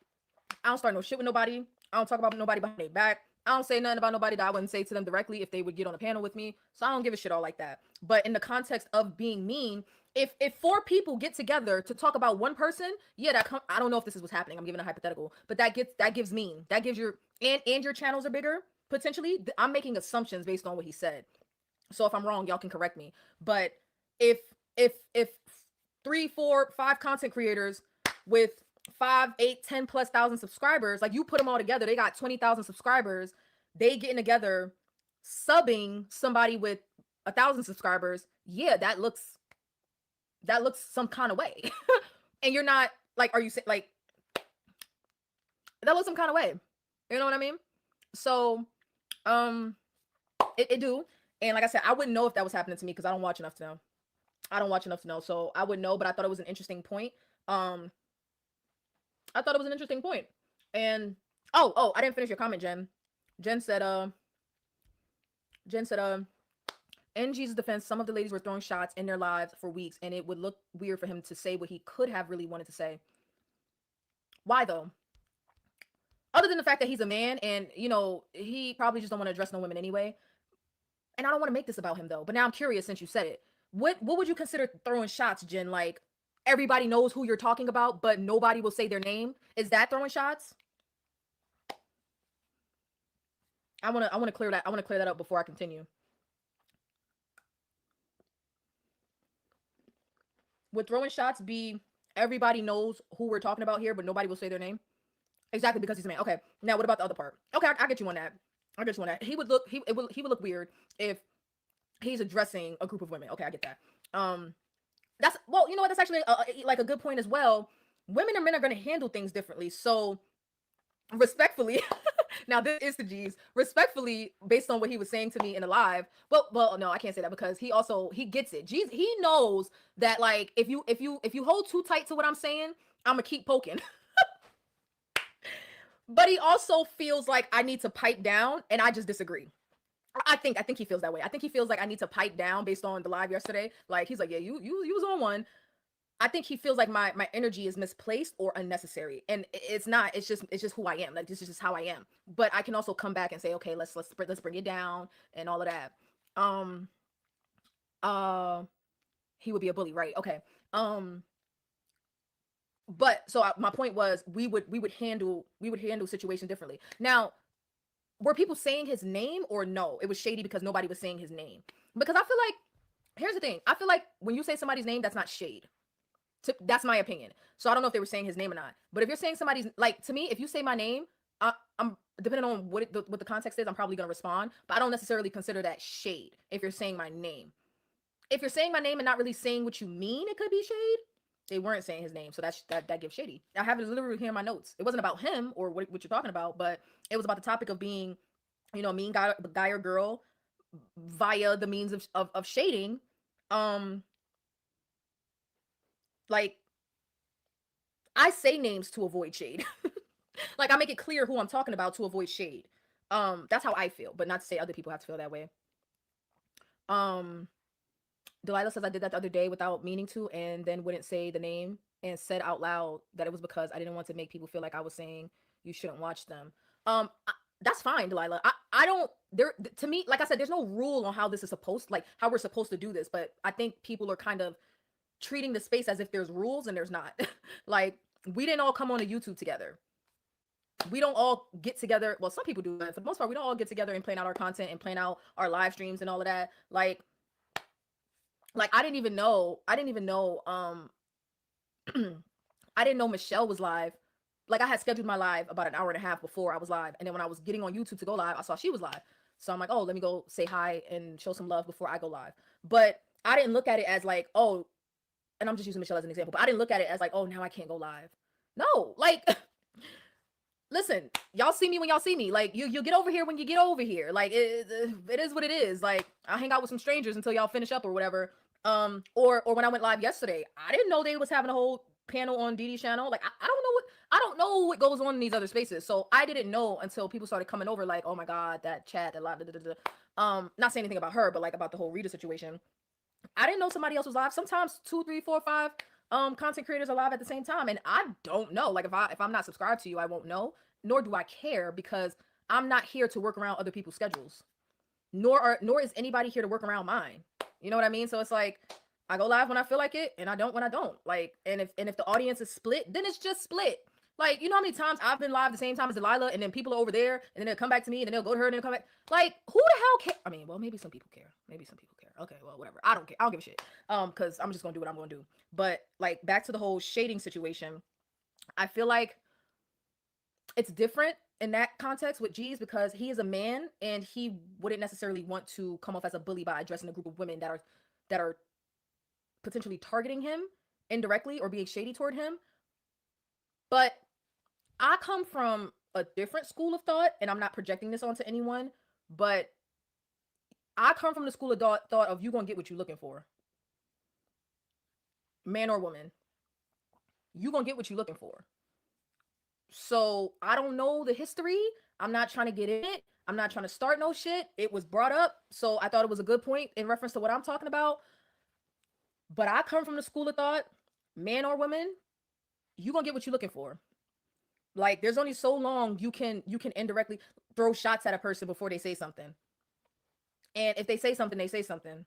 I don't start no shit with nobody. I don't talk about nobody behind their back. I don't say nothing about nobody that I wouldn't say to them directly if they would get on a panel with me. So I don't give a shit all like that. But in the context of being mean, if four people get together to talk about one person, yeah, I don't know if this is what's happening. I'm giving a hypothetical, but that gives mean. That gives your and your channels are bigger potentially. I'm making assumptions based on what he said. So if I'm wrong, y'all can correct me. But if if 3, 4, 5 content creators with 5, 8, 10 plus thousand subscribers, like, you put them all together, they got 20,000 subscribers, they getting together, subbing somebody with 1,000 subscribers, yeah, that looks some kind of way. And you're not like, are you saying like that looks some kind of way? You know what I mean? So, um, it do. And like I said, I wouldn't know if that was happening to me because I don't watch enough to know. I don't watch enough to know. So I would know, but I thought it was an interesting point. Um, I thought it was an interesting point. And I didn't finish your comment, Jen. Jen said, Jen said, in Jesus' defense, some of the ladies were throwing shots in their lives for weeks, and it would look weird for him to say what he could have really wanted to say. Why though? Other than the fact that he's a man, and he probably just don't want to address no women anyway. And I don't want to make this about him though. But now I'm curious, since you said it. What would you consider throwing shots, Jen? Like, everybody knows who you're talking about, but nobody will say their name. Is that throwing shots? I want to clear that. I want to clear that up before I continue. Would throwing shots be everybody knows who we're talking about here, but nobody will say their name? Exactly, because he's a man. Okay. Now what about the other part? Okay, I get you on that. I get you on that. He would look weird if he's addressing a group of women. Okay, I get that. That's, well, you know what? That's actually like a good point as well. Women and men are going to handle things differently. So respectfully, now this is the G's. Respectfully, based on what he was saying to me in the live. Well, no, I can't say that because he gets it. G's, he knows that, like, if you hold too tight to what I'm saying, I'm gonna keep poking. But he also feels like I need to pipe down, and I just disagree. I think he feels that way. I think he feels like I need to pipe down based on the live yesterday. Like, he's like, yeah, you was on one. I think he feels like my energy is misplaced or unnecessary, and it's not. It's just who I am. Like, this is just how I am. But I can also come back and say, okay, let's bring it down and all of that. Um, uh, he would be a bully, right? Okay. But so my point was, we would handle situations differently. Now, were people saying his name or no? It was shady because nobody was saying his name. Because I feel like, here's the thing. I feel like when you say somebody's name, that's not shade. That's my opinion. So I don't know if they were saying his name or not. But if you're saying somebody's, like, to me, if you say my name, I'm depending on what the context is, I'm probably gonna respond. But I don't necessarily consider that shade if you're saying my name. If you're saying my name and not really saying what you mean, it could be shade. They weren't saying his name, so that gives shady. I have it literally here in my notes. It wasn't about him or what you're talking about, but it was about the topic of being, mean guy or girl. via the means of shading. Like, I say names to avoid shade. Like, I make it clear who I'm talking about to avoid shade. That's how I feel, but not to say other people have to feel that way. Um, Delilah says I did that the other day without meaning to, and then wouldn't say the name and said out loud that it was because I didn't want to make people feel like I was saying you shouldn't watch them. That's fine, Delilah. I don't there to me, like I said, there's no rule on how this is supposed, like how we're supposed to do this, but I think people are kind of treating the space as if there's rules and there's not. Like, we didn't all come on a YouTube together. We don't all get together. Well, some people do, but for the most part, we don't all get together and plan out our content and plan out our live streams and all of that. Like I didn't even know. I didn't know Michelle was live. Like, I had scheduled my live about an hour and a half before I was live, and then when I was getting on YouTube to go live, I saw she was live. So I'm like, oh, let me go say hi and show some love before I go live. But I didn't look at it as like, oh, and I'm just using Michelle as an example, but I didn't look at it as like, oh, now I can't go live. No, like, listen, y'all see me when y'all see me. Like, you get over here when you get over here. Like, it is what it is. Like, I'll hang out with some strangers until y'all finish up or whatever. Or when I went live yesterday, I didn't know they was having a whole panel on Dee Dee's channel. Like, I don't know what goes on in these other spaces. So I didn't know until people started coming over. Like, oh my god, that chat, that live, da, da, da, da. Not saying anything about her, but like about the whole Rita situation. I didn't know somebody else was live. Sometimes 2, 3, 4, 5 content creators are live at the same time, and I don't know. Like, if I'm not subscribed to you, I won't know. Nor do I care, because I'm not here to work around other people's schedules. Nor is anybody here to work around mine. You know what I mean? So it's like, I go live when I feel like it, and I don't when I don't. Like, and if the audience is split, then it's just split. Like, you know how many times I've been live the same time as Delilah, and then people are over there, and then they'll come back to me, and then they'll go to her, and then come back. Like, who the hell care? I mean, well, maybe some people care. Maybe some people care. Okay, well, whatever. I don't care. I don't give a shit. Because I'm just gonna do what I'm gonna do. But like, back to the whole shading situation, I feel like it's different in that context with G's, because he is a man and he wouldn't necessarily want to come off as a bully by addressing a group of women that are potentially targeting him indirectly or being shady toward him. But I come from a different school of thought, and I'm not projecting this onto anyone, but I come from the school of thought of, you gonna get what you're looking for, man or woman. You gonna get what you're looking for. So I don't know the history. I'm not trying to get in it. I'm not trying to start no shit. It was brought up, so I thought it was a good point in reference to what I'm talking about. But I come from the school of thought, man or woman, you gonna get what you're looking for. Like, there's only so long you can indirectly throw shots at a person before they say something. And if they say something, they say something.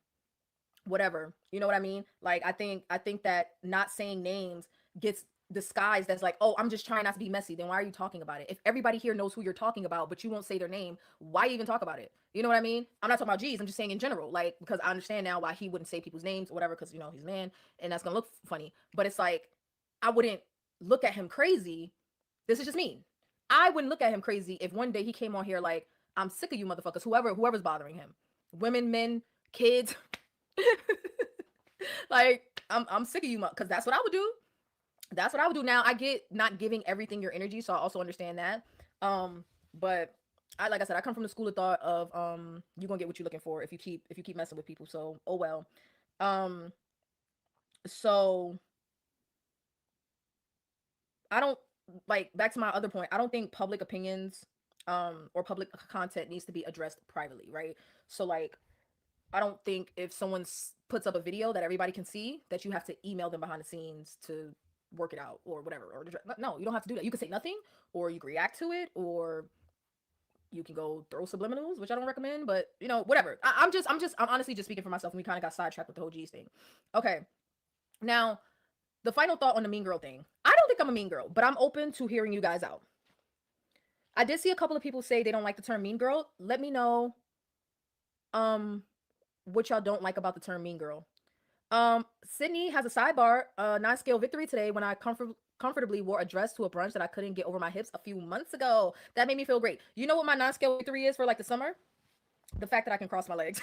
Whatever. You know what I mean? Like, I think that not saying names gets disguised as like, oh, I'm just trying not to be messy. Then why are you talking about it? If everybody here knows who you're talking about, but you won't say their name, why even talk about it? You know what I mean? I'm not talking about G's. I'm just saying in general, like, because I understand now why he wouldn't say people's names or whatever, because, you know, he's a man and that's gonna look funny. But it's like, I wouldn't look at him crazy. This is just me. I wouldn't look at him crazy if one day he came on here like, I'm sick of you motherfuckers, whoever's bothering him. Women, men, kids. Like, I'm sick of you, because that's what I would do. That's what I would do. Now, I get not giving everything your energy, so I also understand that. But like I said, I come from the school of thought of you're gonna get what you're looking for if you keep messing with people. So, oh well. So I don't, like, back to my other point, I don't think public opinions or public content needs to be addressed privately, right? So, like, I don't think if someone puts up a video that everybody can see, that you have to email them behind the scenes to work it out or whatever. Or no, you don't have to do that. You can say nothing, or you can react to it, or you can go throw subliminals, which I don't recommend. But, you know, whatever. I'm honestly just speaking for myself, and we kind of got sidetracked with the whole G's thing. Okay, now the final thought on the mean girl thing. I don't think I'm a mean girl, but I'm open to hearing you guys out. I did see a couple of people say they don't like the term mean girl. Let me know what y'all don't like about the term mean girl. Sydney has a sidebar, 9-scale victory today when I comfortably wore a dress to a brunch that I couldn't get over my hips a few months ago. That made me feel great. You know what my 9-scale victory is for, like, the summer? The fact that I can cross my legs.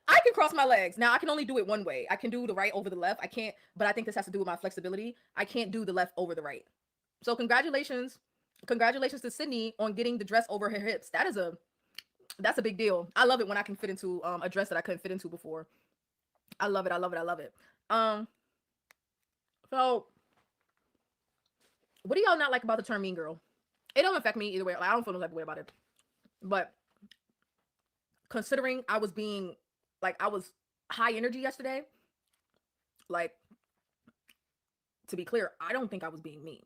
I can cross my legs. Now, I can only do it one way. I can do the right over the left. I can't, but I think this has to do with my flexibility. I can't do the left over the right. So congratulations to Sydney on getting the dress over her hips. That's a big deal. I love it when I can fit into a dress that I couldn't fit into before. I love it. I love it. I love it. Um, so what do y'all not like about the term mean girl? It don't affect me either way. Like, I don't feel no type of way about it. But considering I was being I was high energy yesterday, like, to be clear, I don't think I was being mean.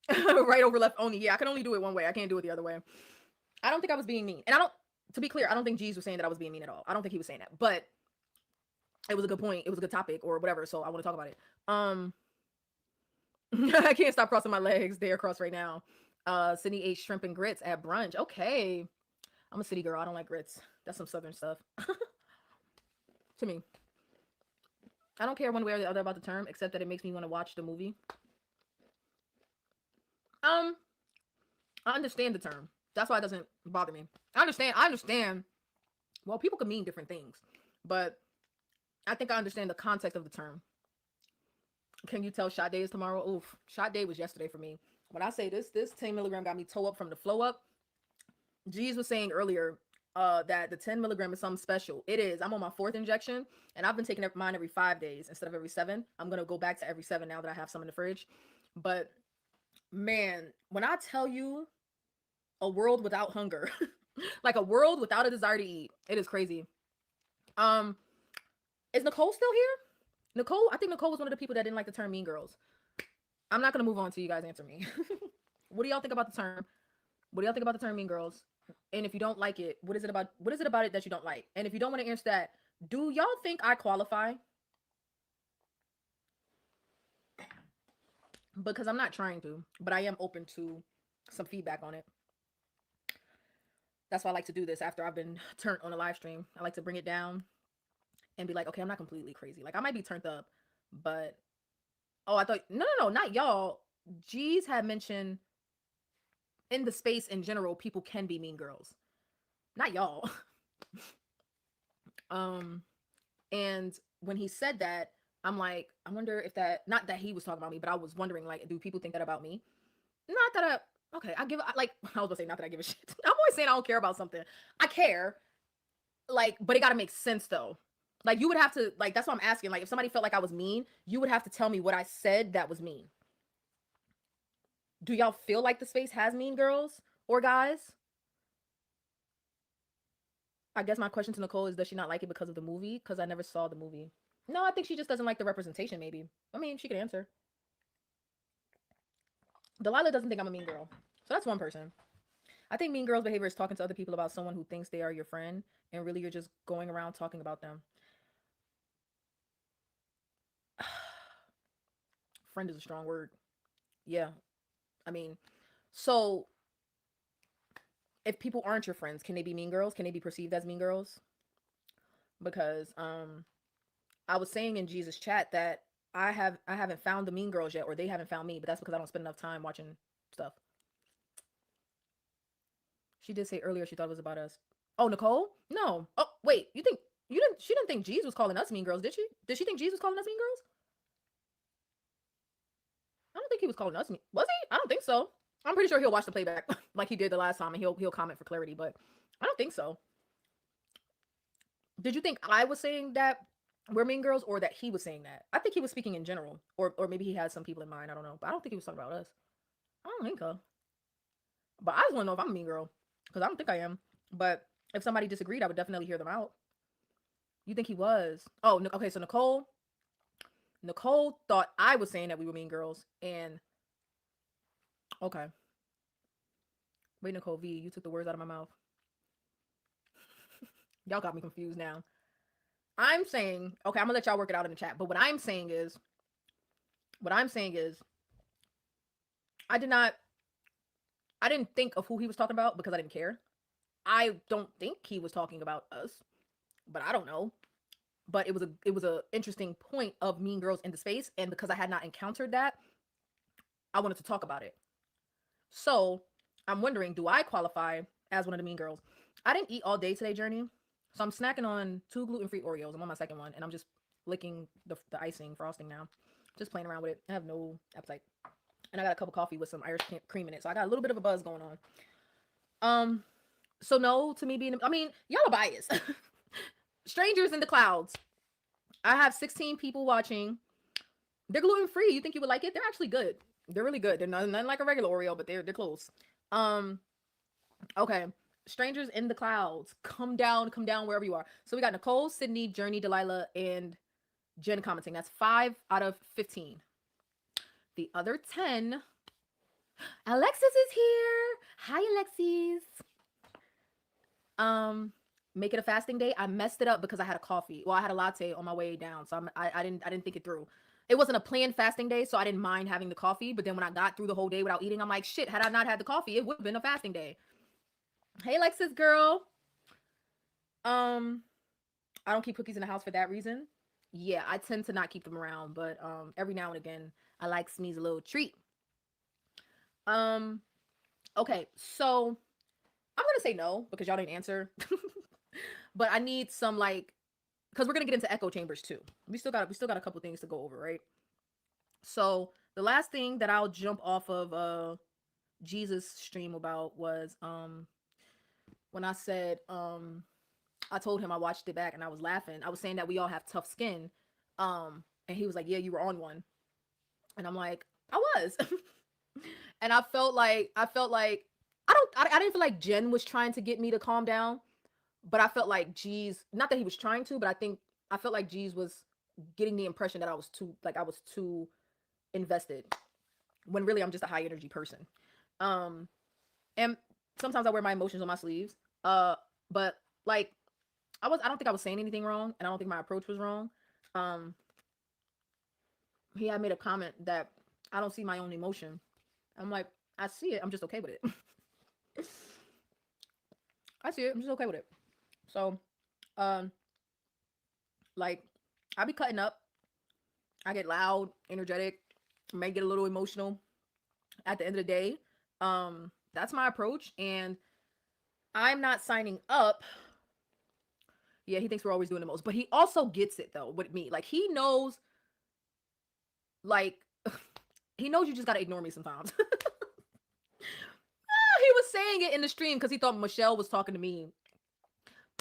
Right over left only. Yeah, I can only do it one way. I can't do it the other way. I don't think I was being mean. And I don't, to be clear, I don't think Jeez was saying that I was being mean at all. I don't think he was saying that. But it was a good point. It was a good topic or whatever. So I want to talk about it. I can't stop crossing my legs. They're crossed right now. Sydney ate shrimp and grits at brunch. Okay. I'm a city girl. I don't like grits. That's some southern stuff. To me. I don't care one way or the other about the term, except that it makes me want to watch the movie. I understand the term. That's why it doesn't bother me. I understand. Well, people can mean different things, but I think I understand the context of the term. Can you tell shot day is tomorrow? Oof, shot day was yesterday for me. When I say this 10 milligram got me toe up from the flow up. Jeez was saying earlier that the 10 milligram is something special. It is. I'm on my 4th injection, and I've been taking mine every 5 days instead of every 7. I'm gonna go back to every 7 now that I have some in the fridge. But man, when I tell you a world without hunger, like a world without a desire to eat, it is crazy. Is Nicole still here? Nicole, I think Nicole was one of the people that didn't like the term mean girls. I'm not gonna move on till you guys answer me. What do y'all think about the term? What do y'all think about the term mean girls? And if you don't like it, what is it about it that you don't like? And if you don't want to answer that, do y'all think I qualify? Because I'm not trying to, but I am open to some feedback on it. That's why I like to do this after I've been turned on a live stream. I like to bring it down and be like, okay, I'm not completely crazy. Like, I might be turned up, but oh, I thought no, not y'all. G's had mentioned in the space in general, people can be mean girls. Not y'all. And when he said that, I'm like, I wonder if that, not that he was talking about me, but I was wondering, like, do people think that about me? Not that okay, like, I was gonna say, not that I give a shit. I'm always saying I don't care about something. I care, like, but it gotta make sense though. Like, you would have to, like, that's what I'm asking. Like, if somebody felt like I was mean, you would have to tell me what I said that was mean. Do y'all feel like the space has mean girls or guys? I guess my question to Nicole is, does she not like it because of the movie? Because I never saw the movie. No, I think she just doesn't like the representation, maybe. I mean, she could answer. Delilah doesn't think I'm a mean girl. So that's one person. I think mean girls' behavior is talking to other people about someone who thinks they are your friend, and really you're just going around talking about them. Friend is a strong word. Yeah. I mean, so if people aren't your friends, can they be mean girls? Can they be perceived as mean girls? Because I was saying in Jesus chat that I haven't found the mean girls yet, or they haven't found me, but that's because I don't spend enough time watching stuff. She did say earlier she thought it was about us. Oh, Nicole? No. Oh, wait. She didn't think Jesus was calling us mean girls, did she? Did she think Jesus was calling us mean girls? I don't think he was calling us mean. Was he? I don't think so. I'm pretty sure he'll watch the playback like he did the last time, and he'll comment for clarity, but I don't think so. Did you think I was saying that we're mean girls, or that he was saying that? I think he was speaking in general, or maybe he had some people in mind. I don't know, but I don't think he was talking about us. I don't think so. But I just want to know if I'm a mean girl, because I don't think I am. But if somebody disagreed, I would definitely hear them out. You think he was? Oh, okay. So Nicole thought I was saying that we were mean girls, and okay. Wait, Nicole V, you took the words out of my mouth. Y'all got me confused now. I'm saying, okay, I'm gonna let y'all work it out in the chat. But what I'm saying is, I did not, I didn't think of who he was talking about because I didn't care. I don't think he was talking about us, but I don't know. But it was a interesting point of mean girls in the space, and because I had not encountered that, I wanted to talk about it. So I'm wondering, do I qualify as one of the mean girls? I didn't eat all day today, Journey. So I'm snacking on 2 gluten-free Oreos. I'm on my second one, and I'm just licking the icing, frosting now. Just playing around with it. I have no appetite. And I got a cup of coffee with some Irish cream in it. So I got a little bit of a buzz going on. Um, so no to me being, I mean, y'all are biased. Strangers in the Clouds. I have 16 people watching. They're gluten free. You think you would like it? They're actually good. They're really good. They're nothing like a regular Oreo, but they're close. Um, okay. Strangers in the Clouds. Come down wherever you are. So we got Nicole, Sydney, Journey, Delilah, and Jen commenting. That's 5 out of 15. The other 10. Alexis is here. Hi, Alexis. Um, make it a fasting day. I messed it up because I had a coffee. Well, I had a latte on my way down, so I didn't think it through. It wasn't a planned fasting day, so I didn't mind having the coffee. But then when I got through the whole day without eating, I'm like, shit. Had I not had the coffee, it would have been a fasting day. Hey, Alexis, girl. Um, I don't keep cookies in the house for that reason. Yeah, I tend to not keep them around, but every now and again, I like sneeze a little treat. Um, okay, so I'm gonna say no because y'all didn't answer. But I need some like, because we're gonna get into echo chambers too. We still got a couple things to go over, right? So the last thing that I'll jump off of Jesus stream about was when I said I told him I watched it back and I was laughing. I was saying that we all have tough skin. And he was like, "Yeah, you were on one." And I'm like, "I was." And I felt like I didn't feel like Jen was trying to get me to calm down, but I felt like G's, not that he was trying to, but I felt like G's was getting the impression that I was too invested when really I'm just a high energy person. Um and sometimes I wear my emotions on my sleeves. But like I don't think I was saying anything wrong and I don't think my approach was wrong. Um he had made a comment that I don't see my own emotion. I'm like, I see it. I'm just okay with it. I see it. I'm just okay with it. So, um, like, I be cutting up. I get loud, energetic, may get a little emotional. At the end of the day, that's my approach, and I'm not signing up. Yeah, he thinks we're always doing the most, but he also gets it though with me. Like he knows, like he knows you just gotta ignore me sometimes. He was saying it in the stream because he thought Michelle was talking to me.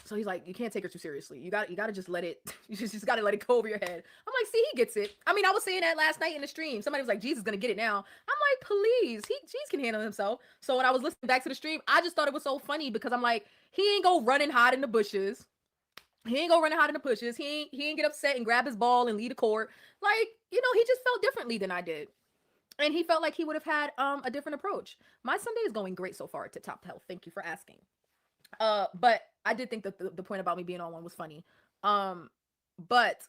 So he's like, you can't take her too seriously. You gotta just let it. You just gotta let it go over your head. I'm like, see, he gets it. I mean, I was saying that last night in the stream. Somebody was like, Jesus is gonna get it now. I'm like, please, Jesus can handle himself. So when I was listening back to the stream, I just thought it was so funny because I'm like, he ain't go running hot in the bushes. He ain't go running hot in the bushes. He ain't get upset and grab his ball and lead the court. Like, he just felt differently than I did. And he felt like he would have had a different approach. My Sunday is going great so far at Top Health. Thank you for asking. But I did think that the point about me being on one was funny. Um, but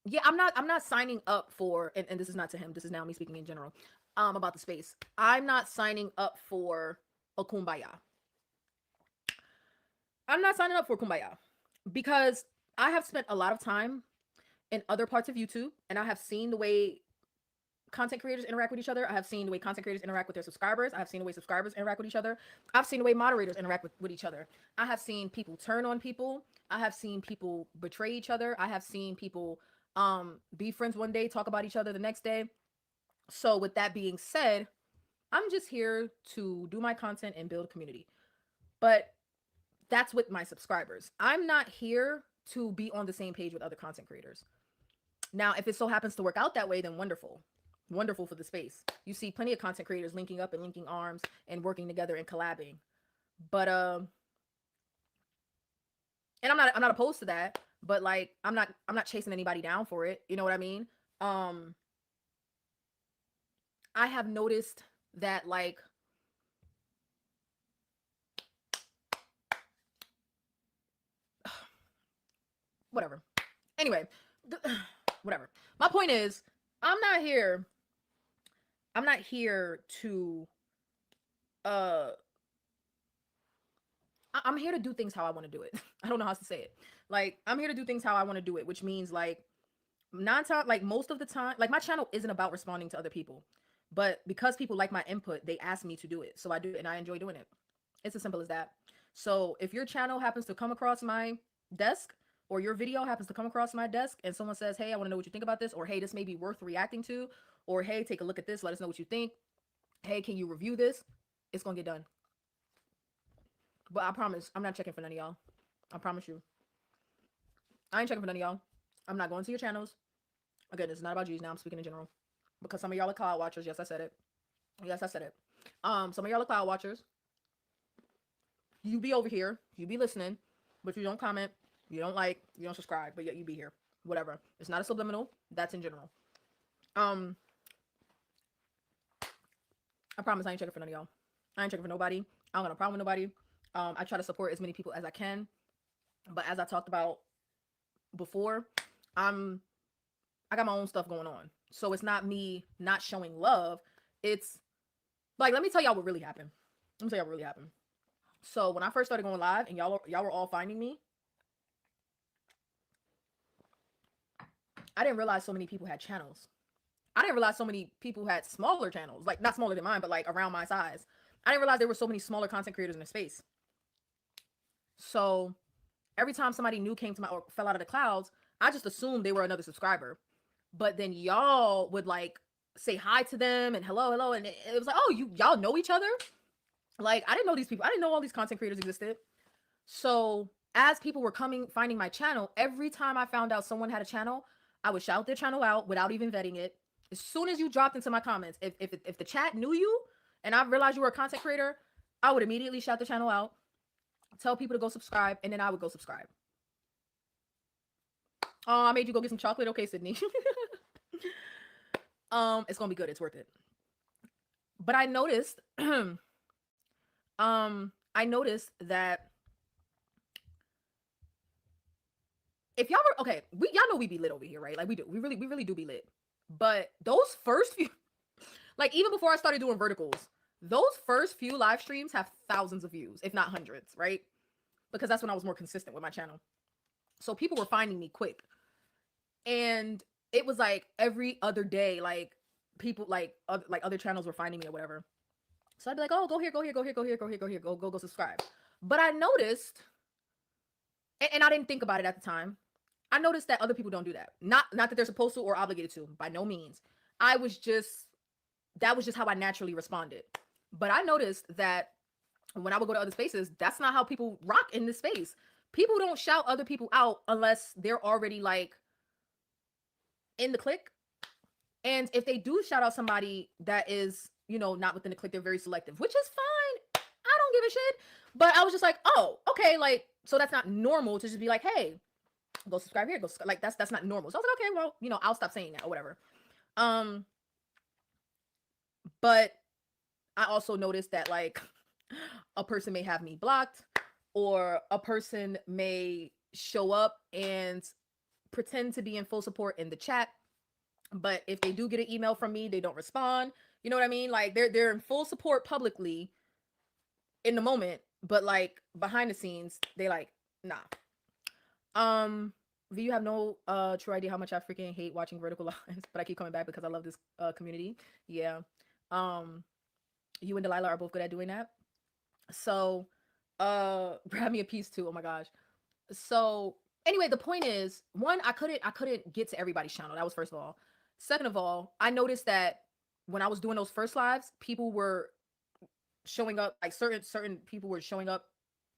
yeah, I'm not signing up for, and this is not to him, this is now me speaking in general, about the space. I'm not signing up for a kumbaya. I'm not signing up for kumbaya because I have spent a lot of time in other parts of YouTube and I have seen the way content creators interact with each other. I have seen the way content creators interact with their subscribers. I have seen the way subscribers interact with each other. I've seen the way moderators interact with each other. I have seen people turn on people. I have seen people betray each other. I have seen people be friends one day, talk about each other the next day. So with that being said, I'm just here to do my content and build a community. But that's with my subscribers. I'm not here to be on the same page with other content creators. Now, if it so happens to work out that way, then wonderful. Wonderful for the space. You see plenty of content creators linking up and linking arms and working together and collabing. But and I'm not opposed to that, but like I'm not chasing anybody down for it. You know what I mean? Um I have noticed that like whatever. Anyway, whatever. My point is, I'm not here I'm not here to uh I'm here to do things how I want to do it. I don't know how to say it. Like I'm here to do things how I want to do it, which means like like most of the time, like my channel isn't about responding to other people, but because people like my input, they ask me to do it, so I do it and I enjoy doing it. It's as simple as that. So if your channel happens to come across my desk, or your video happens to come across my desk and someone says, hey, I want to know what you think about this, or hey, this may be worth reacting to, or hey, take a look at this, let us know what you think, hey, can you review this, it's gonna get done. But I promise, I'm not checking for none of y'all. I promise you. I ain't checking for none of y'all. I'm not going to your channels. Again, it's not about G's now. I'm speaking in general. Because some of y'all are cloud watchers. Yes, I said it. Yes, I said it. Some of y'all are cloud watchers. You be over here. You be listening. But you don't comment. You don't like. You don't subscribe. But yet you be here. Whatever. It's not a subliminal. That's in general. Um, I promise I ain't checking for none of y'all. I ain't checking for nobody. I don't got no problem with nobody. I try to support as many people as I can. But as I talked about before, I'm I got my own stuff going on. So it's not me not showing love. It's like, let me tell y'all what really happened. Let me tell y'all what really happened. So when I first started going live and y'all were all finding me, I didn't realize so many people had channels. I didn't realize so many people had smaller channels, like not smaller than mine, but like around my size. I didn't realize there were so many smaller content creators in the space. So every time somebody new came to my or fell out of the clouds, I just assumed they were another subscriber. But then y'all would like say hi to them and hello, hello, and it was like, oh, y'all know each other. Like I didn't know these people. I didn't know all these content creators existed. So as people were coming, finding my channel, every time I found out someone had a channel, I would shout their channel out without even vetting it. As soon as you dropped into my comments, if the chat knew you and I realized you were a content creator, I would immediately shout the channel out, tell people to go subscribe, and then I would go subscribe. Oh, I made you go get some chocolate. Okay, Sydney. It's gonna be good. It's worth it. But I noticed, I noticed that if y'all were okay, y'all know we be lit over here, right? Like we do. We really do be lit. But those first few, like even before I started doing verticals, those first few live streams have thousands of views, if not hundreds, right? Because that's when I was more consistent with my channel. So people were finding me quick. And it was like every other day, like people like other channels were finding me or whatever. So I'd be like, oh, go here, go here, go here, go here, go here, go here, go subscribe. But I noticed, and I didn't think about it at the time. I noticed that other people don't do that. Not that they're supposed to or obligated to, by no means. I was just that was just how I naturally responded. But I noticed that when I would go to other spaces, that's not how people rock in this space. People don't shout other people out unless they're already like in the clique. And if they do shout out somebody that is, not within the clique, they're very selective, which is fine. I don't give a shit. But I was just like, oh, okay, like, so that's not normal to just be like, hey, go subscribe here, like that's not normal. So I was like, okay, well, I'll stop saying that or whatever. But I also noticed that like a person may have me blocked, or a person may show up and pretend to be in full support in the chat, but if they do get an email from me, they don't respond. You know what I mean? Like they're in full support publicly in the moment, but like behind the scenes, they like, nah. You have no true idea how much I freaking hate watching vertical lives, but I keep coming back because I love this community. Yeah. You and Delilah are both good at doing that. So grab me a piece too. Oh my gosh. So anyway, the point is, one, I couldn't get to everybody's channel. That was first of all. Second of all, I noticed that when I was doing those first lives, people were showing up, like certain people were showing up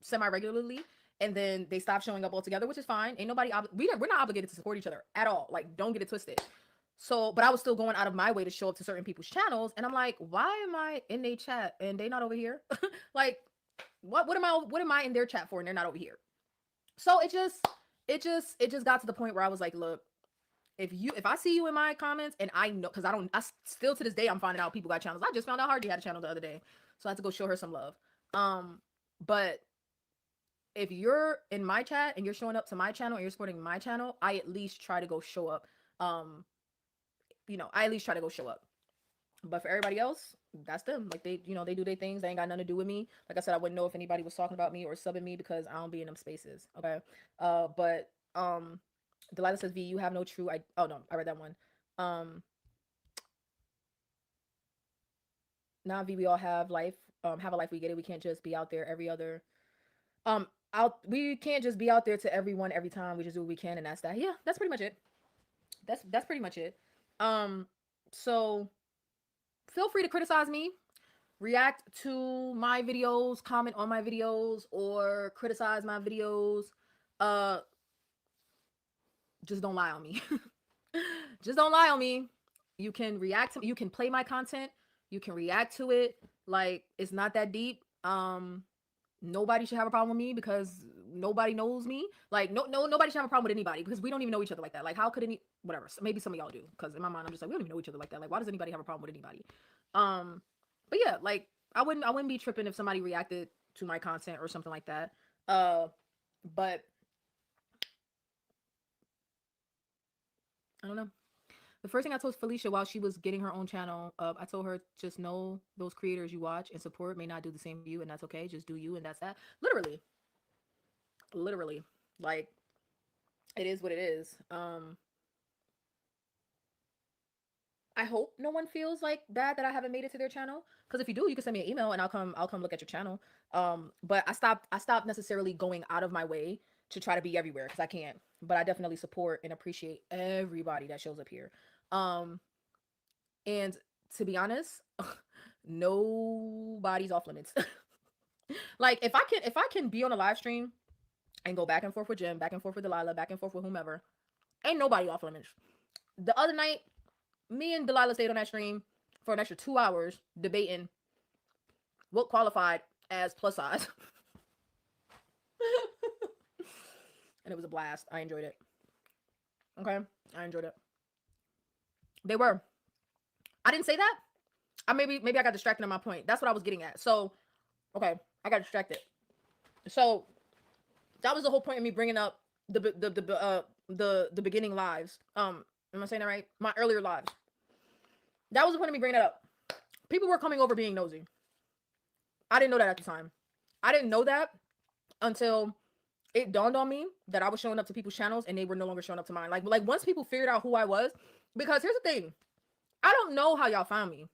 semi-regularly, and then they stopped showing up altogether, which is fine. Ain't nobody we're not obligated to support each other at all. Like, don't get it twisted. So, but I was still going out of my way to show up to certain people's channels, and I'm like, why am I in their chat and they not over here? Like, what am I in their chat for and they're not over here? So it just got to the point where I was like, look, if I see you in my comments, and I know, because I still to this day I'm finding out people got channels. I just found out Hardy had a channel the other day, so I had to go show her some love. But if you're in my chat and you're showing up to my channel and you're supporting my channel, I at least try to go show up. I at least try to go show up. But for everybody else, that's them. Like they do their things. They ain't got nothing to do with me. Like I said, I wouldn't know if anybody was talking about me or subbing me because I don't be in them spaces. Okay. But Delilah says, V, you have no true oh no, I read that one. Nah, V, we all have life. Have a life, we get it. We can't just be out there every other we can't just be out there to everyone every time. We just do what we can, and that's that. Yeah, that's pretty much it. That's pretty much it. So feel free to criticize me. react to my videos, comment on my videos, or criticize my videos, uh, just don't lie on me. Just don't lie on me. You can react to, you can play my content, you can react to it. Like, it's not that deep. Nobody should have a problem with me because nobody knows me. Like, nobody should have a problem with anybody because we don't even know each other like that. Like, how could any, whatever? So maybe some of y'all do, because in my mind I'm just like, we don't even know each other like that. Like, why does anybody have a problem with anybody? Um, but yeah, like, I wouldn't be tripping if somebody reacted to my content or something like that. But I don't know. The first thing I told Felicia while she was getting her own channel, I told her, just know those creators you watch and support may not do the same for you, and that's okay. Just do you, and that's that. Literally, literally, like, it is what it is. I hope no one feels like bad that I haven't made it to their channel. Because if you do, you can send me an email and I'll come look at your channel. But I stopped necessarily going out of my way to try to be everywhere because I can't. But I definitely support and appreciate everybody that shows up here. Um, and to be honest, nobody's off limits. Like, if I can be on a live stream and go back and forth with Jim, back and forth with Delilah, back and forth with whomever, ain't nobody off limits. The other night, me and Delilah stayed on that stream for an extra 2 hours debating what qualified as plus size. And it was a blast. I enjoyed it. Okay? I enjoyed it. They were. I didn't say that. Maybe I got distracted on my point. That's what I was getting at. So, okay, I got distracted. So, that was the whole point of me bringing up the beginning lives. Am I saying that right? My earlier lives. That was the point of me bringing that up. People were coming over being nosy. I didn't know that at the time. I didn't know that until it dawned on me that I was showing up to people's channels and they were no longer showing up to mine. Like once people figured out who I was, because here's the thing, I don't know how y'all found me,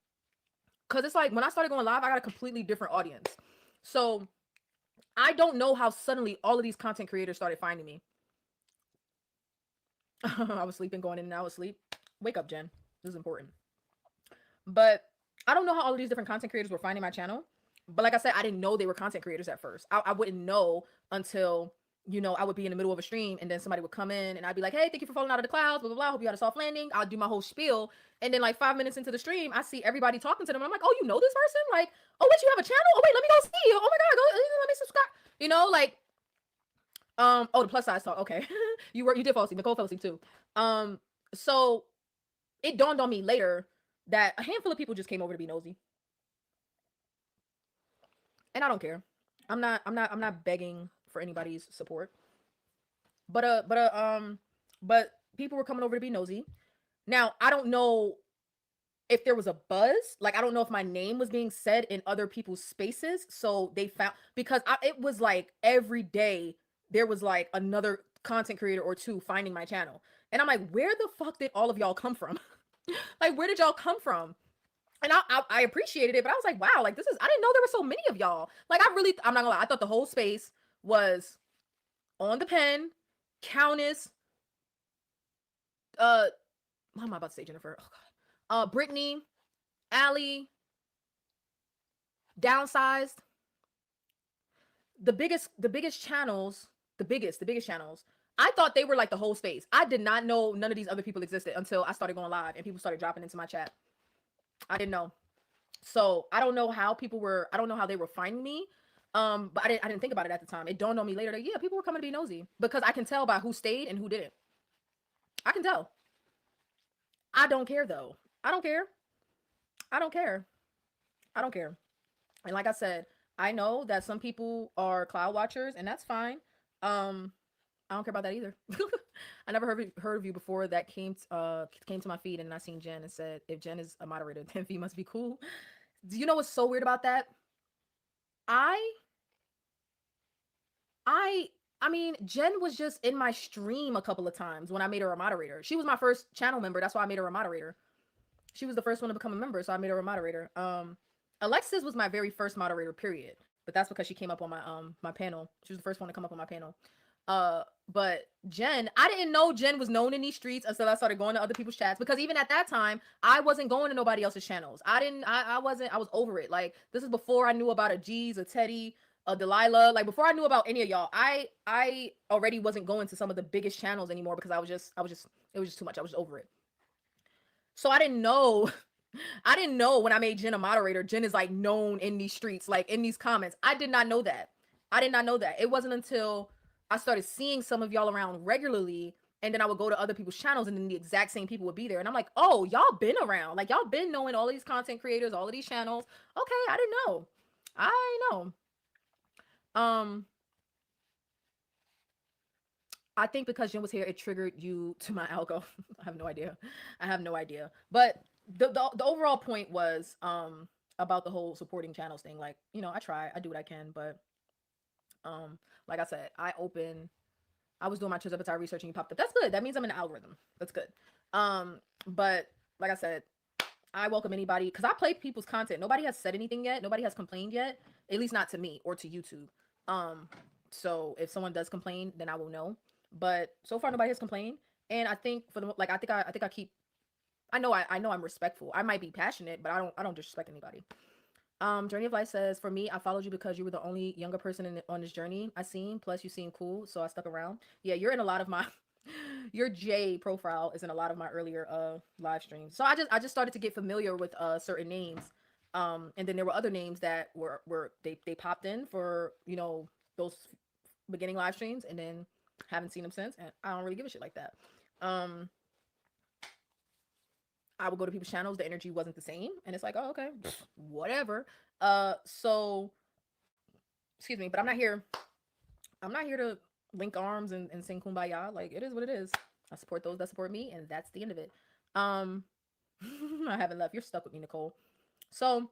because it's like when I started going live, I got a completely different audience. So I don't know how suddenly all of these content creators started finding me. I was sleeping, going in and out of sleep. Wake up, Jen. This is important. But I don't know how all of these different content creators were finding my channel. But like I said, I didn't know they were content creators at first. I wouldn't know until, I would be in the middle of a stream and then somebody would come in and I'd be like, hey, thank you for falling out of the clouds, blah, blah, blah. Hope you had a soft landing. I'll do my whole spiel. And then like 5 minutes into the stream, I see everybody talking to them. I'm like, oh, you know this person? Like, oh, wait, you have a channel? Oh, wait, let me go see you. Oh my God, go, let me subscribe. Like, oh, the plus size talk. Okay. You did fall asleep. Nicole fell asleep too. So it dawned on me later that a handful of people just came over to be nosy. And I don't care. I'm not begging for anybody's support. But people were coming over to be nosy. Now, I don't know if there was a buzz. Like, I don't know if my name was being said in other people's spaces. So they found, because it was like every day there was like another content creator or two finding my channel. And I'm like, where the fuck did all of y'all come from? Like, where did y'all come from? And I appreciated it, but I was like, wow, like, I didn't know there were so many of y'all. Like, I'm not gonna lie, I thought the whole space was on the pen, Countess, what am I about to say, Jennifer? Oh God. Brittany, Allie, Downsized, the biggest channels, the biggest channels. I thought they were like the whole space. I did not know none of these other people existed until I started going live and people started dropping into my chat. I didn't know. So I don't know how I don't know how they were finding me. But I didn't think about it at the time. It dawned on me later that, yeah, people were coming to be nosy because I can tell by who stayed and who didn't. I can tell. I don't care though. I don't care. I don't care. I don't care. And like I said, I know that some people are cloud watchers, and that's fine. I don't care about that either. I never heard of you before that came to my feed, and I seen Jen and said, if Jen is a moderator, then V must be cool. Do you know what's so weird about that? I I I mean, Jen was just in my stream a couple of times when I made her a moderator. She was my first channel member. That's why I made her a moderator. She was the first one to become a member, so I made her a moderator. Alexis was my very first moderator, period. But that's because she came up on my panel. She was the first one to come up on my panel. But Jen, I didn't know Jen was known in these streets until I started going to other people's chats, because even at that time, I wasn't going to nobody else's channels. I wasn't, I was over it. Like, this is before I knew about a G's, a Teddy, a Delilah. Like, before I knew about any of y'all, I already wasn't going to some of the biggest channels anymore, because it was just too much. I was over it. So I didn't know I didn't know when I made Jen a moderator, Jen is like known in these streets, like in these comments. I did not know that. I did not know that. It wasn't until I started seeing some of y'all around regularly, and then I would go to other people's channels, and then the exact same people would be there. And I'm like, oh, y'all been around. Like, y'all been knowing all of these content creators, all of these channels. Okay, I didn't know. I know. Um, I think because Jen was here, it triggered you to my algo. I have no idea. I have no idea. But the overall point was about the whole supporting channels thing. Like, you know, I try, I do what I can, but like I said, I was doing my Trizepatide research and you popped up. That's good. That means I'm in the algorithm. That's good. But like I said, I welcome anybody, because I play people's content. Nobody has said anything yet. Nobody has complained yet. At least not to me or to YouTube. Um, so if someone does complain, then I will know. But so far nobody has complained. And I think for the like I think I keep I know I'm respectful. I might be passionate, but I don't disrespect anybody. Journey of Life says, for me, I followed you because you were the only younger person on this journey I seen. Plus, you seem cool, so I stuck around. Yeah, you're in a lot of my your J profile is in a lot of my earlier live streams. So I just started to get familiar with certain names. And then there were other names that were they popped in for, you know, those beginning live streams, and then haven't seen them since, and I don't really give a shit like that. Um, I would go to people's channels, the energy wasn't the same, and it's like, oh, okay, whatever. So excuse me, but I'm not here. I'm not here to link arms and sing kumbaya. Like, it is what it is. I support those that support me, and that's the end of it. Um, I haven't left. You're stuck with me, Nicole. So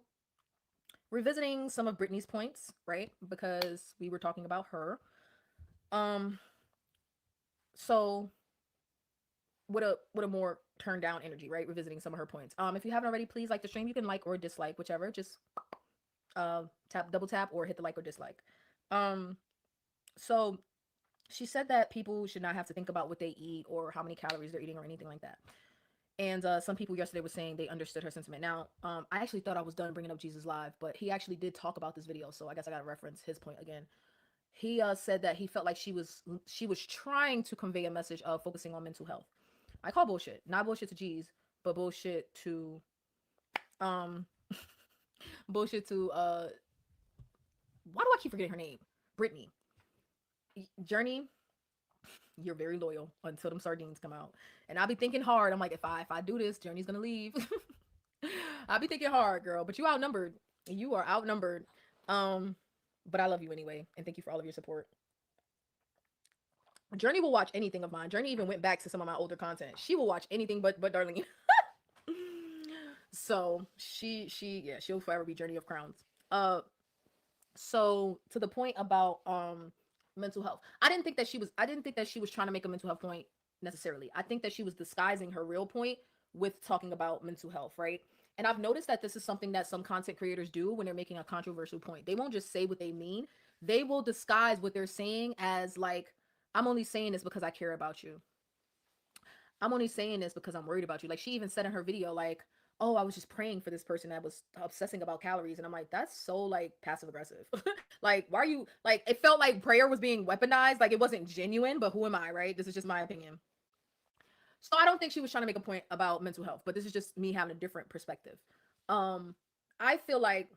revisiting some of Brittany's points, right? Because we were talking about her. Um, so with a more turned down energy, right? Revisiting some of her points. If you haven't already, please like the stream. You can like or dislike, whichever. Just double tap or hit the like or dislike. Um, so she said that people should not have to think about what they eat or how many calories they're eating or anything like that. And some people yesterday were saying they understood her sentiment. Now, I actually thought I was done bringing up Jesus Live, but he actually did talk about this video, so I guess I gotta reference his point again. He said that he felt like she was trying to convey a message of focusing on mental health. I call bullshit, not bullshit to G's, but bullshit to um bullshit to why do I keep forgetting her name? Brittany. Journey, you're very loyal until them sardines come out. And I'll be thinking hard. I'm like, if I do this, Journey's gonna leave. I'll be thinking hard, girl. But you outnumbered. You are outnumbered. Um, but I love you anyway, and thank you for all of your support. Journey will watch anything of mine. Journey even went back to some of my older content. She will watch anything but Darlene. So yeah, she'll forever be Journey of Crowns. Uh so to the point about mental health. I didn't think that she was trying to make a mental health point necessarily. I think that she was disguising her real point with talking about mental health, right? And I've noticed that this is something that some content creators do when they're making a controversial point. They won't just say what they mean. They will disguise what they're saying as like, I'm only saying this because I care about you. I'm only saying this because I'm worried about you. Like, she even said in her video, like, oh, I was just praying for this person that was obsessing about calories. And I'm like, that's so like passive aggressive. Like, why are you like, it felt like prayer was being weaponized. Like, it wasn't genuine, but who am I, right? This is just my opinion. So I don't think she was trying to make a point about mental health, but this is just me having a different perspective. Um, I feel like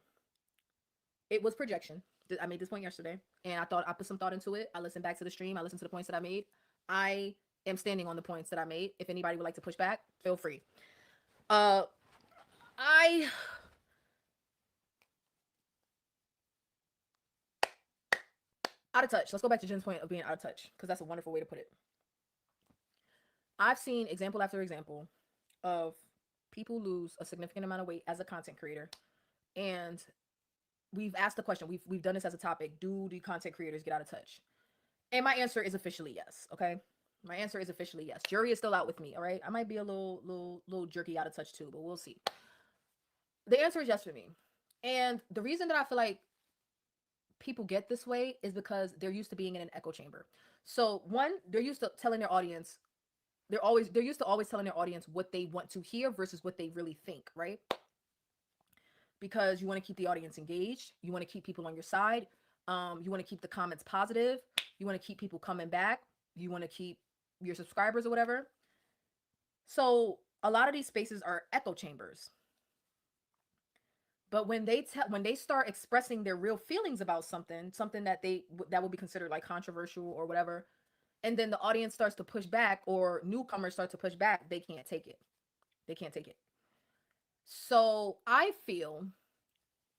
it was projection. I made this point yesterday, and I put some thought into it. I listened back to the stream. I listened to the points that I made. I am standing on the points that I made. If anybody would like to push back, feel free. Uh, I out of touch. Let's go back to Jen's point of being out of touch, because that's a wonderful way to put it. I've seen example after example of people lose a significant amount of weight as a content creator, and we've asked the question. We've done this as a topic. Do the content creators get out of touch? And my answer is officially yes. Okay, my answer is officially yes. Jury is still out with me. All right, I might be a little jerky out of touch too, but we'll see. The answer is yes for me, and the reason that I feel like people get this way is because they're used to being in an echo chamber. So one, they're used to telling their audience, they're used to always telling their audience what they want to hear versus what they really think, right? Because you want to keep the audience engaged, you want to keep people on your side, you want to keep the comments positive, you want to keep people coming back, you want to keep your subscribers or whatever. So a lot of these spaces are echo chambers. But when they start expressing their real feelings about something that that will be considered like controversial or whatever, and then the audience starts to push back or newcomers start to push back, they can't take it. They can't take it. So I feel,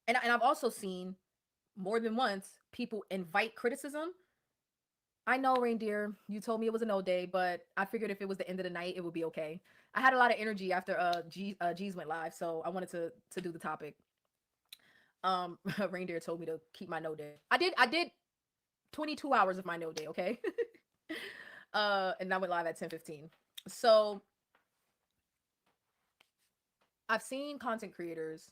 and I've also seen more than once people invite criticism. I know, Reindeer, you told me it was a no day, but I figured if it was the end of the night, it would be okay. I had a lot of energy after G's went live, so I wanted to do the topic. Reindeer told me to keep my no day. I did 22 hours of my no day, okay? And I went live at 10:15. So I've seen content creators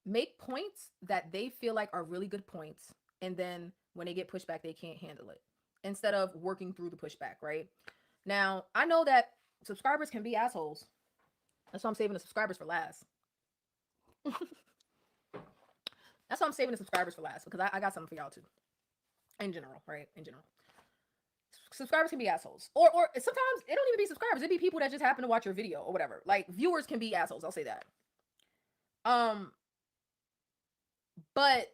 make points that they feel like are really good points, and then when they get pushback, they can't handle it. Instead of working through the pushback, right? Now, I know that subscribers can be assholes. That's why I'm saving the subscribers for last. That's why I'm saving the subscribers for last, because I got something for y'all too. In general, right? In general. Subscribers can be assholes. Or sometimes it don't even be subscribers. It be people that just happen to watch your video or whatever. Like viewers can be assholes. I'll say that. But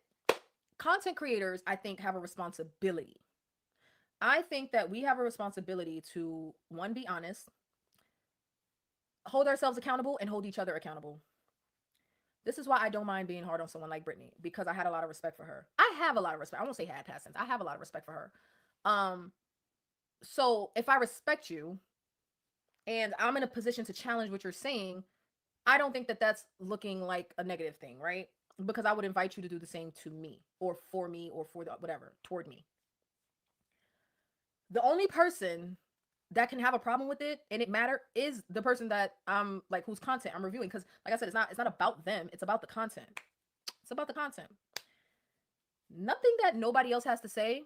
content creators, I think, have a responsibility. I think that we have a responsibility to, one, be honest, hold ourselves accountable, and hold each other accountable. This is why I don't mind being hard on someone like Brittany, because I had a lot of respect for her. I have a lot of respect. I won't say had past tense. I have a lot of respect for her. So if I respect you and I'm in a position to challenge what you're saying, I don't think that that's looking like a negative thing, right? Because I would invite you to do the same to me or for the whatever, toward me. The only person that can have a problem with it and it matter is the person that I'm like, whose content I'm reviewing. Because like I said, it's not about them, it's about the content. It's about the content. Nothing that nobody else has to say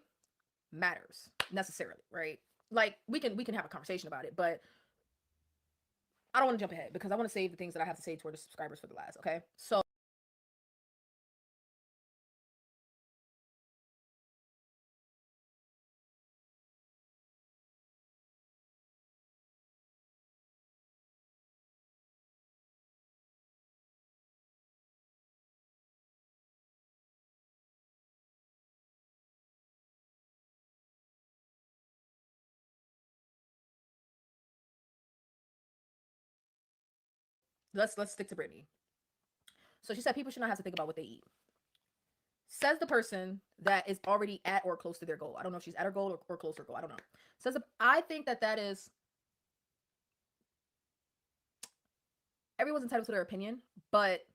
matters necessarily, right? Like we can have a conversation about it, but I don't want to jump ahead because I want to save the things that I have to say toward the subscribers for the last, okay? So let's stick to Brittany. So she said people should not have to think about what they eat. Says the person that is already at or close to their goal. I don't know if she's at her goal or close to her goal. I don't know. Says I think that is, everyone's entitled to their opinion, but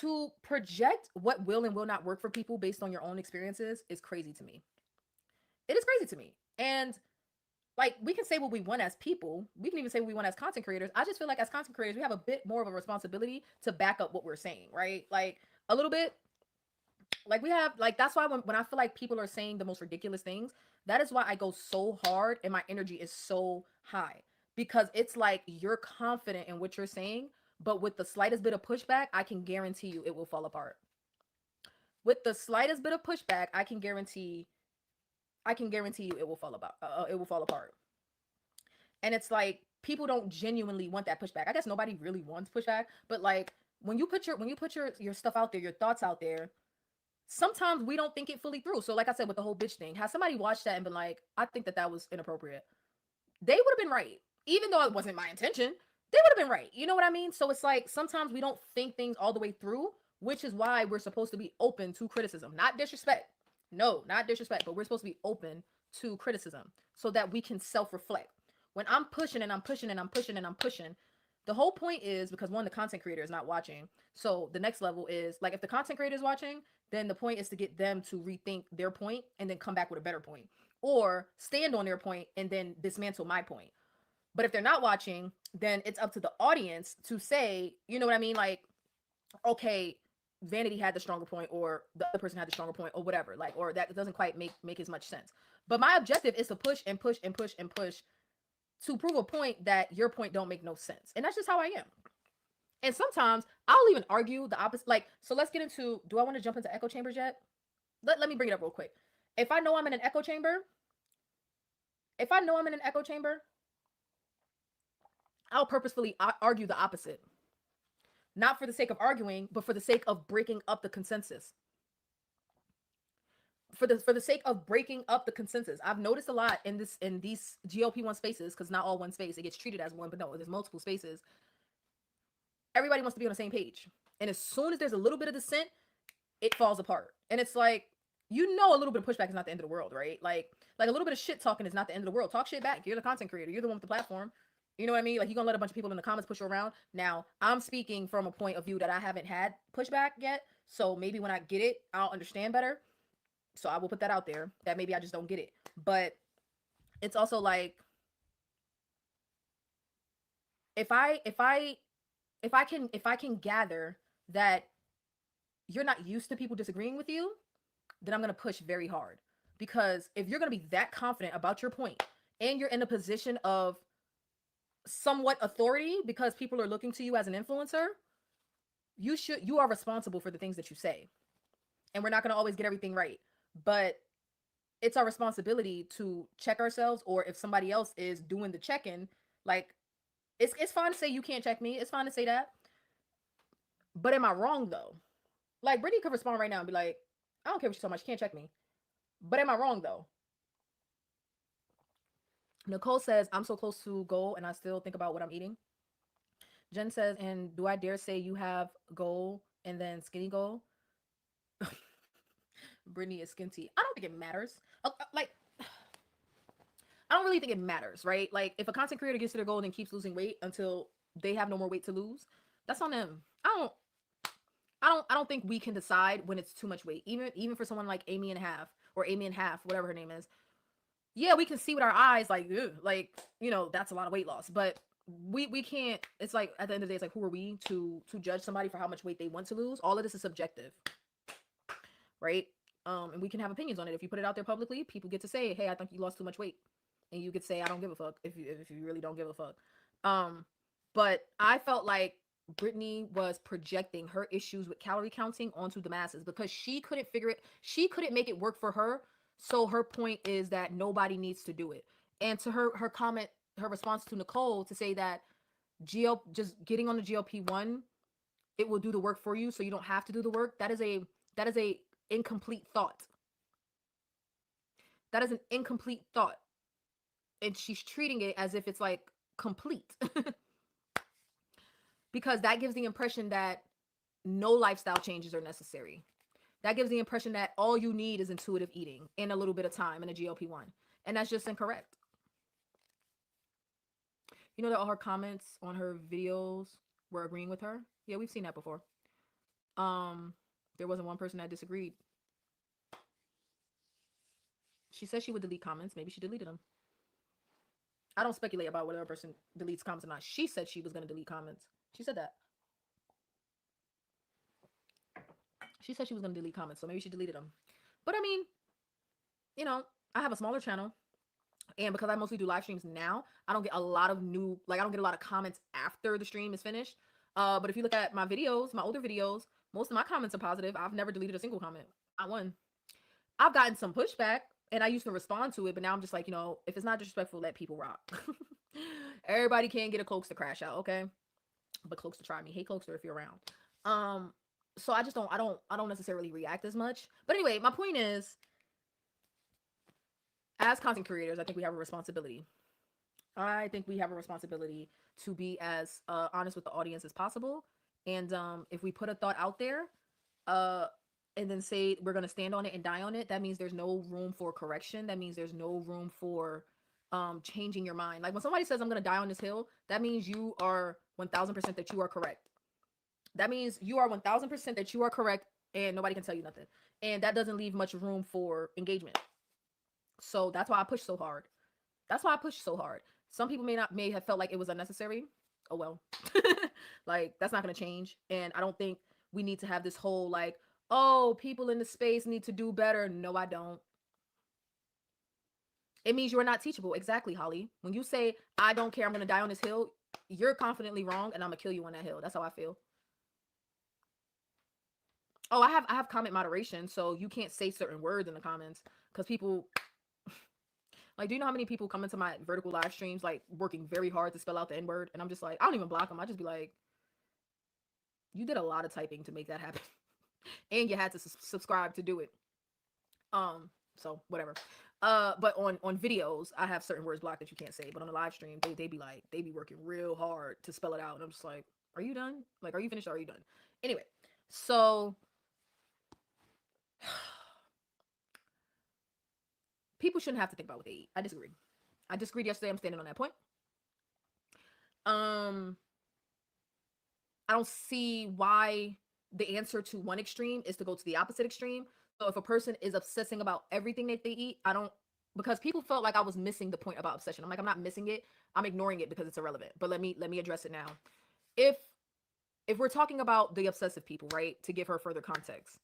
to project what will and will not work for people based on your own experiences is crazy to me. It is crazy to me. And like we can say what we want as people, we can even say what we want as content creators. I just feel like as content creators, we have a bit more of a responsibility to back up what we're saying, right? Like a little bit. Like we have, like that's why when I feel like people are saying the most ridiculous things, that is why I go so hard and my energy is so high. Because it's like you're confident in what you're saying, but with the slightest bit of pushback, I can guarantee you it will fall apart. With the slightest bit of pushback, I can guarantee you it will fall about it will fall apart. And it's like people don't genuinely want that pushback. I guess nobody really wants pushback, but like when you put your stuff out there, your thoughts out there, sometimes we don't think it fully through. So like I said with the whole bitch thing, has somebody watched that and been like, I think that was inappropriate, they would have been right. Even though it wasn't my intention, they would have been right. You know what I mean? So it's like sometimes we don't think things all the way through, which is why we're supposed to be open to criticism, not disrespect. No, not disrespect, but we're supposed to be open to criticism so that we can self-reflect. When I'm pushing and I'm pushing and I'm pushing and I'm pushing, the whole point is because one, the content creator is not watching. So the next level is like if the content creator is watching, then the point is to get them to rethink their point and then come back with a better point, or stand on their point and then dismantle my point. But if they're not watching, then it's up to the audience to say, you know what I mean? Like, okay, Vanity had the stronger point, or the other person had the stronger point, or whatever. Like, or that doesn't quite make as much sense. But my objective is to push and push and push and push to prove a point that your point don't make no sense. And that's just how I am. And sometimes I'll even argue the opposite. Like, so let's get into, do I want to jump into echo chambers yet? Let me bring it up real quick. If I know I'm in an echo chamber, if I know I'm in an echo chamber, I'll purposefully argue the opposite. Not for the sake of arguing, but for the sake of breaking up the consensus. For the sake of breaking up the consensus. I've noticed a lot in these GLP-1 spaces, because not all one space, it gets treated as one, but no, there's multiple spaces. Everybody wants to be on the same page. And as soon as there's a little bit of dissent, it falls apart. And it's like, you know, a little bit of pushback is not the end of the world, right? Like a little bit of shit talking is not the end of the world. Talk shit back. You're the content creator. You're the one with the platform. You know what I mean? Like, you're gonna let a bunch of people in the comments push you around. Now, I'm speaking from a point of view that I haven't had pushback yet. So maybe when I get it, I'll understand better. So I will put that out there, that maybe I just don't get it. But it's also like, if I can gather that you're not used to people disagreeing with you, then I'm going to push very hard. Because if you're going to be that confident about your point, and you're in a position of somewhat authority because people are looking to you as an influencer, you are responsible for the things that you say. And we're not going to always get everything right, but it's our responsibility to check ourselves. Or if somebody else is doing the check-in, like, it's fine to say you can't check me. It's fine to say that. But am I wrong though? Like, Brittany could respond right now and be like, I don't care what you so much, you can't check me. But am I wrong though? Nicole says, I'm so close to goal and I still think about what I'm eating. Jen says, and do I dare say you have goal and then skinny goal? Brittany is skinty. I don't think it matters. Like, I don't really think it matters, right? Like, if a content creator gets to their goal and then keeps losing weight until they have no more weight to lose, that's on them. I don't think we can decide when it's too much weight. Even for someone like Amy and Half, or Amy and Half, whatever her name is. Yeah, we can see with our eyes, like, like, you know, that's a lot of weight loss. But we can't, it's like, at the end of the day, it's like, who are we to judge somebody for how much weight they want to lose? All of this is subjective, right? And we can have opinions on it. If you put it out there publicly, people get to say, hey, I think you lost too much weight. And you could say, I don't give a fuck, if you really don't give a fuck. But I felt like Brittany was projecting her issues with calorie counting onto the masses because she couldn't figure it. She couldn't make it work for her. So her point is that nobody needs to do it. And to her comment, her response to Nicole, to say that just getting on the GLP-1, it will do the work for you, so you don't have to do the work. That is a incomplete thought. That is an incomplete thought. And she's treating it as if it's like complete. Because that gives the impression that no lifestyle changes are necessary. That gives the impression that all you need is intuitive eating and a little bit of time and a GLP-1. And that's just incorrect. You know that all her comments on her videos were agreeing with her? Yeah, we've seen that before. There wasn't one person that disagreed. She said she would delete comments. Maybe she deleted them. I don't speculate about whether a person deletes comments or not. She said she was going to delete comments. She said that. She said she was going to delete comments, so maybe she deleted them. But I mean, you know, I have a smaller channel. And because I mostly do live streams now, I don't get a lot of I don't get a lot of comments after the stream is finished. But if you look at my videos, my older videos, most of my comments are positive. I've never deleted a single comment. Not one. I've gotten some pushback, and I used to respond to it, but now I'm just like, you know, if it's not disrespectful, let people rock. Everybody can't get a Cloaks to crash out, okay? But Cloaks to try me. Hey, Cloakster, if you're around. So I just don't necessarily react as much. But anyway, my point is, as content creators, I think we have a responsibility. I think we have a responsibility to be as honest with the audience as possible. And if we put a thought out there, and then say we're going to stand on it and die on it, that means there's no room for correction. That means there's no room for changing your mind. Like, when somebody says I'm going to die on this hill, that means you are 1000% that you are correct. That means you are 1000% that you are correct, and nobody can tell you nothing. And that doesn't leave much room for engagement. So that's why I push so hard. That's why I push so hard. Some people may have felt like it was unnecessary. Oh well. Like, that's not going to change. And I don't think we need to have this whole like, oh, people in the space need to do better. No, I don't. It means you are not teachable. Exactly, Holly. When you say, I don't care, I'm going to die on this hill, you're confidently wrong and I'm going to kill you on that hill. That's how I feel. Oh, I have comment moderation, so you can't say certain words in the comments because people like, do you know how many people come into my vertical live streams like working very hard to spell out the N word? And I'm just like, I don't even block them. I just be like, you did a lot of typing to make that happen, and you had to subscribe to do it. So whatever. But on videos, I have certain words blocked that you can't say. But on the live stream, they be like, they be working real hard to spell it out, and I'm just like, are you done? Like, are you finished? Or are you done? Anyway, so people shouldn't have to think about what they eat. I disagree. I disagreed yesterday. I'm standing on that point. Um, I don't see why the answer to one extreme is to go to the opposite extreme. So if a person is obsessing about everything that they eat, I don't, because people felt like I was missing the point about obsession. I'm like, I'm not missing it. I'm ignoring it because it's irrelevant. But let me address it now. If if we're talking about the obsessive people, right? To give her further context.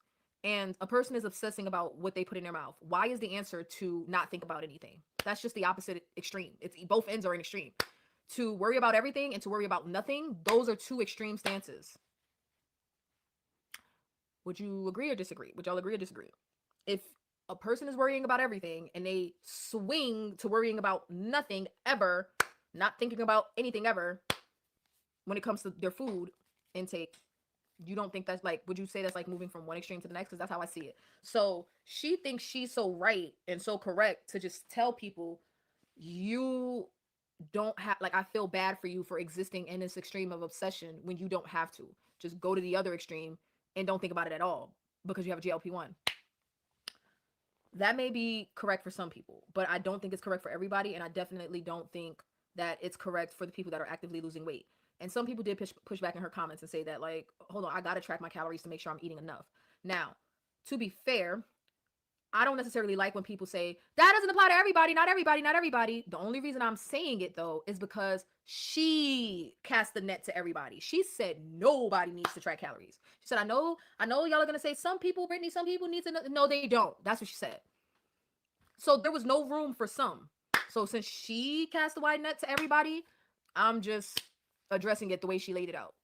And a person is obsessing about what they put in their mouth. Why is the answer to not think about anything? That's just the opposite extreme. It's both ends are an extreme. To worry about everything and to worry about nothing, those are two extreme stances. Would you agree or disagree? Would y'all agree or disagree? If a person is worrying about everything and they swing to worrying about nothing ever, not thinking about anything ever when it comes to their food intake, you don't think that's like, would you say that's like moving from one extreme to the next? Because that's how I see it. So she thinks she's so right and so correct to just tell people, you don't have, like, I feel bad for you for existing in this extreme of obsession when you don't have to. Just go to the other extreme and don't think about it at all because you have a GLP-1. That may be correct for some people, but I don't think it's correct for everybody. And I definitely don't think that it's correct for the people that are actively losing weight. And some people did push back in her comments and say that, like, hold on, I got to track my calories to make sure I'm eating enough. Now, to be fair, I don't necessarily like when people say that doesn't apply to everybody, not everybody, not everybody. The only reason I'm saying it though is because she cast the net to everybody. She said nobody needs to track calories. She said, I know y'all are gonna say some people, Brittany, some people need to know. No, they don't. That's what she said. So there was no room for some. So since she cast the wide net to everybody, I'm just addressing it the way she laid it out.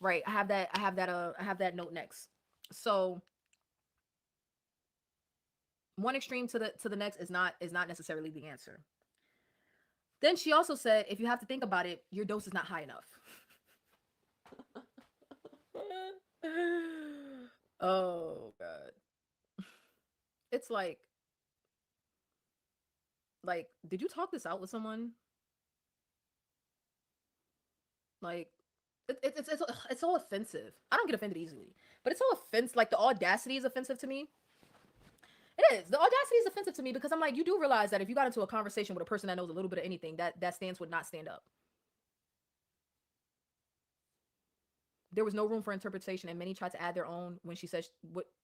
Right. I have that note next. So one extreme to the next is not necessarily the answer. Then she also said, if you have to think about it, your dose is not high enough. Oh god. It's like did you talk this out with someone? Like it's so offensive. I don't get offended easily, but it's so offensive. Like the audacity is offensive to me. It is. The audacity is offensive to me because I'm like, you do realize that if you got into a conversation with a person that knows a little bit of anything, that stance would not stand up. There was no room for interpretation, and many tried to add their own when she said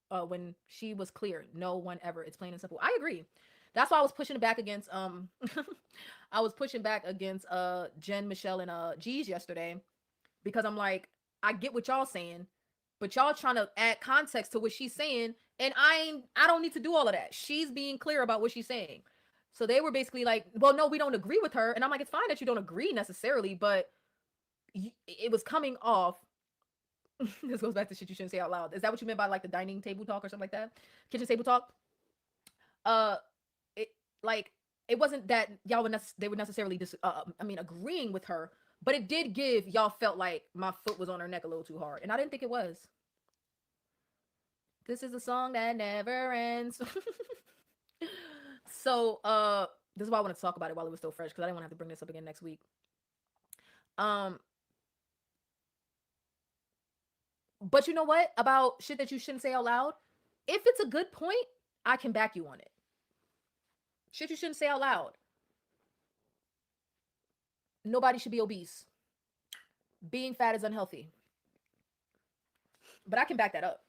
when she was clear. No one ever. It's plain and simple. I agree. That's why I was pushing back against I was pushing back against Jen, Michelle, and G's yesterday because I'm like, I get what y'all saying, but y'all trying to add context to what she's saying, and I don't need to do all of that. She's being clear about what she's saying. So they were basically like, well, no, we don't agree with her, and I'm like, it's fine that you don't agree necessarily, but it was coming off. This goes back to shit you shouldn't say out loud. Is that what you meant by like the dining table talk or something like that? Kitchen table talk? Uh, it like it wasn't that y'all would they would necessarily I mean agreeing with her, but it did give y'all felt like my foot was on her neck a little too hard, and I didn't think it was. This is a song that never ends. So this is why I wanted to talk about it while it was still fresh because I didn't want to have to bring this up again next week. Um, but you know what about shit that you shouldn't say out loud? If it's a good point, I can back you on it. Shit you shouldn't say out loud. Nobody should be obese. Being fat is unhealthy. But I can back that up.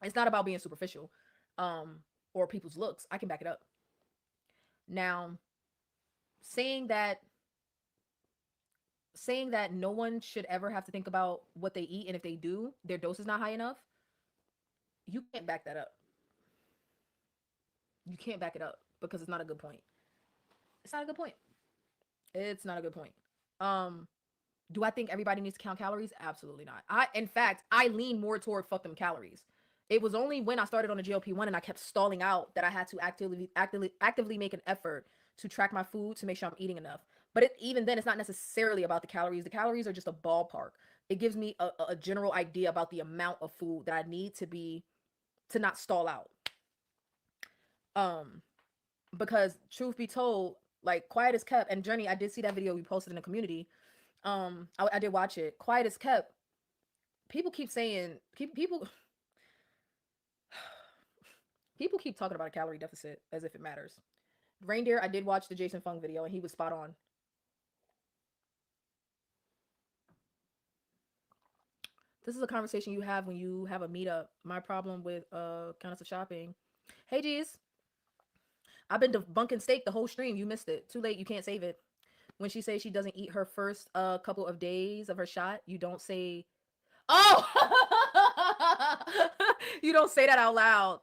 It's not about being superficial or people's looks. I can back it up. Now, saying that saying that no one should ever have to think about what they eat, and if they do, their dose is not high enough, you can't back that up. You can't back it up because it's not a good point. It's not a good point. It's not a good point. Um, do I think everybody needs to count calories? Absolutely not. In fact, I lean more toward fuck them calories. It was only when I started on the GLP-1 and I kept stalling out that I had to actively make an effort to track my food to make sure I'm eating enough. But even then, it's not necessarily about the calories. The calories are just a ballpark. It gives me a general idea about the amount of food that I need to not stall out. Um, because truth be told, like quiet is kept, and Journey, I did see that video we posted in the community. I did watch it. Quiet is kept. People keep saying people keep talking about a calorie deficit as if it matters. Reindeer, I did watch the Jason Fung video and he was spot on. This is a conversation you have when you have a meetup. My problem with counts of shopping. Hey G's, I've been debunking steak the whole stream. You missed it. Too late. You can't save it. When she says she doesn't eat her first couple of days of her shot, you don't say, "Oh," you don't say that out loud.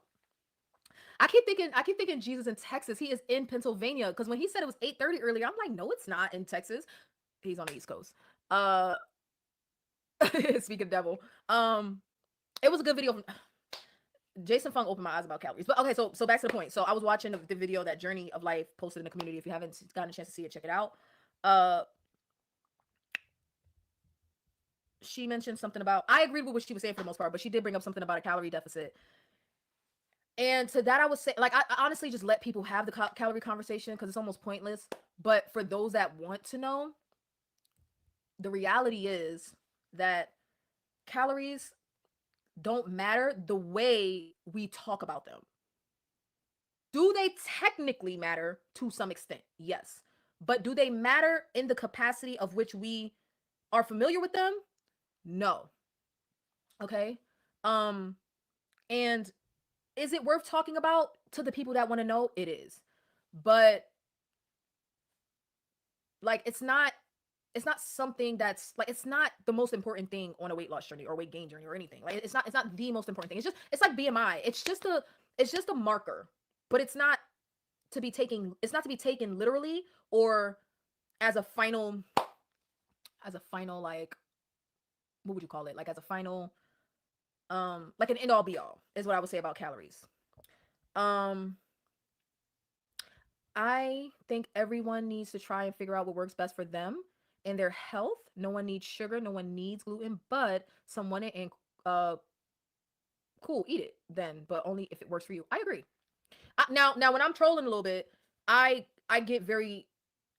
I keep thinking Jesus in Texas. He is in Pennsylvania because when he said it was 8:30 earlier, I'm like, no, it's not in Texas. He's on the East Coast. Speaking of devil, it was a good video from Jason Fung. Opened my eyes about calories. But okay, so back to the point. So I was watching the video that Journey of Life posted in the community. If you haven't gotten a chance to see it, check it out. She mentioned something about, I agreed with what she was saying for the most part, but she did bring up something about a calorie deficit. And to that, I would say, like, I honestly just let people have the calorie conversation because it's almost pointless. But for those that want to know, the reality is that calories don't matter the way we talk about them. Do they technically matter to some extent? Yes. But do they matter in the capacity of which we are familiar with them? No. Okay. And is it worth talking about to the people that want to know? It is. But like it's not something that's like, it's not the most important thing on a weight loss journey or weight gain journey or anything. Like it's not the most important thing. It's like BMI. It's just a marker, but it's not to be taken literally or as a final like, what would you call it? Like as a final like an end all be all is what I would say about calories. I think everyone needs to try and figure out what works best for them and their health. No one needs sugar, no one needs gluten, but someone and cool, eat it then, but only if it works for you. I agree. Now when I'm trolling a little bit, I get very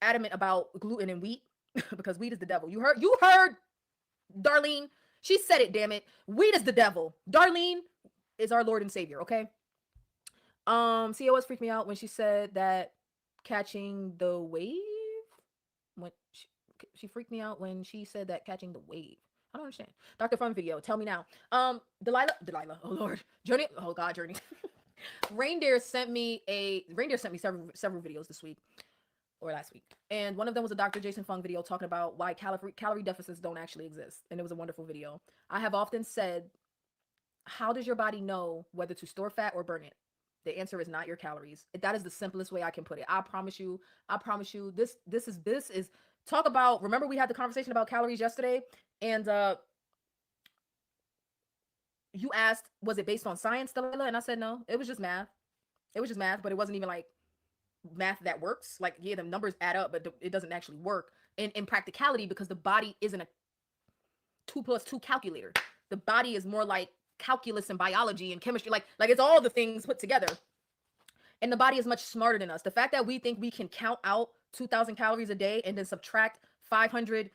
adamant about gluten and wheat because wheat is the devil. You heard Darlene. She said it, damn it. Wheat is the devil. Darlene is our Lord and Savior, okay? COS freaked me out when she said that catching the wave. When she freaked me out when she said that catching the wave. I don't understand. Dr. Fun video. Tell me now. Delilah. Oh Lord. Journey. Oh God, Journey. Reindeer sent me several videos this week or last week, and one of them was a Dr. Jason Fung video talking about why calorie deficits don't actually exist, and it was a wonderful video. I have often said, how does your body know whether to store fat or burn it? The answer is not your calories. That is the simplest way I can put it. I promise you. This is talk about. Remember we had the conversation about calories yesterday, and you asked, was it based on science, Delilah? And I said no. It was just math. It was just math, but it wasn't even like math that works. Like, yeah, the numbers add up, but it doesn't actually work in practicality because the body isn't a 2+2 calculator. The body is more like calculus and biology and chemistry. Like it's all the things put together. And the body is much smarter than us. The fact that we think we can count out 2,000 calories a day and then subtract 500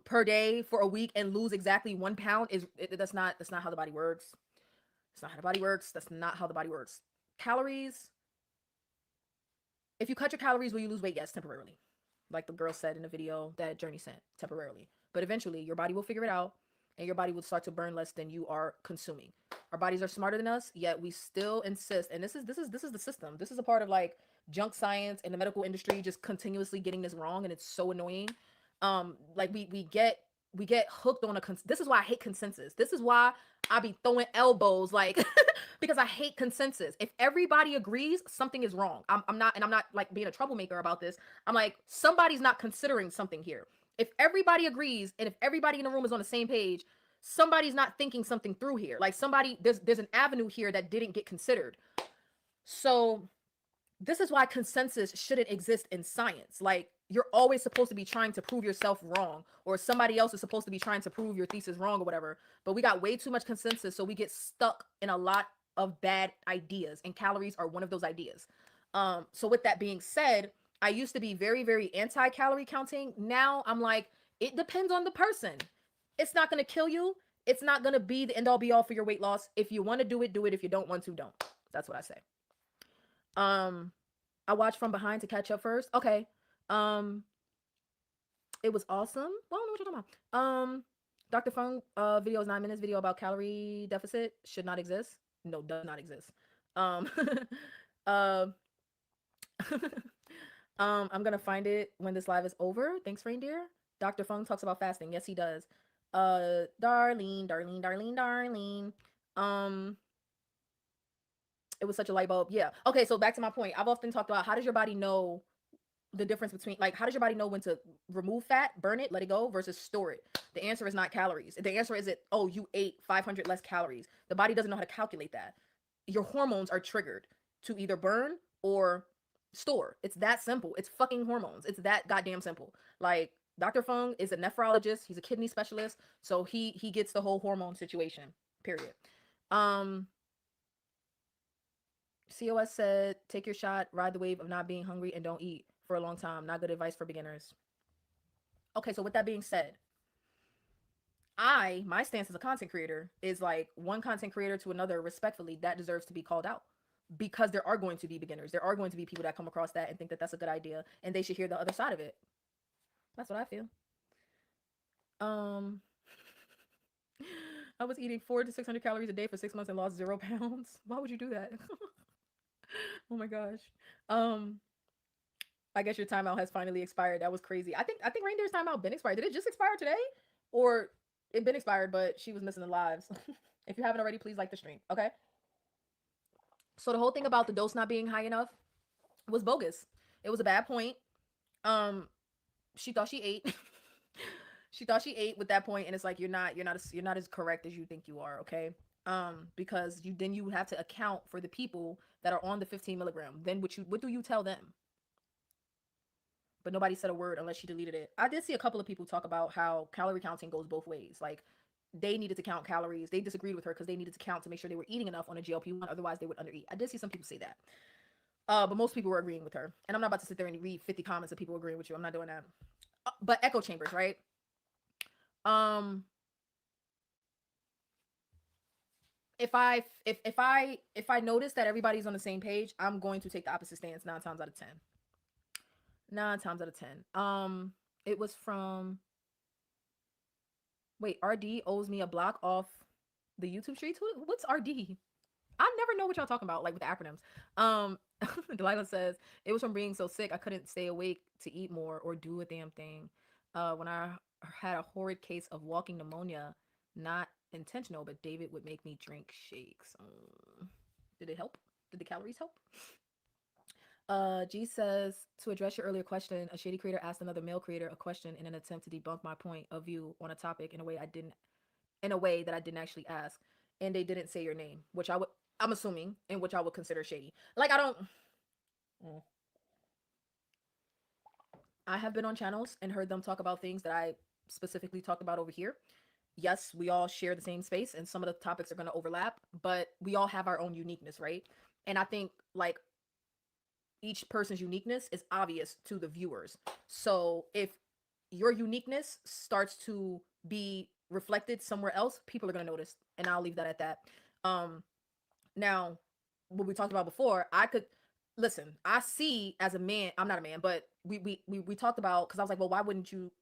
per day for a week and lose exactly 1 pound that's not how the body works. It's not how the body works. That's not how the body works. Calories. If you cut your calories, will you lose weight? Yes, temporarily. Like the girl said in the video that Journey sent, temporarily. But eventually your body will figure it out and your body will start to burn less than you are consuming. Our bodies are smarter than us, yet we still insist. And this is the system. This is a part of like junk science and the medical industry just continuously getting this wrong, and it's so annoying. Like we get hooked on this is why I hate consensus. This is why I be throwing elbows like because I hate consensus. If everybody agrees, something is wrong. I'm not like being a troublemaker about this. I'm like, somebody's not considering something here. If everybody agrees and if everybody in the room is on the same page, somebody's not thinking something through here. Like somebody, there's an avenue here that didn't get considered. So this is why consensus shouldn't exist in science. Like, you're always supposed to be trying to prove yourself wrong, or somebody else is supposed to be trying to prove your thesis wrong or whatever. But we got way too much consensus, so we get stuck in a lot of bad ideas, and calories are one of those ideas. So with that being said, I used to be very, very anti-calorie counting. Now I'm like, it depends on the person. It's not gonna kill you. It's not gonna be the end all be all for your weight loss. If you want to do it, do it. If you don't want to, don't. That's what I say. Um, I watched from behind to catch up first. Okay. Um, it was awesome. Well, I don't know what you're talking about. Dr. Fung video is 9 minutes. Video about calorie deficit should not exist. No, does not exist. Um, uh, I'm gonna find it when this live is over. Thanks, reindeer. Dr. Fung talks about fasting. Yes, he does. Darlene. Um, it was such a light bulb. Yeah. Okay, so back to my point. I've often talked about how does your body know the difference between, like, how does your body know when to remove fat, burn it, let it go, versus store it? The answer is not calories. The answer is, oh, you ate 500 less calories. The body doesn't know how to calculate that. Your hormones are triggered to either burn or store. It's that simple. It's fucking hormones. It's that goddamn simple. Like, Dr. Fung is a nephrologist. He's a kidney specialist, so he gets the whole hormone situation. Period. Um, COS said, take your shot, ride the wave of not being hungry, and don't eat for a long time. Not good advice for beginners. Okay, so with that being said, my stance as a content creator is like, one content creator to another, respectfully, that deserves to be called out. Because there are going to be beginners. There are going to be people that come across that and think that that's a good idea, and they should hear the other side of it. That's what I feel. Um, I was eating 400 to 600 calories a day for 6 months and lost 0 pounds. Why would you do that? Oh my gosh. Um, I guess your timeout has finally expired. That was crazy. I think Reindeer's timeout been expired. Did it just expire today? Or it been expired, but she was missing the lives. If you haven't already, please like the stream. Okay. So the whole thing about the dose not being high enough was bogus. It was a bad point. Um, she thought she ate. She thought she ate with that point, and it's like, you're not as correct as you think you are. Okay. Because you have to account for the people that are on the 15 milligram. Then what do you tell them? But nobody said a word unless she deleted it. I did see a couple of people talk about how calorie counting goes both ways. Like, they needed to count calories. They disagreed with her because they needed to count to make sure they were eating enough on a GLP-1. Otherwise, they would undereat. I did see some people say that. But most people were agreeing with her. And I'm not about to sit there and read 50 comments of people agreeing with you. I'm not doing that. But echo chambers, right? Um, if I notice that everybody's on the same page, I'm going to take the opposite stance 9 times out of 10. 9 times out of 10. It was from, wait, RD owes me a block off the YouTube streets. What's RD? I never know what y'all talking about, like with the acronyms. Delilah says, it was from being so sick I couldn't stay awake to eat more or do a damn thing. When I had a horrid case of walking pneumonia, not intentional, but David would make me drink shakes. Did it help? Did the calories help? G says, to address your earlier question, a shady creator asked another male creator a question in an attempt to debunk my point of view on a topic in a way that I didn't actually ask, and they didn't say your name, which I'm assuming, in which I would consider shady. Like, I have been on channels and heard them talk about things that I specifically talked about over here. Yes, we all share the same space and some of the topics are going to overlap, but we all have our own uniqueness, right? And I think, like, each person's uniqueness is obvious to the viewers. So if your uniqueness starts to be reflected somewhere else, people are going to notice, and I'll leave that at that. Now, what we talked about before, I could listen. I see, as a man, I'm not a man, but we talked about, because I was like, well, why wouldn't you?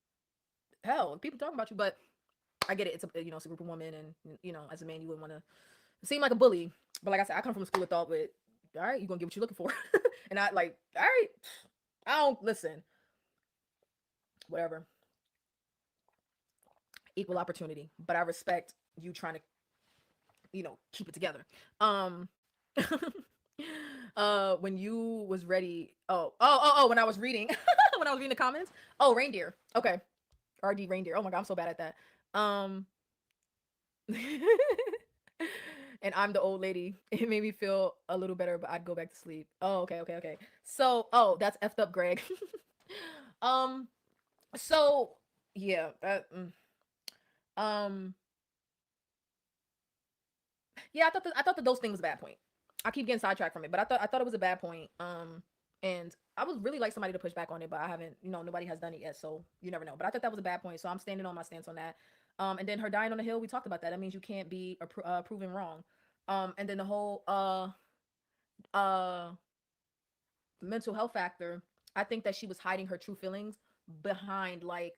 Hell, people talking about you, but I get it. It's it's a group of women, and as a man, you wouldn't want to seem like a bully. But like I said, I come from a school of thought with, all right, you're gonna get what you're looking for, and I like, all right, I don't listen, whatever. equal opportunity, but I respect you trying to, keep it together. Um, when you was ready, when I was reading, when I was reading the comments, oh, reindeer. Okay, RD reindeer. Oh my god, I'm so bad at that. Um, and I'm the old lady. It made me feel a little better, but I'd go back to sleep. Oh, okay, okay, okay. So, oh, that's effed up, Greg. um, so yeah, um, yeah, I thought that those things was a bad point. I keep getting sidetracked from it, but I thought it was a bad point. And I would really like somebody to push back on it, but I haven't. Nobody has done it yet, so you never know. But I thought that was a bad point, so I'm standing on my stance on that. And then her dying on the hill, we talked about that. That means you can't be proven wrong. And then the whole uh mental health factor. I think that she was hiding her true feelings behind like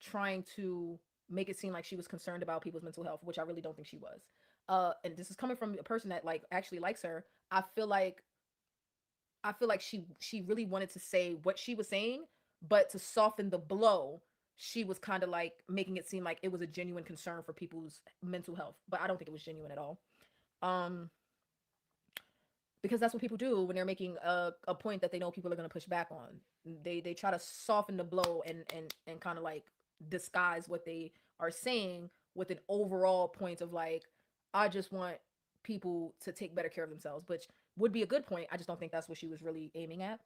trying to make it seem like she was concerned about people's mental health, which I really don't think she was. And this is coming from a person that like actually likes her. I feel like she really wanted to say what she was saying, but to soften the blow, she was kind of like making it seem like it was a genuine concern for people's mental health. But I don't think it was genuine at all. Um, because that's what people do when they're making a point that they know people are going to push back on. They try to soften the blow and kind of like disguise what they are saying with an overall point of like, I just want people to take better care of themselves, which would be a good point. I just don't think that's what she was really aiming at.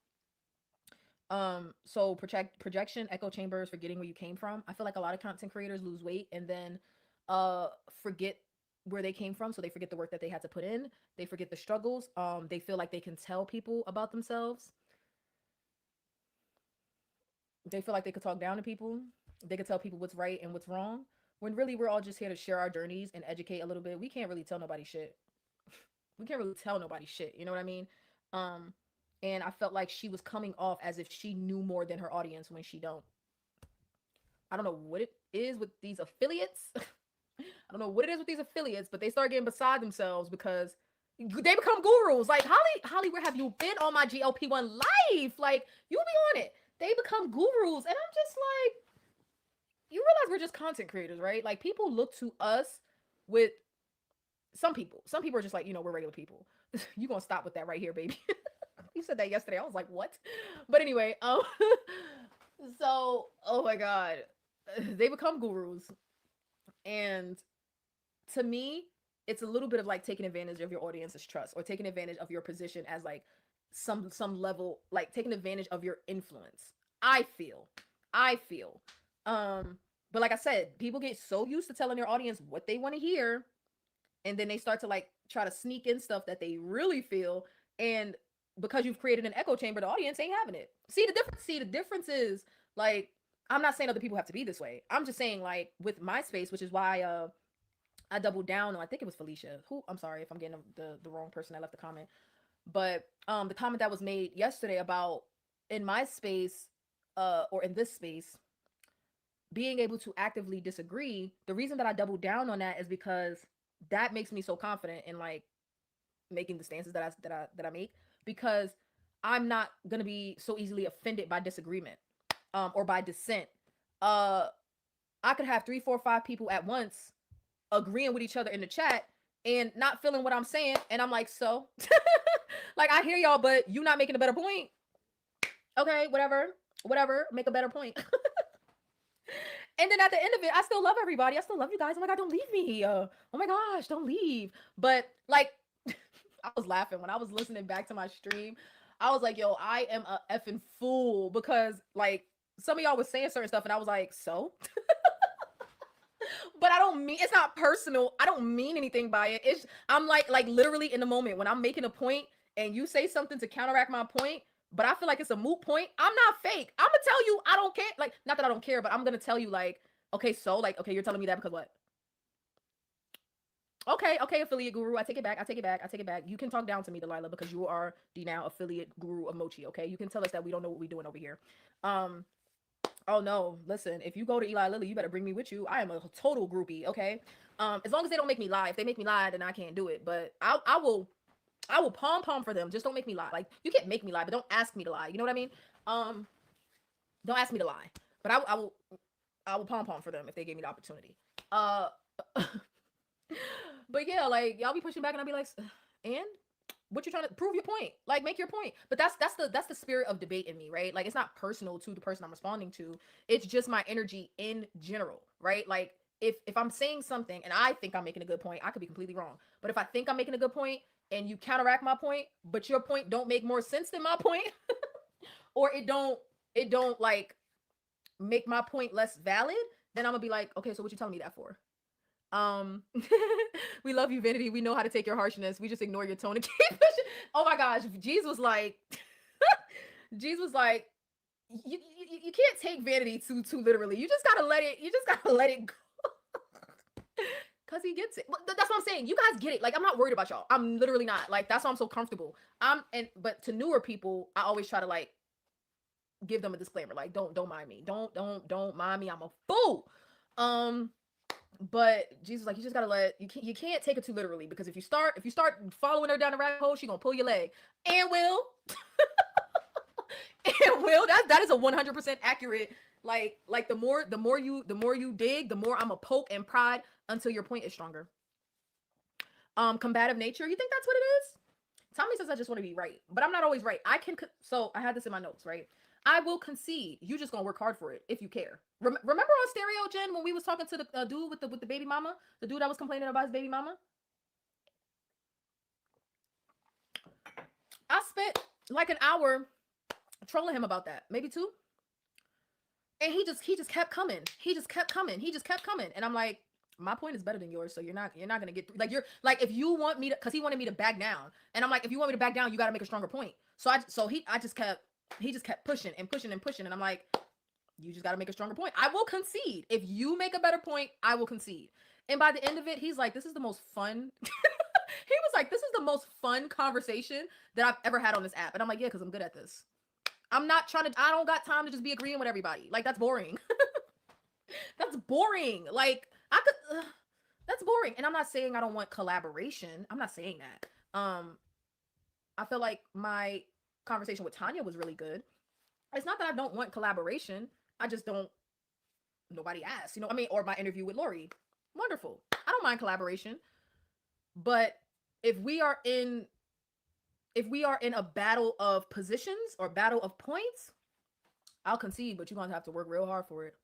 So projection, echo chambers, forgetting where you came from. I feel like a lot of content creators lose weight and then uh forget where they came from. So they forget the work that they had to put in. They forget the struggles. They feel like they can tell people about themselves. They feel like they could talk down to people. They could tell people what's right and what's wrong. When really we're all just here to share our journeys and educate a little bit. We can't really tell nobody shit. We can't really tell nobody shit. You know what I mean? Um, and I felt like she was coming off as if she knew more than her audience when she don't. I don't know what it is with these affiliates. I don't know what it is with these affiliates, but they start getting beside themselves because they become gurus. Like Holly, where have you been on my GLP-1 life? Like you be on it. They become gurus, and I'm just like, you realize we're just content creators, right? Like people look to us with some people. Some people are just like, we're regular people. You gonna stop with that right here, baby. You said that yesterday. I was like, what? But anyway, so oh my god, they become gurus, and to me, it's a little bit of like taking advantage of your audience's trust or taking advantage of your position as like some level, like taking advantage of your influence. I feel, I feel. But like I said, people get so used to telling their audience what they want to hear, and then they start to like try to sneak in stuff that they really feel, and because you've created an echo chamber, the audience ain't having it. See the difference is like, I'm not saying other people have to be this way. I'm just saying like with MySpace, which is why I doubled down on, I think it was Felicia. Who, I'm sorry if I'm getting the wrong person that left the comment. But the comment that was made yesterday about in my space, or in this space, being able to actively disagree, the reason that I doubled down on that is because that makes me so confident in like making the stances that I make, because I'm not gonna be so easily offended by disagreement, or by dissent. Uh, I could have three, four, five people at once agreeing with each other in the chat and not feeling what I'm saying, and I'm like, so, like I hear y'all, but you not making a better point. Okay, whatever, make a better point. And then at the end of it, I still love everybody. I still love you guys. Oh my god, don't leave me. Oh my gosh, don't leave. But like, I was laughing when I was listening back to my stream. I was like, yo, I am a effing fool, because like some of y'all was saying certain stuff, and I was like, so. But I don't mean, it's not personal. I don't mean anything by it. It's, I'm like literally in the moment when I'm making a point and you say something to counteract my point, but I feel like it's a moot point. I'm not fake. I'm gonna tell you I don't care. Like, not that I don't care, but I'm gonna tell you like, okay, so like, okay, you're telling me that because what? Okay, affiliate guru. I take it back. I take it back. I take it back. You can talk down to me, Delilah, because you are the now affiliate guru of Mochi. Okay, you can tell us that we don't know what we're doing over here. Um, Oh no, listen, if you go to Eli Lilly, you better bring me with you. I am a total groupie, okay? As long as they don't make me lie. If they make me lie, then I can't do it. But I will pom for them. Just don't make me lie. Like, you can't make me lie, but don't ask me to lie. You know what I mean? Don't ask me to lie. But I will I will pom pom for them if they gave me the opportunity. Uh, but yeah, like y'all be pushing back, and I'll be like, and what you're trying to prove your point, like make your point. But that's the spirit of debate in me, right? Like it's not personal to the person I'm responding to. It's just my energy in general, right? Like if I'm saying something and I think I'm making a good point, I could be completely wrong. But if I think I'm making a good point and you counteract my point, but your point don't make more sense than my point, or it don't like make my point less valid, then I'm gonna be like, okay, so what you telling me that for? Um, we love you, Vanity. We know how to take your harshness. We just ignore your tone and keep pushing. Oh my gosh, Jeez was like, Jeez was like, you can't take Vanity too literally. You just gotta let it. You just gotta let it go. Cause he gets it. That's what I'm saying. You guys get it. Like I'm not worried about y'all. I'm literally not. Like that's why I'm so comfortable. But to newer people, I always try to like give them a disclaimer. Like don't mind me. Don't mind me. I'm a fool. Um, but Jesus, like you just gotta let you can't take it too literally because if you start following her down the rabbit hole, she gonna pull your leg. And will and will that is a 100% accurate. Like the more you dig, the more I'm a poke and prod until your point is stronger. Combative nature. You think that's what it is? Tommy says I just want to be right, but I'm not always right. So I had this in my notes, right? I will concede. You just gonna work hard for it if you care. Remember on Stereo, Jen, when we was talking to the dude with the baby mama, the dude that was complaining about his baby mama. I spent like an hour trolling him about that, maybe two, and he just kept coming. He just kept coming. He just kept coming, and I'm like, my point is better than yours, so you're not gonna get like you're like if you want me to, because he wanted me to back down, and I'm like, if you want me to back down, you got to make a stronger point. I just kept he just kept pushing and pushing and pushing, and I'm like, you just got to make a stronger point. I will concede if you make a better point. I will concede. And by the end of it, he's like, this is the most fun. He was like, this is the most fun conversation that I've ever had on this app, and I'm like, yeah, because I'm good at this. I'm not trying to. I don't got time to just be agreeing with everybody. Like that's boring. That's boring. Like I could. That's boring. And I'm not saying I don't want collaboration. I'm not saying that. I feel like my conversation with Tanya was really good. It's not that I don't want collaboration. I just don't. Nobody asked. I mean, or my interview with Lori. Wonderful. I don't mind collaboration. But if we are in a battle of positions or battle of points, I'll concede, but you're gonna have to work real hard for it.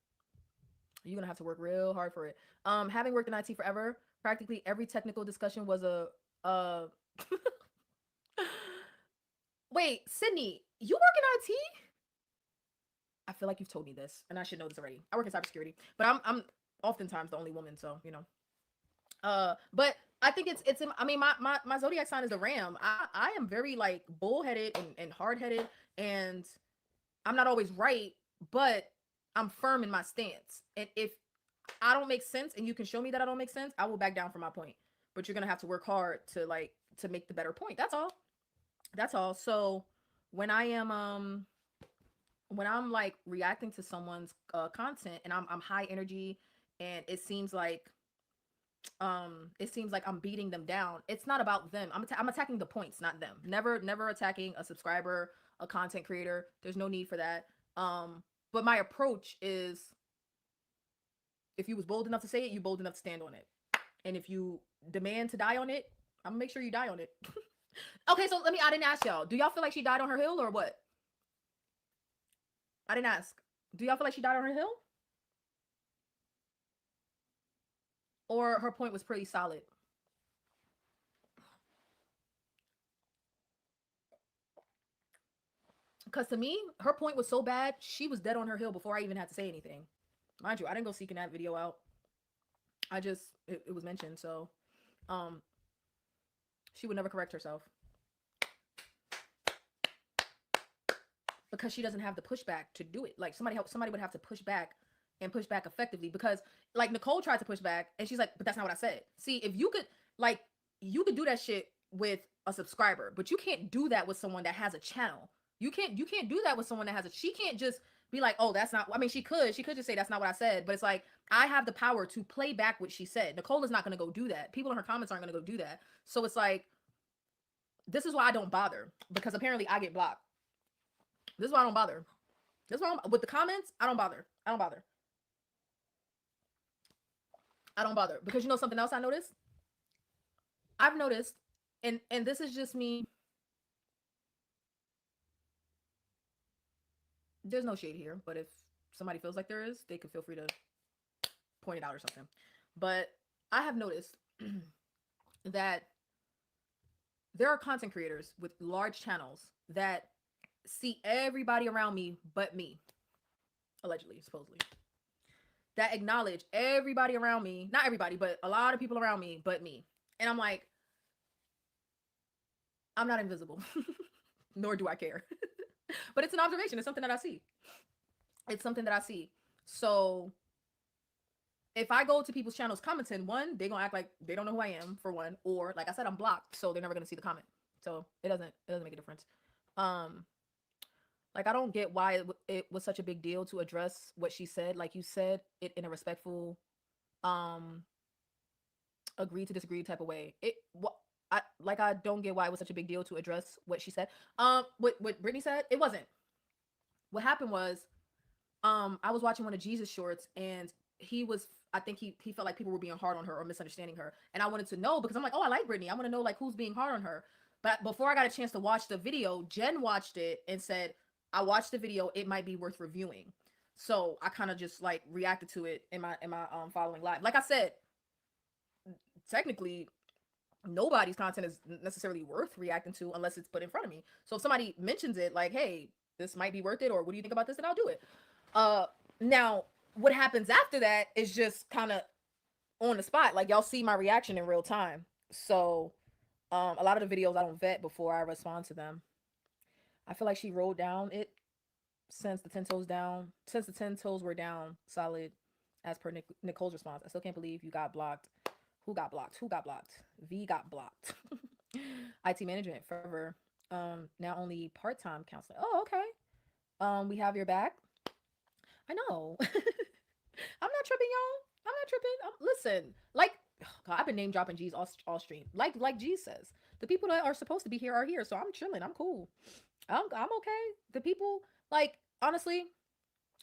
You're gonna have to work real hard for it. Having worked in IT forever, practically every technical discussion was a wait, Sydney, you work in IT? I feel like you've told me this, and I should know this already. I work in cybersecurity, but I'm oftentimes the only woman, so but I think it's I mean my zodiac sign is a ram. I am very like bullheaded and hard headed, and I'm not always right, but I'm firm in my stance. And if I don't make sense and you can show me that I don't make sense, I will back down from my point. But you're gonna have to work hard to make the better point. That's all. That's all. So when I am when I'm like reacting to someone's content and I'm high energy and it seems like I'm beating them down. It's not about them. I'm attacking the points, not them. Never attacking a subscriber, a content creator. There's no need for that. But my approach is, if you was bold enough to say it, you bold enough to stand on it. And if you demand to die on it, I'm gonna make sure you die on it. Okay, so I didn't ask y'all. Do y'all feel like she died on her hill or what? I didn't ask. Do y'all feel like she died on her hill? Or her point was pretty solid? Because to me, her point was so bad, she was dead on her hill before I even had to say anything. Mind you, I didn't go seeking that video out. It was mentioned, so um she would never correct herself because she doesn't have the pushback to do it. Like somebody would have to push back and push back effectively, because like Nicole tried to push back and she's like, but that's not what I said. See, if you could, like, you could do that shit with a subscriber, but you can't do that with someone that has a channel. You can't do that with someone that has a, she can't just be like, oh, that's not, I mean, she could just say that's not what I said, but it's like, I have the power to play back what she said. Nicole is not going to go do that. People in her comments aren't going to go do that. So it's like, this is why I don't bother, because apparently I get blocked. This is why I don't bother. This is why with the comments, I don't bother. I don't bother. I don't bother because you know something else I noticed. I've noticed, and this is just me. There's no shade here, but if somebody feels like there is, they could feel free to point it out or something. But I have noticed that there are content creators with large channels that see everybody around me but me, allegedly, supposedly, that acknowledge everybody around me, not everybody, but a lot of people around me but me. And I'm like, I'm not invisible, nor do I care. But it's an observation. It's something that I see. It's something that I see. So if I go to people's channels commenting, one, they're gonna act like they don't know who I am, for one, or like I said, I'm blocked, so they're never gonna see the comment. So it doesn't make a difference. Um, like I don't get why it was such a big deal to address what she said. Like you said it in a respectful, um, agree to disagree type of way. It what I don't get why it was such a big deal to address what she said. What Brittany said, it wasn't. What happened was, I was watching one of Jesus shorts, and he was, I think he felt like people were being hard on her or misunderstanding her, and I wanted to know because I'm like, oh, I like Brittany, I want to know like who's being hard on her. But before I got a chance to watch the video, Jen watched it and said, I watched the video, it might be worth reviewing. So I kind of just like reacted to it in my following live. Like I said, technically nobody's content is necessarily worth reacting to unless it's put in front of me. So if somebody mentions it like, hey, this might be worth it, or what do you think about this, then I'll do it. uh Now what happens after that is just kind of on the spot, like y'all see my reaction in real time. So a lot of the videos I don't vet before I respond to them. I feel like she rolled down it since the 10 toes down, since the 10 toes were down solid, as per Nicole's response. I still can't believe you got blocked. Who got blocked? Who got blocked? V got blocked. IT management forever. Now only part-time counseling. Oh, okay. We have your back. I know. I'm not tripping, y'all. I'm not tripping. Listen, like, oh God, I've been name dropping G's all stream. Like G says, the people that are supposed to be here are here, so I'm chilling. I'm cool. I'm okay. The people, like, honestly,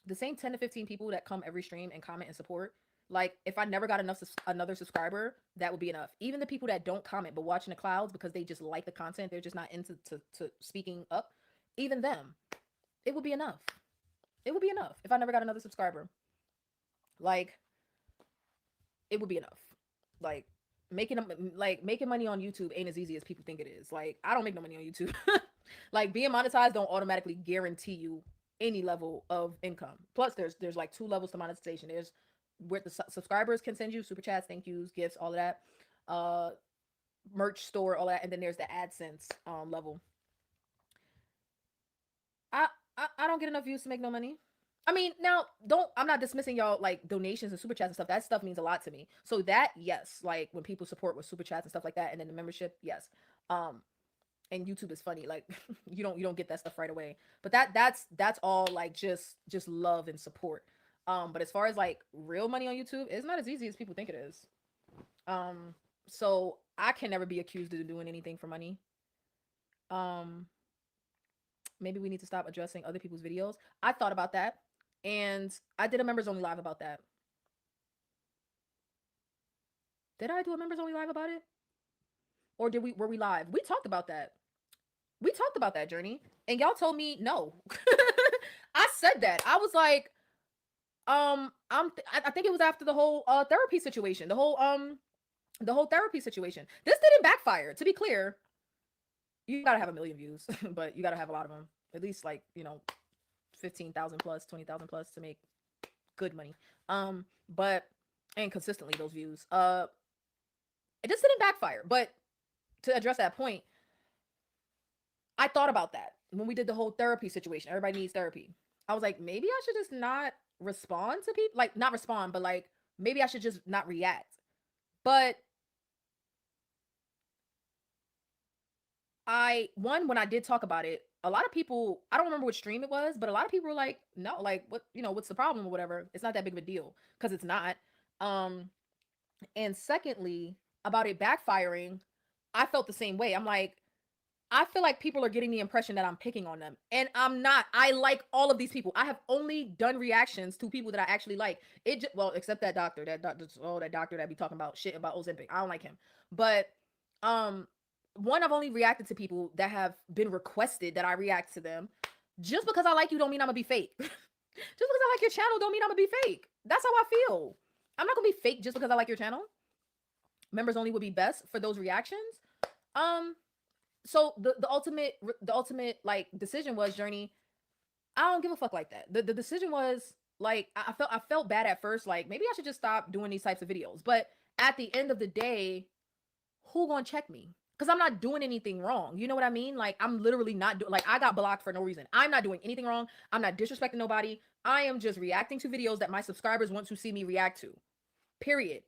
the same 10 to 15 people that come every stream and comment and support. Like, if I never got another subscriber, that would be enough. Even the people that don't comment but watching the clouds because they just like the content, they're just not into to speaking up. Even them, it would be enough. It would be enough if I never got another subscriber. Like, it would be enough. Like making making money on YouTube ain't as easy as people think it is. Like, I don't make no money on YouTube. Like, being monetized don't automatically guarantee you any level of income. Plus, there's like two levels to monetization. There's where the subscribers can send you super chats, thank yous, gifts, all of that, uh, merch store, all that, and then there's the AdSense level. I, I don't get enough views to make no money. I mean, now don't I'm not dismissing y'all like donations and super chats and stuff. That stuff means a lot to me. So that, yes, like when people support with super chats and stuff like that, and then the membership, yes. Um, and YouTube is funny. Like you don't get that stuff right away. But that's all like just love and support. But as far as like real money on YouTube, it's not as easy as people think it is. Um, so I can never be accused of doing anything for money. Um, Maybe we need to stop addressing other people's videos. I thought about that, and I did a members only live about that. Did I do a members only live about it? Or did we were we live? We talked about that. We talked about that, Journey. And y'all told me no. I said that. I was like, I think it was after the whole therapy situation. The whole therapy situation. This didn't backfire. To be clear, you gotta have a million views, but you gotta have a lot of them. At least like, 15,000 plus, 20,000 plus to make good money. But and consistently those views. It just didn't backfire. But to address that point, I thought about that when we did the whole therapy situation. Everybody needs therapy. I was like, maybe I should just not respond to people. Like, not respond, but like, maybe I should just not react. But when I did talk about it, a lot of people, I don't remember which stream it was, but a lot of people were like, no, like, what's the problem or whatever? It's not that big of a deal, because it's not. Um, and secondly, about it backfiring, I felt the same way. I'm like, I feel like people are getting the impression that I'm picking on them, and I'm not. I like all of these people. I have only done reactions to people that I actually like. Well, except that doctor, that doctor that be talking about shit about Ozempic. I don't like him. But um, one, I've only reacted to people that have been requested that I react to them. Just because I like you don't mean I'm gonna be fake. Just because I like your channel don't mean I'm gonna be fake. That's how I feel. I'm not gonna be fake just because I like your channel. Members only would be best for those reactions. Um, so the ultimate like decision was, Journey, I don't give a fuck like that. The decision was like, I felt bad at first, like maybe I should just stop doing these types of videos. But at the end of the day, who gonna check me? Because I'm not doing anything wrong. You know what I mean? Like, I'm literally not doing, like, I got blocked for no reason. I'm not doing anything wrong. I'm not disrespecting nobody. I am just reacting to videos that my subscribers want to see me react to. Period.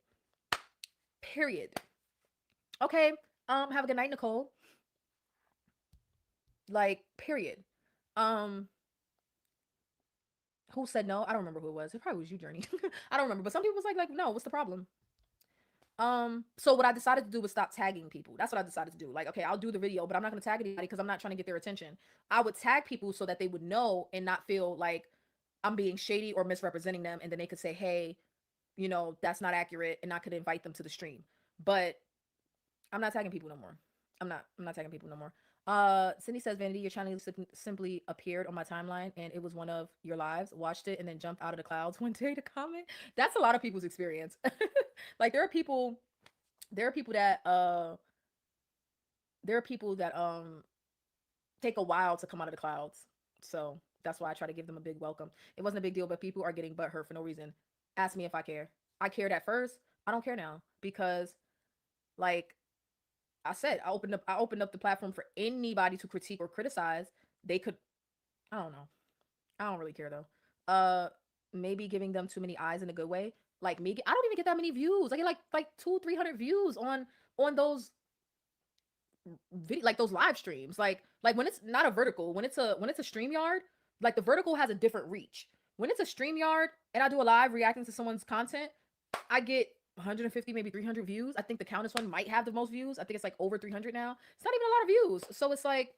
Period. Okay. Have a good night, Nicole. Like, period. Um, who said no? I don't remember who it was. It probably was you, Journey. I don't remember. But some people was like, no, what's the problem? So what I decided to do was stop tagging people. That's what I decided to do. Like, okay, I'll do the video, but I'm not gonna tag anybody because I'm not trying to get their attention. I would tag people so that they would know and not feel like I'm being shady or misrepresenting them, and then they could say, hey, that's not accurate, and I could invite them to the stream. But I'm not tagging people no more. I'm not tagging people no more. Cindy says, Vanity, your channel simply appeared on my timeline and it was one of your lives. Watched it and then jumped out of the clouds one day to comment. That's a lot of people's experience. Like there are people that take a while to come out of the clouds. So that's why I try to give them a big welcome. It wasn't a big deal, but people are getting butthurt for no reason. Ask me if I care. I cared at first. I don't care now because, like I said, I opened up the platform for anybody to critique or criticize. They could. I don't know. I don't really care though. Maybe giving them too many eyes in a good way. Like me, I don't even get that many views. I get like 200-300 views on those like those live streams. Like when it's not a vertical, when it's a stream yard, like the vertical has a different reach. When it's a stream yard and I do a live reacting to someone's content, I get 150, maybe 300 views. I think the Countess one might have the most views. I think it's like over 300 now. It's not even a lot of views. So it's like,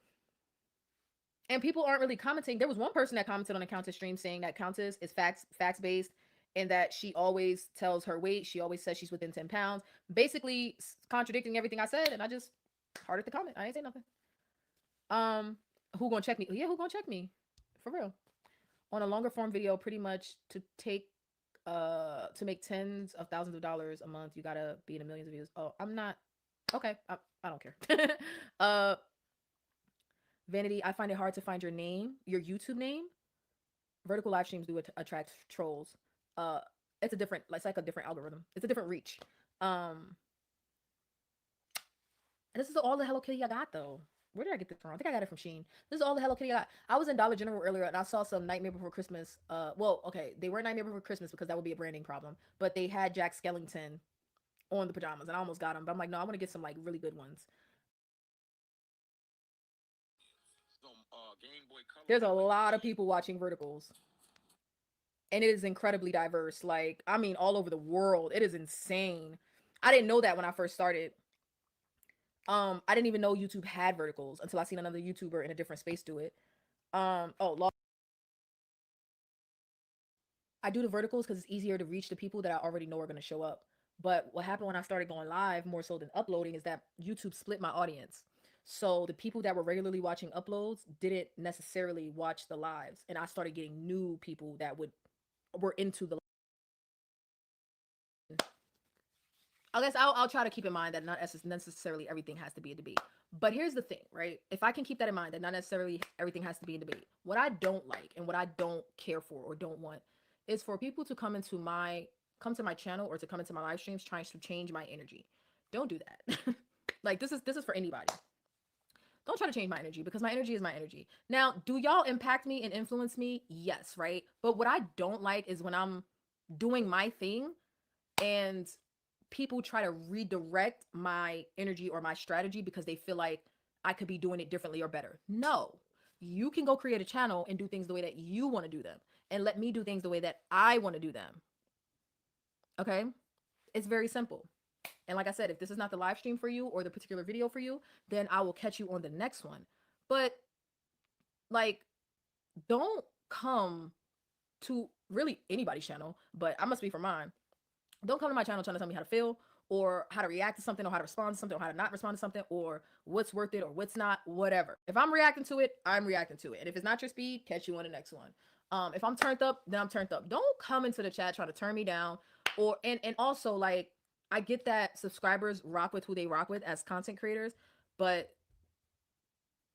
and people aren't really commenting. There was one person that commented on the Countess stream saying that Countess is facts based and that she always tells her weight. She always says she's within 10 pounds, basically contradicting everything I said. And I just hearted the comment. I ain't say nothing. Who gonna check me? Yeah, who gonna check me? For real. On a longer form video, pretty much to make tens of thousands of dollars a month, you gotta be in the millions of views. Oh, I'm not. Okay, I don't care. uh Vanity, I find it hard to find your name, your YouTube name. Vertical live streams do attract trolls. uh it's like a different algorithm. It's a different reach. And this is all the Hello Kitty I got though. Where did I get this from? I think I got it from Shein. This is all the Hello Kitty I got. I was in Dollar General earlier and I saw some Nightmare Before Christmas. Well, okay, they were Nightmare Before Christmas because that would be a branding problem. But they had Jack Skellington on the pajamas, and I almost got them. But I'm like, no, I want to get some like really good ones. There's a lot of people watching verticals, and it is incredibly diverse. Like, I mean, all over the world. It is insane. I didn't know that when I first started. I didn't even know YouTube had verticals until I seen another YouTuber in a different space do it. I do the verticals because it's easier to reach the people that I already know are going to show up. But what happened when I started going live more so than uploading is that YouTube split my audience. So the people that were regularly watching uploads didn't necessarily watch the lives, and I started getting new people that were into the. I guess I'll try to keep in mind that not necessarily everything has to be a debate. But here's the thing, right? If I can keep that in mind, that not necessarily everything has to be a debate. What I don't like and what I don't care for or don't want is for people to come to my channel or to come into my live streams trying to change my energy. Don't do that. Like this is for anybody. Don't try to change my energy because my energy is my energy. Now, do y'all impact me and influence me? Yes, right? But what I don't like is when I'm doing my thing and people try to redirect my energy or my strategy because they feel like I could be doing it differently or better. No, you can go create a channel and do things the way that you want to do them and let me do things the way that I want to do them. Okay? It's very simple. And like I said, if this is not the live stream for you or the particular video for you, then I will catch you on the next one. But like, don't come to really anybody's channel, but I must be for mine. Don't come to my channel trying to tell me how to feel or how to react to something or how to respond to something or how to not respond to something or what's worth it or what's not, whatever. If I'm reacting to it, I'm reacting to it. And if it's not your speed, catch you on the next one. If I'm turned up, then I'm turned up. Don't come into the chat trying to turn me down or and also like I get that subscribers rock with who they rock with as content creators, but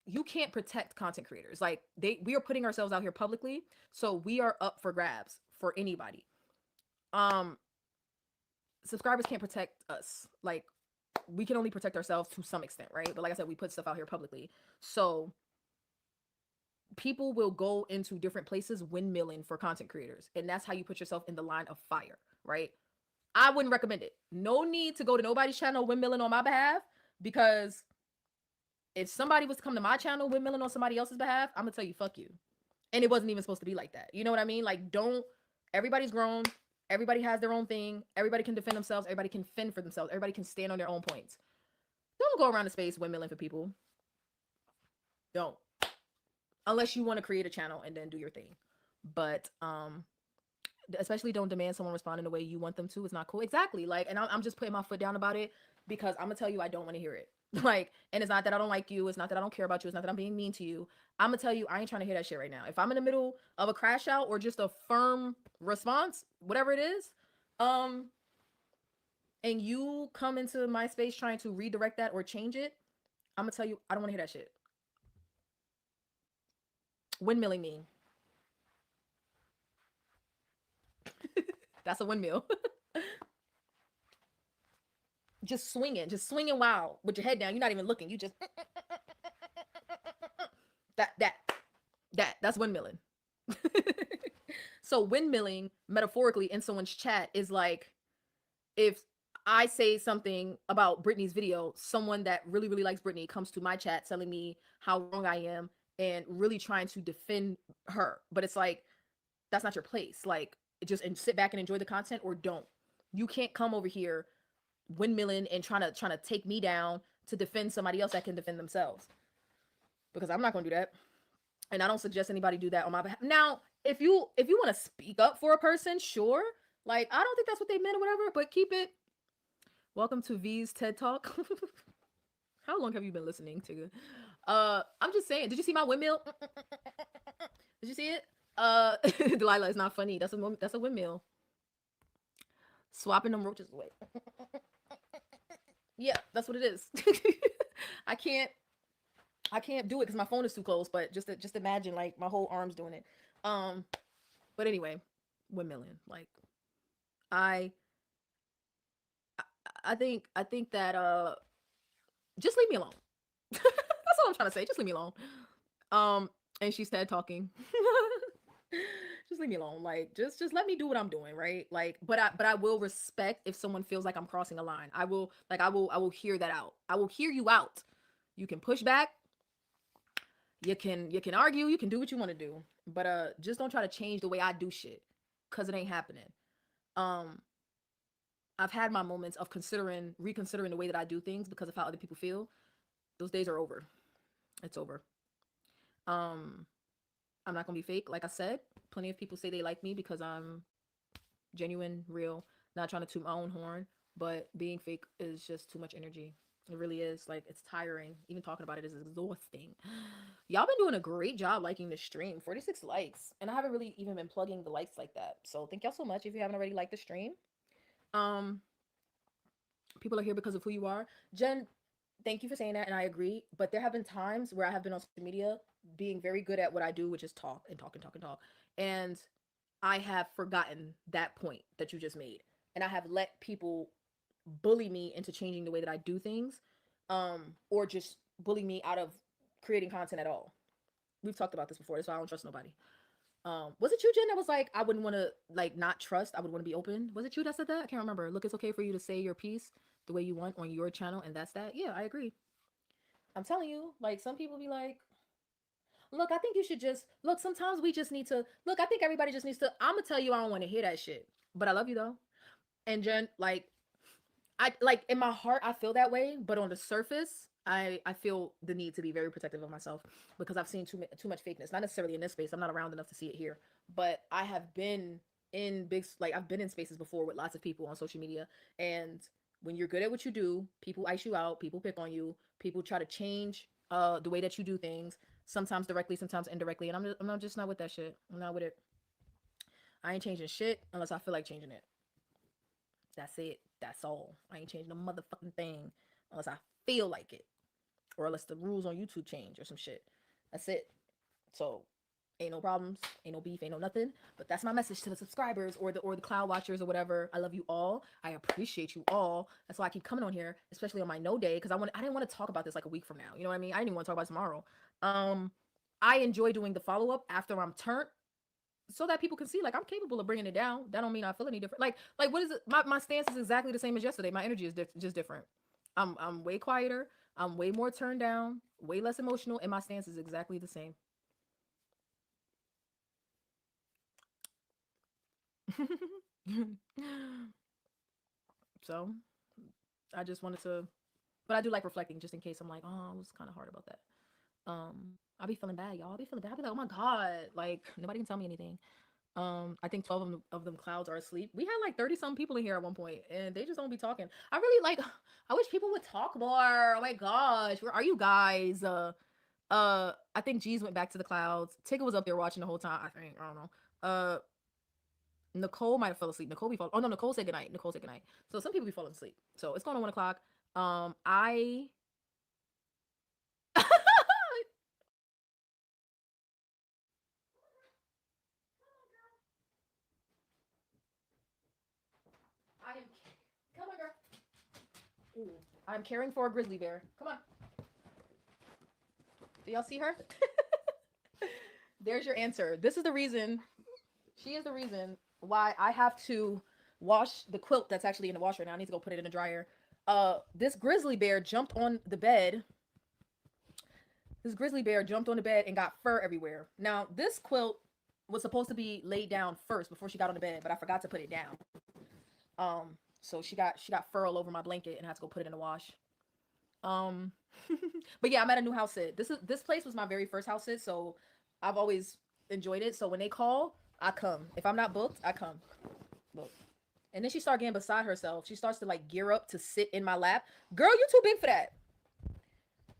you can't protect content creators. Like we are putting ourselves out here publicly, so we are up for grabs for anybody. Um Subscribers can't protect us. Like we can only protect ourselves to some extent, right? But like I said, we put stuff out here publicly. So people will go into different places windmilling for content creators. And that's how you put yourself in the line of fire, right? I wouldn't recommend it. No need to go to nobody's channel windmilling on my behalf, because if somebody was to come to my channel windmilling on somebody else's behalf, I'm gonna tell you, fuck you. And it wasn't even supposed to be like that. You know what I mean? Like, don't, everybody's grown. Everybody has their own thing. Everybody can defend themselves. Everybody can fend for themselves. Everybody can stand on their own points. Don't go around the space windmilling for people. Don't. Unless you want to create a channel and then do your thing. But especially don't demand someone respond in the way you want them to. It's not cool. Exactly. Like, and I'm just putting my foot down about it because I'm gonna tell you I don't want to hear it. Like, and it's not that I don't like you. It's not that I don't care about you. It's not that I'm being mean to you. I'm gonna tell you I ain't trying to hear that shit right now. If I'm in the middle of a crash out or just a firm response, whatever it is, and you come into my space trying to redirect that or change it, I'm gonna tell you I don't want to hear that shit. Windmilling me. That's a windmill. Just swinging wild with your head down. You're not even looking. You just that's windmilling. So windmilling metaphorically in someone's chat is like if I say something about Britney's video, someone that really, really likes Britney comes to my chat telling me how wrong I am and really trying to defend her. But it's like, that's not your place. Like, just and sit back and enjoy the content or don't. You can't come over here windmilling and trying to take me down to defend somebody else that can defend themselves. Because I'm not gonna do that. And I don't suggest anybody do that on my behalf. Now, if you want to speak up for a person, sure. Like, I don't think that's what they meant or whatever, but keep it. Welcome to V's TED Talk. How long have you been listening to? I'm just saying, did you see my windmill? Did you see it? Delilah, it's not funny. That's a windmill. Swapping them roaches away. Yeah, that's what it is. I can't do it because my phone is too close, but just imagine like my whole arm's doing it. But anyway, windmilling. Like I think that just leave me alone. That's all I'm trying to say. Just leave me alone. And she's TED talking. Just leave me alone. Like just let me do what I'm doing, right? Like, but I will respect if someone feels like I'm crossing a line. I will hear that out. I will hear you out. You can push back. You can argue. You can do what you want to do. But just don't try to change the way I do shit, cause it ain't happening. I've had my moments of reconsidering the way that I do things because of how other people feel. Those days are over. It's over. I'm not gonna be fake. Like I said, plenty of people say they like me because I'm genuine, real, not trying to toot my own horn. But being fake is just too much energy. It really is. Like, it's tiring. Even talking about it is exhausting. Y'all been doing a great job liking the stream. 46 likes. And I haven't really even been plugging the likes like that. So thank y'all so much if you haven't already liked the stream. People are here because of who you are. Jen, thank you for saying that, and I agree. But there have been times where I have been on social media being very good at what I do, which is talk and talk and talk and talk. And I have forgotten that point that you just made. And I have let people bully me into changing the way that I do things, or just bully me out of creating content at all. We've talked about this before. That's why I don't trust nobody. Was it you, Jen, that was like, I wouldn't want to like not trust, I would want to be open? Was it you that said that? I can't remember. Look, it's okay for you to say your piece the way you want on your channel, and that's that. Yeah, I agree. I'm telling you, like, some people be like, look, I think you should just look, sometimes we just need to look, I think everybody just needs to, I'm gonna tell you I don't want to hear that shit. But I love you though. And Jen, like, I like in my heart I feel that way, but on the surface I feel the need to be very protective of myself because I've seen too much fakeness. Not necessarily in this space. I'm not around enough to see it here, but I have been in I've been in spaces before with lots of people on social media, and when you're good at what you do, people ice you out, people pick on you, people try to change the way that you do things, sometimes directly, sometimes indirectly, and I'm just not with that shit. I'm not with it. I ain't changing shit unless I feel like changing it. That's it. That's all. I ain't changing a motherfucking thing unless I feel like it, or unless the rules on YouTube change or some shit. That's it. So ain't no problems, ain't no beef, ain't no nothing. But that's my message to the subscribers or the cloud watchers or whatever. I love you all. I appreciate you all. That's why I keep coming on here, especially on my no day, because I didn't want to talk about this like a week from now. You know what I mean? I didn't even want to talk about it tomorrow. Um, I enjoy doing the follow up after I'm turned so that people can see like I'm capable of bringing it down. That don't mean I feel any different. Like what is it? My stance is exactly the same as yesterday. My energy is just different. I'm way quieter. I'm way more turned down, way less emotional, and my stance is exactly the same. So I just wanted to, but I do like reflecting just in case I'm like, oh, I was kind of hard about that. I'll be feeling bad, y'all. I'll be feeling bad. I'll be like, oh my god, like nobody can tell me anything. I think 12 of them clouds are asleep. We had like 30 some people in here at one point, and they just don't be talking. I really like. I wish people would talk more. Oh my gosh, where are you guys? I think G's went back to the clouds. Tigger was up there watching the whole time. I think I don't know. Nicole might have fell asleep. Nicole be fall. Oh no, Nicole said goodnight. Nicole said goodnight. So some people be falling asleep. So it's going on 1 o'clock. I I am. Come on, girl. Ooh, I'm caring for a grizzly bear. Come on. Do y'all see her? There's your answer. This is the reason. She is the reason why I have to wash the quilt that's actually in the washer now. I need to go put it in the dryer. This grizzly bear jumped on the bed. This grizzly bear jumped on the bed and got fur everywhere. Now, this quilt was supposed to be laid down first before she got on the bed, but I forgot to put it down. So she got fur all over my blanket and I had to go put it in the wash. Um, but yeah, I'm at a new house sit. This place was my very first house sit, so I've always enjoyed it. So when they call, I come. If I'm not booked, I come. Look. And then she started getting beside herself. She starts to like gear up to sit in my lap. Girl, you too big for that.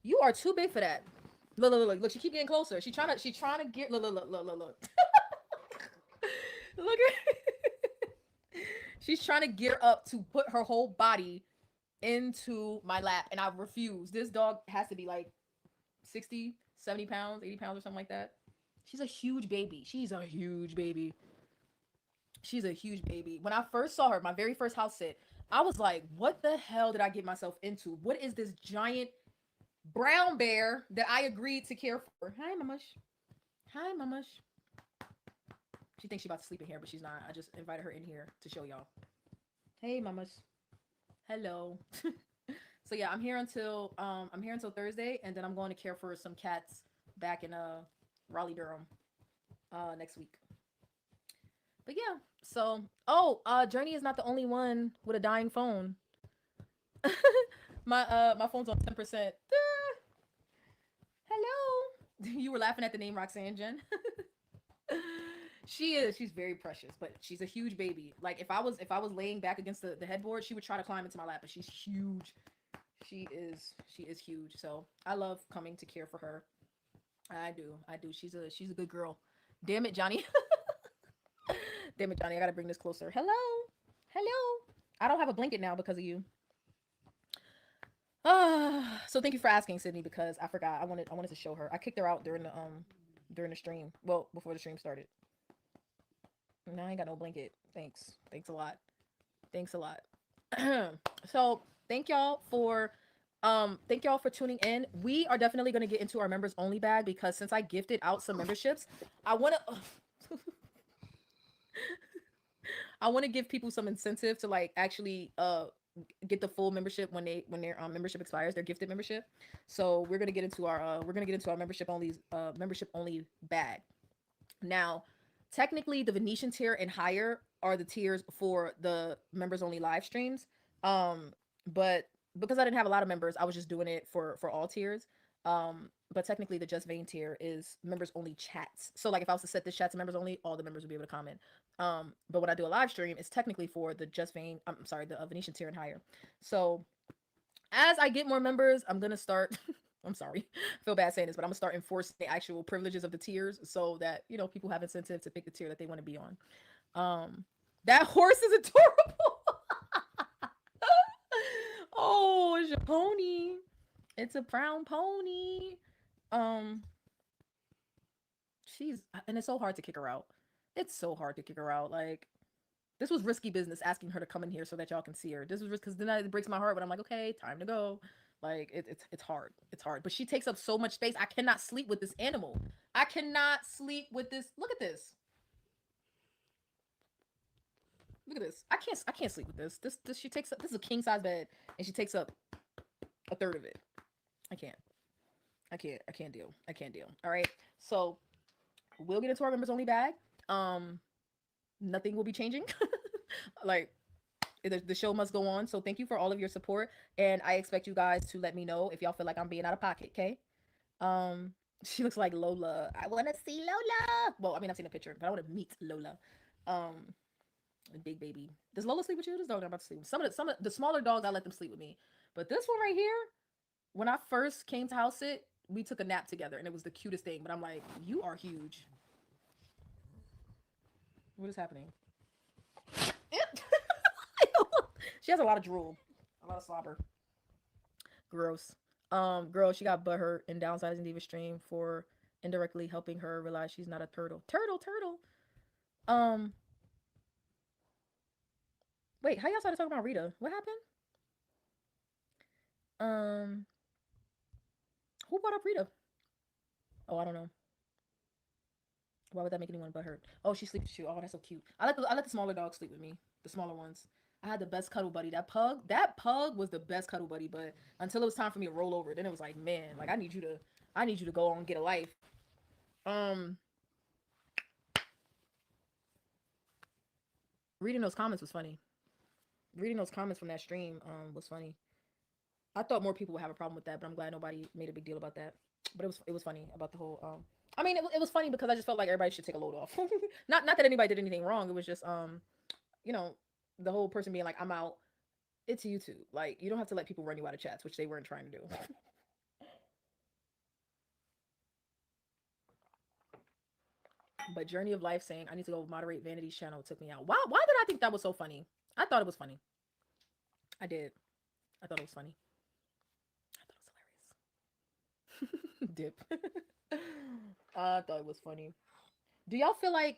You are too big for that. Look. She keep getting closer. She trying to get. Look. Look at. She's trying to gear up to put her whole body into my lap, and I refuse. This dog has to be like 60, 70 pounds, 80 pounds, or something like that. She's a huge baby. She's a huge baby. She's a huge baby. When I first saw her, my very first house sit, I was like, what the hell did I get myself into? What is this giant brown bear that I agreed to care for? Hi, Mamush. Hi, Mamush. She thinks she's about to sleep in here, but she's not. I just invited her in here to show y'all. Hey, Mamush. Hello. So yeah, I'm here until Thursday, and then I'm going to care for some cats back in Raleigh, Durham next week. But yeah, so Journey is not the only one with a dying phone. My phone's on 10%. Hello. You were laughing at the name Roxanne Jen. She is. She's very precious, but she's a huge baby. Like if I was laying back against the headboard, she would try to climb into my lap, but she's huge. She is huge. So I love coming to care for her. I do. I do. She's a good girl. Damn it, Johnny. Damn it, Johnny. I gotta bring this closer. Hello. Hello. I don't have a blanket now because of you. So thank you for asking, Sydney, because I forgot. I wanted to show her. I kicked her out during the stream. Well, before the stream started. No, I ain't got no blanket. Thanks. Thanks a lot. Thanks a lot. So thank y'all for tuning in. We are definitely gonna get into our members only bag because since I gifted out some memberships, I wanna I wanna give people some incentive to like actually get the full membership when their membership expires, their gifted membership. So we're gonna get into our membership only bag. Now, technically, the Venetian tier and higher are the tiers for the members only live streams. But because I didn't have a lot of members, I was just doing it for all tiers. But technically, the Just Vain tier is members only chats. So like if I was to set this chat to members only, all the members would be able to comment. But when I do a live stream, it's technically for the Just Vain. I'm sorry, the Venetian tier and higher. So as I get more members, I'm gonna start. I'm sorry, I feel bad saying this, but I'm gonna start enforcing the actual privileges of the tiers so that people have incentive to pick the tier that they want to be on. That horse is adorable. Oh, it's a pony. It's a brown pony. Um, she's and it's so hard to kick her out. It's so hard to kick her out. Like this was risky business asking her to come in here so that y'all can see her. This was because then it breaks my heart. But I'm like, okay, time to go. Like it's hard. It's hard. But she takes up so much space. I cannot sleep with this animal. I cannot sleep with this. Look at this. Look at this. I can't sleep with this. This she takes up. This is a king size bed, and she takes up a third of it. I can't. I can't deal. I can't deal. All right. So we'll get into our members only bag. Um, Nothing will be changing. Like the show must go on. So thank you for all of your support, and I expect you guys to let me know if y'all feel like I'm being out of pocket. Okay. Um, she looks like Lola. I want to see Lola. Well, I mean, I've seen a picture, but I want to meet Lola. Um, Big baby. Does Lola sleep with you? This dog I'm about to sleep with. Some of the smaller dogs I let them sleep with me, but this one right here, when I first came to house sit, we took a nap together, and it was the cutest thing. But I'm like, you are huge. What is happening? She has a lot of drool, a lot of slobber. Gross. Girl, she got butthurt in downsizing Diva stream for indirectly helping her realize she's not a turtle. Turtle. Um, Wait, how y'all started talking about Rita? What happened? Um, who brought up Rita? Oh, I don't know. Why would that make anyone but hurt? Oh, she sleeps with you. Oh, that's so cute. I let the smaller dogs sleep with me. The smaller ones. I had the best cuddle buddy. That pug was the best cuddle buddy. But until it was time for me to roll over, then it was like, man, like I need you to go on and get a life. Um, Reading those comments was funny. Reading those comments from that stream was funny. I thought more people would have a problem with that, but I'm glad nobody made a big deal about that. But it was funny about the whole. I mean, it was funny because I just felt like everybody should take a load off. Not that anybody did anything wrong. It was just you know, the whole person being like, I'm out. It's YouTube. Like you don't have to let people run you out of chats, which they weren't trying to do. But Journey of Life saying I need to go moderate Vanity's channel took me out. Why did I think that was so funny? I thought it was funny. I did. I thought it was funny. I thought it was hilarious. Dip. I thought it was funny. Do y'all feel like